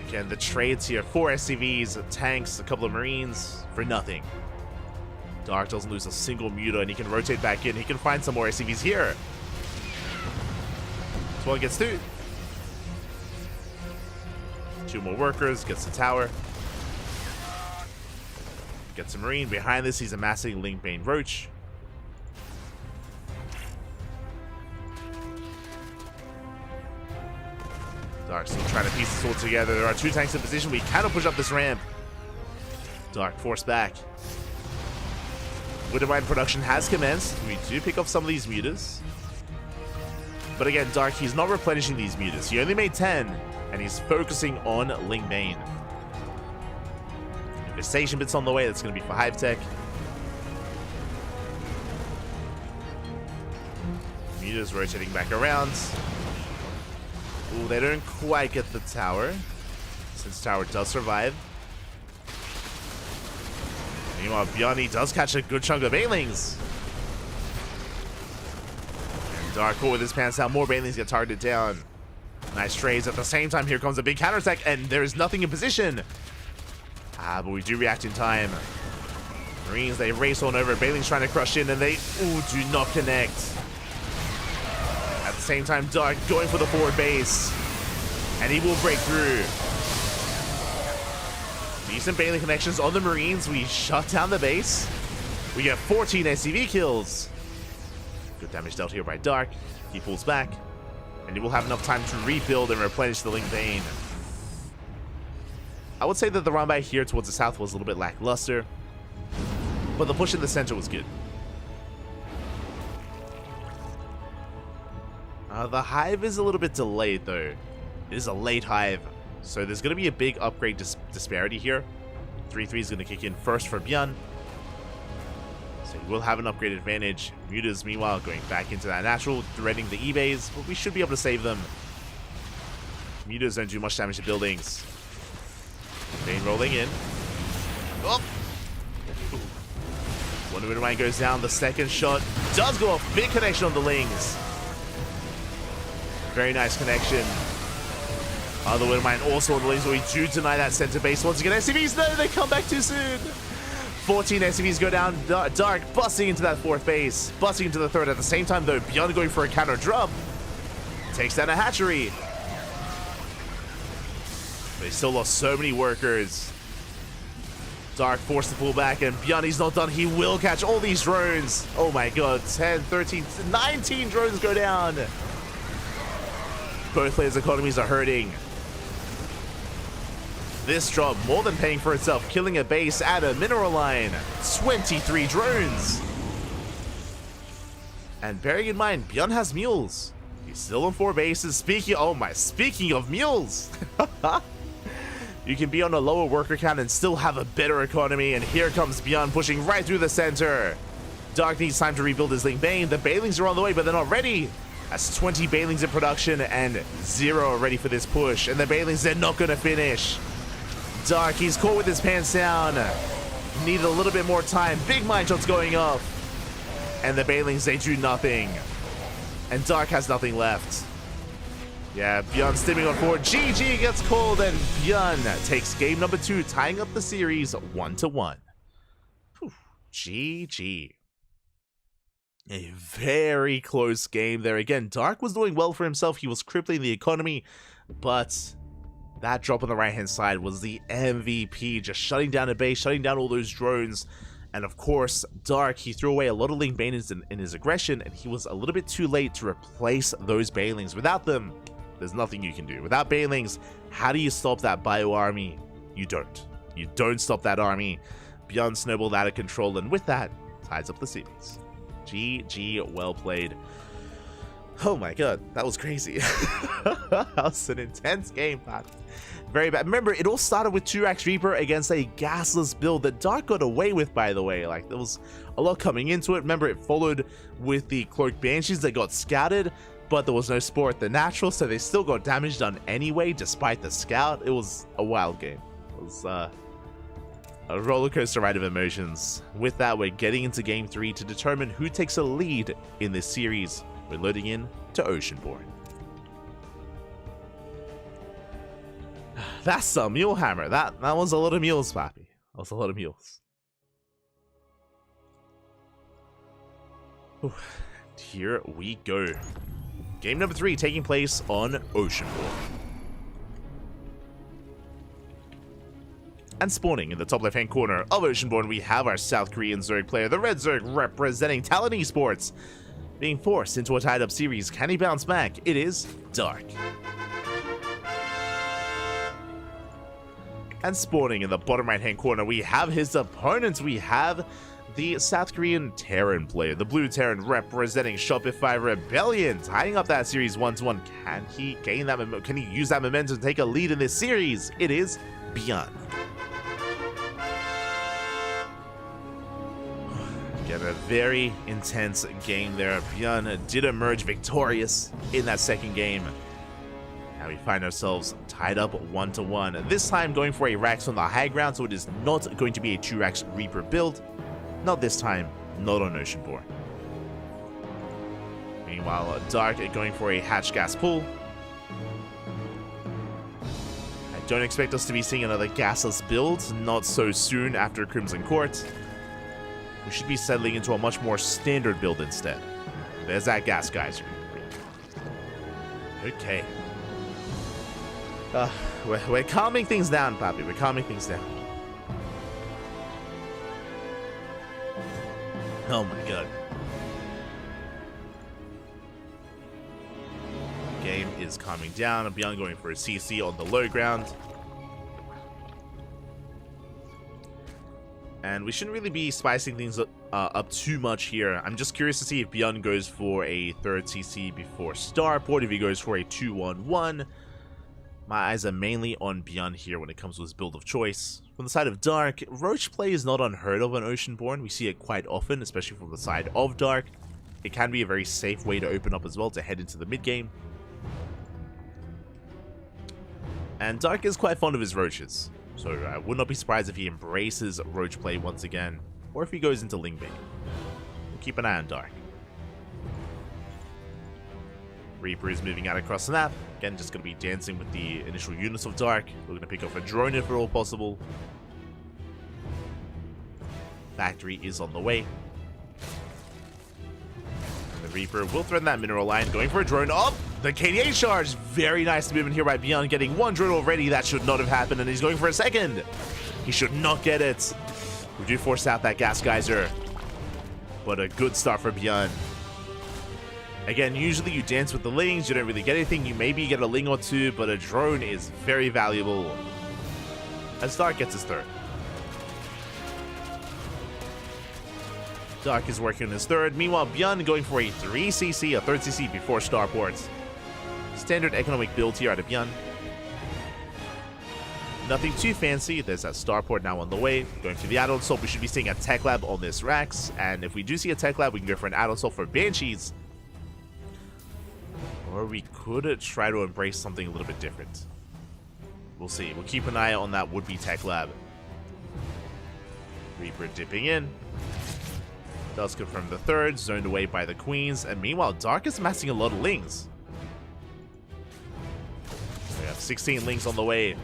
Again, the trades here, 4 SCVs, tanks, a couple of Marines, for nothing. Dark doesn't lose a single muta, and he can rotate back in. He can find some more SCVs here. This one gets 2. 2 more workers, gets the tower. Gets a Marine. Behind this, he's amassing Linkbane Roach. Dark still trying to piece this all together. There are 2 tanks in position. We cannot push up this ramp. Dark forced back. Widowmine production has commenced. We do pick up some of these mutas. But again, Dark, he's not replenishing these mutas. He only made 10, and he's focusing on Linkbane. Infestation bits on the way. That's going to be for Hive Tech. Mutas rotating back around. Ooh, they don't quite get the tower, since tower does survive. Meanwhile, Beyond does catch a good chunk of Banelings. And Dark Core with his pants down. More Banelings get targeted down. Nice trades. At the same time, here comes a big counterattack, and there is nothing in position. But we do react in time. Marines, they race on over. Banelings trying to crush in, and they do not connect. At the same time, Dark going for the forward base, and he will break through. Decent Baneling connections on the Marines. We shut down the base. We get 14 SCV kills. Good damage dealt here by Dark. He pulls back, and he will have enough time to rebuild and replenish the Linkbane. I would say that the run back here towards the south was a little bit lackluster, but the push in the center was good. The Hive is a little bit delayed, though. It is a late Hive, so there's going to be a big upgrade disparity here. 3-3 is going to kick in first for Beyond, so he will have an upgrade advantage. Mutas, meanwhile, going back into that natural, threading the eBays, but we should be able to save them. Mutas don't do much damage to buildings. Bane rolling in. Oh! One Widowmine goes down. The second shot does go off. Big connection on the Lings. Very nice connection. Other Widowmine also on the Lings, but we do deny that center base. Once again, SCVs, no, they come back too soon. 14 SCVs go down. Dark busting into that 4th base. Busting into the 3rd at the same time, though. Beyond going for a counter drop. Takes down a hatchery. They still lost so many workers. Dark forced to pull back, and Beyond, he's not done. He will catch all these drones. Oh my god, 10, 13, 19 drones go down. Both players' economies are hurting. This drop more than paying for itself, killing a base at a mineral line. 23 drones. And bearing in mind, Beyond has mules. He's still on 4 bases. Speaking of mules. You can be on a lower worker count and still have a better economy, and here comes Beyond pushing right through the center. Dark needs time to rebuild his Ling Bane. The Balings are on the way, but they're not ready. That's 20 Balings in production and 0 ready for this push. And the Balings, they're not going to finish. Dark, he's caught with his pants down. Needed a little bit more time. Big mine shots going off. And the Balings, they do nothing. And Dark has nothing left. Yeah, Bjorn stimming on forward. GG gets called, and Bjorn takes game number 2, tying up the series 1-1. GG. A very close game there. Again, Dark was doing well for himself. He was crippling the economy, but that drop on the right-hand side was the MVP, just shutting down a base, shutting down all those drones. And of course, Dark, he threw away a lot of Ling Baners in his aggression, and he was a little bit too late to replace those Banelings. Without them, there's nothing you can do. Without Banelings, how do you stop that bio army? You don't. You don't stop that army. Bjorn snowballed out of control, and with that, ties up the series. GG, well played. Oh my god, that was crazy. That was an intense game, man. Very bad. Remember, it all started with 2x Reaper against a gasless build that Dark got away with, by the way. Like, there was a lot coming into it. Remember, it followed with the Cloaked Banshees that got scouted, but there was no Spore at the natural, so they still got damage done anyway, despite the scout. It was a wild game. It was a roller coaster ride of emotions. With that, we're getting into game 3 to determine who takes a lead in this series. We're loading in to Oceanborn. That's a mule hammer. That was a lot of mules, Pappy. That was a lot of mules. Ooh, here we go. Game number 3 taking place on Oceanborn. And spawning in the top left-hand corner of Oceanborn, we have our South Korean Zerg player, the Red Zerg, representing Talon Esports. Being forced into a tied-up series, can he bounce back? It is Dark. And spawning in the bottom right-hand corner, we have his opponents. We have the South Korean Terran player, the Blue Terran, representing Shopify Rebellion, tying up that series 1-1. Can he gain that? Can he use that momentum to take a lead in this series? It is Beyond. Get a very intense game there. Bjorn did emerge victorious in that second game. Now we find ourselves tied up 1-1. This time going for a Rax on the high ground, so it is not going to be a 2-Rax Reaper build. Not this time, not on Oceanborn. Meanwhile, Dark going for a Hatch Gas Pull. I don't expect us to be seeing another gasless build, not so soon after Crimson Court. We should be settling into a much more standard build instead. There's that gas geyser. Okay. We're calming things down, Pappy. We're calming things down. Oh my god. Game is calming down. Beyond going for a CC on the low ground. And we shouldn't really be spicing things up too much here. I'm just curious to see if Beyond goes for a third CC before Starport, if he goes for a 2-1-1. My eyes are mainly on Beyond here when it comes to his build of choice. From the side of Dark, Roach play is not unheard of on Oceanborn. We see it quite often, especially from the side of Dark. It can be a very safe way to open up as well to head into the mid game. And Dark is quite fond of his Roaches, so I would not be surprised if he embraces Roach play once again, or if he goes into Ling Bane. We'll keep an eye on Dark. Reaper is moving out across the map. Again, just going to be dancing with the initial units of Dark. We're going to pick off a drone if at all possible. Factory is on the way. And the Reaper will threaten that mineral line, going for a drone. Oh, the KDA charge. Very nice movement here by Beyond, getting one drone already. That should not have happened, and he's going for a second. He should not get it. We do force out that gas geyser, but a good start for Beyond. Again, usually you dance with the Lings, you don't really get anything. You maybe get a Ling or two, but a drone is very valuable. As Dark gets his third. Dark is working on his third. Meanwhile, Beyond going for a 3cc, a third CC before Starports. Standard economic build here out of Beyond. nothing too fancy. There's that starport now on the way. Going for the add-on swap, we should be seeing a tech lab on this Rax. And if we do see a tech lab, we can go for an add-on swap for Banshees. Or we could try to embrace something a little bit different. We'll see. We'll keep an eye on that would-be tech lab. Reaper dipping in. Does confirm the third, zoned away by the queens. And meanwhile, Dark is massing a lot of lings. We have 16 lings on the way.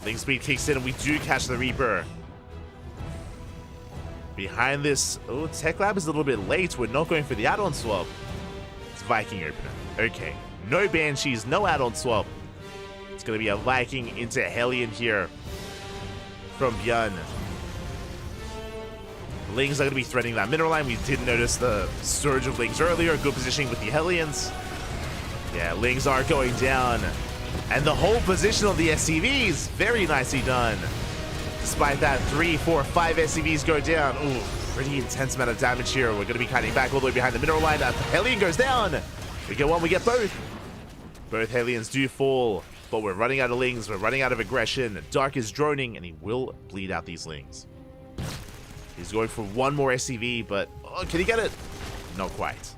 Ling speed kicks in and we do catch the Reaper. Behind this, oh, Tech Lab is a little bit late. We're not going for the add-on swap. It's Viking opener. Okay, no Banshees, no add-on swap. It's going to be a Viking into Hellion here from Björn. Lings are going to be threatening that mineral line. We did notice the surge of Lings earlier. Good positioning with the Hellions. Yeah, Lings are going down. And the whole position on the SCVs, very nicely done. Despite that, 3, 4, 5 SCVs go down. Ooh, pretty intense amount of damage here. We're going to be cutting back all the way behind the mineral line. The Hellion goes down. We get one, we get both. Both Hellions do fall, but we're running out of Lings. We're running out of aggression. Dark is droning, and he will bleed out these Lings. He's going for one more SCV, but oh, can he get it? Not quite.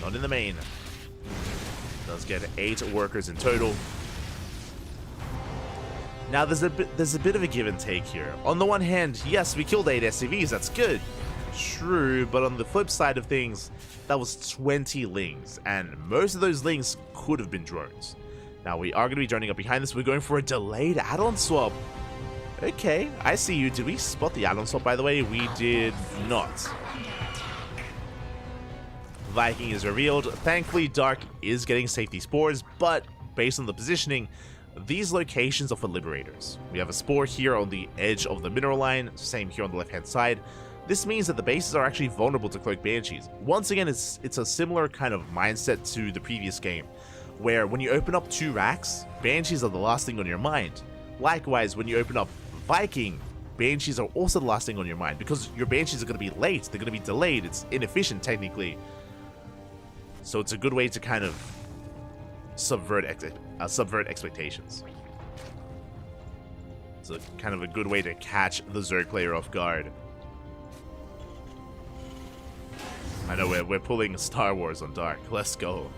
Not in the main. Does get 8 workers in total. Now there's a bit of a give and take here. On the one hand, yes, we killed 8 SCVs, that's good. True, but on the flip side of things, that was 20 Lings, and most of those Lings could have been drones. Now we are going to be droning up behind this. We're going for a delayed add-on swap. Okay, I see you. Did we spot the add-on swap, by the way? We did not. Viking is revealed. Thankfully, Dark is getting safety spores, but based on the positioning, these locations are for Liberators. We have a spore here on the edge of the mineral line, same here on the left-hand side. This means that the bases are actually vulnerable to Cloak Banshees. Once again, it's a similar kind of mindset to the previous game, where when you open up 2 racks, Banshees are the last thing on your mind. Likewise, when you open up Viking, Banshees are also the last thing on your mind, because your Banshees are going to be late, they're going to be delayed, it's inefficient technically. So it's a good way to kind of subvert expectations. It's a kind of a good way to catch the Zerg player off guard. I know we're pulling Star Wars on Dark. Let's go.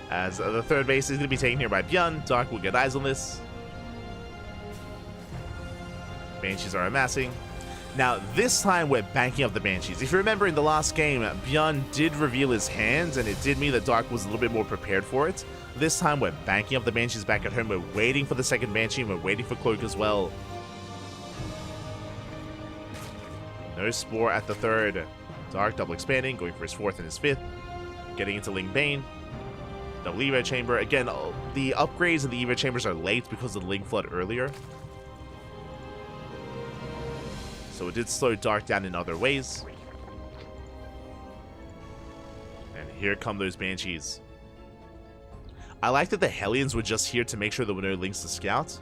As the third base is going to be taken here by Björn. Dark will get eyes on this. Banshees are amassing. Now, this time we're banking up the Banshees. If you remember in the last game, Björn did reveal his hands, and it did mean that Dark was a little bit more prepared for it. This time we're banking up the Banshees back at home. We're waiting for the second Banshee, and we're waiting for Cloak as well. No Spore at the third. Dark double expanding, going for his 4th and his 5th. Getting into Ling Bane. Double Evo Chamber. Again, the upgrades in the Evo Chambers are late because of the Ling Flood earlier. So it did slow Dark down in other ways. And here come those Banshees. I like that the Hellions were just here to make sure there were no Lings to scout.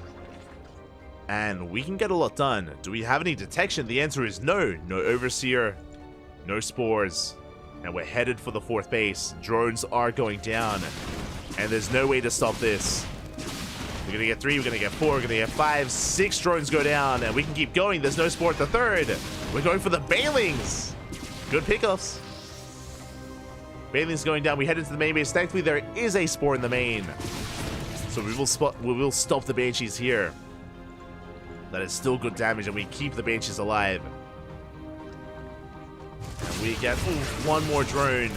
And we can get a lot done. Do we have any detection? The answer is no. No Overseer, no Spores. And we're headed for the 4th base. Drones are going down. And there's no way to stop this. We're going to get 3, we're going to get 4, we're going to get 5, 6 drones go down, and we can keep going. There's no Spore at the 3rd. We're going for the Banelings. Good pickups. Banelings going down. We head into the main base. Thankfully, there is a Spore in the main. So we will stop the Banshees here. That is still good damage, and we keep the Banshees alive. And we get one more drone.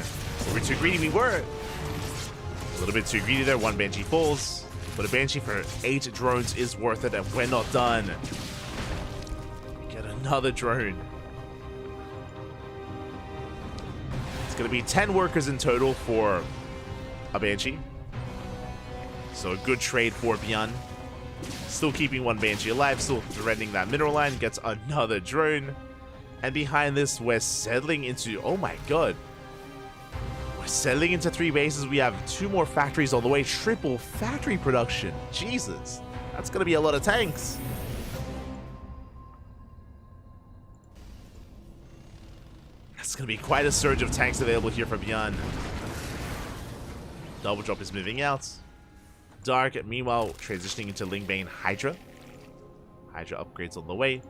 Were we too greedy? We were. A little bit too greedy there. 1 Banshee falls. But a Banshee for 8 drones is worth it, and we're not done. Get another drone. It's going to be 10 workers in total for a Banshee. So a good trade for Björn. Still keeping 1 Banshee alive, still threatening that mineral line. Gets another drone. And behind this, we're settling into... Oh my god. We're settling into 3 bases. We have 2 more factories on the way. Triple factory production. Jesus. That's going to be a lot of tanks. That's going to be quite a surge of tanks available here for Björn. Double drop is moving out. Dark, meanwhile, transitioning into Lingbane Hydra. Hydra upgrades on the way.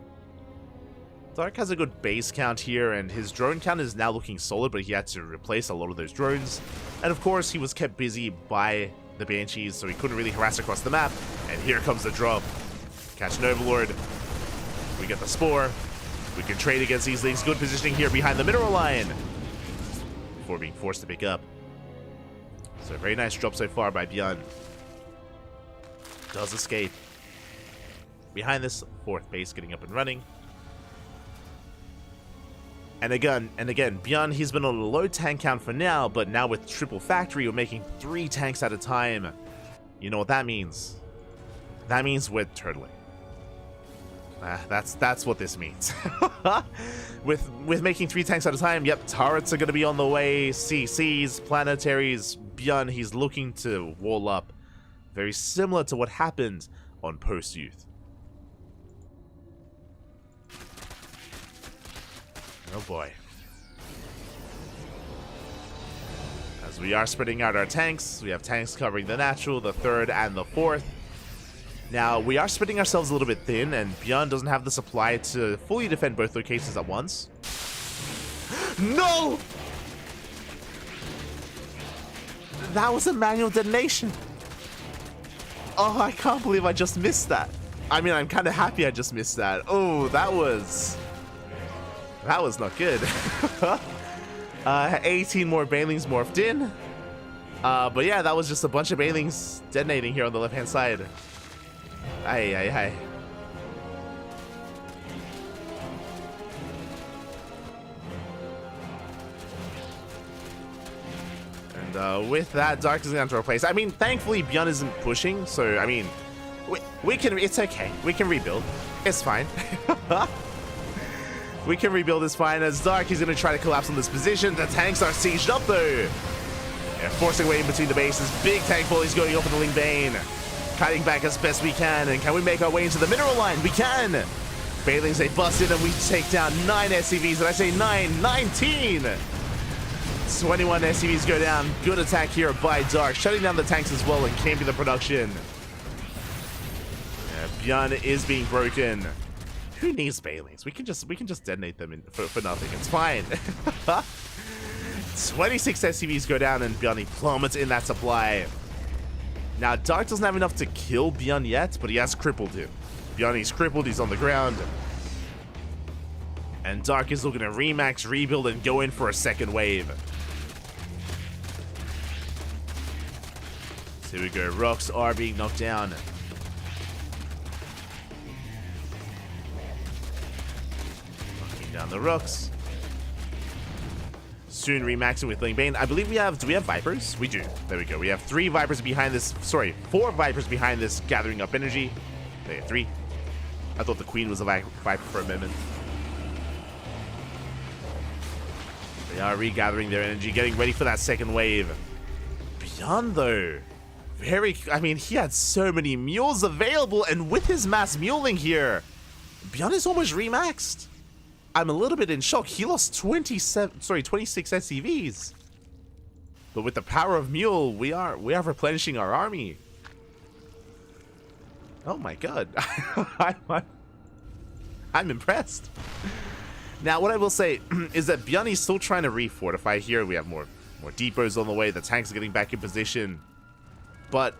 Dark has a good base count here, and his drone count is now looking solid, but he had to replace a lot of those drones. And of course, he was kept busy by the Banshees, so he couldn't really harass across the map. And here comes the drop. Catch an Overlord. We get the Spore. We can trade against these leagues. Good positioning here behind the mineral line before being forced to pick up. So very nice drop so far by Bjorn. Does escape. Behind this, fourth base getting up and running. And again, Bjorn, he's been on a low tank count for now, but now with triple factory, we're making 3 tanks at a time. You know what that means? That means we're turtling. That's what this means. with making 3 tanks at a time, yep, turrets are going to be on the way, CCs, planetaries. Bjorn, he's looking to wall up. Very similar to what happened on Post-Youth. Oh boy. As we are spreading out our tanks, we have tanks covering the natural, the third, and the fourth. Now, we are spreading ourselves a little bit thin, and Bjorn doesn't have the supply to fully defend both locations at once. No! That was a manual detonation. Oh, I can't believe I just missed that. I mean, I'm kind of happy I just missed that. Oh, that was not good. 18 more Banelings morphed in. But yeah, that was just a bunch of Banelings detonating here on the left-hand side. Aye. And with that, Dark is going to replace. I mean, thankfully, Bjorn isn't pushing, so I mean, we can. It's okay. We can rebuild. It's fine. We can rebuild this fine. As Dark, he's going to try to collapse on this position. The tanks are sieged up, though. Yeah, forcing way in between the bases. Big tank volleys going up in the Lingbane. Kiting back as best we can. And can we make our way into the mineral line? We can. Banelings, they bust in, and we take down 9 SCVs. And I say 9, 19. 21 SCVs go down. Good attack here by Dark, shutting down the tanks as well and camping the production. Yeah, Bjorn is being broken. Who needs Banelings? We can just detonate them for nothing. It's fine. 26 SCVs go down, and Bjorn plummets in that supply. Now, Dark doesn't have enough to kill Bjorn yet, but he has crippled him. Bjorn, he's crippled. He's on the ground. And Dark is looking to remax, rebuild, and go in for a second wave. So here we go. Rocks are being knocked down. Down the rocks. Soon remaxing with Lingbane. I believe we have. Do we have Vipers? We do. There we go. We have 3 Vipers behind this. Sorry, 4 Vipers behind this, gathering up energy. Okay, 3. I thought the Queen was a Viper for a moment. They are regathering their energy, getting ready for that second wave. Bjorn, though, I mean, he had so many mules available, and with his mass muling here, Bjorn is almost remaxed. I'm a little bit in shock. He lost 26 SCVs. But with the power of Mule, we are replenishing our army. Oh my god. I'm impressed. Now, what I will say is that Bjorn is still trying to refortify here. We have more depots on the way. The tanks are getting back in position. But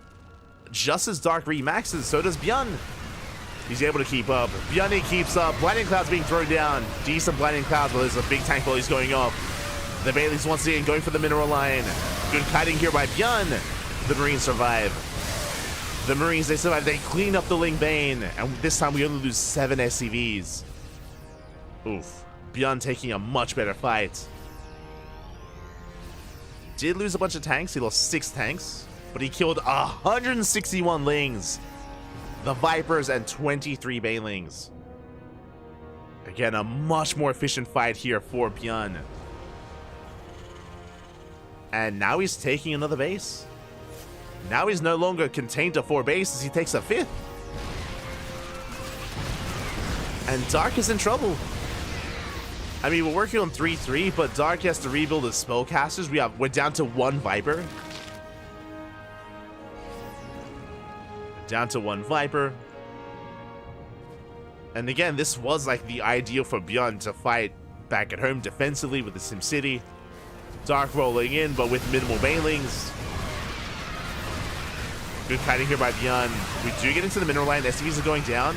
just as Dark remaxes, so does Bjorn. He's able to keep up. Bjorn keeps up. Blinding Cloud's being thrown down. Decent Blinding Cloud, but there's a big tank volleys going off. The Banelings once again going for the mineral line. Good kiting here by Bjorn. The Marines survive. The Marines, they survive. They clean up the Lingbane. And this time we only lose 7 SCVs. Oof. Bjorn taking a much better fight. Did lose a bunch of tanks. He lost 6 tanks. But he killed 161 Lings. The Vipers, and 23 Banelings. Again, a much more efficient fight here for Bjorn. And now he's taking another base. Now he's no longer contained to 4 bases. He takes a 5th. And Dark is in trouble. I mean, we're working on 3-3, but Dark has to rebuild his spellcasters. We're down to 1 Viper. Down to 1 Viper. And again, this was like the ideal for Beyond to fight back at home defensively with the SimCity. Dark rolling in, but with minimal banelings. Good kiting here by Beyond. We do get into the mineral line. SCVs are going down.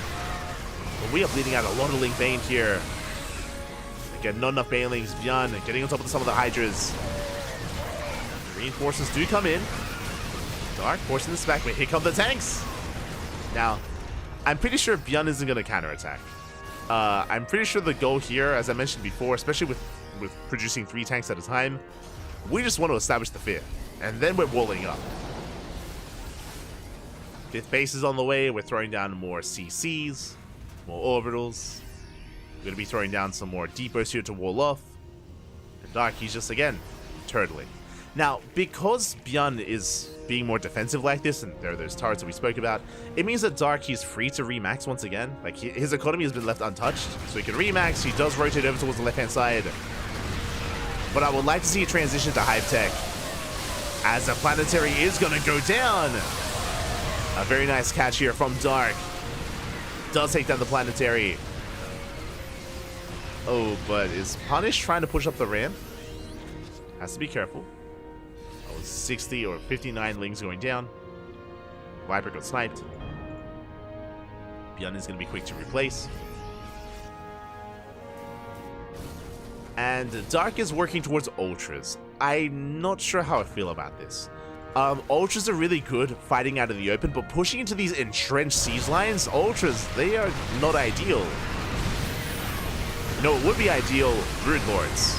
But we are bleeding out a lot of Link Bane here. Again, not enough banelings. Beyond getting on top of some of the Hydras. Reinforcements do come in. Dark forcing this back, but here come the tanks. Now, I'm pretty sure Beyond isn't going to counterattack. I'm pretty sure the goal here, as I mentioned before, especially with producing 3 tanks at a time, we just want to establish the fear. And then we're walling up. 5th base is on the way. We're throwing down more CCs, more orbitals. We're going to be throwing down some more depots here to wall off. And Dark, he's just, again, turtling. Now, because Beyond is being more defensive like this, and there are those turrets that we spoke about, it means that Dark, he's free to remax once again. Like, his economy has been left untouched, so he can remax. He does rotate over towards the left-hand side. But I would like to see a transition to Hive Tech, as the planetary is going to go down. A very nice catch here from Dark. Does take down the planetary. Oh, but is Punish trying to push up the ramp? Has to be careful. 60 or 59 Lings going down. Viper got sniped. Beyond is going to be quick to replace. And Dark is working towards Ultras. I'm not sure how I feel about this. Ultras are really good fighting out of the open, but pushing into these entrenched siege lines, Ultras, they are not ideal. No, it would be ideal, Brood Lords.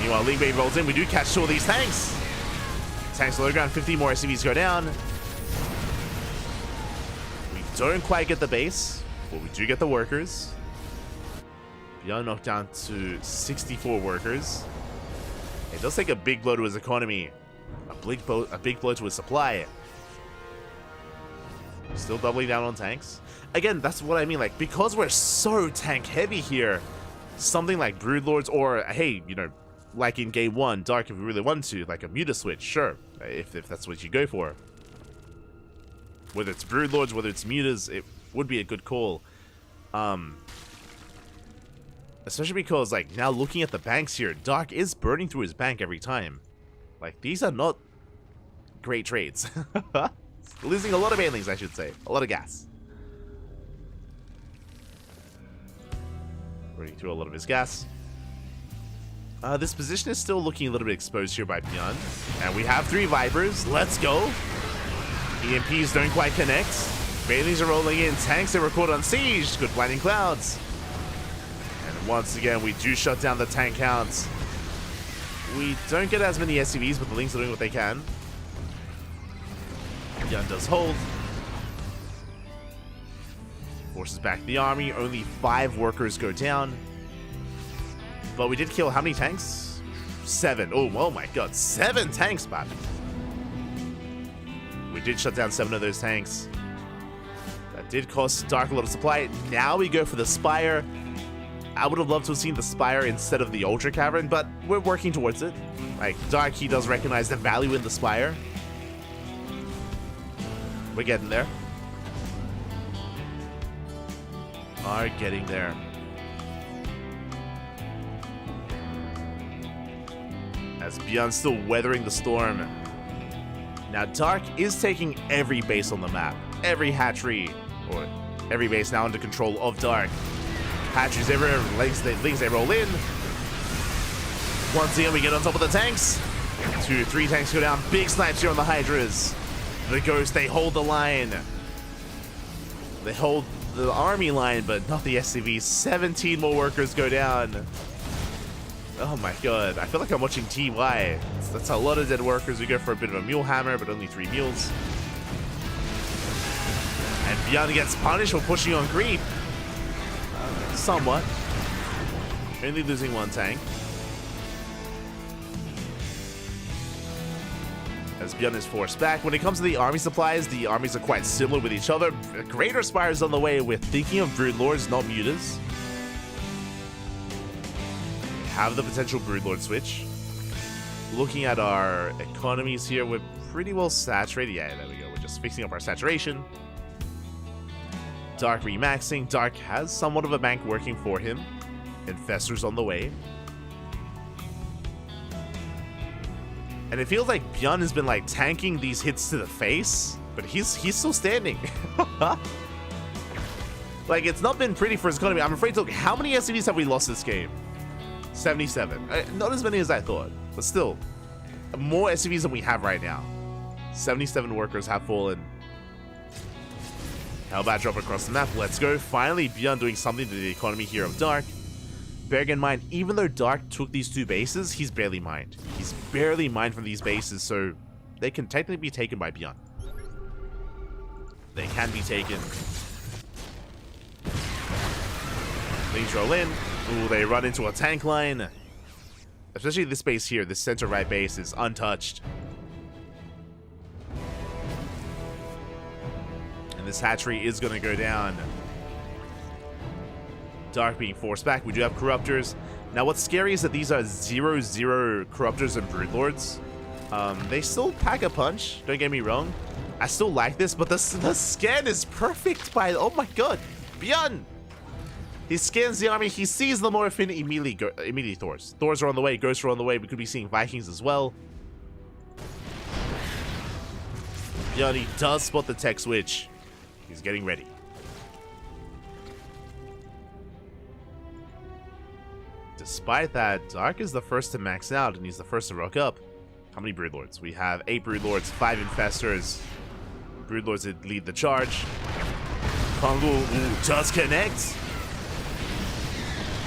Meanwhile, Link Bane rolls in. We do catch 2 of these tanks. Tanks low ground, 50 more SCVs go down. We don't quite get the base, but we do get the workers. Beyond knocked down to 64 workers. It does take a big blow to his economy. A big blow to his supply. Still doubling down on tanks. Again, that's what I mean. Like, because we're so tank heavy here, something like Broodlords, or hey, you know, like in game 1, Dark, if we really want to, like a Muta switch, sure, if that's what you go for. Whether it's Broodlords, whether it's Mutas, it would be a good call. Especially because, like, now looking at the banks here, Dark is burning through his bank every time. Like, these are not great trades. Losing a lot of banelings, I should say. A lot of gas. Burning through a lot of his gas. This position is still looking a little bit exposed here by Beyond. And we have 3 Vipers. Let's go. EMPs don't quite connect. Banelings are rolling in. Tanks are caught on siege. Good blinding clouds. And once again, we do shut down the tank counts. We don't get as many SCVs, but the Lings are doing what they can. Beyond does hold. Forces back the army. Only 5 workers go down. But we did kill how many tanks? 7. Oh my god. 7 tanks, man. We did shut down 7 of those tanks. That did cost Dark a lot of supply. Now we go for the Spire. I would have loved to have seen the Spire instead of the Ultra Cavern, but we're working towards it. Like, Dark, he does recognize the value in the Spire. We're getting there. Are getting there. As Beyond still weathering the storm. Now, Dark is taking every base on the map. Every hatchery, or every base now under control of Dark. Hatcheries everywhere, Lings they roll in. Once again, we get on top of the tanks. 2, 3 tanks go down. Big snipes here on the Hydras. The Ghost, they hold the line. They hold the army line, but not the SCV. 17 more workers go down. Oh my god, I feel like I'm watching TY. That's a lot of dead workers. We go for a bit of a mule hammer, but only 3 mules. And Beyond gets punished for pushing on creep. Somewhat. Only losing 1 tank. As Beyond is forced back. When it comes to the army supplies, the armies are quite similar with each other. Greater Spires on the way. We're thinking of Broodlords, not Mutas. We have the potential Broodlord switch. Looking at our economies here, we're pretty well saturated. Yeah, there we go. We're just fixing up our saturation. Dark remaxing. Dark has somewhat of a bank working for him. Infestor's on the way. And it feels like Byun has been like tanking these hits to the face, but he's still standing. Like, it's not been pretty for his economy. I'm afraid to look. How many SCVs have we lost this game? 77. Not as many as I thought, but still more SCVs than we have right now. 77 workers have fallen. Hellbat drop across the map. Let's go. Finally, Byun doing something to the economy here of Dark. Bearing in mind, even though Dark took these 2 bases, he's barely mined. He's barely mined from these bases, so they can technically be taken by Byun. They can be taken. Things roll in. Ooh, they run into a tank line. Especially this base here, this center right base is untouched. And this hatchery is going to go down. Dark being forced back. We do have Corruptors. Now, what's scary is that these are 0-0 Corruptors and Broodlords. They still pack a punch, don't get me wrong. I still like this, but the scan is perfect by... Oh my god. Byun! He scans the army, he sees the Morphin, immediately Thors. Thors are on the way, Ghosts are on the way. We could be seeing Vikings as well. Byun, he does spot the tech switch. He's getting ready. Despite that, Dark is the first to max out, and he's the first to rock up. How many Broodlords? We have 8 Broodlords, 5 Infestors. Broodlords that lead the charge. Fungal does connect.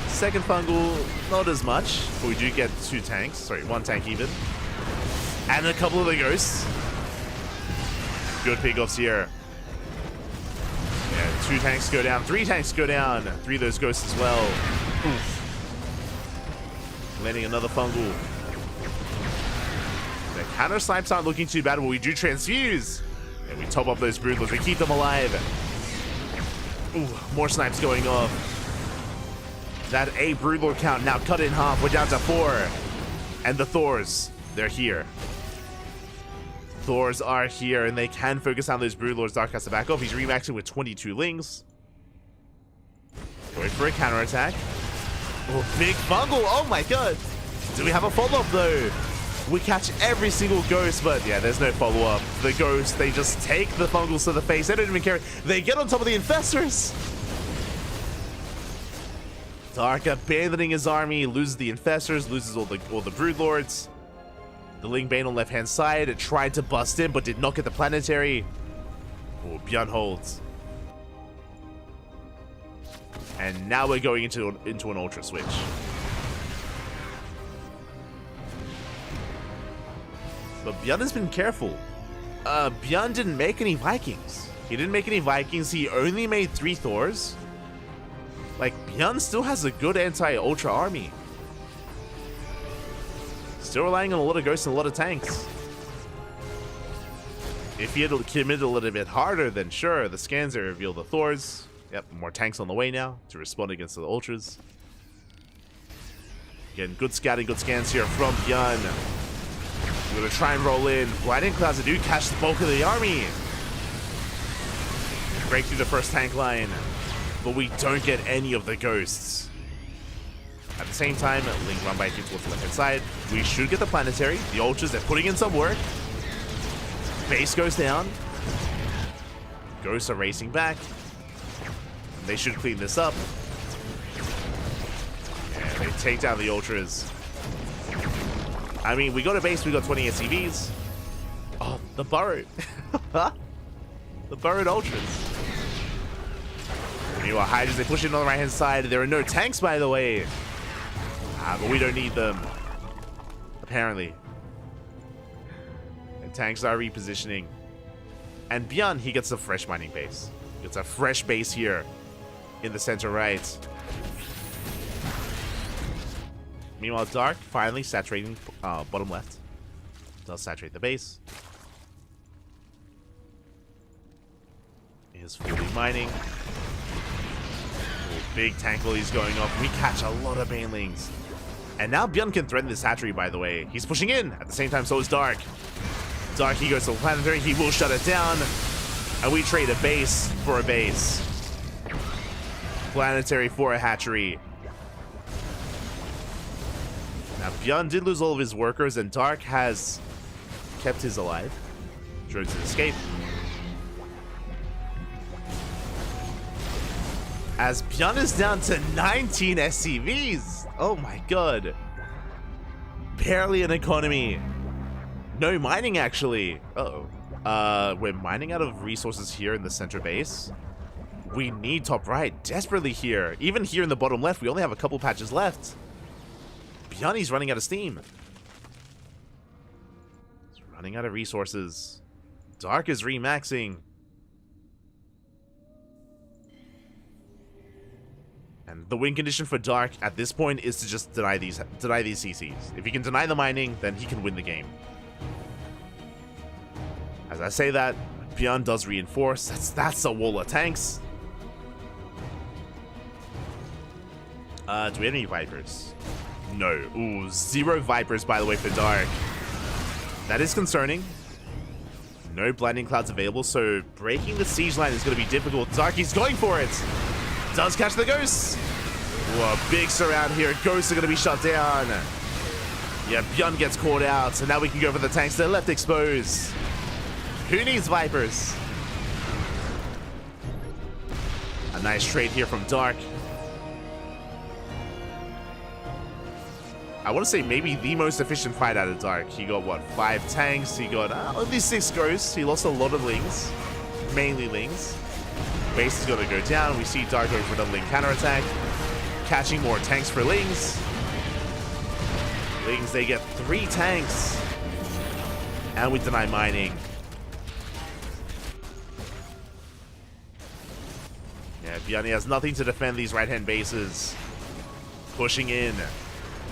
Second Fungal, not as much, but we do get 2 tanks. Sorry, 1 tank even. And a couple of the Ghosts. Good pickoffs here. Yeah, 2 tanks go down, 3 tanks go down. 3 of those Ghosts as well. Oof. Landing another Fungal. The counter snipes aren't looking too bad, but we do transfuse. And we top up those Broodlords, we keep them alive. Ooh, more snipes going off. That 8 Broodlord count now cut in half. We're down to 4. And the Thors, they're here. Thors are here, and they can focus on those Broodlords. Dark has to back off. He's remaxing with 22 Lings. Going for a counterattack. Oh, big Fungal. Oh my god. Do we have a follow-up though? We catch every single Ghost, but yeah, there's no follow-up. The Ghosts, they just take the Fungals to the face. They don't even care. They get on top of the Infestors. Dark abandoning his army, loses the Infestors, loses all the Broodlords. The Lingbane on left-hand side tried to bust in, but did not get the planetary. Oh, Byun holds. And now we're going into an Ultra switch. But Byun has been careful. Byun didn't make any Vikings. He didn't make any Vikings. He only made 3 Thors. Like, Byun still has a good anti-Ultra army. Still relying on a lot of Ghosts and a lot of tanks. If he had committed a little bit harder, then sure, the scans are reveal the Thors. Yep, more tanks on the way now to respond against the Ultras. Again, good scouting, good scans here from Byun. We're going to try and roll in. Lightning Clouds do catch the bulk of the army. Break through the first tank line. But we don't get any of the Ghosts. At the same time, Link run back towards the left-hand side. We should get the planetary. The Ultras, they're putting in some work. Base goes down. Ghosts are racing back. They should clean this up. And they take down the Ultras. I mean, we got a base, we got 20 SCVs. Oh, the burrowed. The burrowed Ultras. Meanwhile, Hydras, they push in on the right-hand side. There are no tanks, by the way. But we don't need them. Apparently. And tanks are repositioning. And Byun, he gets a fresh mining base. Gets a fresh base here in the center right. Meanwhile, Dark finally saturating bottom left. Does saturate the base. Is fully mining. Oh, big tank volleys going off. We catch a lot of Banelings. And now Byun can threaten this hatchery, by the way. He's pushing in. At the same time, so is Dark. Dark, he goes to the planetary. He will shut it down. And we trade a base for a base. Planetary for a hatchery. Now, Bjorn did lose all of his workers, and Dark has kept his alive. Drones to escape. As Bjorn is down to 19 SCVs. Oh my god. Barely an economy. No mining, actually. Uh-oh. We're mining out of resources here in the center base. We need top right desperately here. Even here in the bottom left, we only have a couple patches left. Bjorn's running out of steam. He's running out of resources. Dark is remaxing. And the win condition for Dark at this point is to just deny these CCs. If he can deny the mining, then he can win the game. As I say that, Bjorn does reinforce. That's a wall of tanks. Do we have any Vipers? No. Ooh, 0 Vipers, by the way, for Dark. That is concerning. No blinding clouds available, so breaking the siege line is going to be difficult. Dark is going for it. Does catch the ghosts. Whoa, big surround here. Ghosts are going to be shut down. Yeah, Bjorn gets caught out, so now we can go for the tanks. They're left exposed. Who needs Vipers? A nice trade here from Dark. I want to say maybe the most efficient fight out of Dark. He got, what, 5 tanks? He got only 6 ghosts. He lost a lot of lings. Mainly lings. Base is going to go down. We see Dark going for another ling counterattack. Catching more tanks for lings. Lings, they get 3 tanks. And we deny mining. Yeah, Bjorn has nothing to defend these right-hand bases. Pushing in.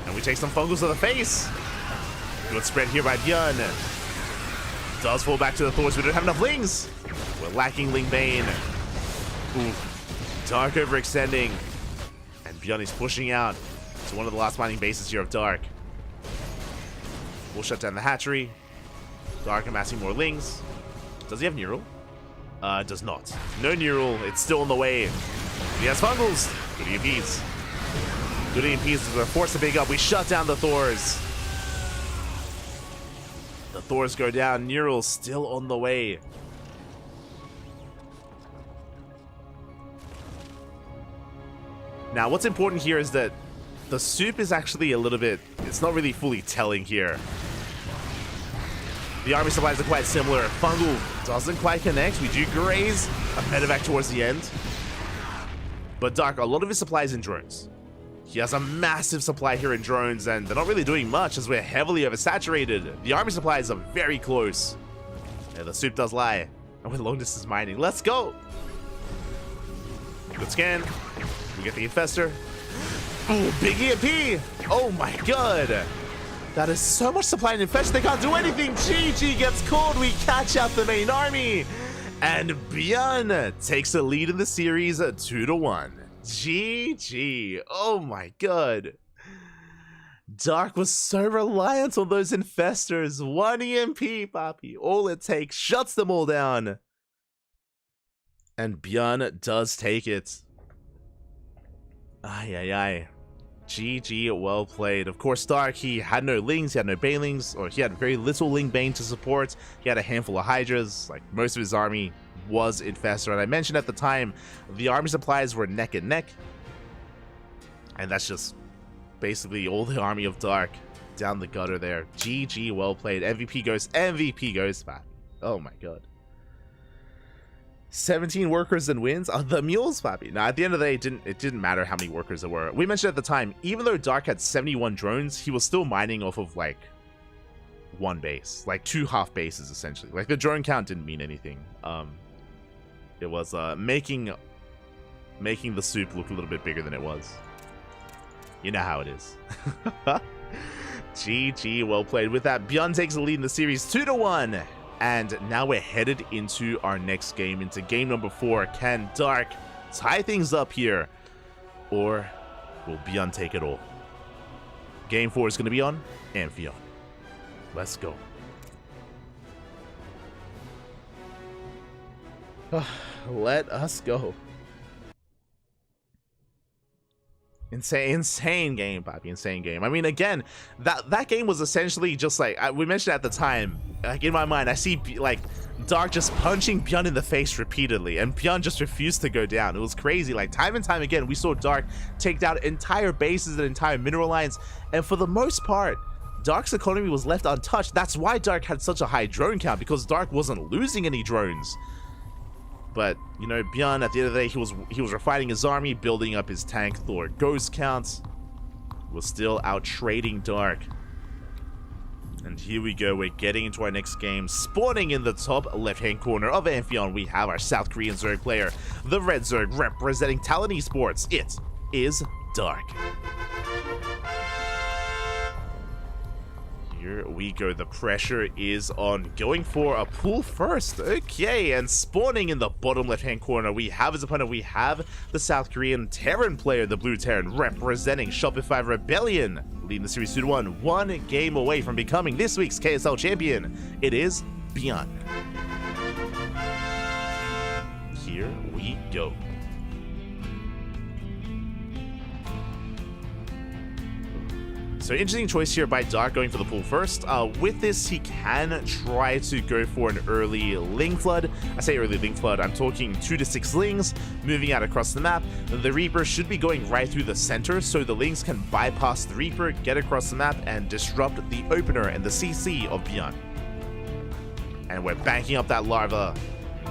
And we take some fungals to the face. Good spread here by Bjorn. Does fall back to the Thors. We don't have enough lings. We're lacking Ling Bane. Ooh. Dark overextending. And Bjorn is pushing out to one of the last mining bases here of Dark. We'll shut down the hatchery. Dark amassing more lings. Does he have neural? Does not. No neural. It's still on the way. He has fungals. Good EMPs. Good EMPs. We're forced to pick up. We shut down the Thors. The Thors go down. Neural still on the way. Now, what's important here is that the soup is actually a little bit... It's not really fully telling here. The army supplies are quite similar. Fungal doesn't quite connect. We do graze a medevac towards the end. But Dark, a lot of his supplies in drones. He has a massive supply here in drones, and they're not really doing much as we're heavily oversaturated. The army supplies are very close. Yeah, the soup does lie. And we're long distance mining. Let's go! Good scan. We get the infestor. Ooh, big EMP! Oh my god! That is so much supply and infestation, they can't do anything! GG gets called, we catch out the main army! And Bjorn takes the lead in the series 2-1. GG. Oh my god. Dark was so reliant on those infestors. 1 EMP, papi. All it takes. Shuts them all down. And Bjorn does take it. Ay, ay, ay. GG, well played. Of course, Dark, he had no lings, he had no banelings, or he had very little ling bane to support. He had a handful of hydras. Like, most of his army was infestor. And I mentioned at the time, the army supplies were neck and neck. And that's just basically all the army of Dark down the gutter there. GG, well played. MVP goes back. Oh my god. 17 workers and wins. The mules, papi. Now, at the end of the day, it didn't matter how many workers there were. We mentioned at the time, even though Dark had 71 drones, he was still mining off of, like, 1 base. Like, 2 half bases, essentially. Like, the drone count didn't mean anything. It was making the soup look a little bit bigger than it was. You know how it is. GG, well played. With that, Bjorn takes the lead in the series 2-1. And now we're headed into our next game, into game number 4. Can Dark tie things up here? Or will Bjorn take it all? Game 4 is going to be on Amphion. Let's go. Let us go. Insane game, Papi. Insane game. I mean, again, that game was essentially just like we mentioned at the time. Like in my mind, I see like Dark just punching Byun in the face repeatedly, and Byun just refused to go down. It was crazy. Like time and time again, we saw Dark take down entire bases and entire mineral lines, and for the most part, Dark's economy was left untouched. That's why Dark had such a high drone count, because Dark wasn't losing any drones. But, you know, Byun, at the end of the day, he was refining his army, building up his tank Thor ghost counts. Was still out trading Dark. And here we go, we're getting into our next game. Spawning in the top left-hand corner of Amphion, we have our South Korean Zerg player, the Red Zerg representing Talon Esports. It is Dark. Here we go, the pressure is on, going for a pull first. Okay, and spawning in the bottom left-hand corner, we have his opponent. We have the South Korean Terran player, the Blue Terran, representing Shopify Rebellion, leading the series 2-1, one game away from becoming this week's KSL champion. It is Byun. Here we go. So interesting choice here by Dark going for the pull first. With this, he can try to go for an early Ling Flood. I say early Ling Flood, I'm talking 2 to 6 Lings moving out across the map. The Reaper should be going right through the center, so the Lings can bypass the Reaper, get across the map, and disrupt the opener and the CC of Byun. And we're banking up that larva.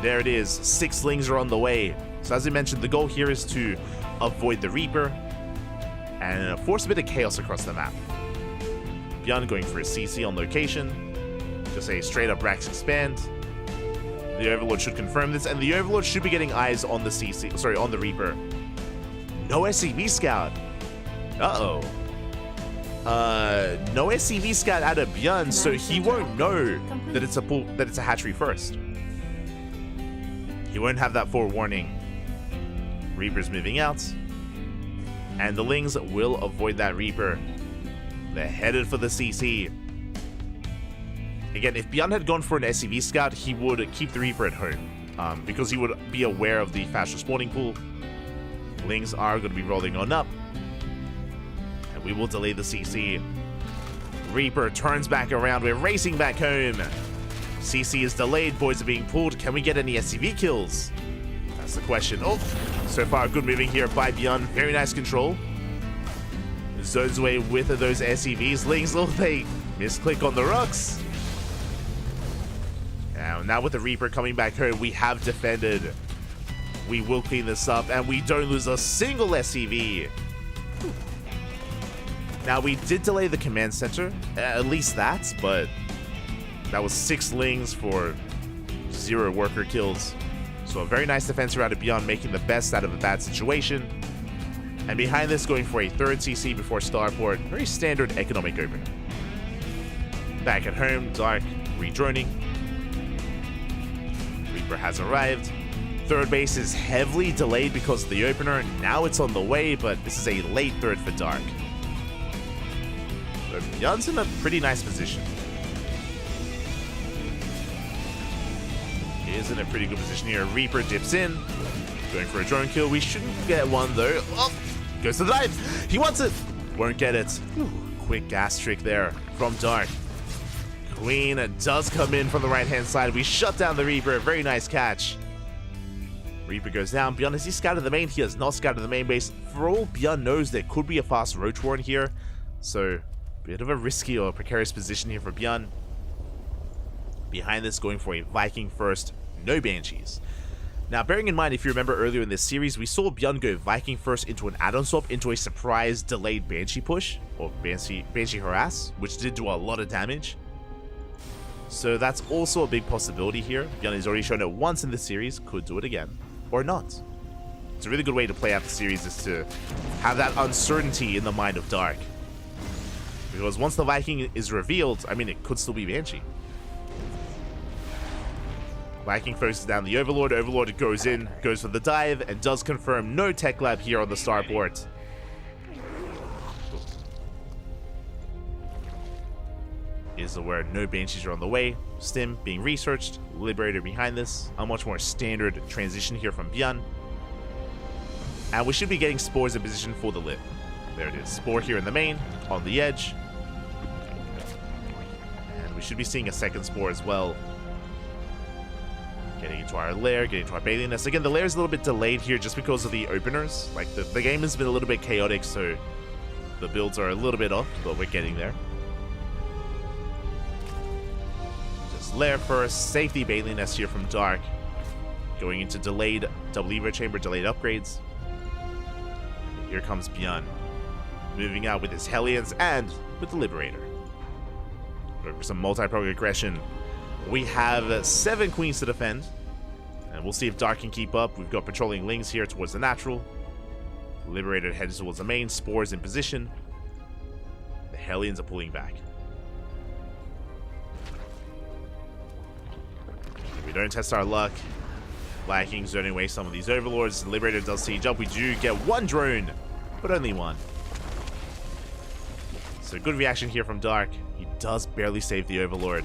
There it is, 6 Lings are on the way. So as I mentioned, the goal here is to avoid the Reaper and force a bit of chaos across the map. Byun going for a CC on location. Just a straight up Rax expand. The Overlord should confirm this, and the Overlord should be getting eyes on the CC, sorry, on the Reaper. No SCV scout. Uh-oh. No SCV scout out of Byun, so he won't know that it's a hatchery first. He won't have that forewarning. Reaper's moving out. And the Lings will avoid that Reaper. They're headed for the CC. Again, if Byun had gone for an SCV scout, he would keep the Reaper at home. Because he would be aware of the fast respawning pool. Lings are going to be rolling on up. And we will delay the CC. Reaper turns back around. We're racing back home. CC is delayed. Boys are being pulled. Can we get any SCV kills? That's the question. Oh, so far good moving here by Byun. Very nice control. Zones away with those SCVs. Lings, oh, they misclick on the rocks. Now with the Reaper coming back home, we have defended. We will clean this up, and we don't lose a single SCV. Now, we did delay the command center, at least that, but that was 6 Lings for 0 worker kills. So a very nice defense around Byun, making the best out of a bad situation. And behind this, going for a 3rd CC before Starport. Very standard economic opener. Back at home, Dark redroning. Reaper has arrived. 3rd base is heavily delayed because of the opener. Now it's on the way, but this is a late 3rd for Dark. So Byun's in a pretty nice position. Is in a pretty good position here. Reaper dips in, going for a drone kill. We shouldn't get one though. Oh, goes to the dive. He wants it. Won't get it. Whew. Quick gas trick there from Dark. Queen does come in from the right-hand side. We shut down the Reaper. Very nice catch. Reaper goes down. Byun, has he scouted the main? He has not scouted the main base. For all Byun knows, there could be a fast Roach Warren here. So, bit of a risky or precarious position here for Byun. Behind this, going for a Viking first. No Banshees. Now, bearing in mind, if you remember earlier in this series, we saw Byun go Viking first into an add-on swap into a surprise delayed Banshee push, or Banshee harass, which did do a lot of damage. So that's also a big possibility here. Byun has already shown it once in this series, could do it again, or not. It's a really good way to play out the series, is to have that uncertainty in the mind of Dark. Because once the Viking is revealed, I mean, it could still be Banshee. Viking focuses down the Overlord. Overlord goes in, goes for the dive, and does confirm no tech lab here on the starport. Is aware no Banshees are on the way. Stim being researched. Liberator behind this. A much more standard transition here from Byun. And we should be getting spores in position for the lip. There it is. Spore here in the main, on the edge. And we should be seeing a second Spore as well. Getting into our lair, getting into our bathing nest. Again, the lair is a little bit delayed here just because of the openers. Like, the game has been a little bit chaotic, so the builds are a little bit off, but we're getting there. Just lair first. Safety bathing nest here from Dark. Going into delayed double evo chamber, delayed upgrades. Here comes Bjorn. Moving out with his Hellions and with the Liberator. Going for some multi-prog aggression. We have 7 queens to defend. And we'll see if Dark can keep up. We've got patrolling Lings here towards the natural. Liberator heads towards the main. Spores in position. The Hellions are pulling back. We don't test our luck. Vikings zoning away some of these overlords. Liberator does siege up. We do get 1 drone, but only 1. So good reaction here from Dark. He does barely save the overlord.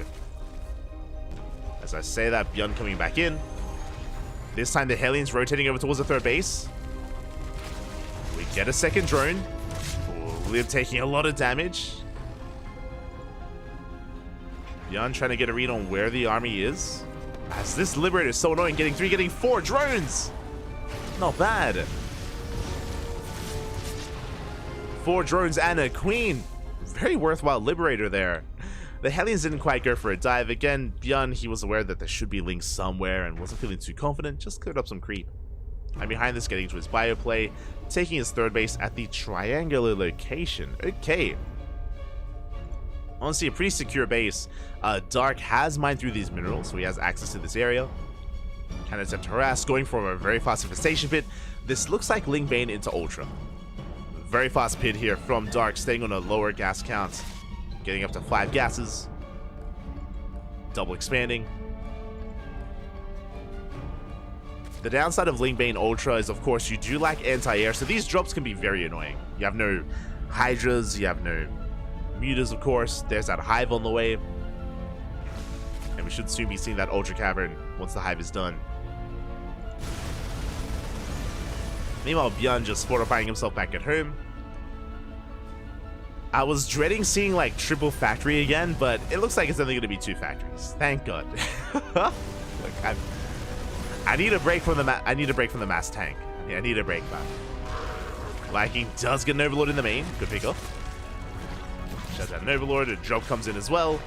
As I say that, Bjorn coming back in. This time the Hellions rotating over towards the third base. We get a second drone. Lib taking a lot of damage. Bjorn trying to get a read on where the army is. As this Liberator is so annoying, getting 3, getting 4 drones. Not bad. 4 drones and a queen. Very worthwhile Liberator there. The Hellions didn't quite go for a dive. Again, Bjorn, he was aware that there should be Lings somewhere and wasn't feeling too confident, just cleared up some creep. And behind this, getting into his bio play, taking his third base at the triangular location. Okay. Honestly, a pretty secure base. Dark has mined through these minerals, so he has access to this area. Can attempt to harass, going for a very fast infestation pit. This looks like Ling Bane into Ultra. Very fast pit here from Dark, staying on a lower gas count. Getting up to 5 gases. Double expanding. The downside of Ling Bane Ultra is, of course, you do lack anti-air, so these drops can be very annoying. You have no Hydras, you have no Mutas, of course. There's that Hive on the way. And we should soon be seeing that Ultra Cavern once the Hive is done. Meanwhile, Bjorn just fortifying himself back at home. I was dreading seeing like triple factory again, but it looks like it's only going to be 2 factories. Thank God. Look, I need a break from the I need a break from the mass tank. Yeah, I need a break, man. Viking does get an Overlord in the main. Good pick up. Shuts out an Overlord. A drop comes in as well.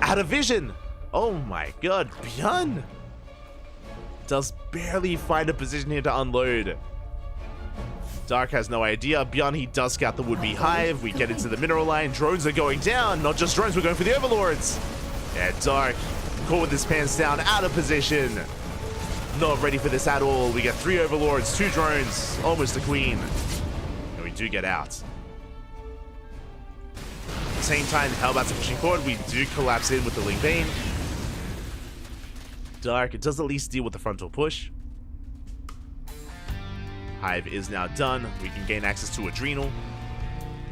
Out of vision. Oh my God, Bjorn does barely find a position here to unload. Dark has no idea. Bjorn, he does scout the would-be Hive. We get into the mineral line. Drones are going down. Not just drones, we're going for the Overlords. Yeah, Dark caught with his pants down, out of position. Not ready for this at all. We get 3 Overlords, 2 drones, almost a queen. And we do get out. At the same time, Hellbats are pushing forward. We do collapse in with the Ling Bane. Dark, it does at least deal with the frontal push. Hive is now done. We can gain access to Adrenal.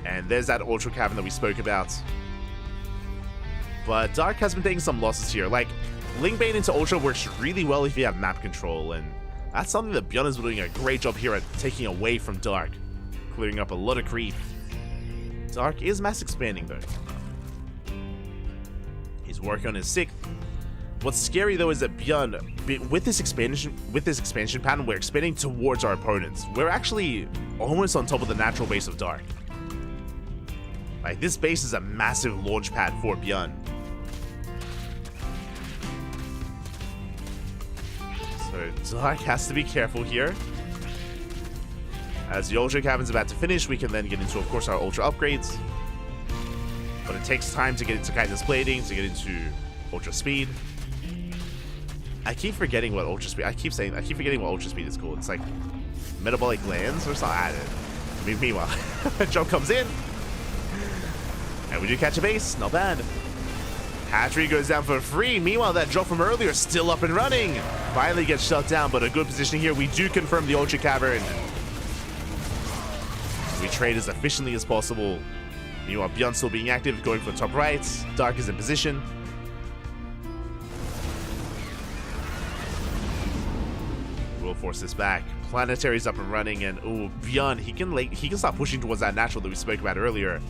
And there's that Ultra Cavern that we spoke about. But Dark has been taking some losses here. Like, Ling Bane into Ultra works really well if you have map control, and that's something that Bjorn is doing a great job here at taking away from Dark. Clearing up a lot of creep. Dark is mass expanding though. He's working on his 6th. What's scary though is that Bjorn, with this expansion pattern, we're expanding towards our opponents. We're actually almost on top of the natural base of Dark. Like, this base is a massive launch pad for Bjorn. So Dark has to be careful here. As the Ultra Cavern's about to finish, we can then get into, of course, our Ultra upgrades. But it takes time to get into Kindness Plating, to get into Ultra Speed. I keep forgetting what Ultra Speed... I keep forgetting what Ultra Speed is called. It's like Metabolic Glands or something. I mean, meanwhile, drop comes in. And we do catch a base. Not bad. Hatchery goes down for free. Meanwhile, that drop from earlier is still up and running. Finally gets shut down, but a good position here. We do confirm the Ultra Cavern. We trade as efficiently as possible. Meanwhile, Bjorn still being active, going for top right. Dark is in position. We'll force this back. Planetary's up and running, and ooh, Beyond, he can start pushing towards that natural that we spoke about earlier.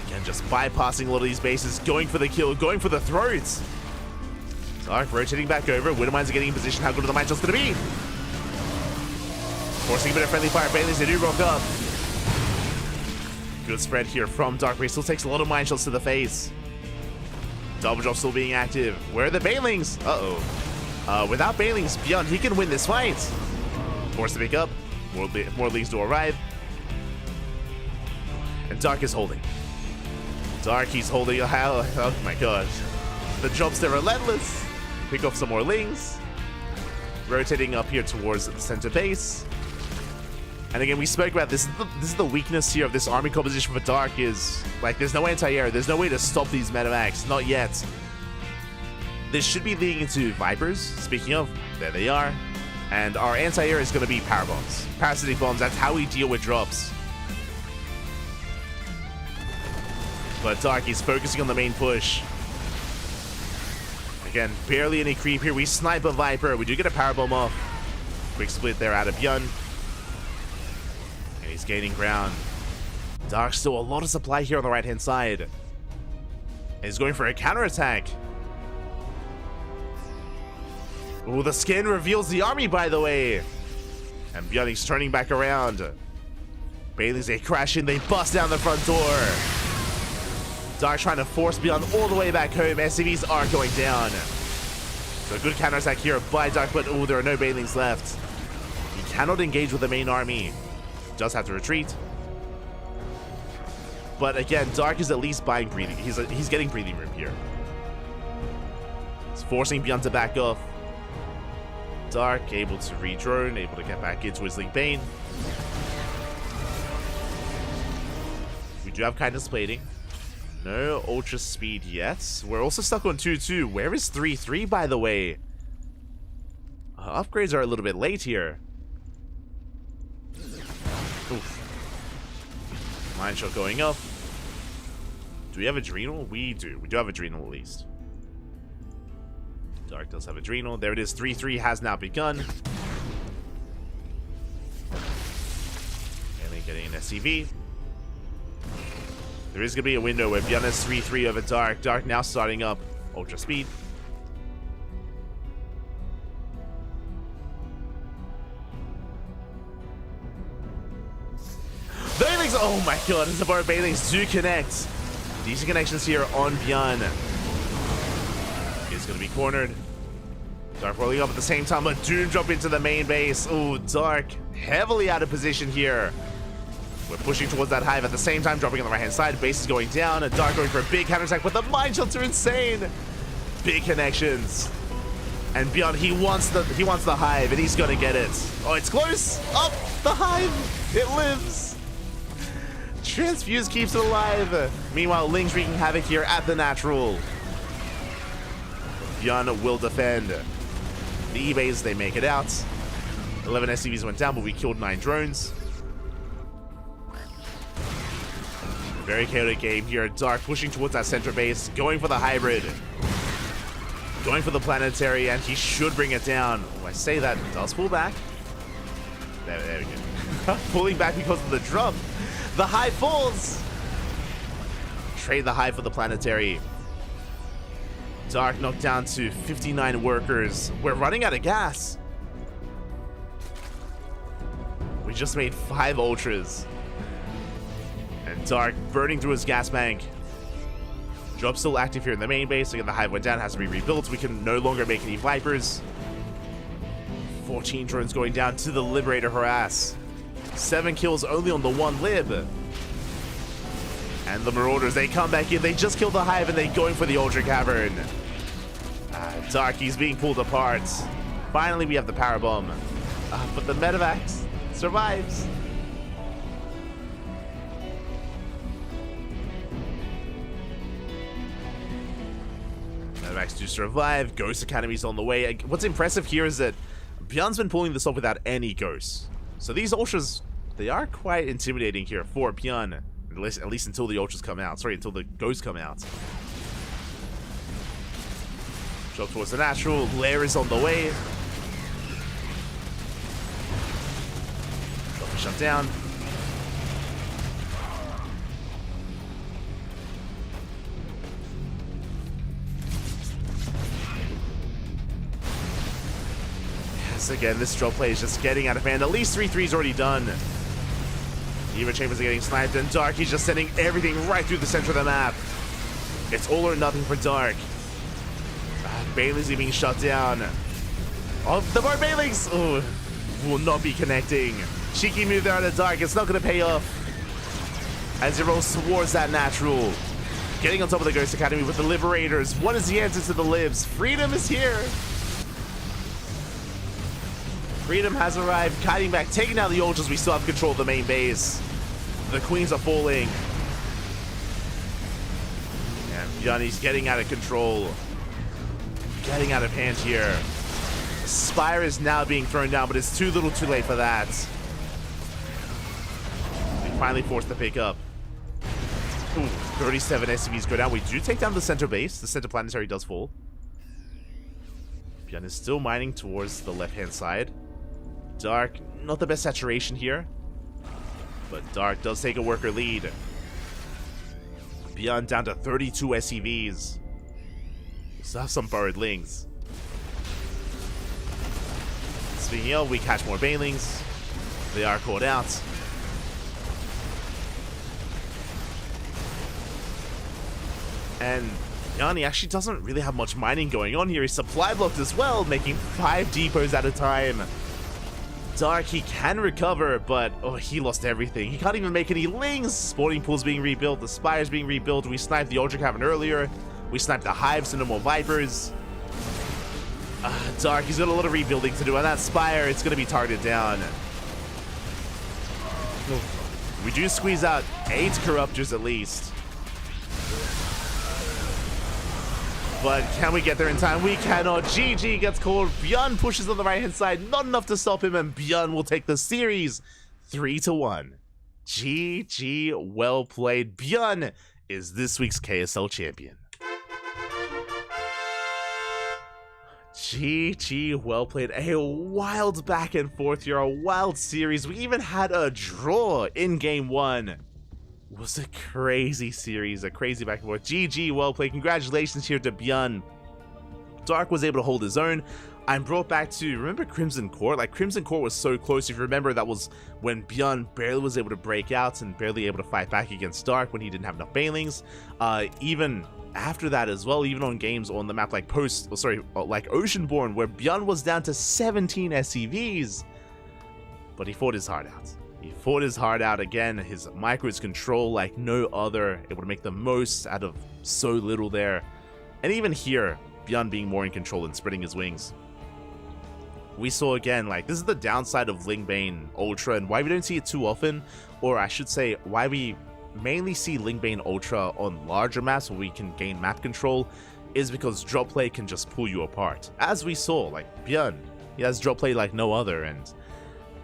Again, just bypassing a lot of these bases, going for the kill, going for the throats. Dark rotating back over. Widowmines are getting in position. How good are the mine shots going to be? Forcing a bit of friendly fire. Banelings, they do rock up. Good spread here from Dark, but he still takes a lot of mine shots to the face. Double drop still being active. Where are the Banelings? Uh-oh. Without Banelings, Beyond, he can win this fight. Force to pick up. More leads to arrive. And Dark is holding. Dark, he's holding. Oh my god. The drops, they're relentless. Pick off some more lings. Rotating up here towards the center base. And again, we spoke about this. This is the weakness here of this army composition for Dark is, like, there's no anti-air. There's no way to stop these medevacs. Not yet. This should be leading into Vipers. Speaking of, there they are. And our anti-air is going to be power bombs. Parasitic bombs, that's how we deal with drops. But Dark is focusing on the main push. Again, barely any creep here. We snipe a Viper. We do get a power bomb off. Quick split there out of Byun. And he's gaining ground. Dark still a lot of supply here on the right-hand side. And he's going for a counterattack. Oh, the skin reveals the army, by the way. And Byun is turning back around. Bailey's, they crash in. They bust down the front door. Dark trying to force Beyond all the way back home. SCVs are going down. So a good counterattack here by Dark, but oh, there are no Banelings left. He cannot engage with the main army. Does have to retreat. But again, Dark is at least buying breathing. He's getting breathing room here. He's forcing Beyond to back off. Dark able to re-drone, able to get back into his Link Bane. We do have kindness plating. No ultra speed yet. We're also stuck on 2-2. Where is 3-3, by the way? Upgrades are a little bit late here. Oof. Mine shot going up. Do we have Adrenal? We do. We do have Adrenal at least. Dark does have Adrenal. There it is. 3-3 has now begun. And then getting an SCV. There is going to be a window where Byun has 3-3 over Dark. Dark now starting up ultra speed. Banelings! Oh my god, as the bar Banelings do connect. Decent connections here on Byun. He's going to be cornered. Dark rolling up at the same time, but Doom drop into the main base. Oh, Dark heavily out of position here. We're pushing towards that hive at the same time, dropping on the right-hand side. Base is going down, and Dark going for a big counterattack, but the mine shots are insane. Big connections. And Byun, he wants the hive, and he's gonna get it. Oh, it's close. Up the hive. It lives. Transfuse keeps it alive. Meanwhile, Ling's wreaking havoc here at the natural. Byun will defend. The E-base, they make it out. 11 SCVs went down, but we killed 9 drones. Very chaotic game here. Dark pushing towards that center base, going for the hybrid. Going for the planetary, and he should bring it down. Oh, I say that, does pull back. There we go. Pulling back because of the drop. The hive falls. Trade the hive for the planetary. Dark knocked down to 59 workers. We're running out of gas. We just made 5 ultras. And Dark burning through his gas bank. Drop still active here in the main base. Again, the hive went down, has to be rebuilt. We can no longer make any Vipers. 14 drones going down to the Liberator harass. 7 kills only on the 1 lib. And the Marauders, they come back in. They just killed the hive and they're going for the Ultra Cavern. Dark, he's being pulled apart. Finally, we have the power bomb. But the Medivac survives. Medivacs do survive. Ghost Academy's on the way. What's impressive here is that Byun's been pulling this off without any ghosts. So these ultras, they are quite intimidating here for Byun. At least until the ultras come out. Sorry, until the ghosts come out. Drop towards the natural. Lair is on the way. Drop shut down. Again, this drop play is just getting out of hand. At least 3-3's already done. Eva Chambers are getting sniped, and Dark, he's just sending everything right through the center of the map. It's all or nothing for Dark. Bailey's being shut down. Oh, the more Bailey's! Oh, will not be connecting. Cheeky move there on the Dark. It's not going to pay off. As he rolls towards that natural. Getting on top of the Ghost Academy with the Liberators. What is the answer to the Libs? Freedom is here. Freedom has arrived, kiting back, taking out the Ultras. We still have control of the main base. The Queens are falling. And Yanni's getting out of control. Getting out of hand here. Spire is now being thrown down, but it's too little too late for that. We finally forced the pick up. Ooh, 37 SCVs go down. We do take down the center base. The center planetary does fall. Bjorn is still mining towards the left-hand side. Dark, not the best saturation here, but Dark does take a worker lead. Beyond down to 32 SCVs. We still have some borrowed lings. Speaking of, we catch more Banelings. They are called out. And Yanni actually doesn't really have much mining going on here. He's supply blocked as well, making 5 depots at a time. Dark, he can recover, but oh, he lost everything. He can't even make any lings. Spawning pool's being rebuilt, the spire's being rebuilt. We sniped the Ultra Cavern earlier. We sniped the hives, so no more vipers. Dark, he's got a lot of rebuilding to do. On that spire, it's going to be targeted down. We do squeeze out 8 corruptors at least. But can we get there in time? We cannot. GG gets called. Bjorn pushes on the right-hand side. Not enough to stop him, and Bjorn will take the series 3-1. GG, well played. Bjorn is this week's KSL champion. GG, well played. A wild back and forth here, a wild series. We even had a draw in game 1. It was a crazy series, a crazy back and forth. GG, well played. Congratulations here to Bjorn. Dark was able to hold his own. I'm brought back to, remember Crimson Court? Like, Crimson Court was so close. If you remember, that was when Bjorn barely was able to break out and barely able to fight back against Dark when he didn't have enough Banelings. Even after that as well, even on games on the map like like Oceanborn, where Bjorn was down to 17 SCVs. But he fought his heart out. He fought his heart out again. His micros control like no other, able to make the most out of so little there. And even here, Bjorn being more in control and spreading his wings. We saw again, like, this is the downside of Lingbane Ultra and why we don't see it too often, or I should say, why we mainly see Lingbane Ultra on larger maps where we can gain map control, is because drop play can just pull you apart. As we saw, like, Bjorn, he has drop play like no other, and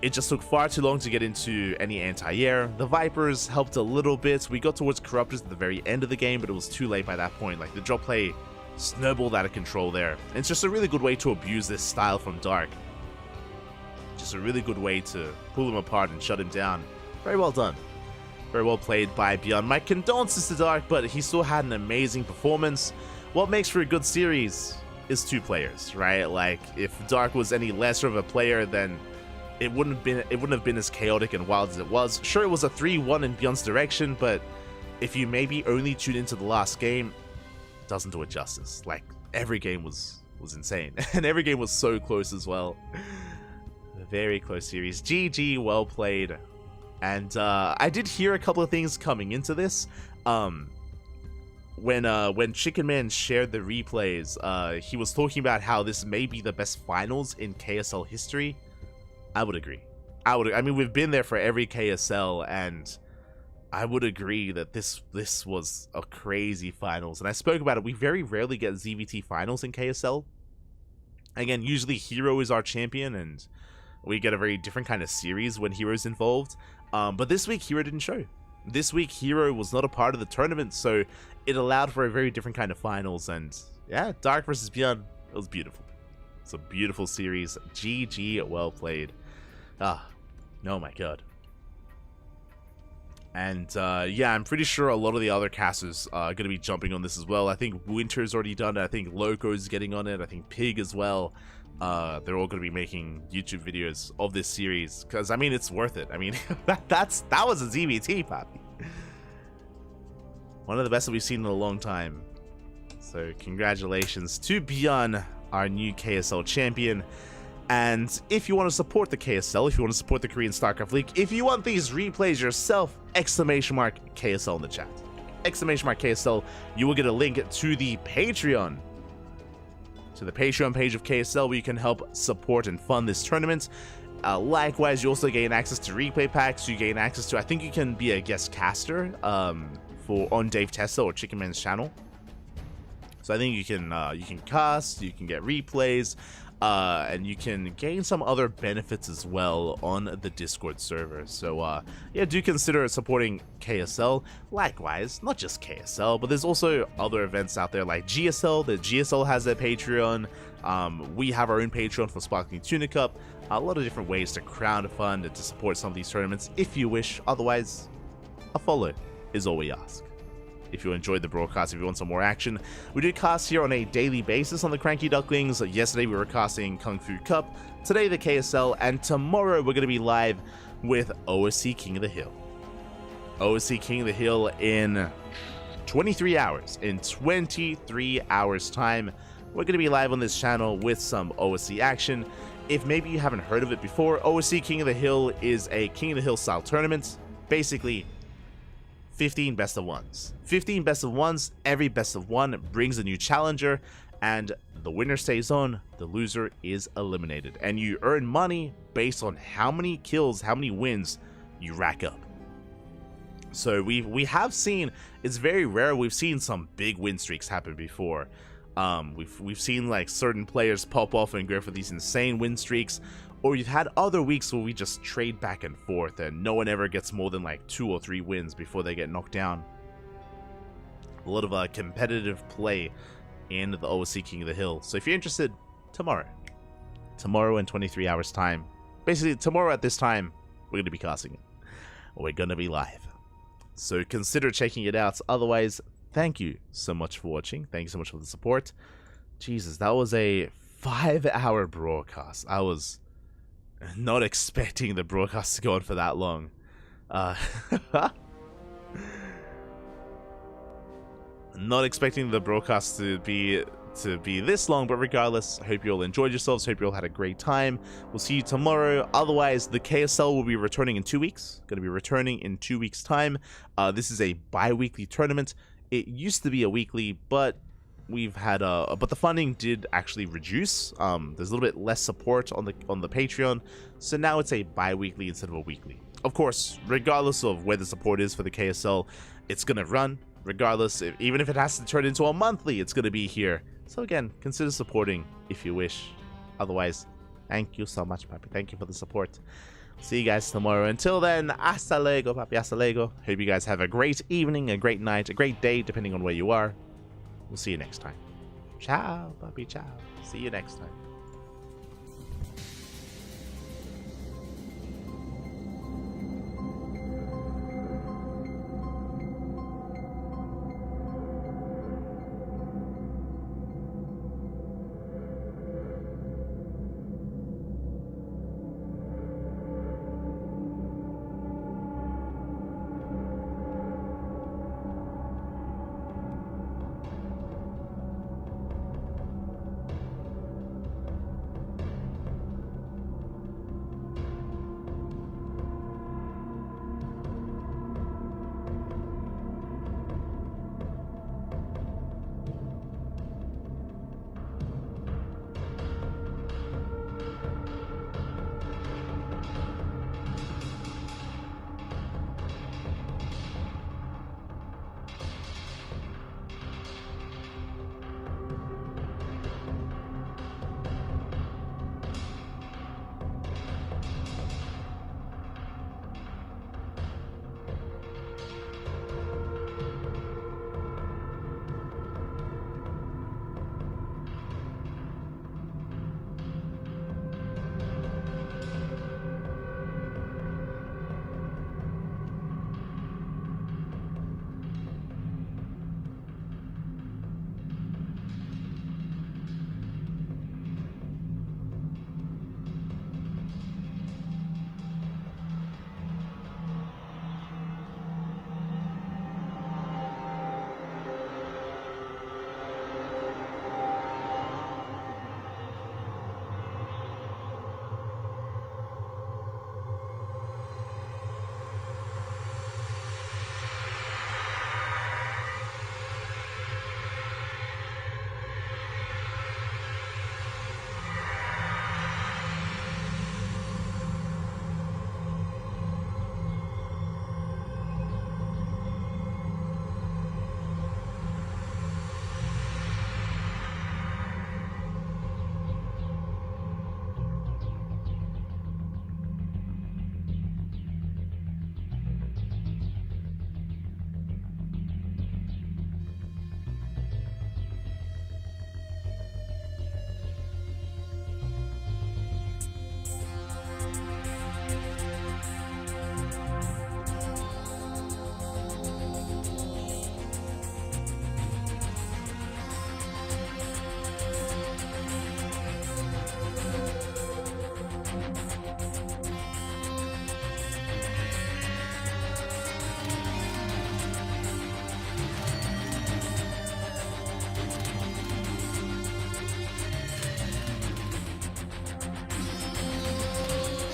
it just took far too long to get into any anti-air. The Vipers helped a little bit. We got towards Corruptors at the very end of the game, but it was too late by that point. Like, the drop play snowballed out of control there. And it's just a really good way to abuse this style from Dark. Just a really good way to pull him apart and shut him down. Very well done. Very well played by Bjorn. My condolences to Dark, but he still had an amazing performance. What makes for a good series is 2 players, right? Like, if Dark was any lesser of a player, then it wouldn't have been as chaotic and wild as it was. Sure, it was a 3-1 in Bjorn's direction, but if you maybe only tune into the last game, it doesn't do it justice. Like, every game was insane, and every game was so close as well. A very close series. GG, well played. And I did hear a couple of things coming into this. When Chicken Man shared the replays, he was talking about how this may be the best finals in KSL history. I would agree. I mean, we've been there for every KSL, and I would agree that this was a crazy finals. And I spoke about it. We very rarely get ZVT finals in KSL. Again, usually Hero is our champion, and we get a very different kind of series when Hero's involved. But this week, Hero didn't show. This week, Hero was not a part of the tournament, so it allowed for a very different kind of finals. And yeah, Dark versus Bjorn, It was beautiful. It's a beautiful series. GG, well played. No, my god. And yeah, I'm pretty sure a lot of the other casters are going to be jumping on this as well. I think Winter's already done it. I think Loco's getting on it. I think Pig as well. They're all going to be making YouTube videos of this series because, I mean, it's worth it. I mean, that was a ZBT, Papi. One of the best that we've seen in a long time. So congratulations to Bjorn, our new KSL champion. And if you want to support the KSL, if you want to support the Korean StarCraft League, if you want these replays yourself, !KSL in the chat. !KSL, you will get a link to the Patreon. To the Patreon page of KSL where you can help support and fund this tournament. Likewise, you also gain access to replay packs. You gain access to, I think you can be a guest caster on Dave Tessa or Chicken Man's channel. So I think you can cast, you can get replays, and you can gain some other benefits as well on the Discord server. So yeah, do consider supporting KSL. Likewise, not just KSL, but there's also other events out there like GSL. The GSL has their Patreon. We have our own Patreon for Sparkling Tuna Cup. A lot of different ways to crowdfund and to support some of these tournaments if you wish. Otherwise, a follow is all we ask. If you enjoyed the broadcast, if you want some more action, we do cast here on a daily basis on the CranKy Ducklings. Yesterday we were casting Kung Fu Cup, today the KSL, and tomorrow we're going to be live with OSC King of the Hill. OSC King of the Hill in 23 hours. In 23 hours time, we're going to be live on this channel with some OSC action. If maybe you haven't heard of it before, OSC King of the Hill is a King of the Hill style tournament. Basically, 15 best of ones. 15 best of ones, every best of one brings a new challenger, and the winner stays on, the loser is eliminated. And you earn money based on how many kills, how many wins you rack up. So we have seen, it's very rare, we've seen some big win streaks happen before. We've seen like certain players pop off and go for these insane win streaks. Or you've had other weeks where we just trade back and forth and no one ever gets more than like 2 or 3 wins before they get knocked down. A lot of competitive play in the OSC King of the Hill. So if you're interested, tomorrow in 23 hours time, basically tomorrow at this time, we're going to be casting it. We're going to be live. So consider checking it out. Otherwise, thank you so much for watching. Thank you so much for the support. Jesus, that was a 5-hour broadcast. I was not expecting the broadcast to go on for that long. Not expecting the broadcast to be this long, but regardless, I hope you all enjoyed yourselves. Hope you all had a great time. We'll see you tomorrow. Otherwise, the KSL will be returning in 2 weeks. Going to be returning in 2 weeks' time. This is a bi-weekly tournament. It used to be a weekly, but we've had but the funding did actually reduce. There's a little bit less support on the Patreon, so now it's a bi-weekly instead of a weekly. Of course, regardless of where the support is for the KSL, it's gonna run. Regardless, even if it has to turn into a monthly, it's gonna be here. So again, consider supporting if you wish. Otherwise, thank you so much, Papi. Thank you for the support. See you guys tomorrow. Until then, hasta luego, Papi. Hasta luego. Hope you guys have a great evening, a great night, a great day, depending on where you are. We'll see you next time. Ciao, Papi. Ciao. See you next time.